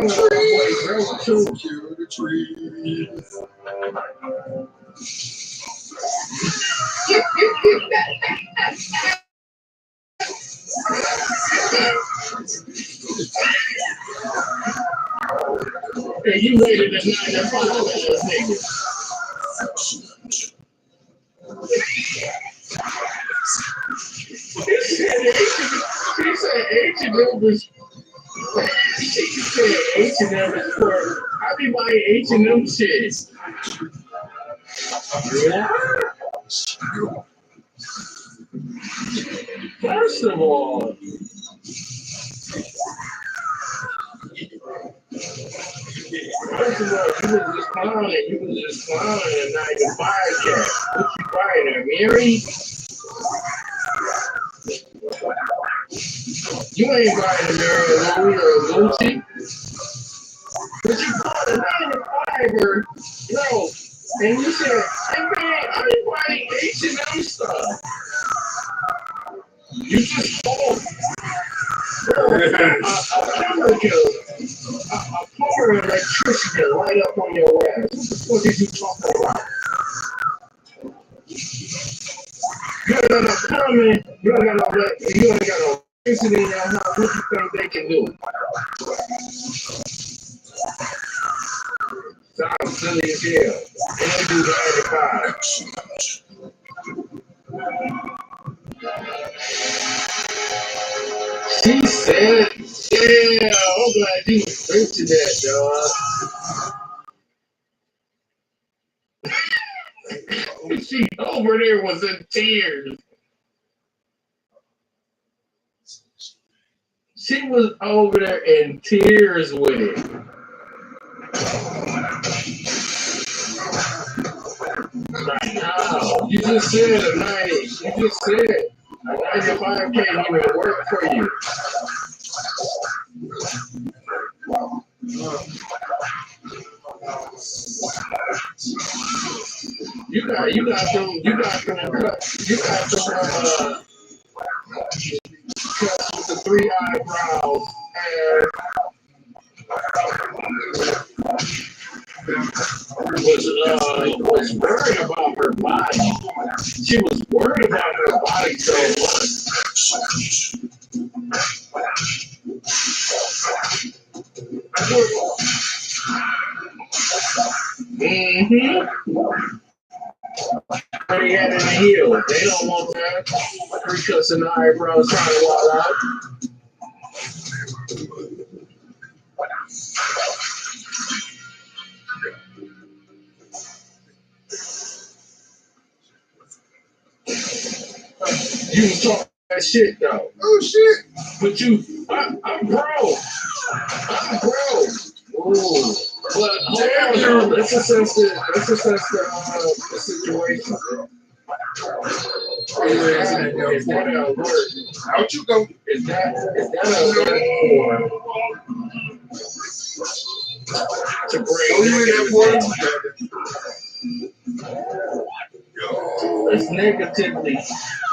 the trees. Hey, you rated a 9 and 5 nigga. He said H&M was. He said H&M is for. I be buying H&M shit. Yeah. First of all, you was just clowning, and now you're buying cat. What you buying her, Mary? You ain't buying a Mary Louis or a Gucci. But you bought a 9 to 5er, yo, and you said, hey man, I ain't buying H&M stuff. You just told a chemical, a power electricity to light up on your ass. What the fuck is you talking about? You ain't got no comment, you ain't got no electricity in your house. What you think they can do? Sounds silly as hell. And they do 95. She said, yeah, I'm glad you mentioned that, dog. She over there was in tears. She was over there in tears with it. Like, no, you just said a 90. You just said a 95 can't even work for you. You got them cuts with the 3 eyebrows and was worried about her body. She was worried about her body so much. Mm-hmm. They had in the heel. They don't want that. 3 cuts in the eyebrows trying to walk out. You was talking that shit though. Oh shit. But I'm broke. Ooh. But hold on, let's assess the situation. Is that an alert? Out you go. Is that an alert to bring it's negatively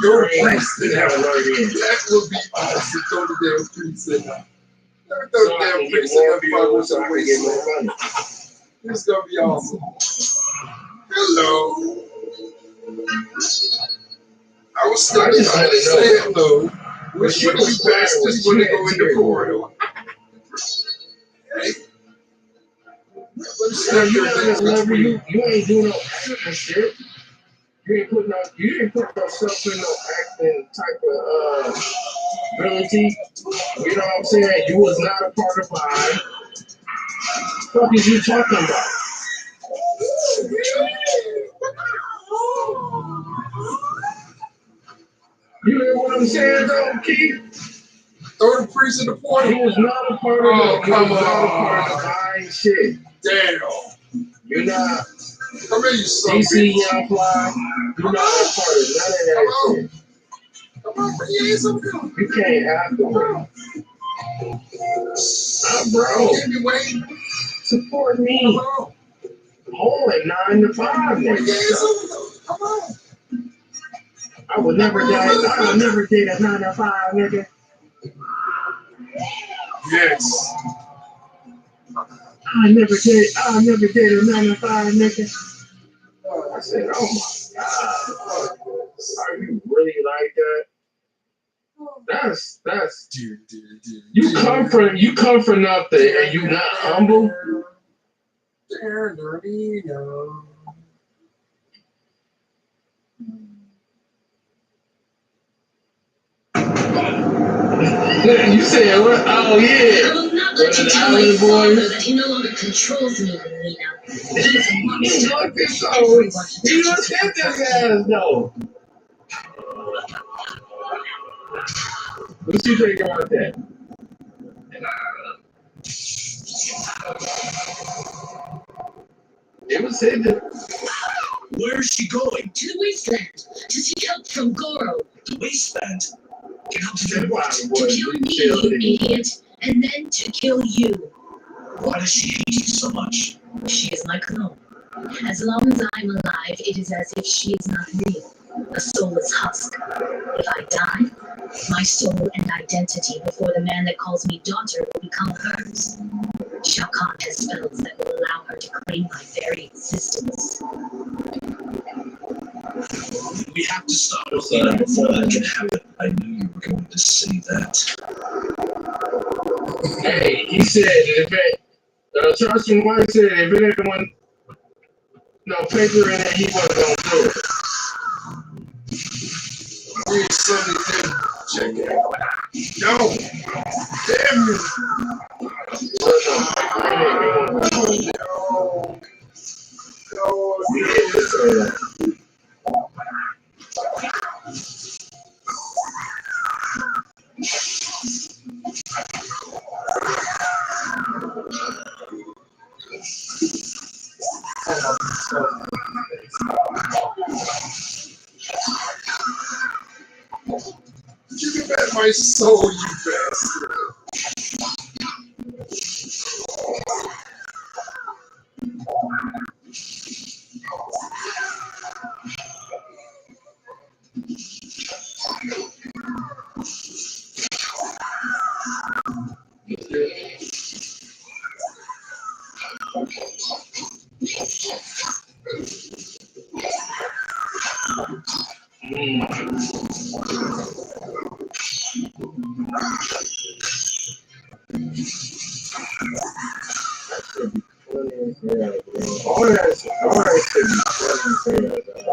Go to priest in that alert in. That would be awesome. Go to damn priest in there. Let me throw So the I damn can get priest in more there before I go views, to so I the can get more wasteland. money. It's gonna be awesome. Hello. I was I studying just how want to to say hello. Which one of you bastards when they go in the corridor? Hey. You ain't doing no acting shit. You ain't put yourself in no acting type of ability. You know what I'm saying? You was not a part of mine. What is you talking about? You hear what I'm saying though, Keith? Throw the priest in the portal. He was not a part of mine shit. Damn. You're not Come here, you son. DC Young Fly. You're not a part of none of that shit. Come on, bring your ass over here. You can't have to wait. Bro. Give me wait. Support me. Come on. Only 9 to 5, Bring your ass nigga. over here. Come on. I would never date a 9 to 5, nigga. Yes. I never date a 9 to 5, nigga. I said, oh my God. Are you really like that? That's you come for nothing and you not humble. You said what? Oh yeah. I will not let you tell my father that he no longer controls me, Lena. He's a monster. You looked at this ass though. What you think about that? It was said that. Where is she going? To the wasteland, to seek help from Goro. The wasteland. Get out to do That what? To kill me, you idiot, and then to kill you. Why does she hate you so much? She is my clone. As long as I'm alive, it is as if she is not real. A soulless husk. If I die, my soul and identity before the man that calls me daughter will become hers. Shao Kahn has spells that will allow her to claim my very existence. We have to stop Lena before that can happen. I knew you were going to say that. Hey, he said if it, Charleston White said if it didn't want no paper in it, he wasn't gonna do it. check it out. No. Damn you. Give me back my soul, you bastard. All that shit be funny as hell,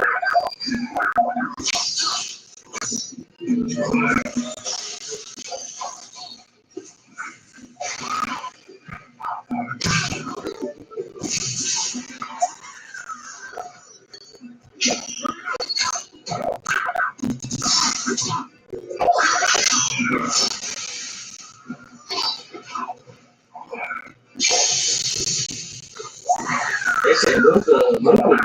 They said Luka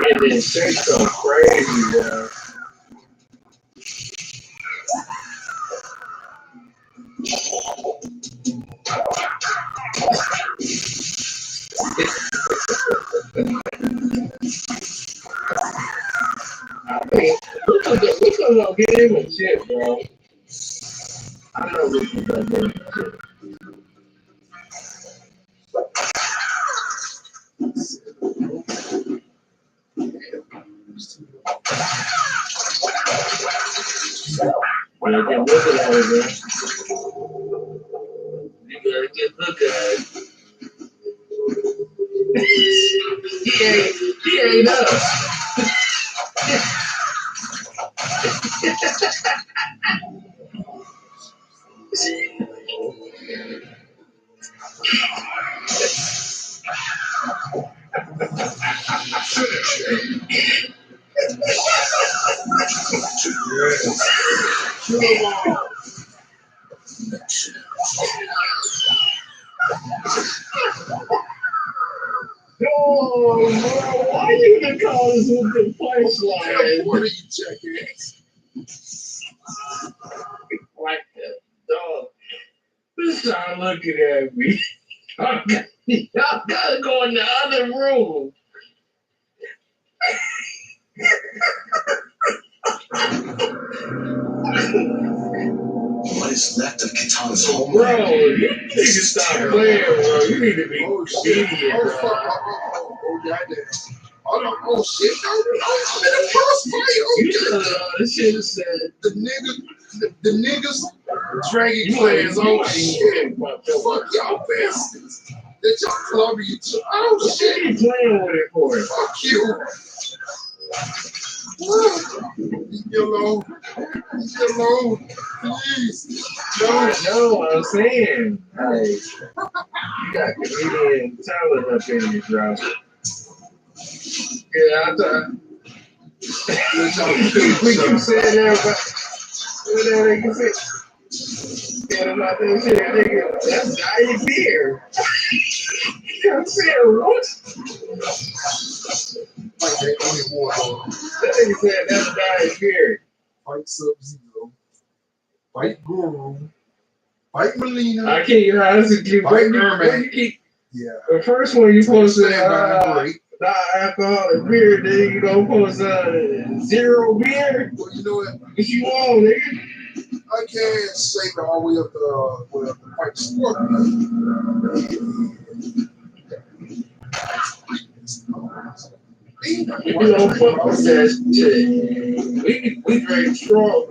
getting in shape so crazy, bro. I mean, Luka gonna get him in shit, bro. I know Luka gonna get him in shit. When I get looking at it, man, you gotta get looking at it. He ain't us. Oh, bro, why you gonna call us with the punchline? What are you checking? Like that dog. This guy looking at me. Y'all gotta go in the other room. What is left of Katana's homeland? Bro, you need to stop playing, bro. You need to be obedient, bro. Oh shit! I'm in the crossfire. This shit is said. The niggas dragging players. Oh shit! Fuck y'all bastards! That y'all clubbing each other. Oh What shit! are you playing with it for? Fuck you! Leave me alone. Leave me alone, please. No, I'm saying, hey, you got comedian talent up in you, bro. Yeah, I thought. We keep saying that about what that nigga said. Yeah, about that shit, nigga. That's diet beer. I'm saying, what? Like that only war. That nigga said that's diet beer. Fight Sub-Zero. Fight Guru. Fight Melina. I can't, you know, this is keep Fight you keep. Yeah. The first one you posted break. non-alcoholic beer, then you gonna post zero beer. Well, you know what? What you want, nigga? I can't say it all the way up to Fight Sport. You know, fuck with that shit. We drink strong.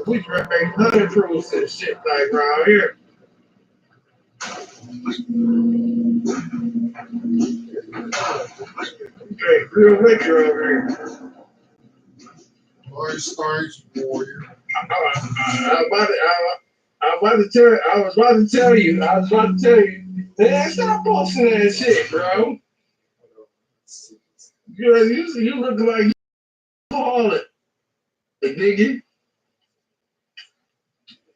We drink 100 proofs and shit like around here. We drink real liquor over here. Orange Warrior. I was about to tell you. Man, stop posting that shit, bro. You look like you call it. Nigga.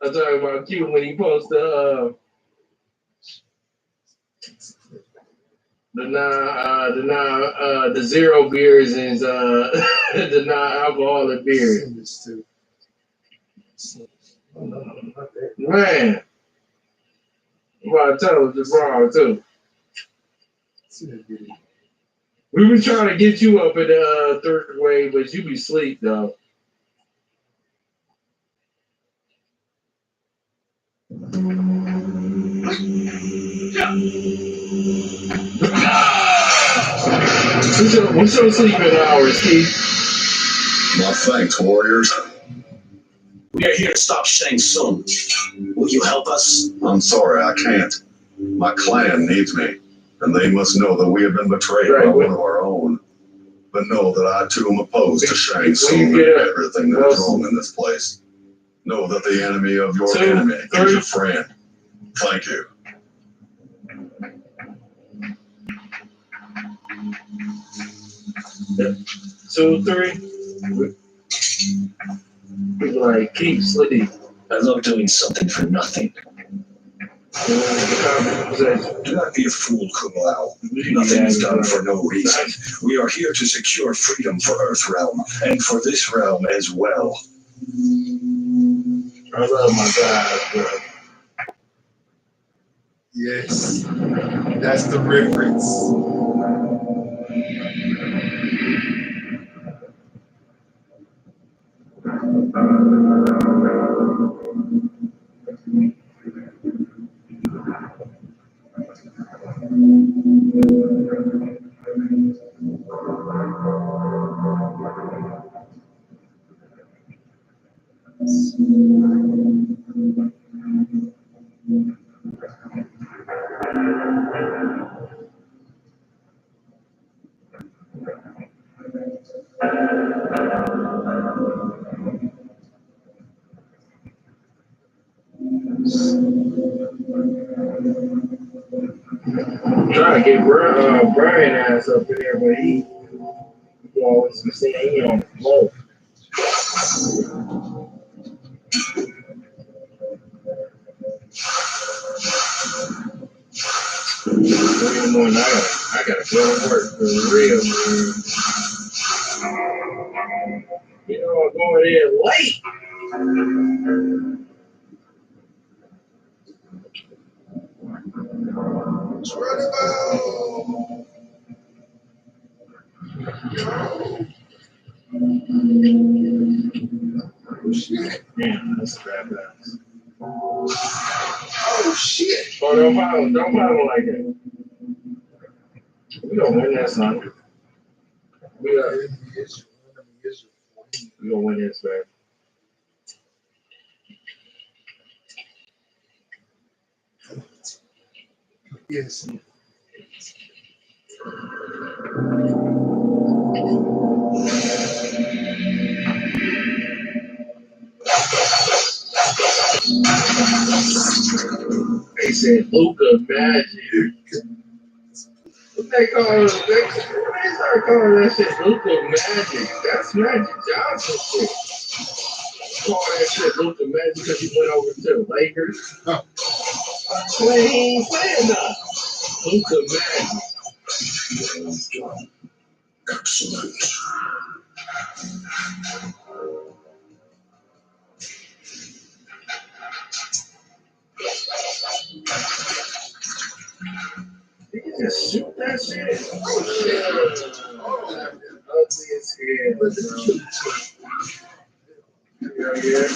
I'm talking about Q when he posted the zero beers and the non-alcoholic beers. Man, I'm about to tell it's wrong too. We been trying to get you up in the third wave, but you be asleep though. What's your sleeping hours, Keith? Well, thanks, warriors. We are here to stop Shang Tsung. Will you help us? I'm sorry, I can't. My clan needs me, and they must know that we have been betrayed by one of our own. But know that I too am opposed to Shang Tsung and everything that is wrong in this place. Know that the enemy of your enemy is your friend. Thank you. 2, 3. People like keep sleep. I love doing something for nothing. Do not be a fool, Kung Lao. Nothing is done for no reason. We are here to secure freedom for Earthrealm, and for this realm as well. I love my guys, bro. Yes, that's the reference. Trying to get Brian ass up in there, but he always be saying he on the floor. I gotta go to work for real, man. You know, I'm going in late. Oh shit. Damn, that's a bad ass. Oh shit. Oh, don't follow like that. We gonna win that, son. We gonna win this, man. Yes. They said Luca Magic. What they call it? They start calling that shit Luca Magic. That's Magic Johnson shit. Call that shit Luca Magic because he went over to the Lakers. Huh. He ain't saying nothing. Luca Magic. Excellent. Did you just shoot that shit? Oh shit. Ugly as hell. Yeah.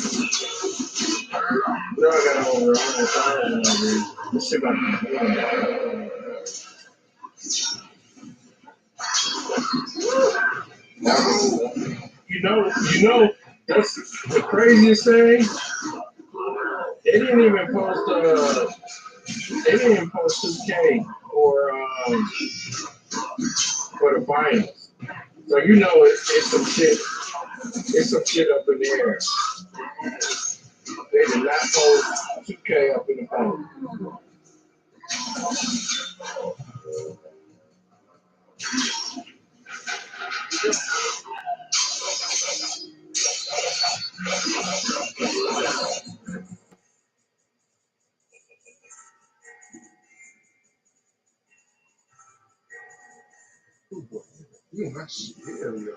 No, I got over almost all of them. This shit about to be You know, that's the craziest thing. They didn't even post 2K for the finals. So you know it's some shit There's some shit up in the air. They did not post 2K up in the phone. You my shit, hell yeah.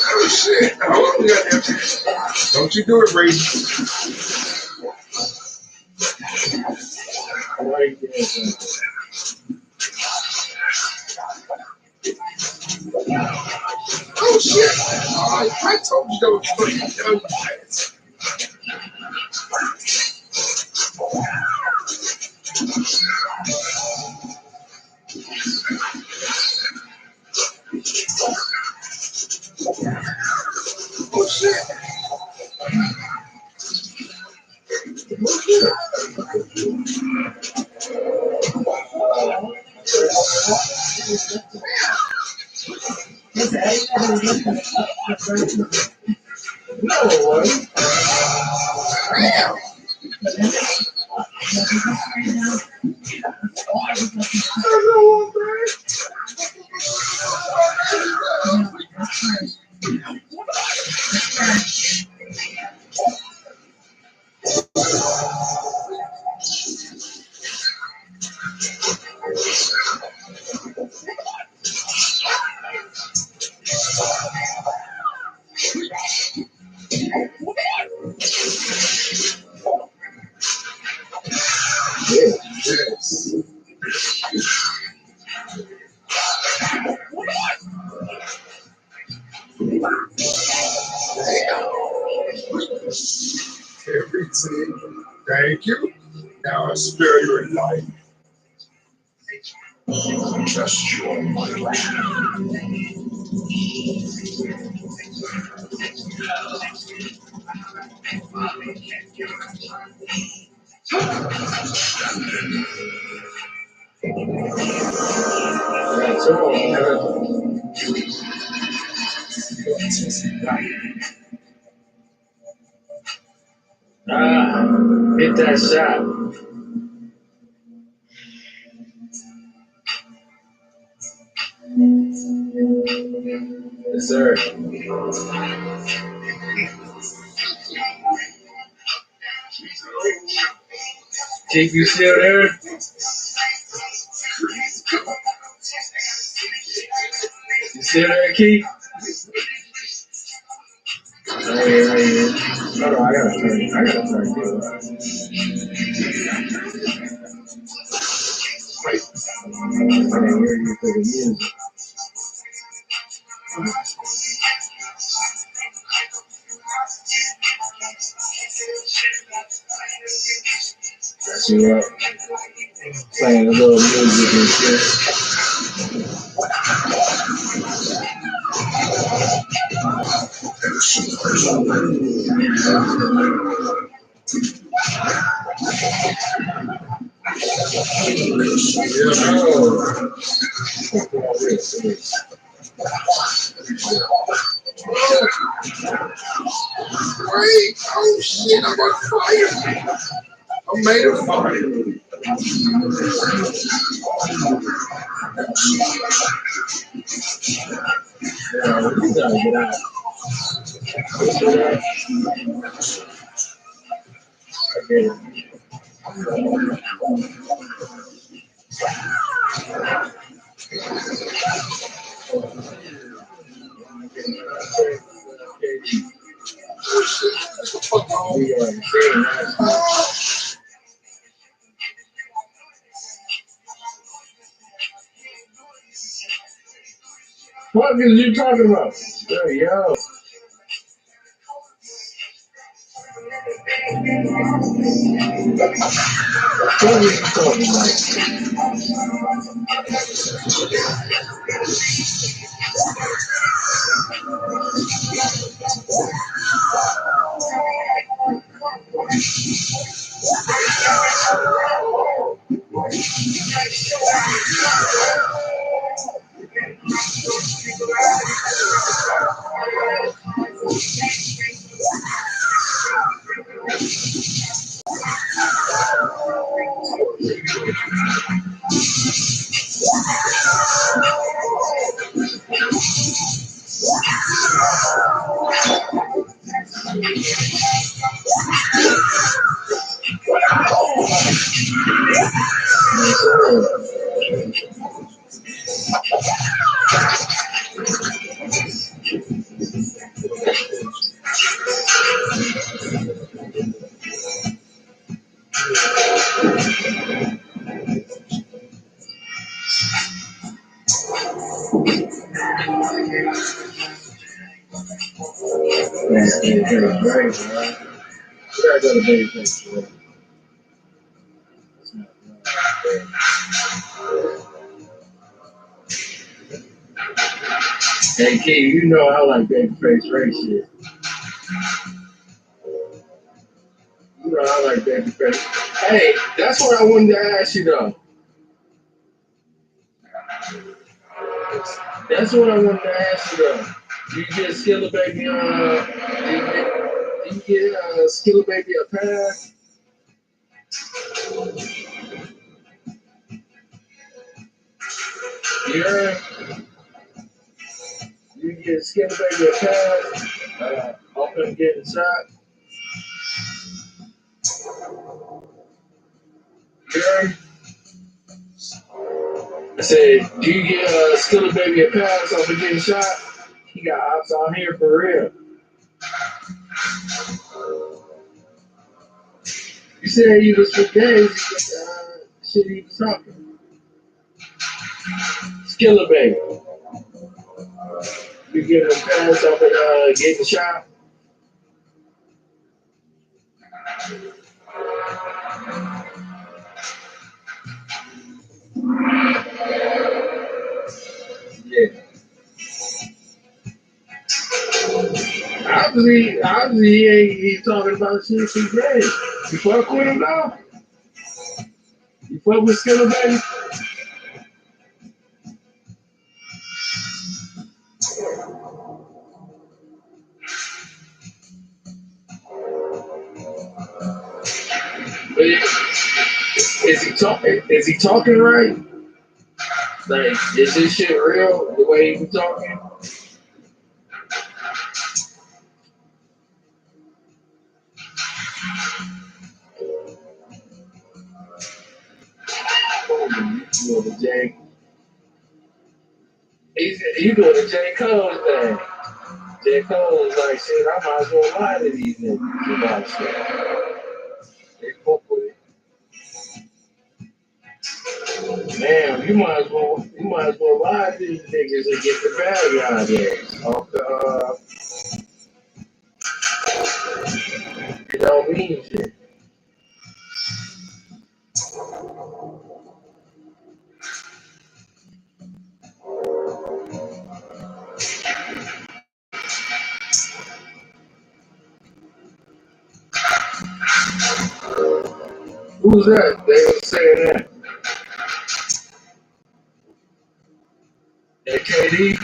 Oh shit. Hold on, goddamn. Don't you do it, Brady. Right there. Oh shit. I told you those fucking young guys. Oh shit. No, it wasn't. Damn. Yes. Everything. Thank you. Now I spare your life. Just your might. That's all. Hit that shot. Yes, sir. Keith, you still there? You still there, Keith? Right here, right here. Hold on, I gotta turn you up. I can't hear you through the music. Got you up. Playing a little music and shit. Wait. Oh shit, I'm on fire. I'm made of fire. Yeah, we gotta get out. Okay. What is you talking about? Yo. What are you talking about? Right. We gotta go to Babyface, bro. Hey, Key, you know I like Babyface race shit. You know I like Babyface. Hey, that's what I wanted to ask you though. That's what I wanted to ask you though. Do you get Skilla Baby do you get Skilla Baby a pass? Yeah. You get Skilla Baby a pass? Off him getting shot? Yeah. I said, do you get Skilla Baby a pass off of getting shot? He got ops out here for real. You said he was for days. Shit, he was talking. Skilla Baby. You give him a pass off of getting shot? Yeah. Obviously, he talking about shit he did. You fuck with him now? You fuck with Skilla Baby? But is he talking right? Like, is this shit real? The way he be talking? You doing the J? You doing the J Cole thing? J Cole is like, shit, I might as well lie to these niggas about shit. They fuck with it. Damn, you might as well lie to these niggas and get the bag out of there. Off the it don't mean shit. Who's that? They was saying that. That KD?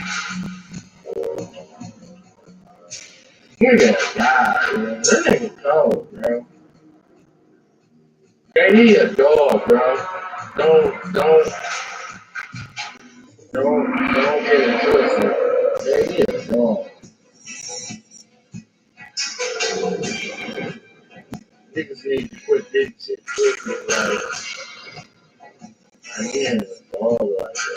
Nigga died, bro. That nigga cold, bro. KD a dog, bro. Don't get it twisted. KD a dog. Niggas need to quit getting shit twisted, like, I ain't a dog like that.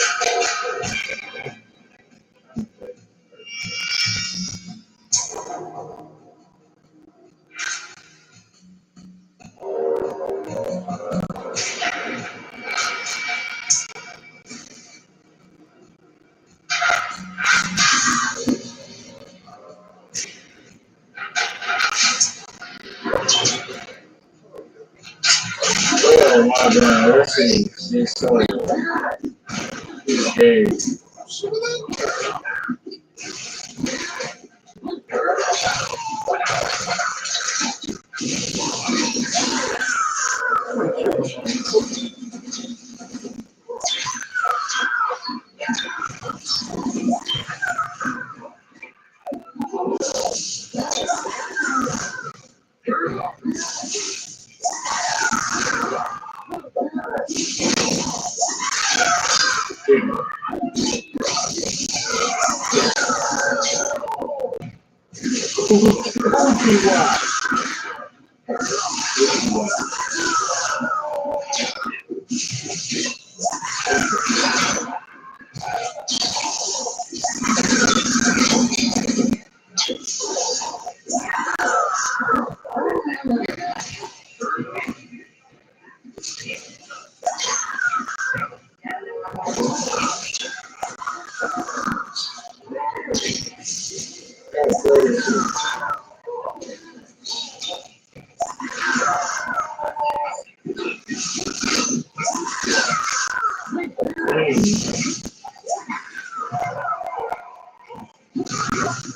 Oh my God, that thing is so gay.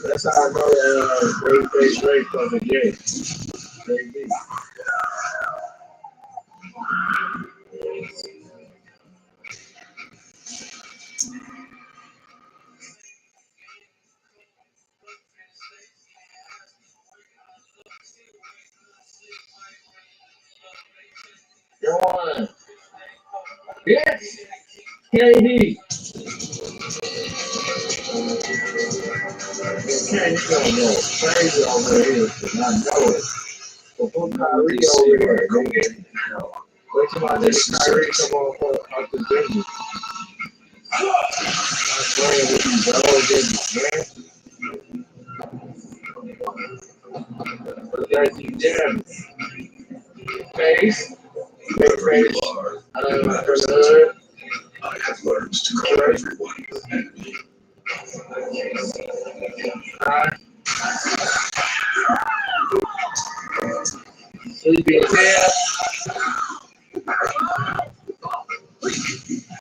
That's how I know Babyface Ray wasn't gay. Baby. Go on. Yes. KD. Okay, you don't know. Crazy over here. I know it. But put Kyrie over here. Nigga. Wait till my nigga Kyrie come on out the business. I'm playing with these old niggas, man. But that's you damn face. Big face. I don't know for the hood. I have learned to call everyone an enemy. Sleepy as hell.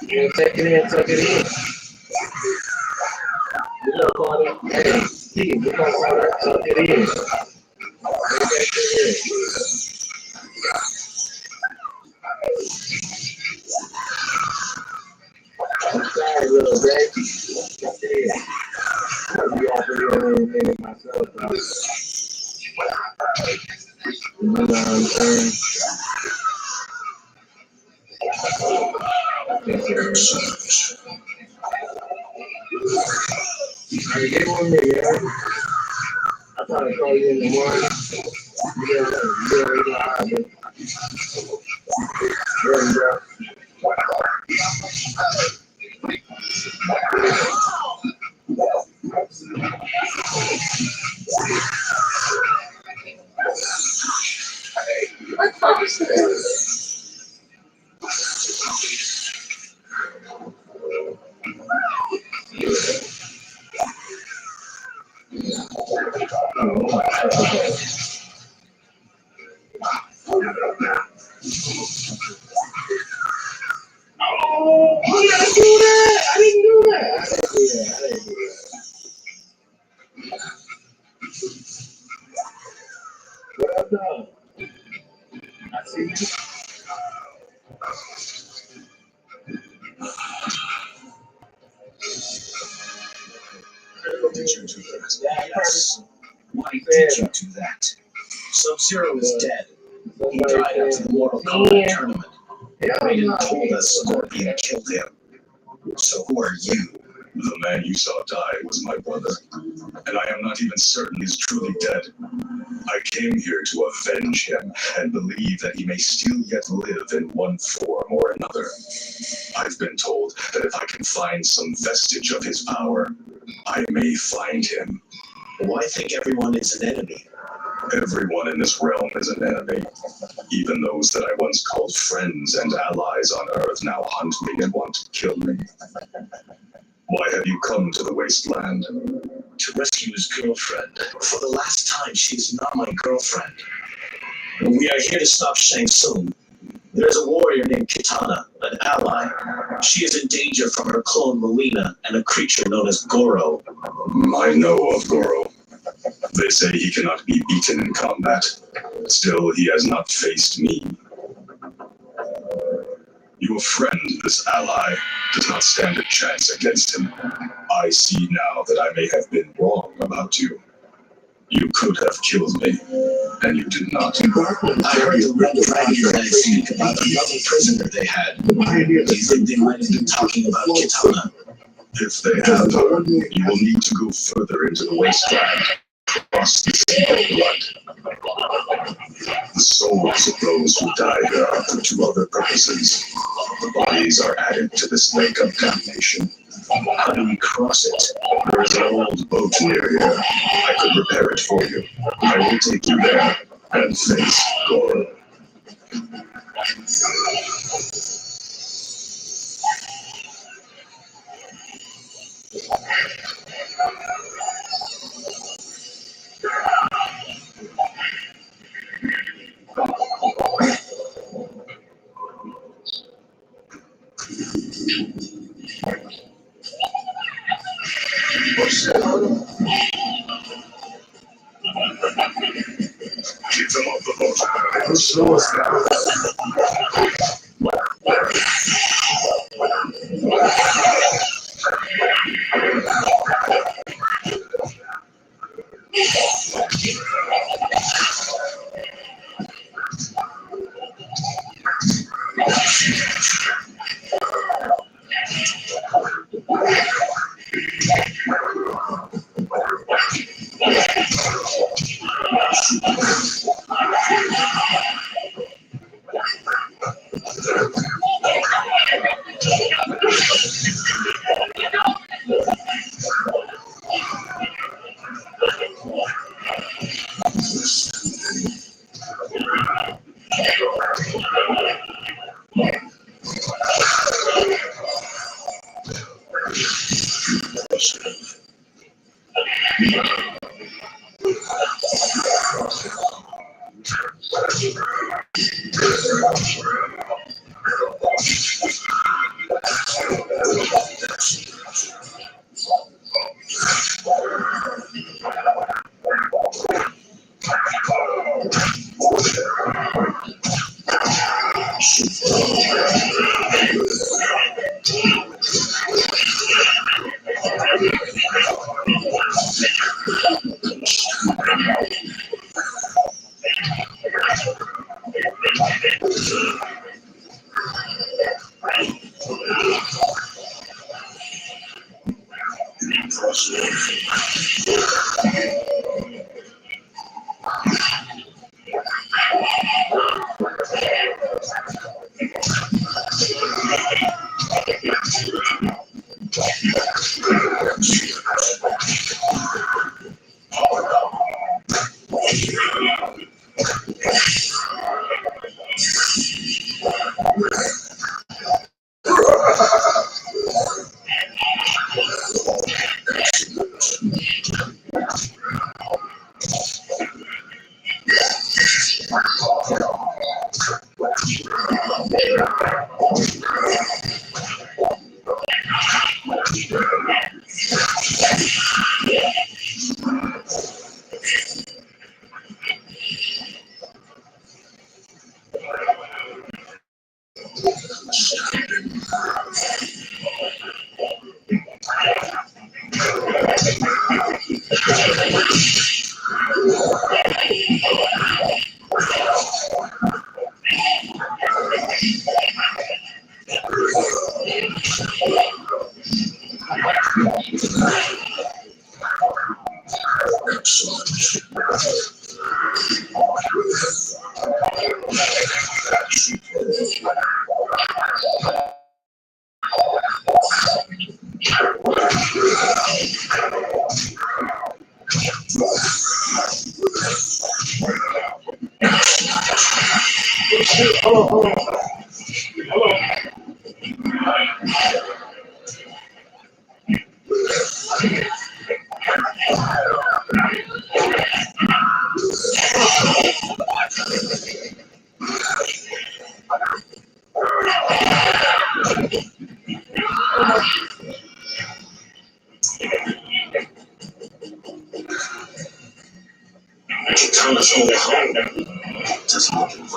Yeah, take it in, tuck it in. You know, Carter. Hey, you know, Carter, tuck it in. Take that shit in. I'm sorry, little baby. Tuck it in. I'll be off of your nigga myself, though. You know what I'm saying? Hey, get with me, yeah? I'll try to call you in the morning. You already know how I do. There you go. Oh, you gotta do that! I didn't do that! I didn't do that. What up, dog? I see you. Why did you do that? Yes. Why did you do that? Sub-Zero is dead. He died after the Mortal Kombat tournament. Raiden told us Scorpion killed him. So who are you? The man you saw die was my brother, and I am not even certain he's truly dead. I came here to avenge him and believe that he may still yet live in one form or another. I've been told that if I can find some vestige of his power, I may find him. Why think everyone is an enemy? Everyone in this realm is an enemy. Even those that I once called friends and allies on Earth now hunt me and want to kill me. Why have you come to the wasteland? To rescue his girlfriend. For the last time, she is not my girlfriend. We are here to stop Shang Tsung. There's a warrior named Kitana, an ally. She is in danger from her clone Melina and a creature known as Goro. I know of Goro. They say he cannot be beaten in combat. Still, he has not faced me. Your friend, this ally, does not stand a chance against him. I see now that I may have been wrong about you. You could have killed me, and you did not. I heard the Red Dragon guy speak about another prisoner they had. Do you think they might have been talking about Kitana? If they have her, you will need to go further into the wasteland. Cross the sea of blood. The souls of those who die here are put to other purposes. The bodies are added to this lake of damnation. How do we cross it? There is an old boat near here. I could repair it for you. I will take you there and face Goro. Keep them off the boat. They will slow us down.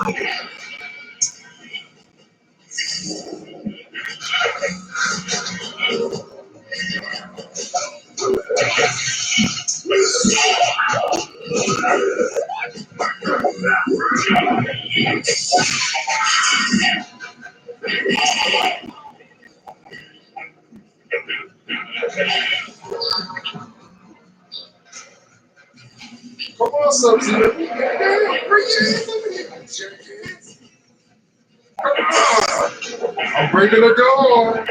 plenty. Come on, Sub-Zero. Bring your ass over here, jackass. Come on. I'm breaking the door.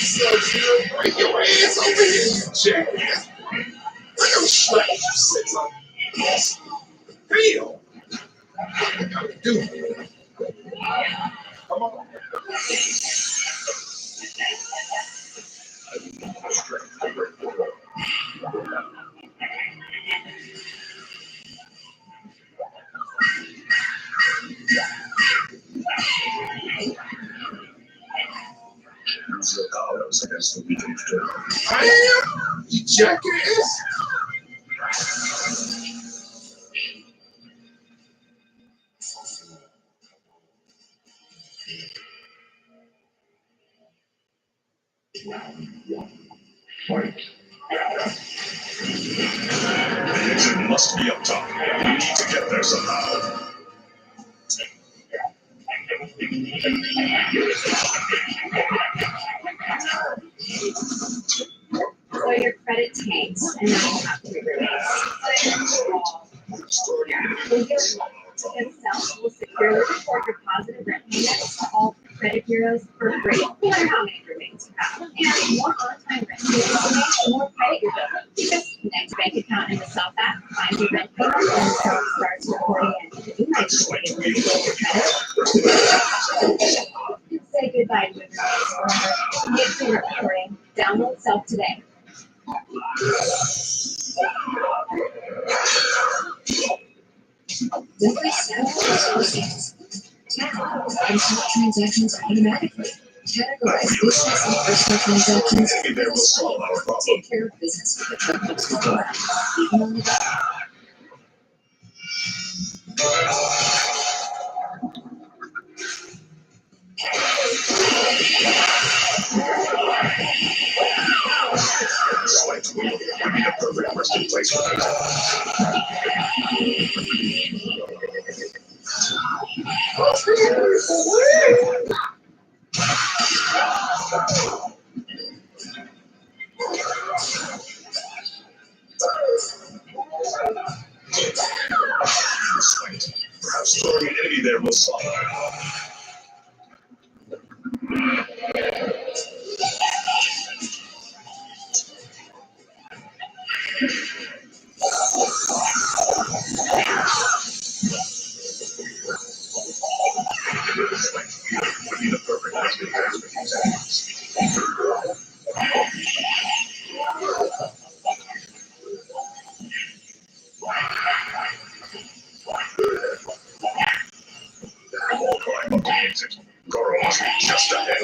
Sub-Zero, bring your ass over here, you jackass. Look at slap you sitting on. Feel. What gotta do? Come on. $0 against the weekend trip. I am, you jackass. The engine must be up top. We need to get there somehow. So your credit tanks, and now you have to Itself will securely report your positive rent payments to all credit bureaus for free, no matter how many roommates you have. And more on-time rent payments, the more credit you're building. You just connect your bank account in the South app, find your rent payment, and so it starts reporting it. You might just be able to build your credit. Say goodbye to your roommates. Get payment reporting. Download Self today. Transactions automatically. Categorize business and personal transactions. There will solve our problem. Take care of business with the QuickBooks Mobile app, even on the go. Select would be the perfect resting place for them. Perhaps throwing an enemy there will solve our problem. Would be the perfect resting place for these climb up the exit. Goro must be just ahead.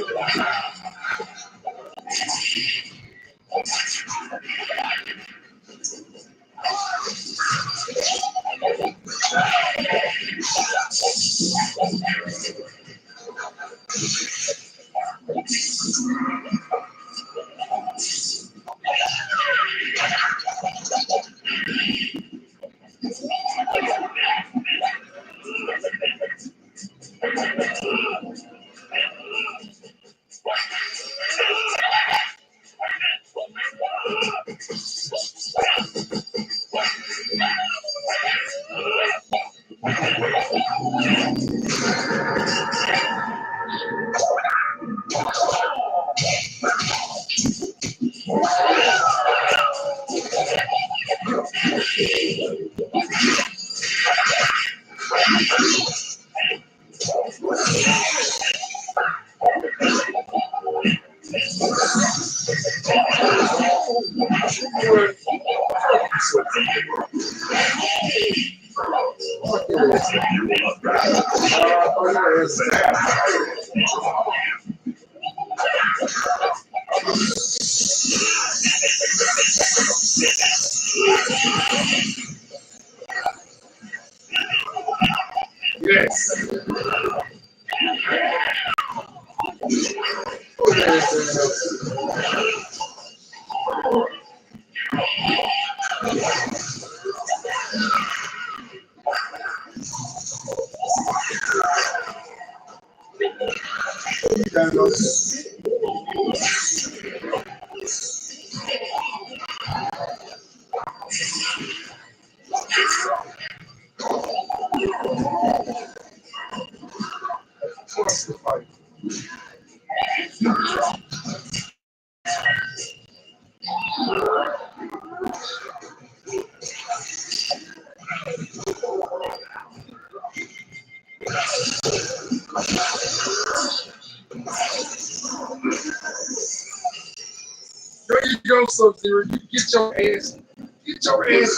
There you go, Sub-Zero. You get your ass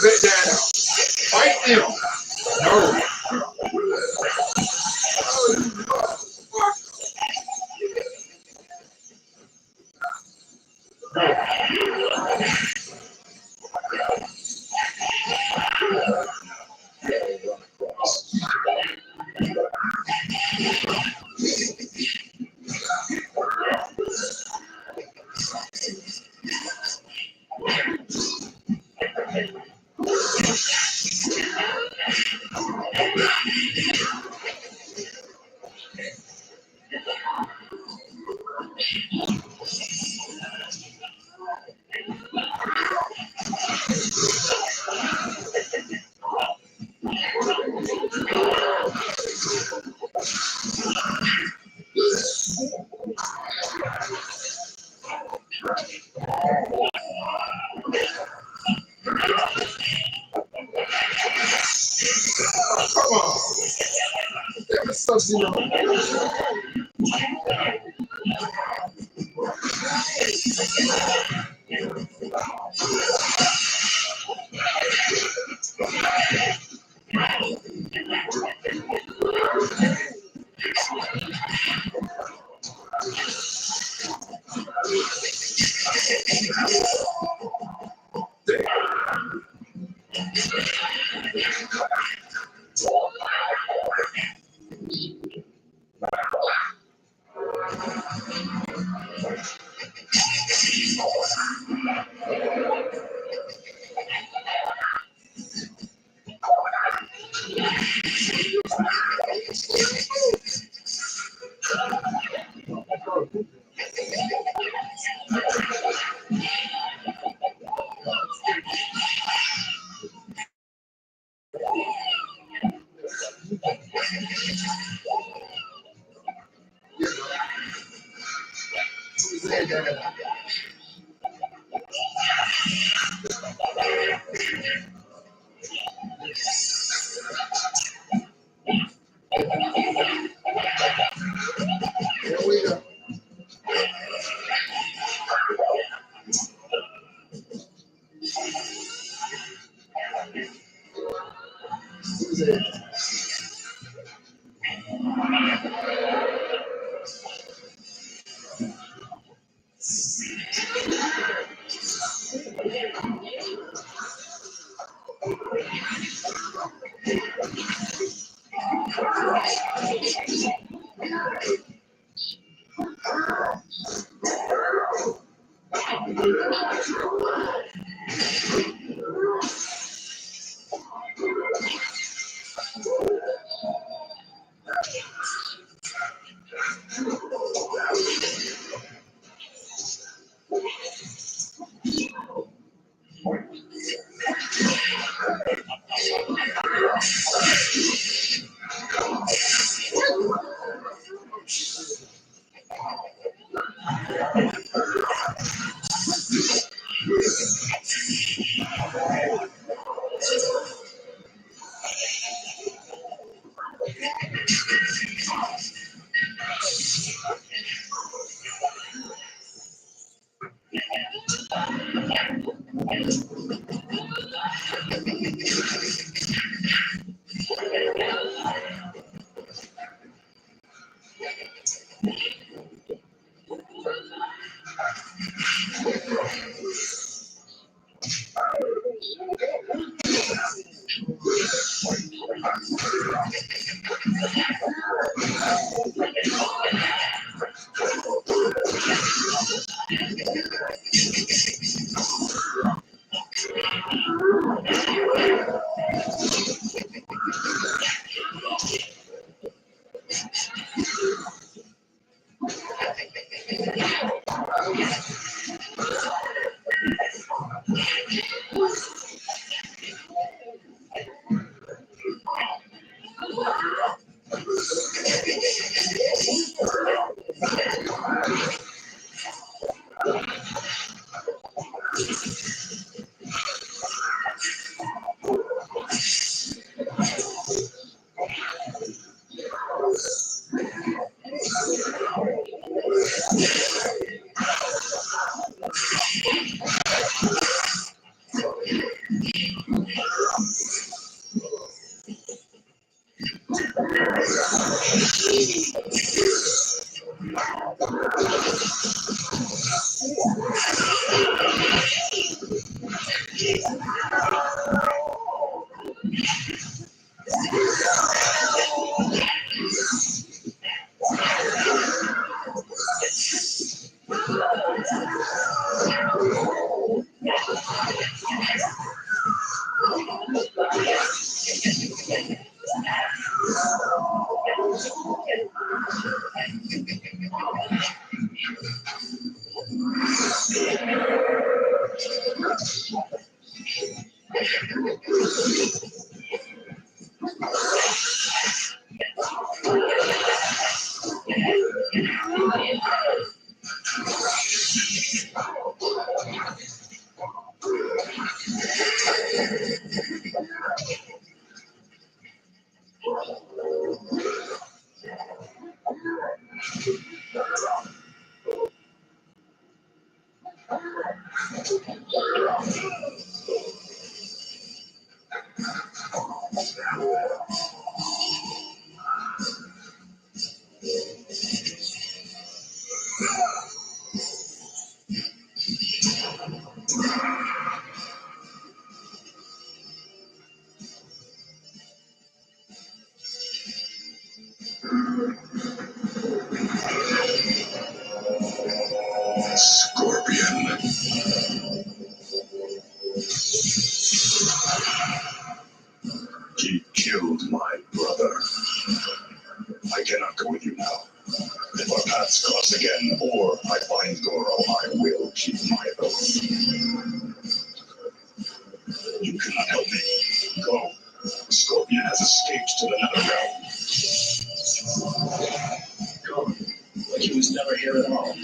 back down. Fight them. No. Come on. Damn it, Sub-Zero. Scorpion. He killed my brother. I cannot go with you now. If our paths cross again, or I find Goro, I will keep my oath. You cannot help me. Go. Scorpion has escaped to the nether realm. Go. Like he was never here at all.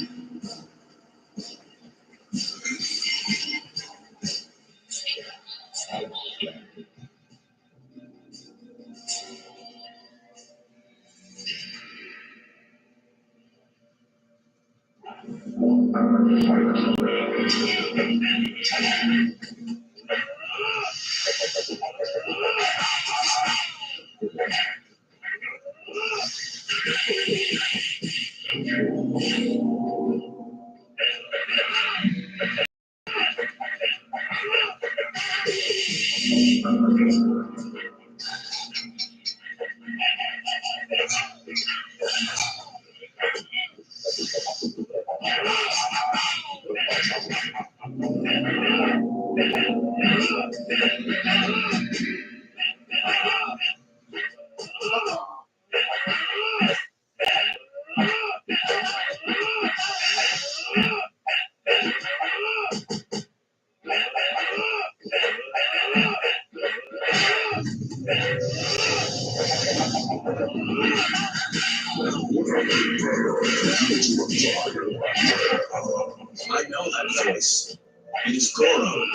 I know that voice. It is Goro.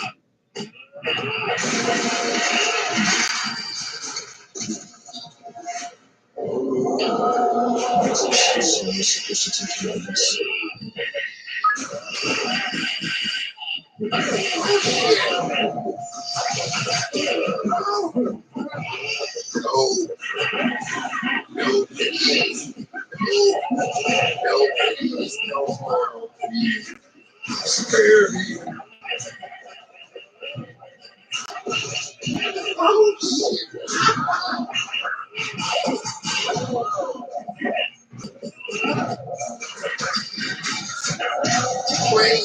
So you're supposed to take care of this. Spare me. Oh, wait.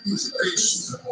He's patient.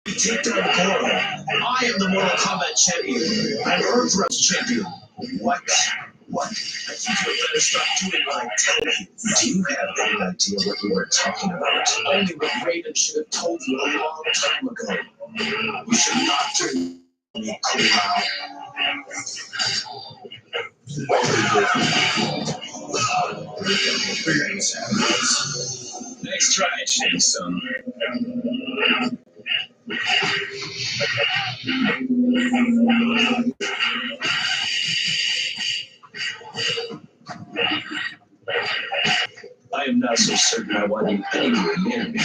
Take down Goro. I am the Mortal Kombat champion. I'm Earthrealm's champion. What? What? I think you better stop doing what I tell you. Do you have any idea what you were talking about? Only what Raven should have told you a long time ago. You should not do me, Kurao. Nice try, Shang Tsung. I am not so certain I want you anywhere near me.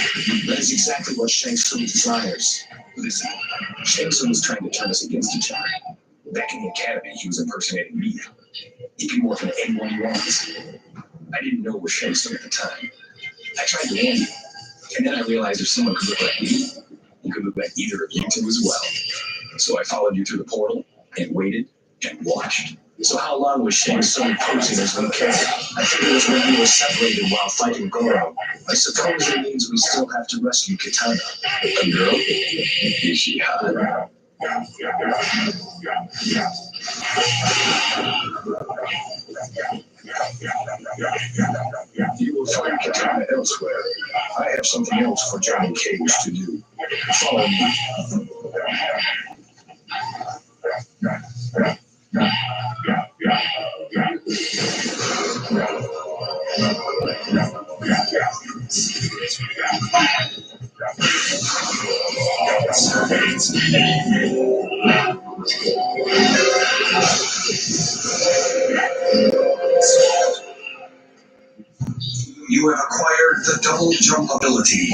That is exactly what Shang Tsung desires. Listen, Shang Tsung was trying to turn us against each other. Back in the academy, he was impersonating me. He can morph into anyone he wants. I didn't know it was Shang Tsung at the time. I tried to warn you, and then I realized if someone could look like me, he could look like either of you two as well. So I followed you through the portal, and waited, and watched. So how long was Shang Tsung posing as one character? I think it was when we were separated while fighting Goro. I suppose it means we still have to rescue Kitana. A girl? Is she hot? You will find Kitana elsewhere. I have something else for Johnny Cage to do. Follow me. You have acquired the double jump ability.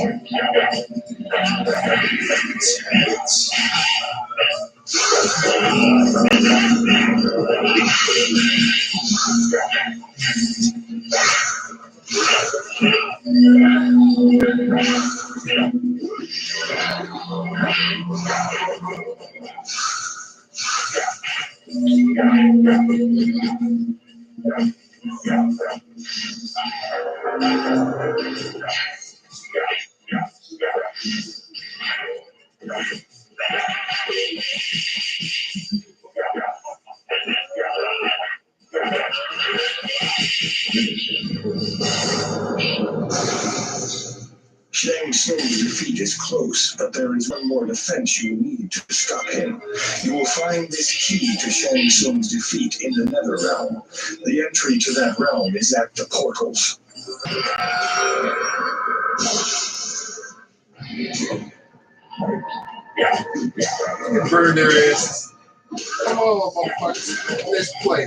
Shang Tsung's defeat is close, but there is one more defense you need to stop him. You will find this key to Shang Tsung's defeat in the Nether Realm. The entry to that realm is at the portals. Burn their asses. Come on, motherfuckers. Let's play.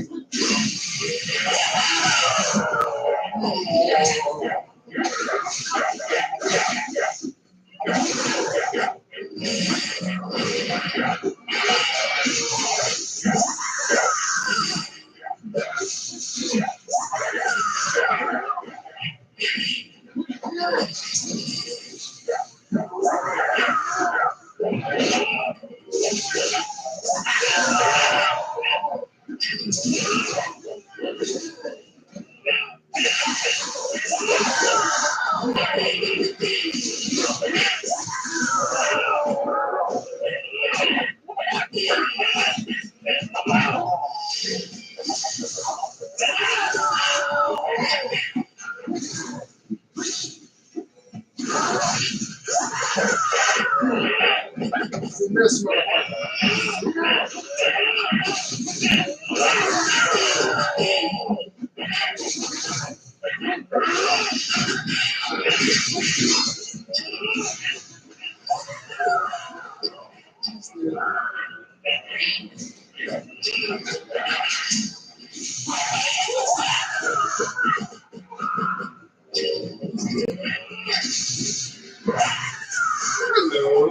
This Hello.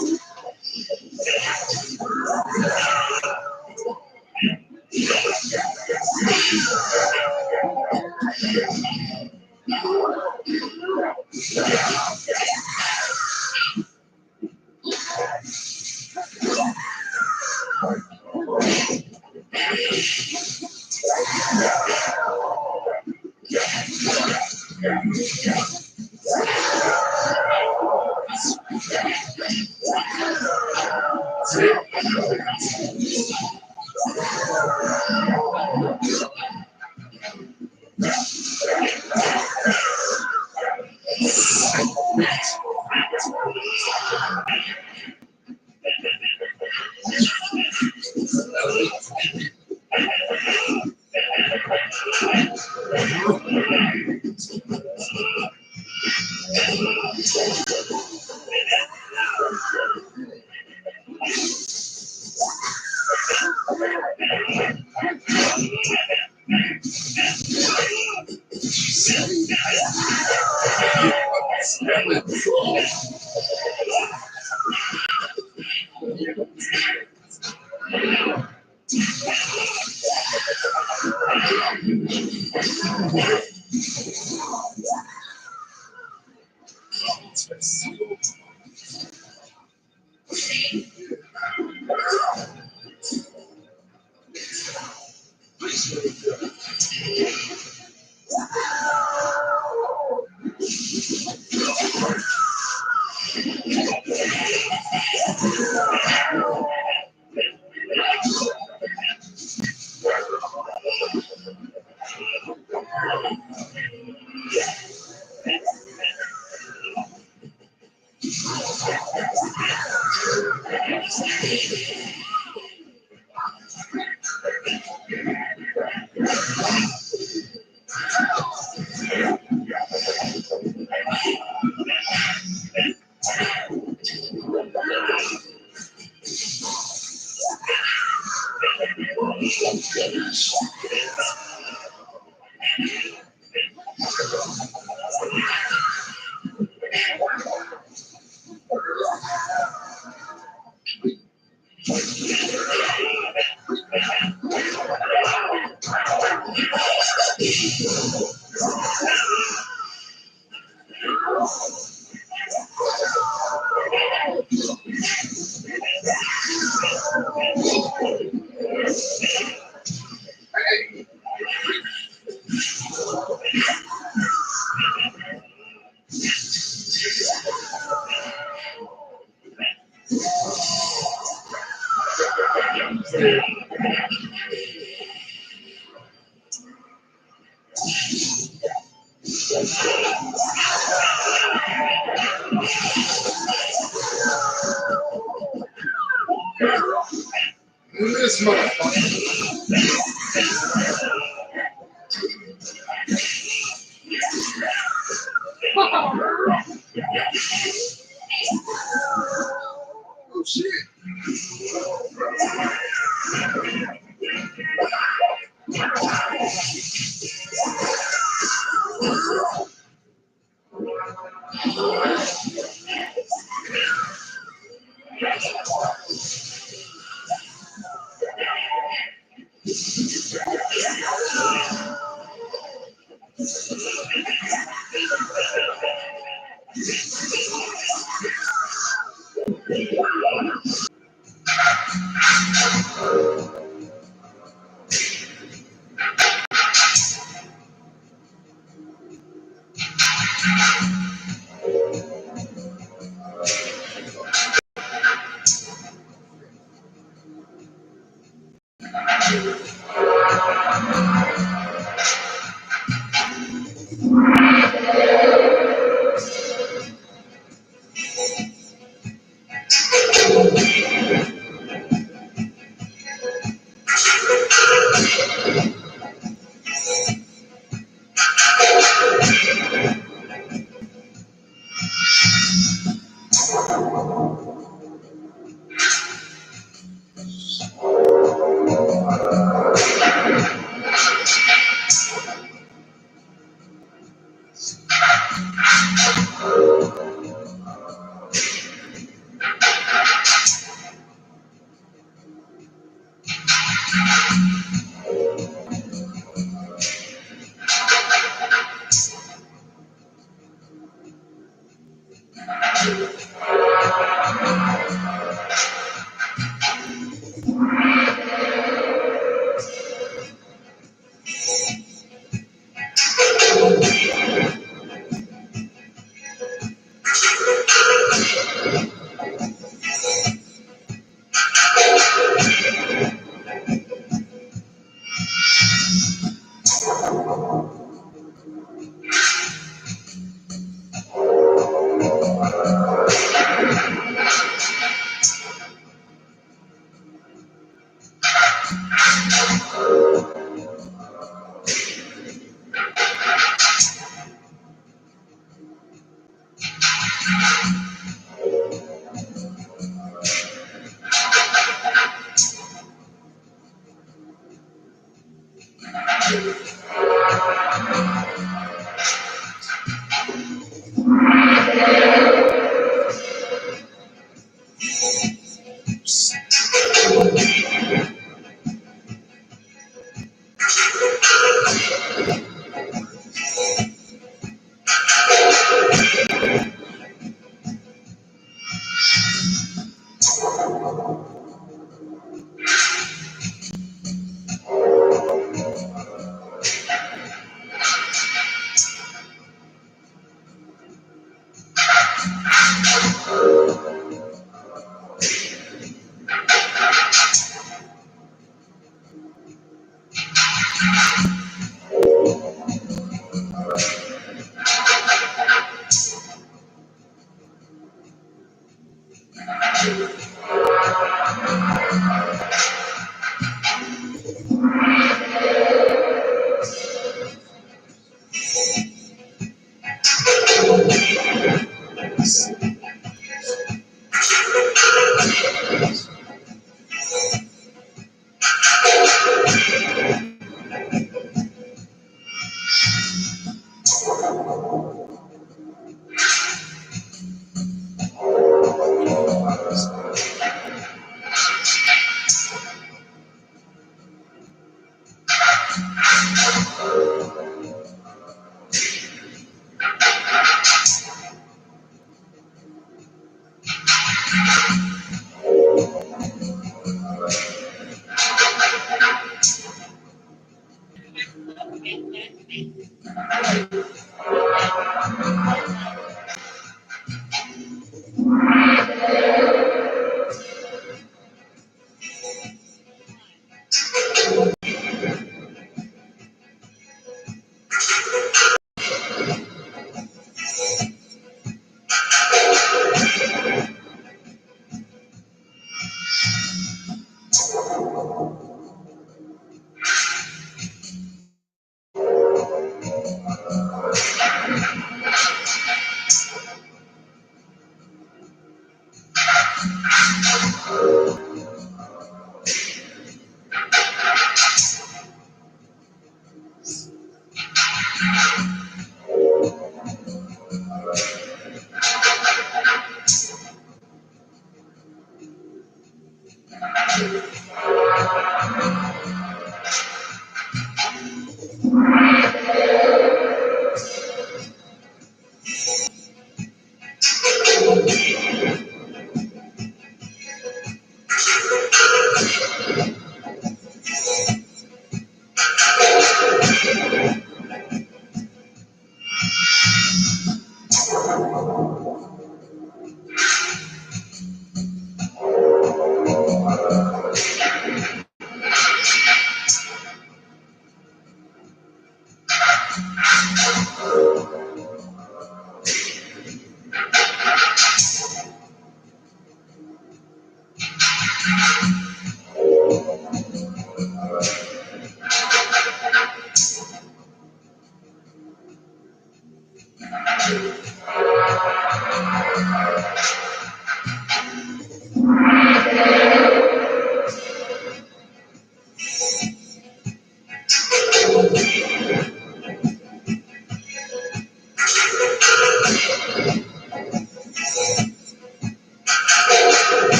This motherfucker. Oh shit.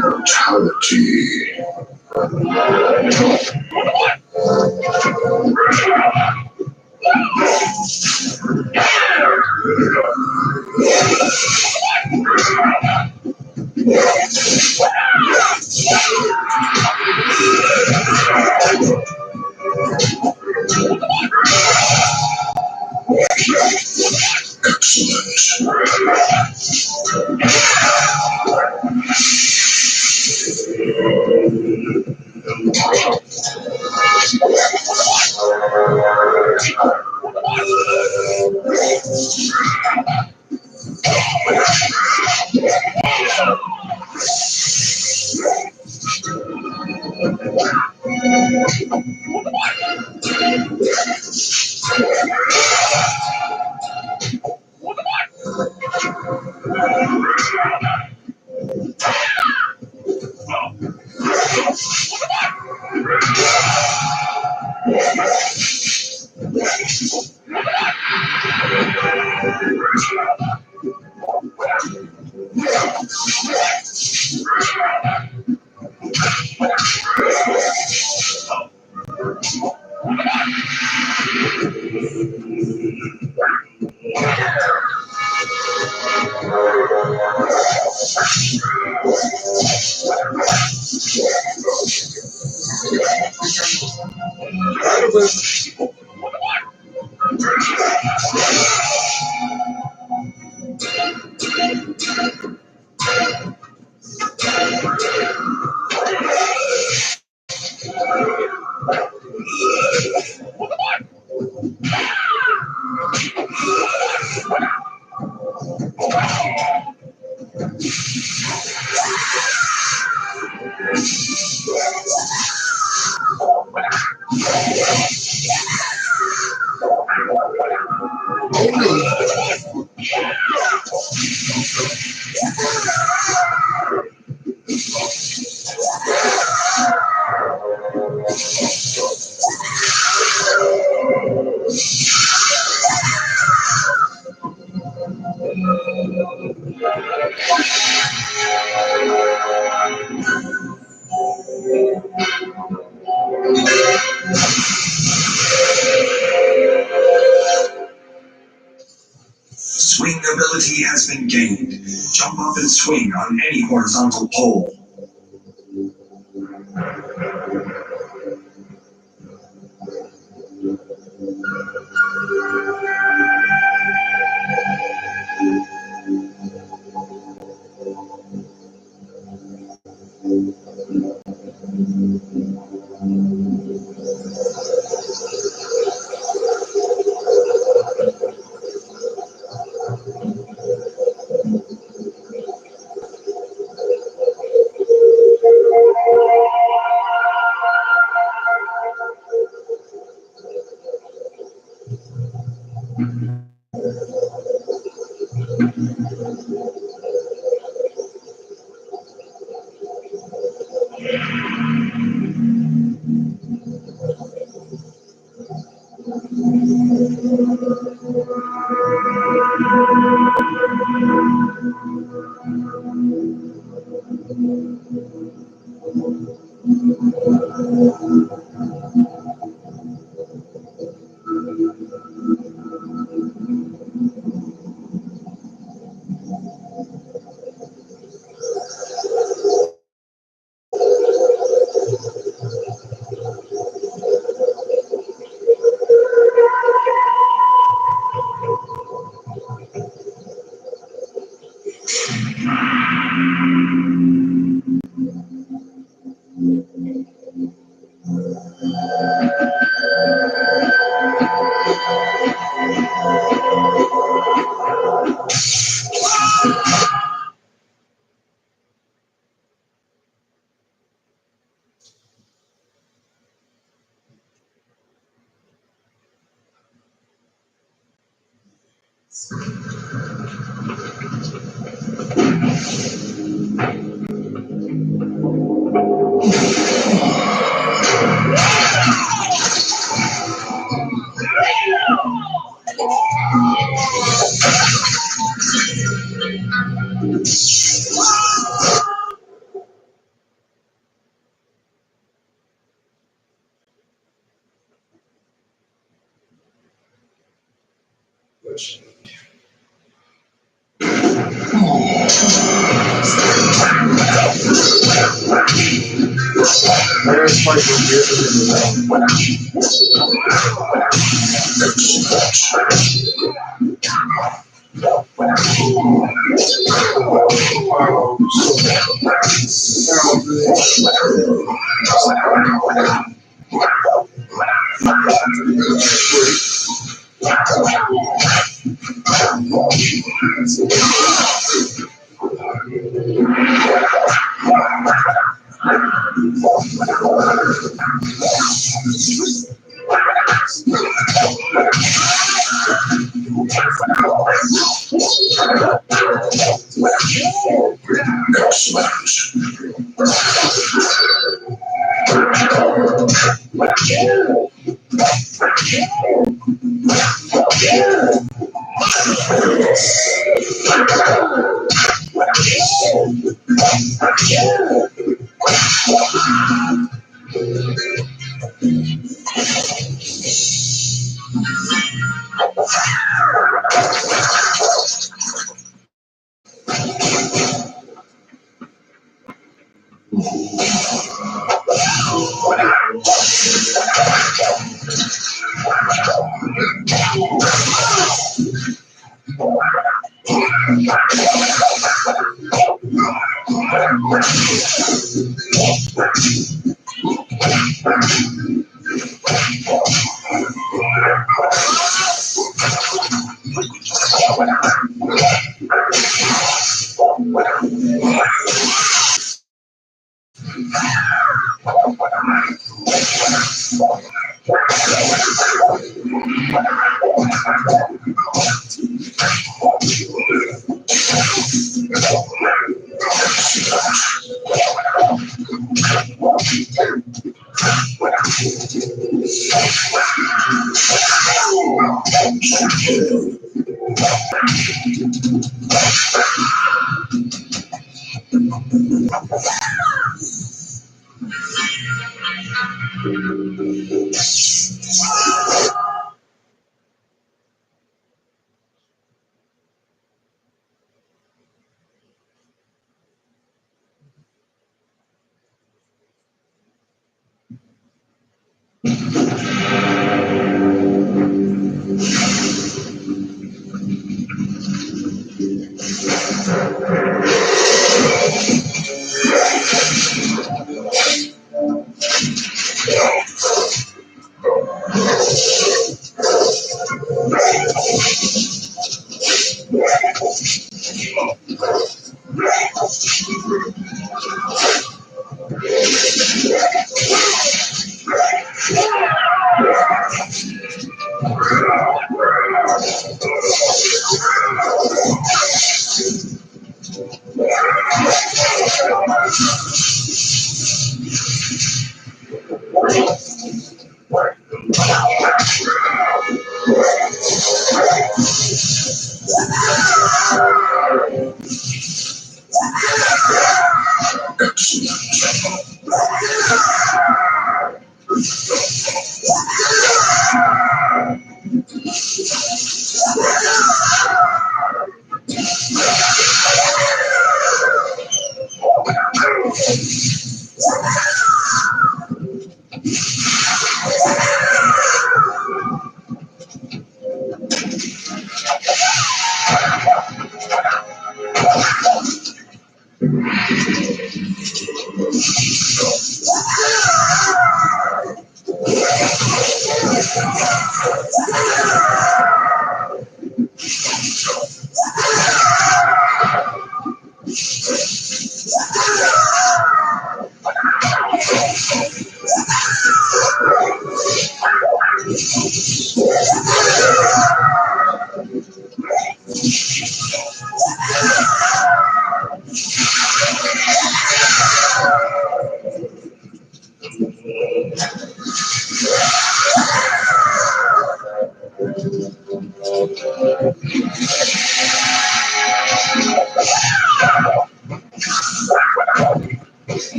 Brutality. Swing ability has been gained. Jump up and swing on any horizontal pole.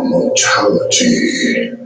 Mortality.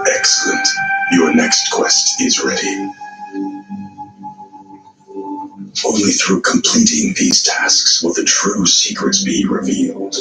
Excellent. Your next quest is ready. Only through completing these tasks will the true secrets be revealed.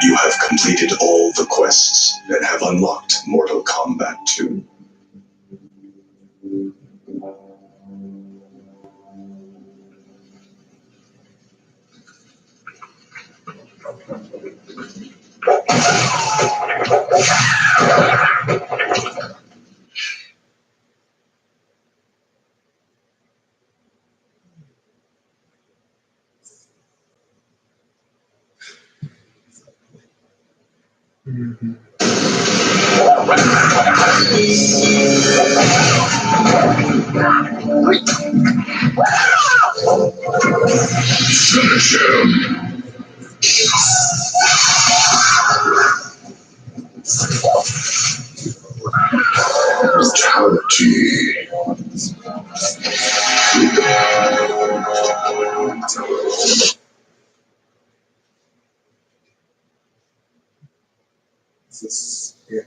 You have completed all the quests and have unlocked Mortal Kombat 2. Finish him! Brutality. Yeah.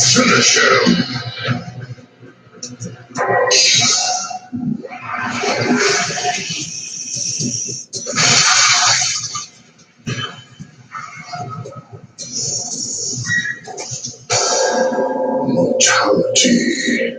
Finish him. Mortality.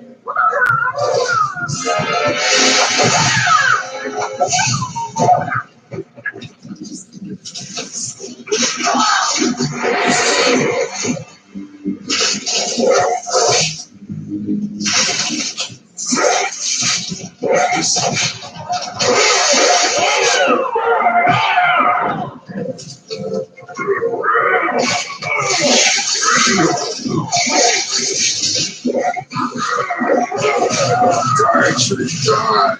Actually died.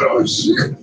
Oh shit.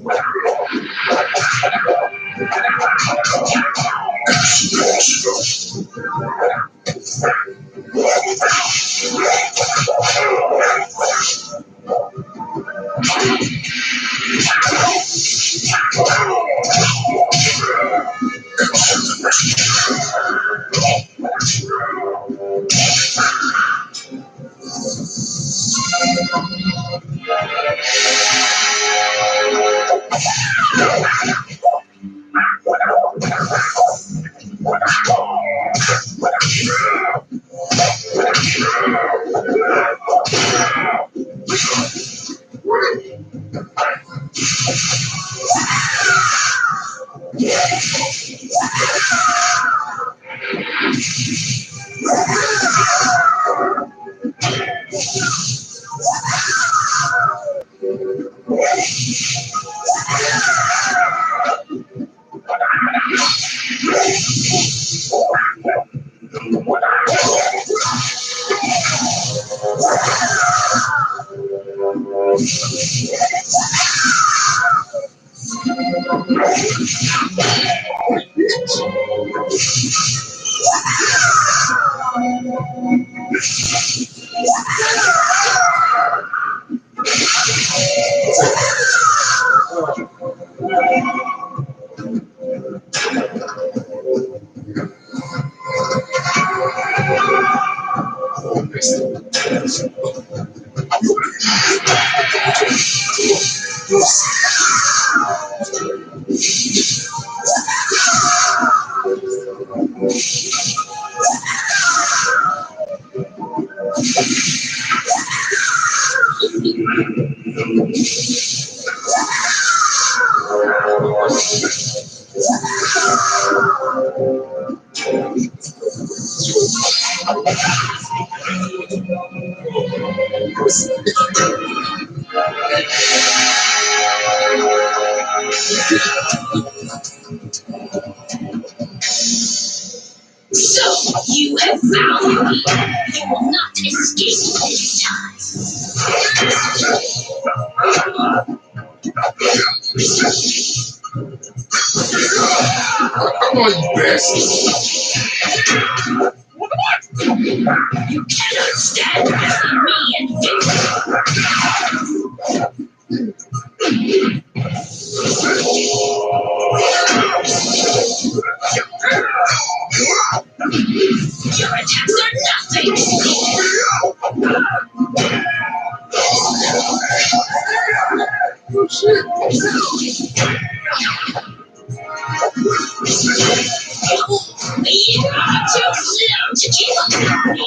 So you have found me. You will not escape this time. Come on, you bastard. You cannot stand between me and victory. Your attacks are nothing. Oh shit. You are too slow to keep up with me.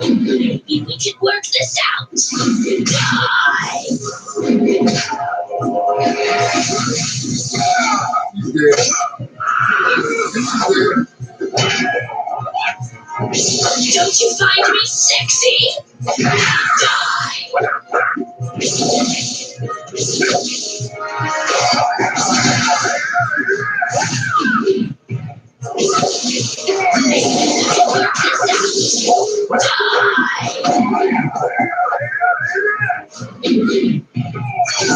Maybe we can work this out. Die! Don't you find me sexy? Die! Come a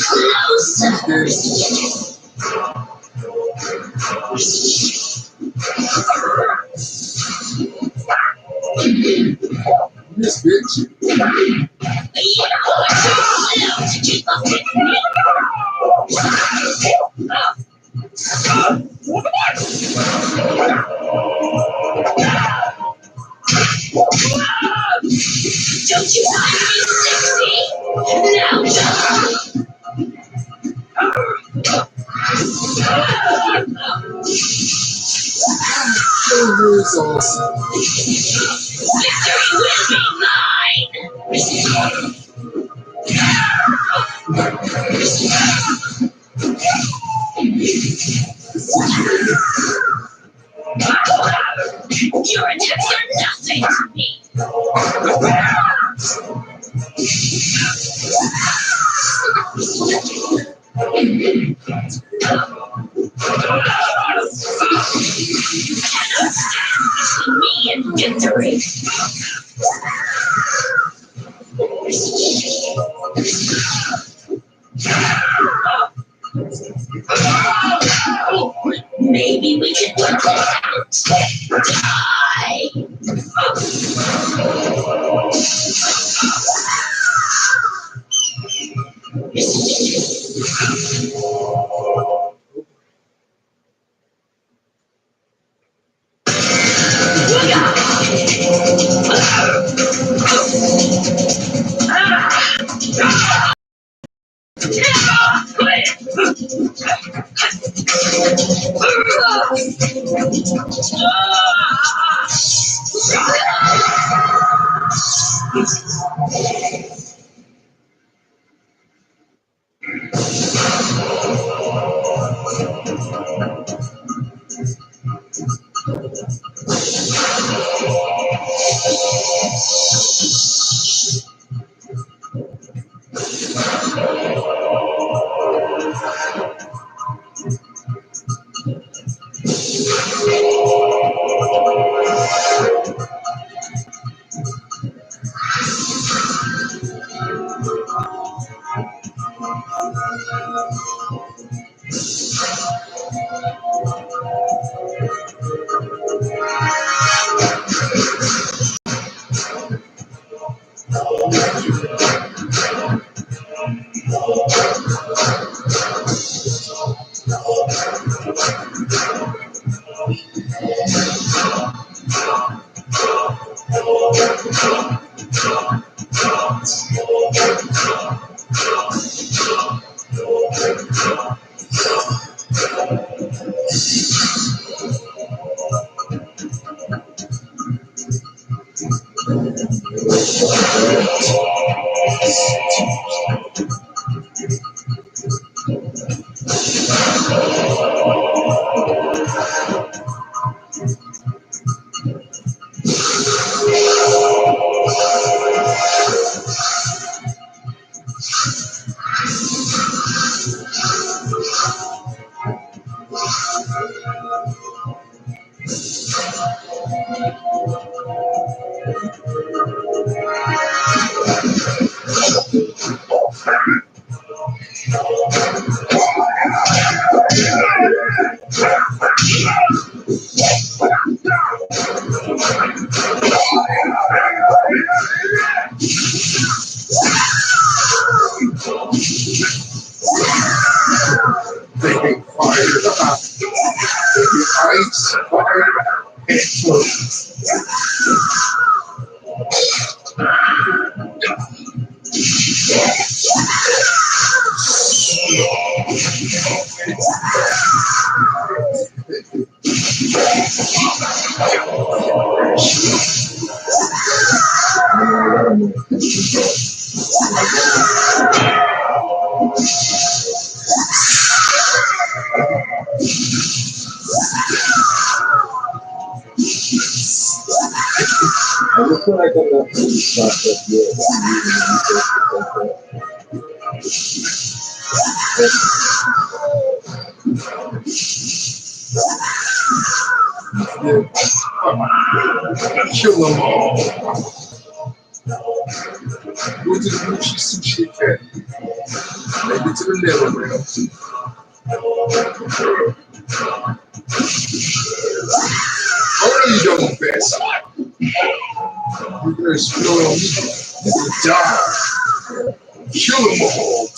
little closer. This bitch. You're too slow to keep up with me. Don't you find me sexy? Now die! Victory will be mine! Your attacks are nothing to me! Me and victory! Maybe we can work this out. Die! Taking fire. Taking ice, fire, explosions. I just feel like I'm not really stopped up yet. Kill them all. Go to the Gucci Sushi Academy. Maybe to the Netherlands. Oh, no, you don't best. You're gonna explode on me. You're gonna die. Kill them all.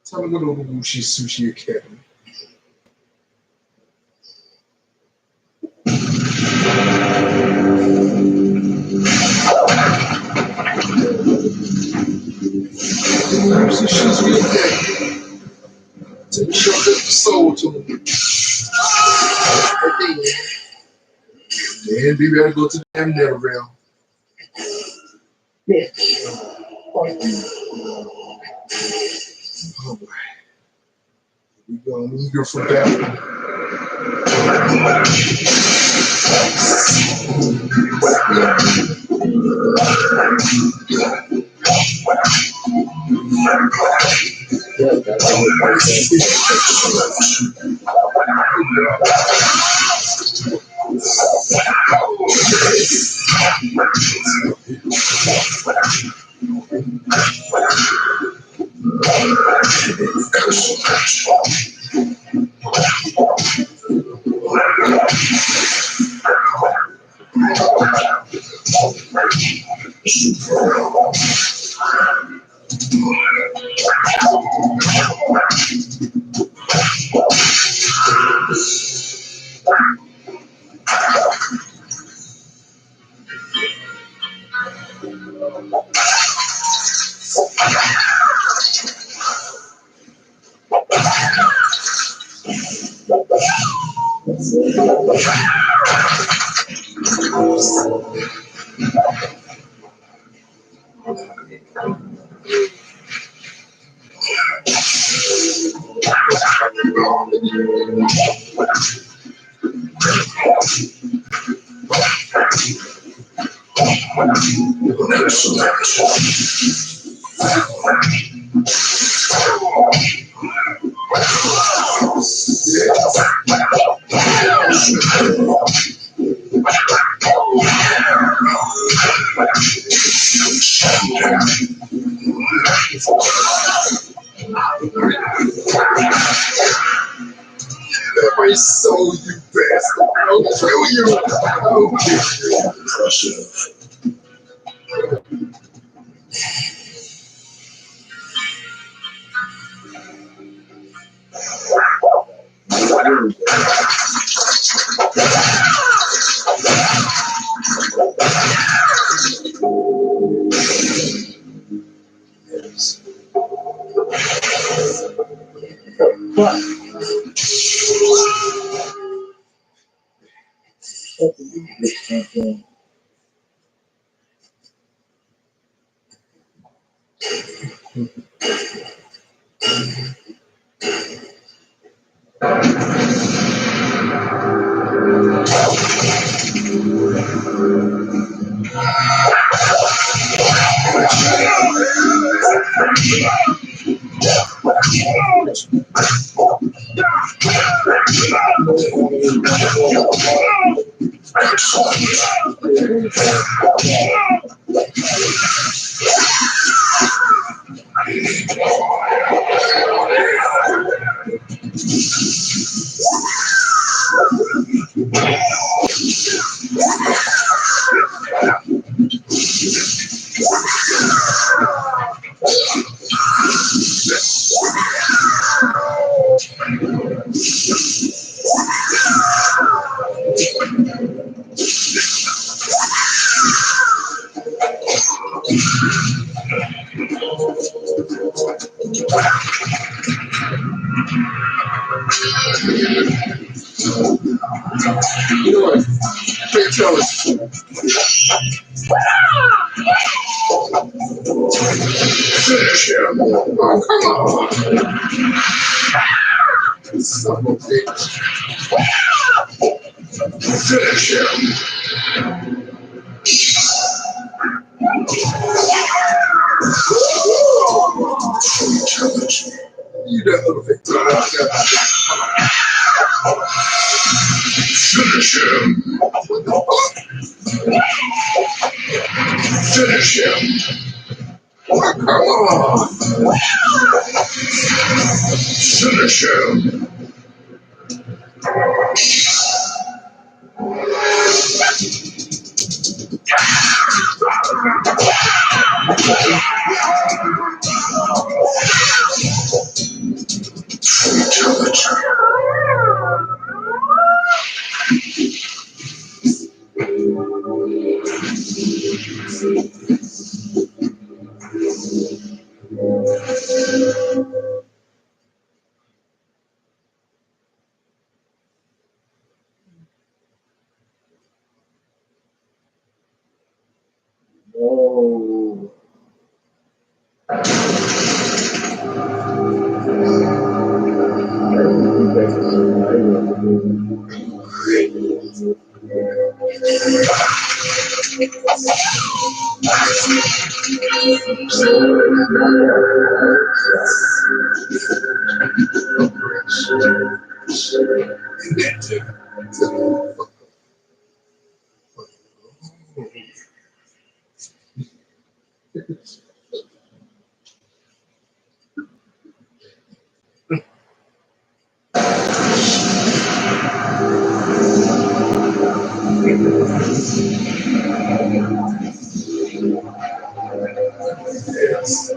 Time to go to the Gucci Sushi Academy. Gucci Sushi Academy. Take a shot of soul to me. And baby, I go to the damn Netherlands. Bitch. Oh boy. We going eager for battle. That might soul, you bastard. I'll kill you. I'll kill you. Impressive. You know what? Can't tell us. Finish him. Oh, come on. Son of a bitch. Finish him. You that little victim. Finish him. Finish him. Oh, come on. Finish him. Oh. Yes.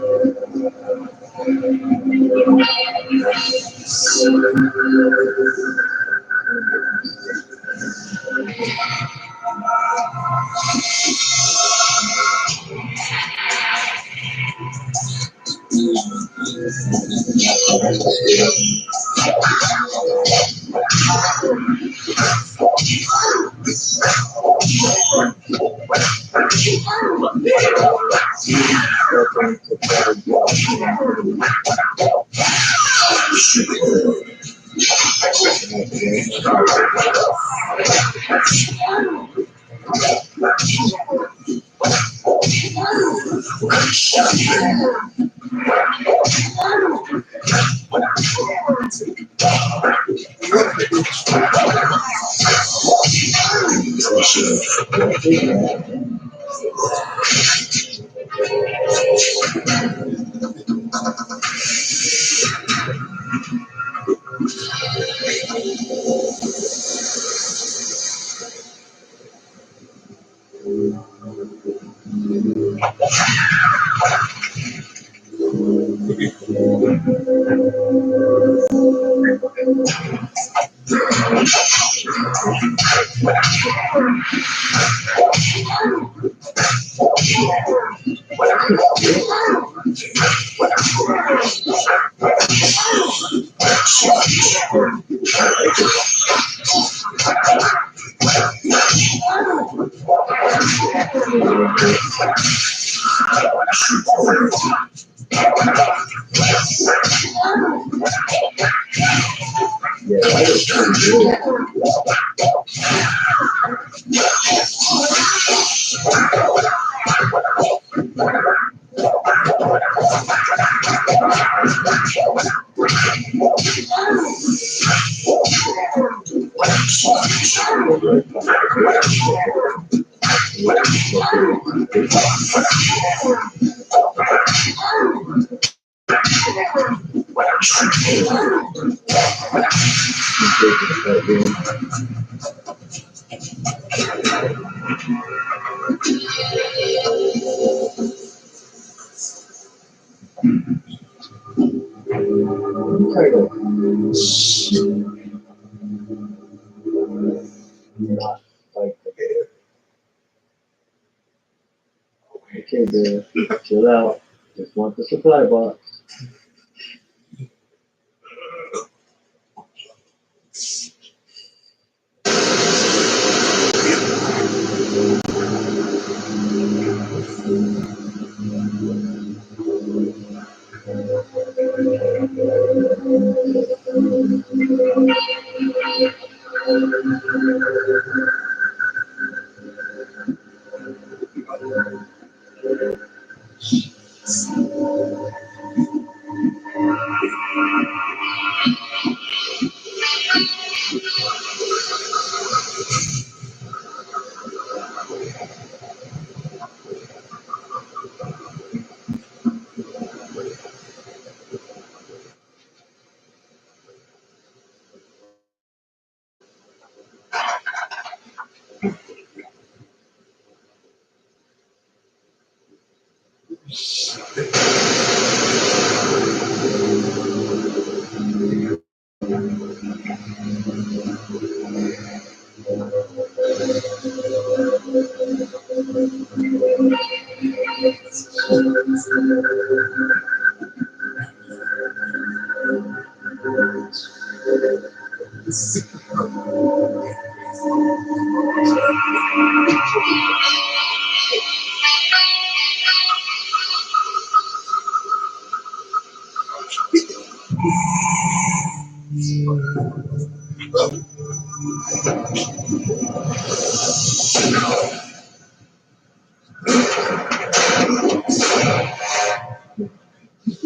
Okay, man. Chill out. Just want the supply box.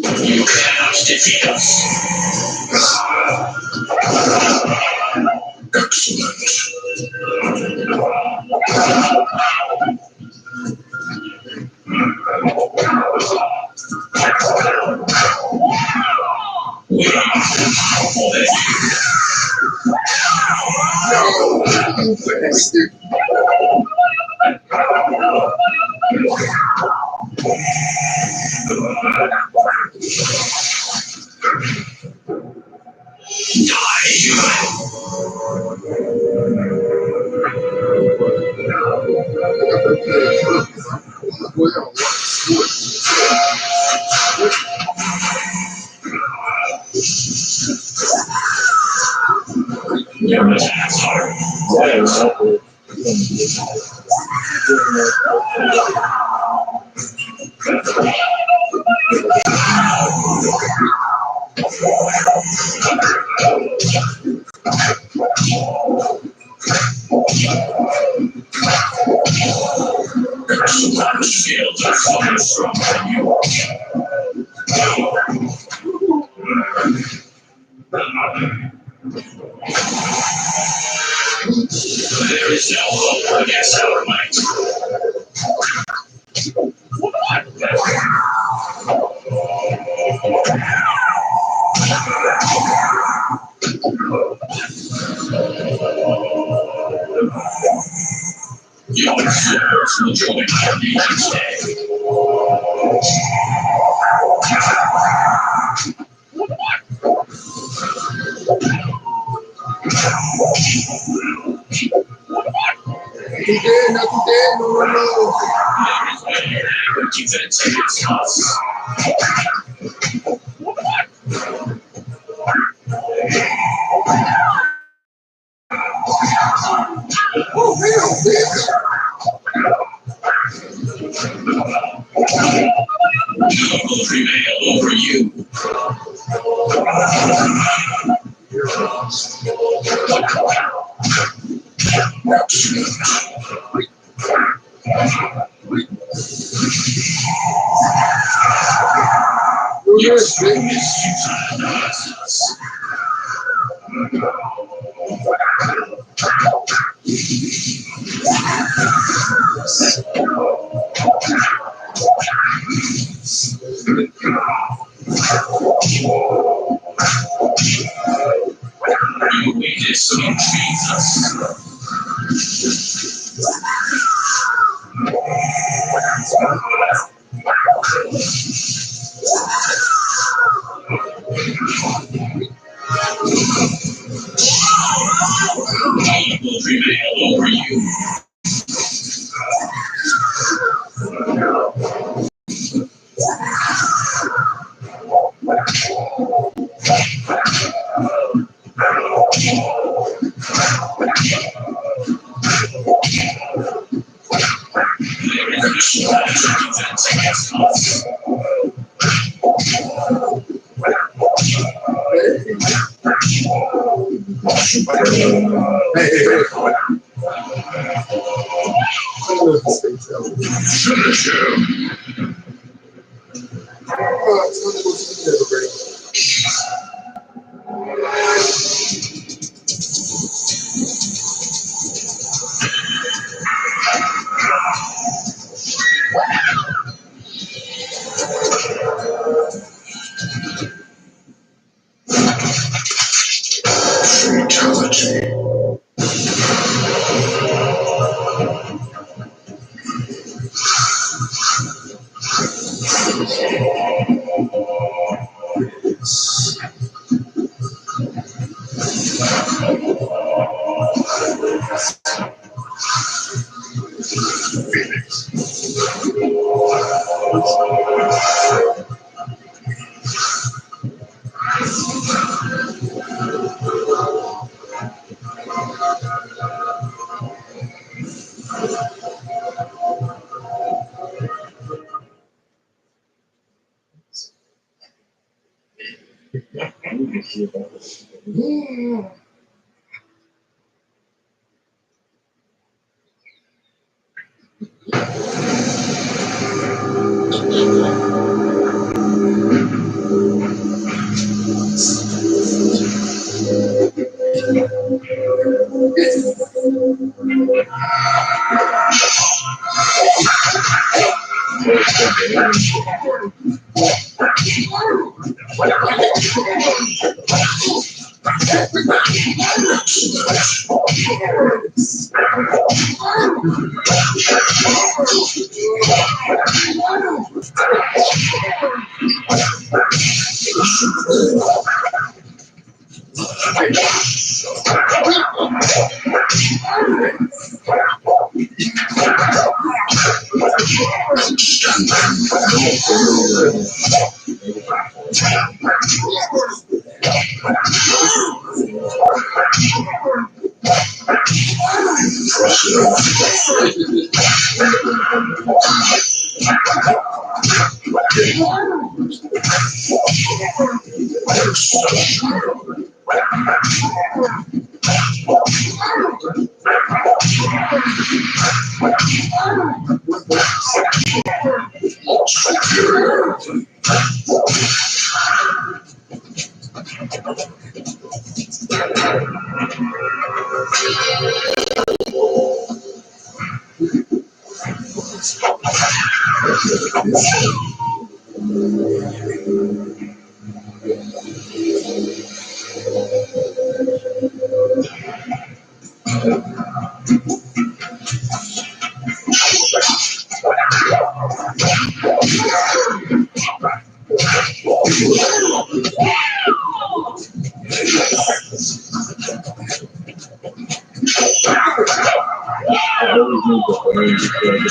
You cannot defeat us. Your attacks are shields are far stronger than you. There is no hope against our might. join me today. He did, nothing did, no. Defense us. Oh, man. Will prevail over you. Your strength is futile. You weakness of Jesus. Will prevail over you. always need to learn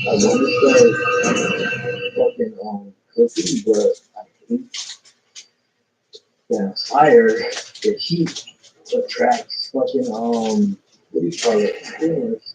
I want to start fucking cooking, but I hate that fire. The heat attracts fucking what do you call it? Things.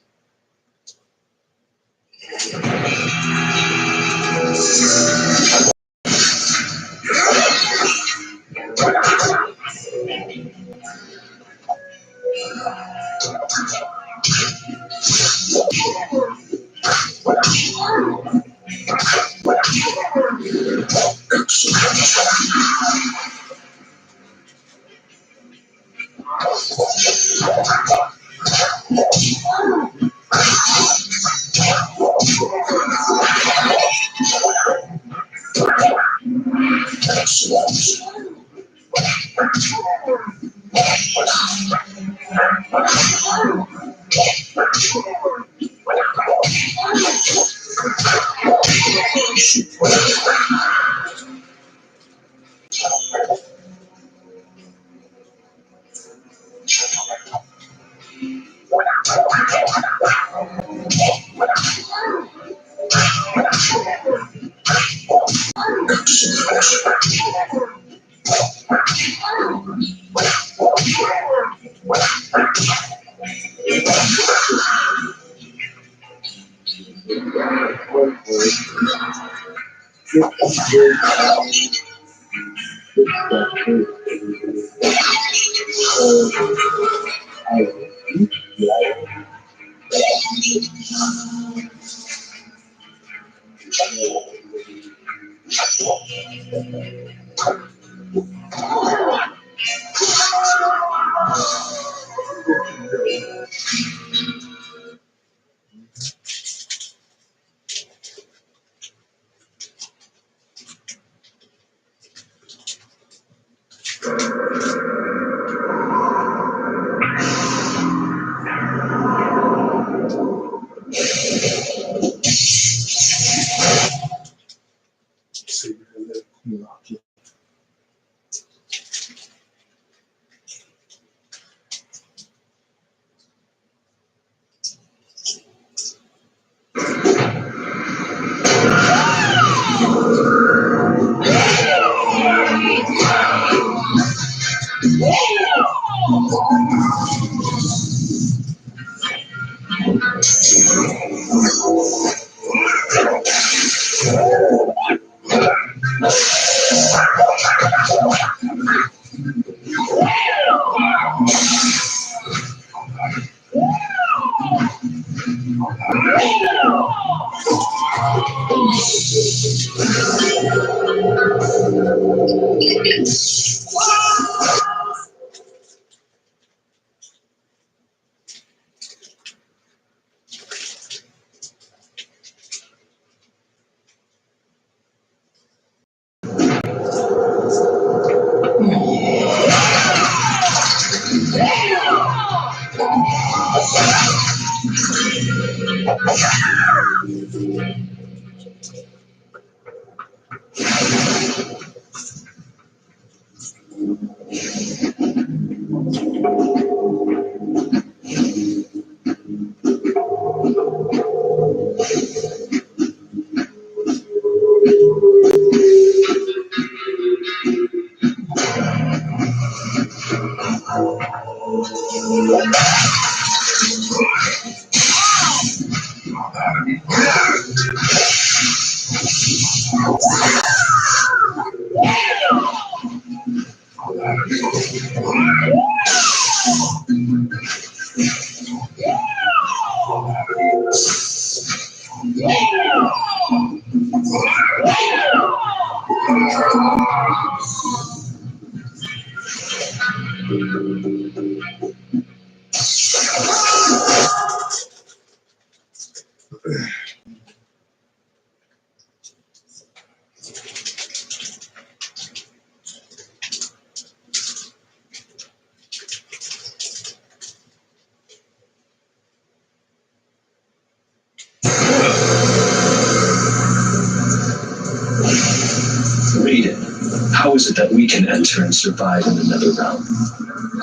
How is it that we can enter and survive in another realm?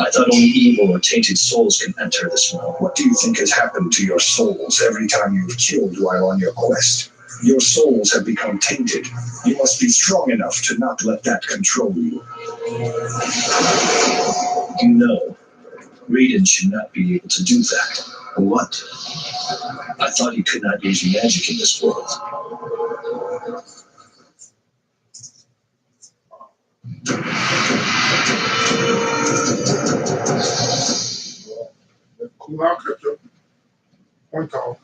I thought only evil or tainted souls can enter this realm. What do you think has happened to your souls every time you've killed while on your quest? Your souls have become tainted. You must be strong enough to not let that control you. You know, Raiden should not be able to do that. What? I thought he could not use magic in this world. Cool out, Crypto. One call.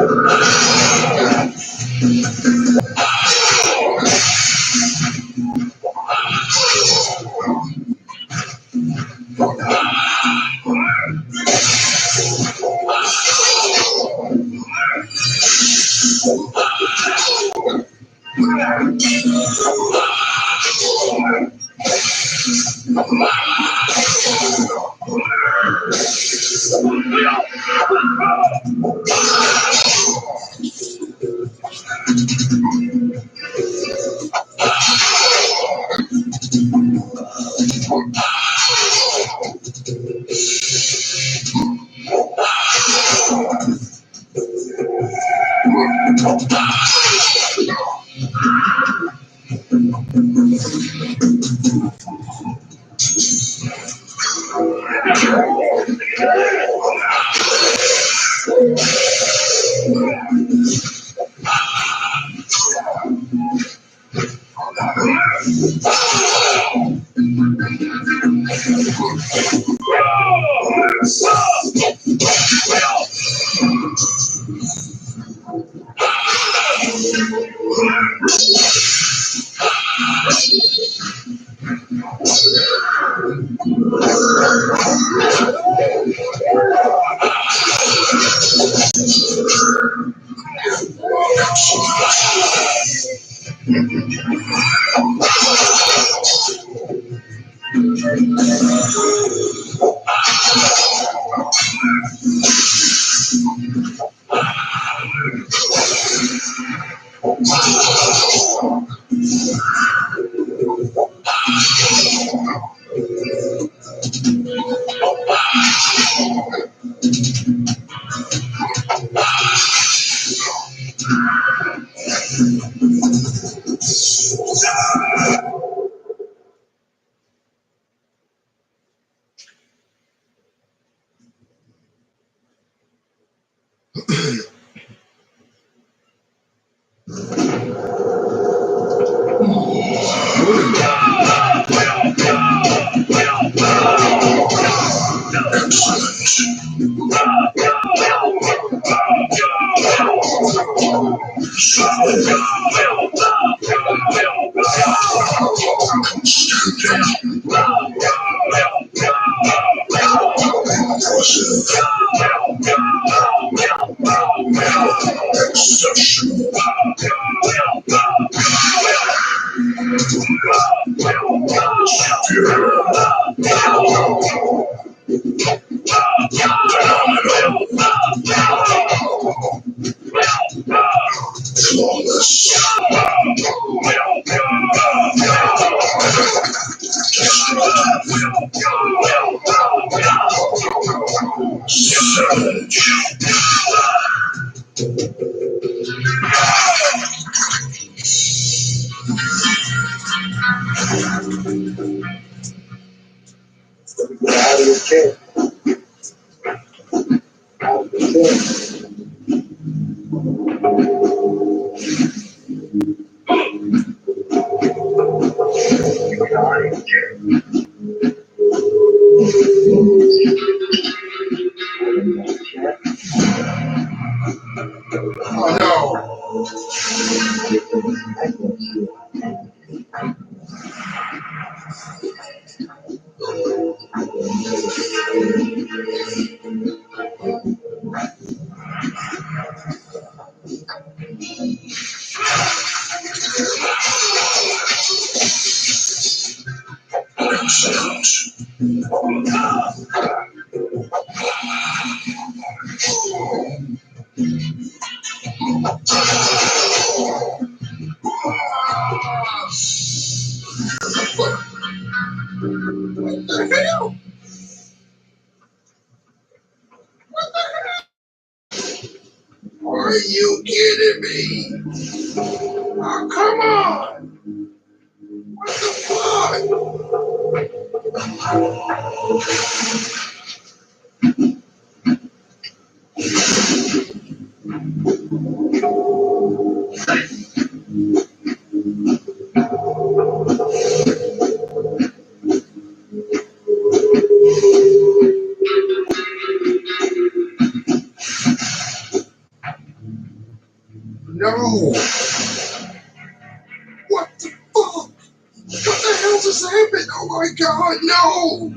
Out of your chair. Out of your chair. Are you kidding me? Oh, come on! What the fuck? No. What the fuck? What the hell just happened? Oh my god, no!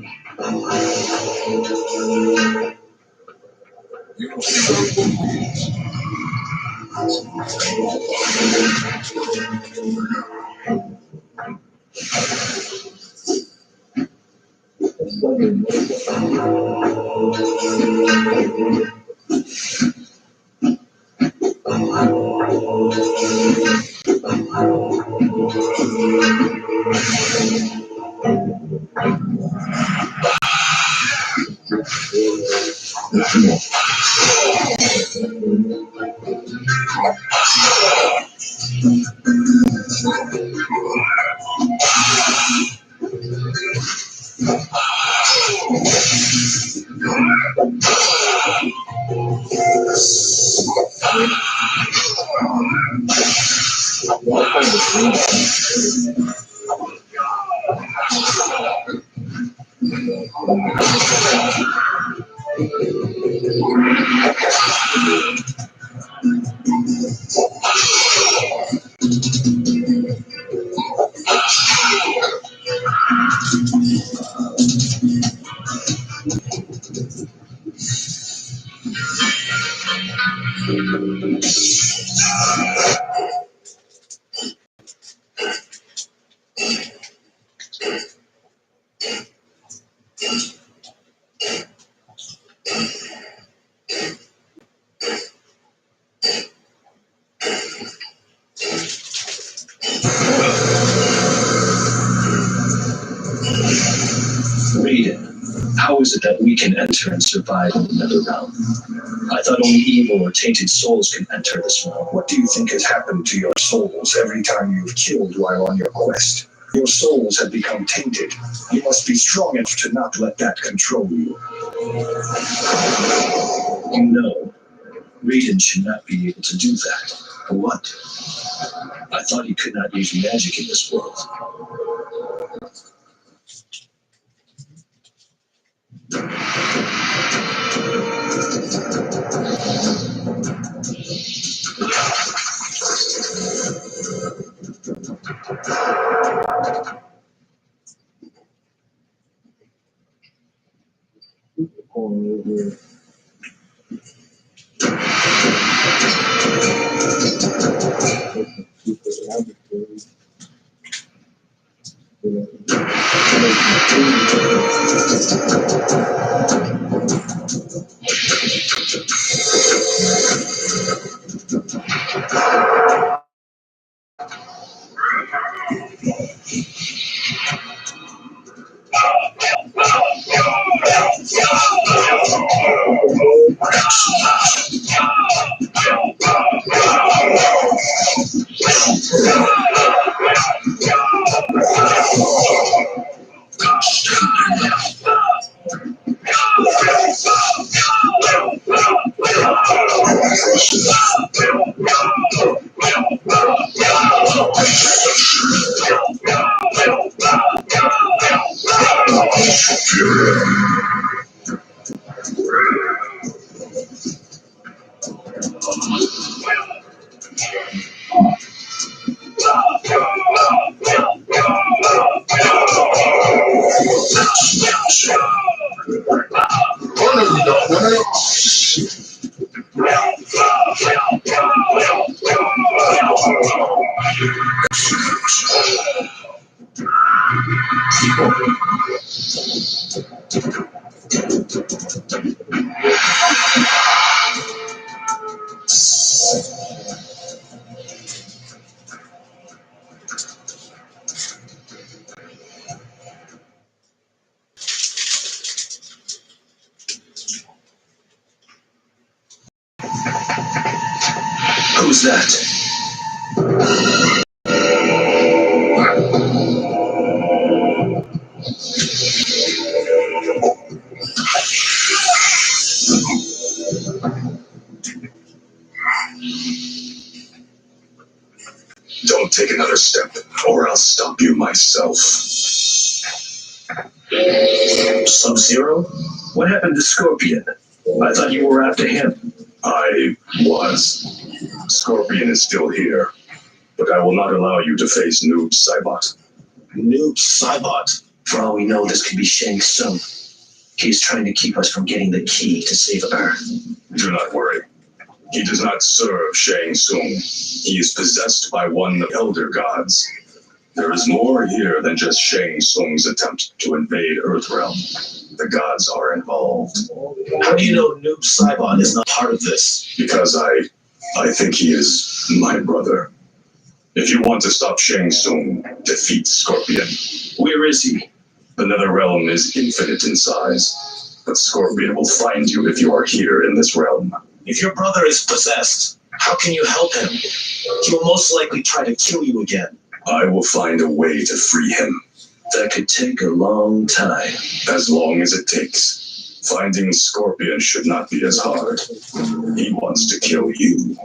You don't see what I'm doing. Raiden, how is it that we can enter and survive in another realm? I thought only evil or tainted souls can enter this realm. What do you think has happened to your souls every time you've killed while on your quest? Your souls have become tainted. You must be strong enough to not let that control you. You know, Raiden should not be able to do that. For what? I thought he could not use magic in this world. Who's that? Don't take another step, or I'll stop you myself. Sub-Zero? What happened to Scorpion? I thought you were after him. I was. Scorpion is still here, but I will not allow you to face Noob Saibot. Noob Saibot? For all we know, this could be Shang Tsung. He's trying to keep us from getting the key to save Earth. Do not worry. He does not serve Shang Tsung. He is possessed by one of the Elder Gods. There is more here than just Shang Tsung's attempt to invade Earthrealm. The gods are involved. How do you know Noob Saibot is not part of this? Because I think he is my brother. If you want to stop Shang Tsung, defeat Scorpion. Where is he? The Netherrealm is infinite in size, but Scorpion will find you if you are here in this realm. If your brother is possessed, how can you help him? He will most likely try to kill you again. I will find a way to free him. That could take a long time. As long as it takes. Finding Scorpion should not be as hard. He wants to kill you.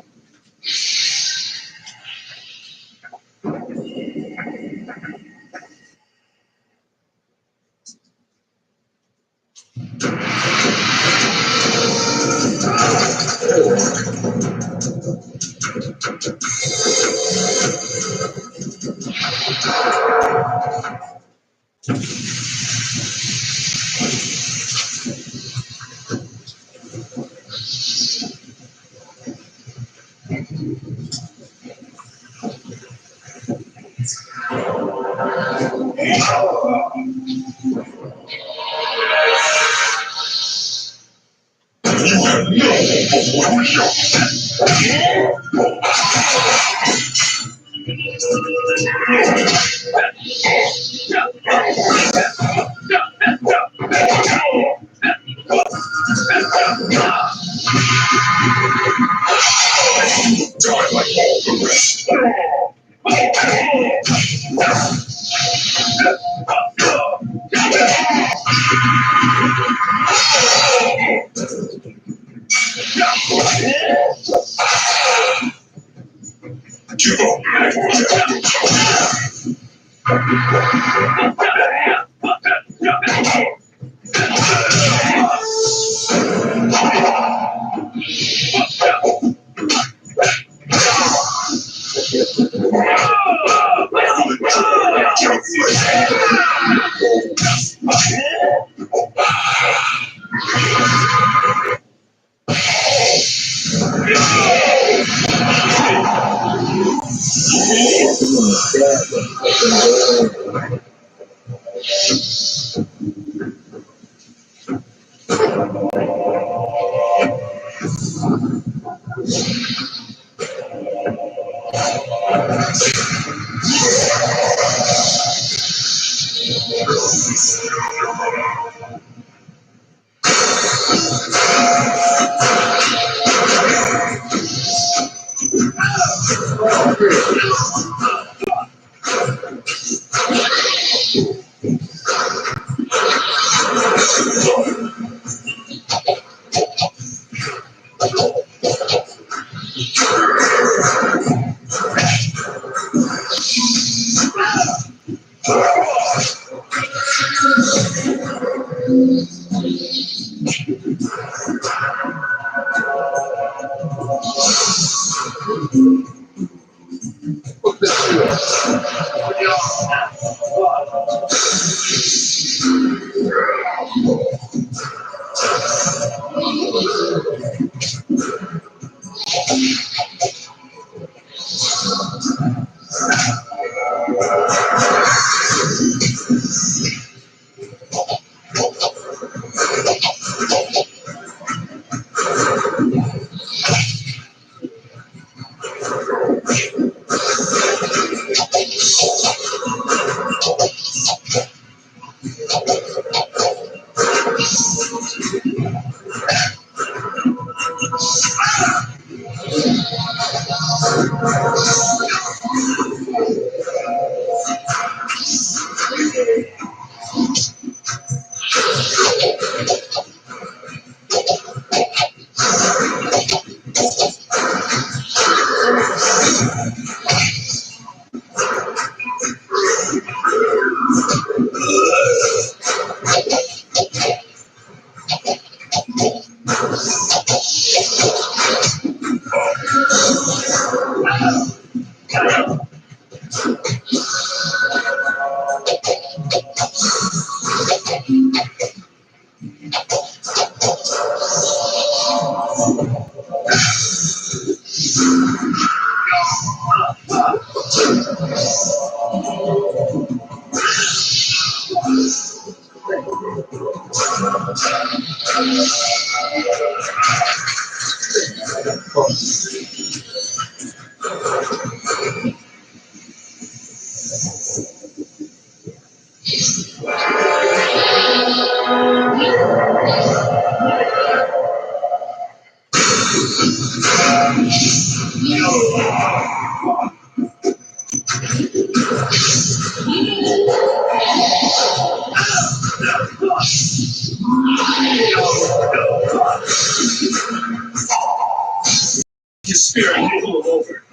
Your spirit and pull him over.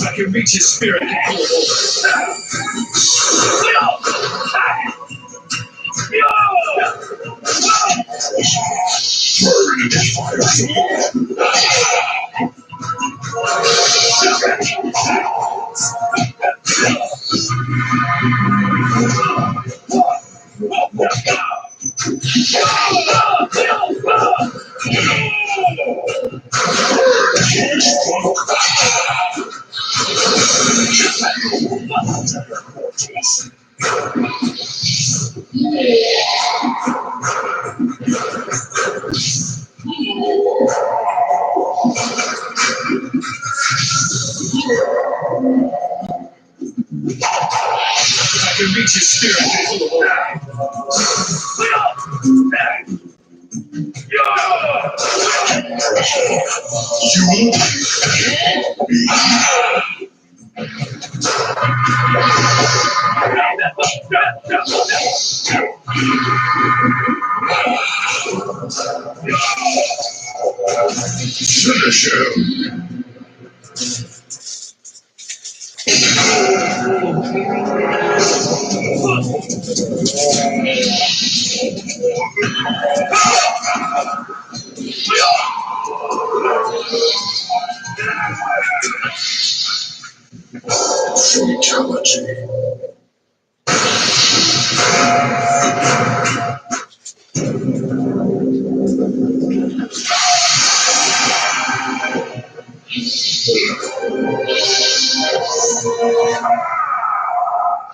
I can reach his spirit and pull him I can reach his spirit and pull him Finish him. Fatality.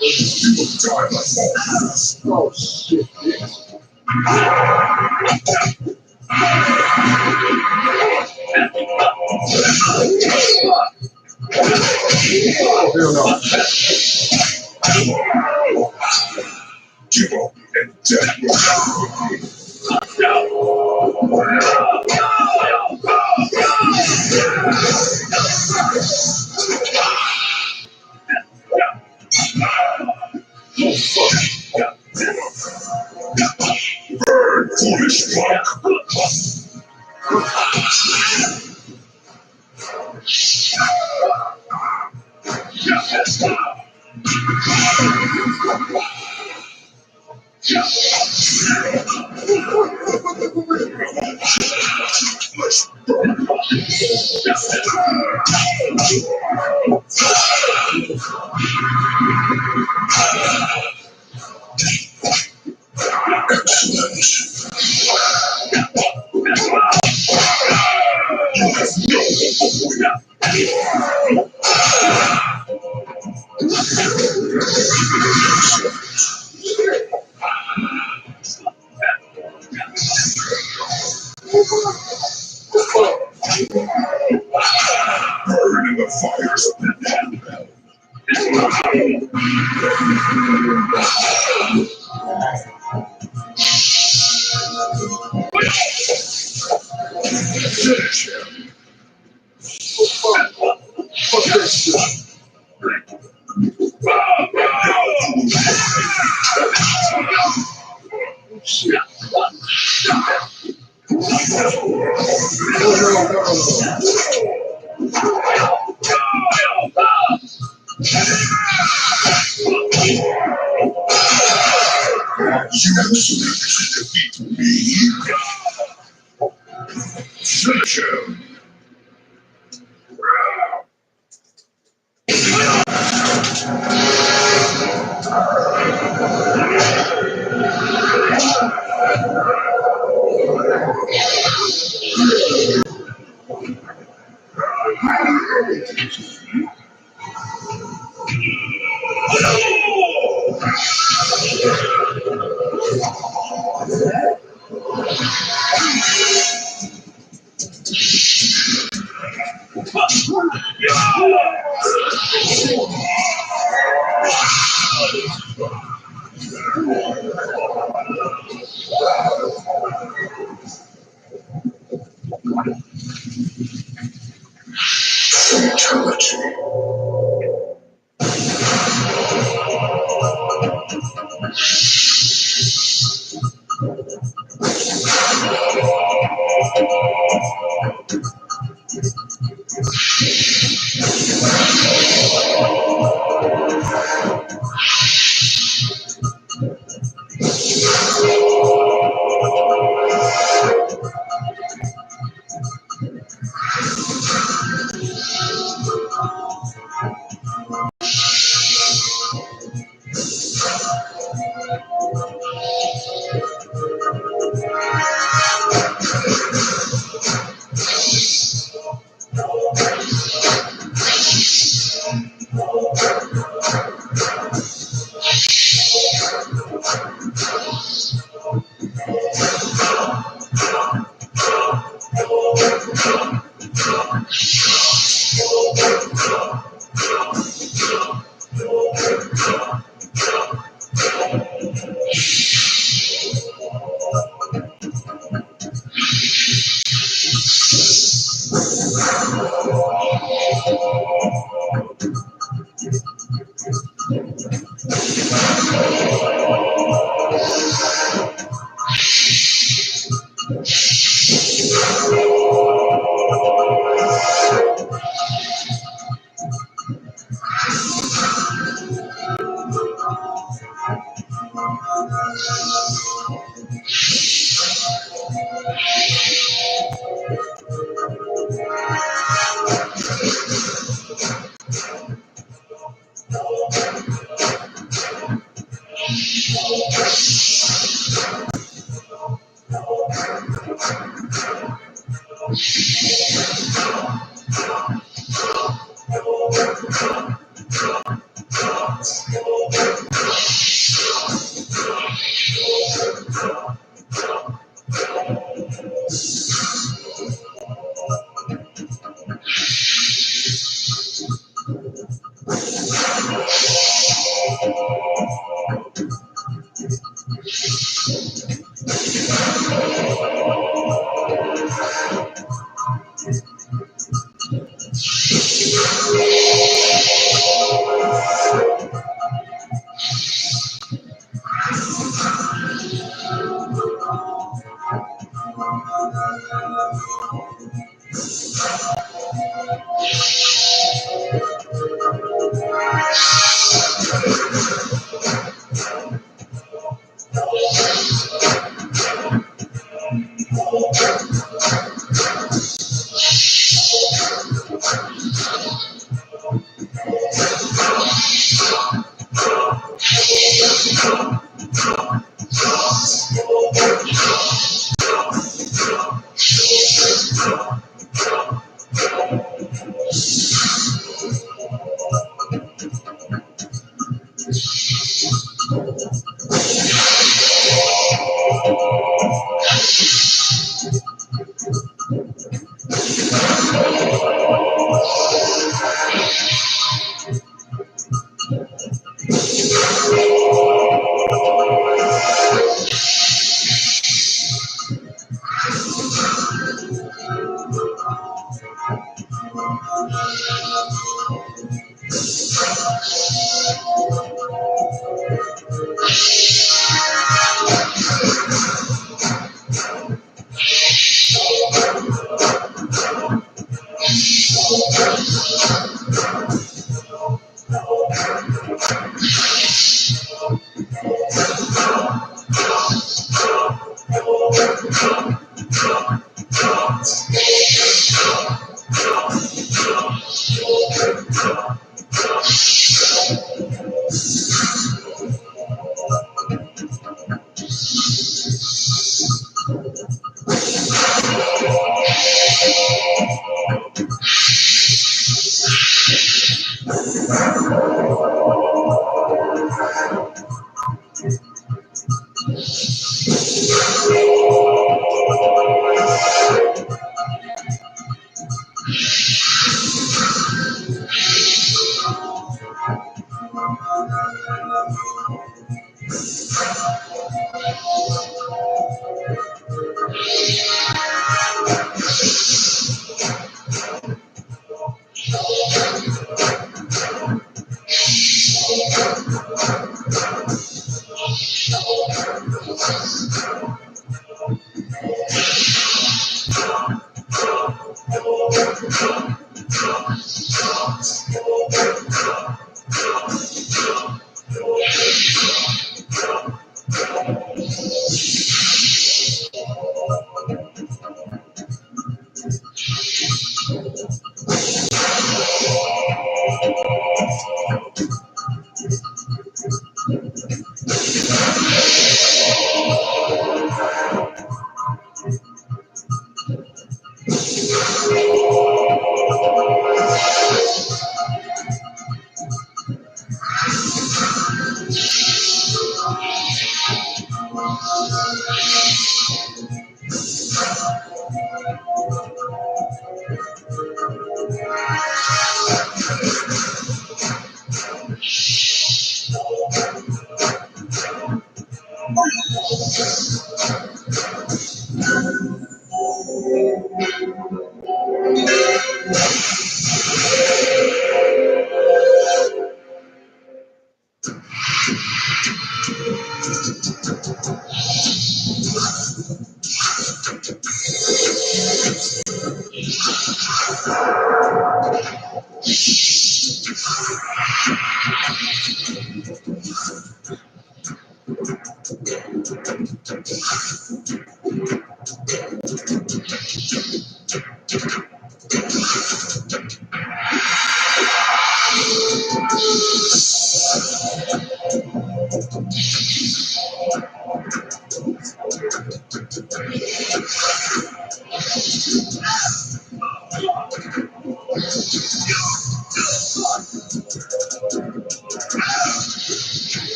You will die like that. Oh shit. Hell no. Give up and death will come. Burn, foolish fuck. fires of that handbell. Finish him. Fuck this shit. You absolutely defeat me. Finish him. Fatality.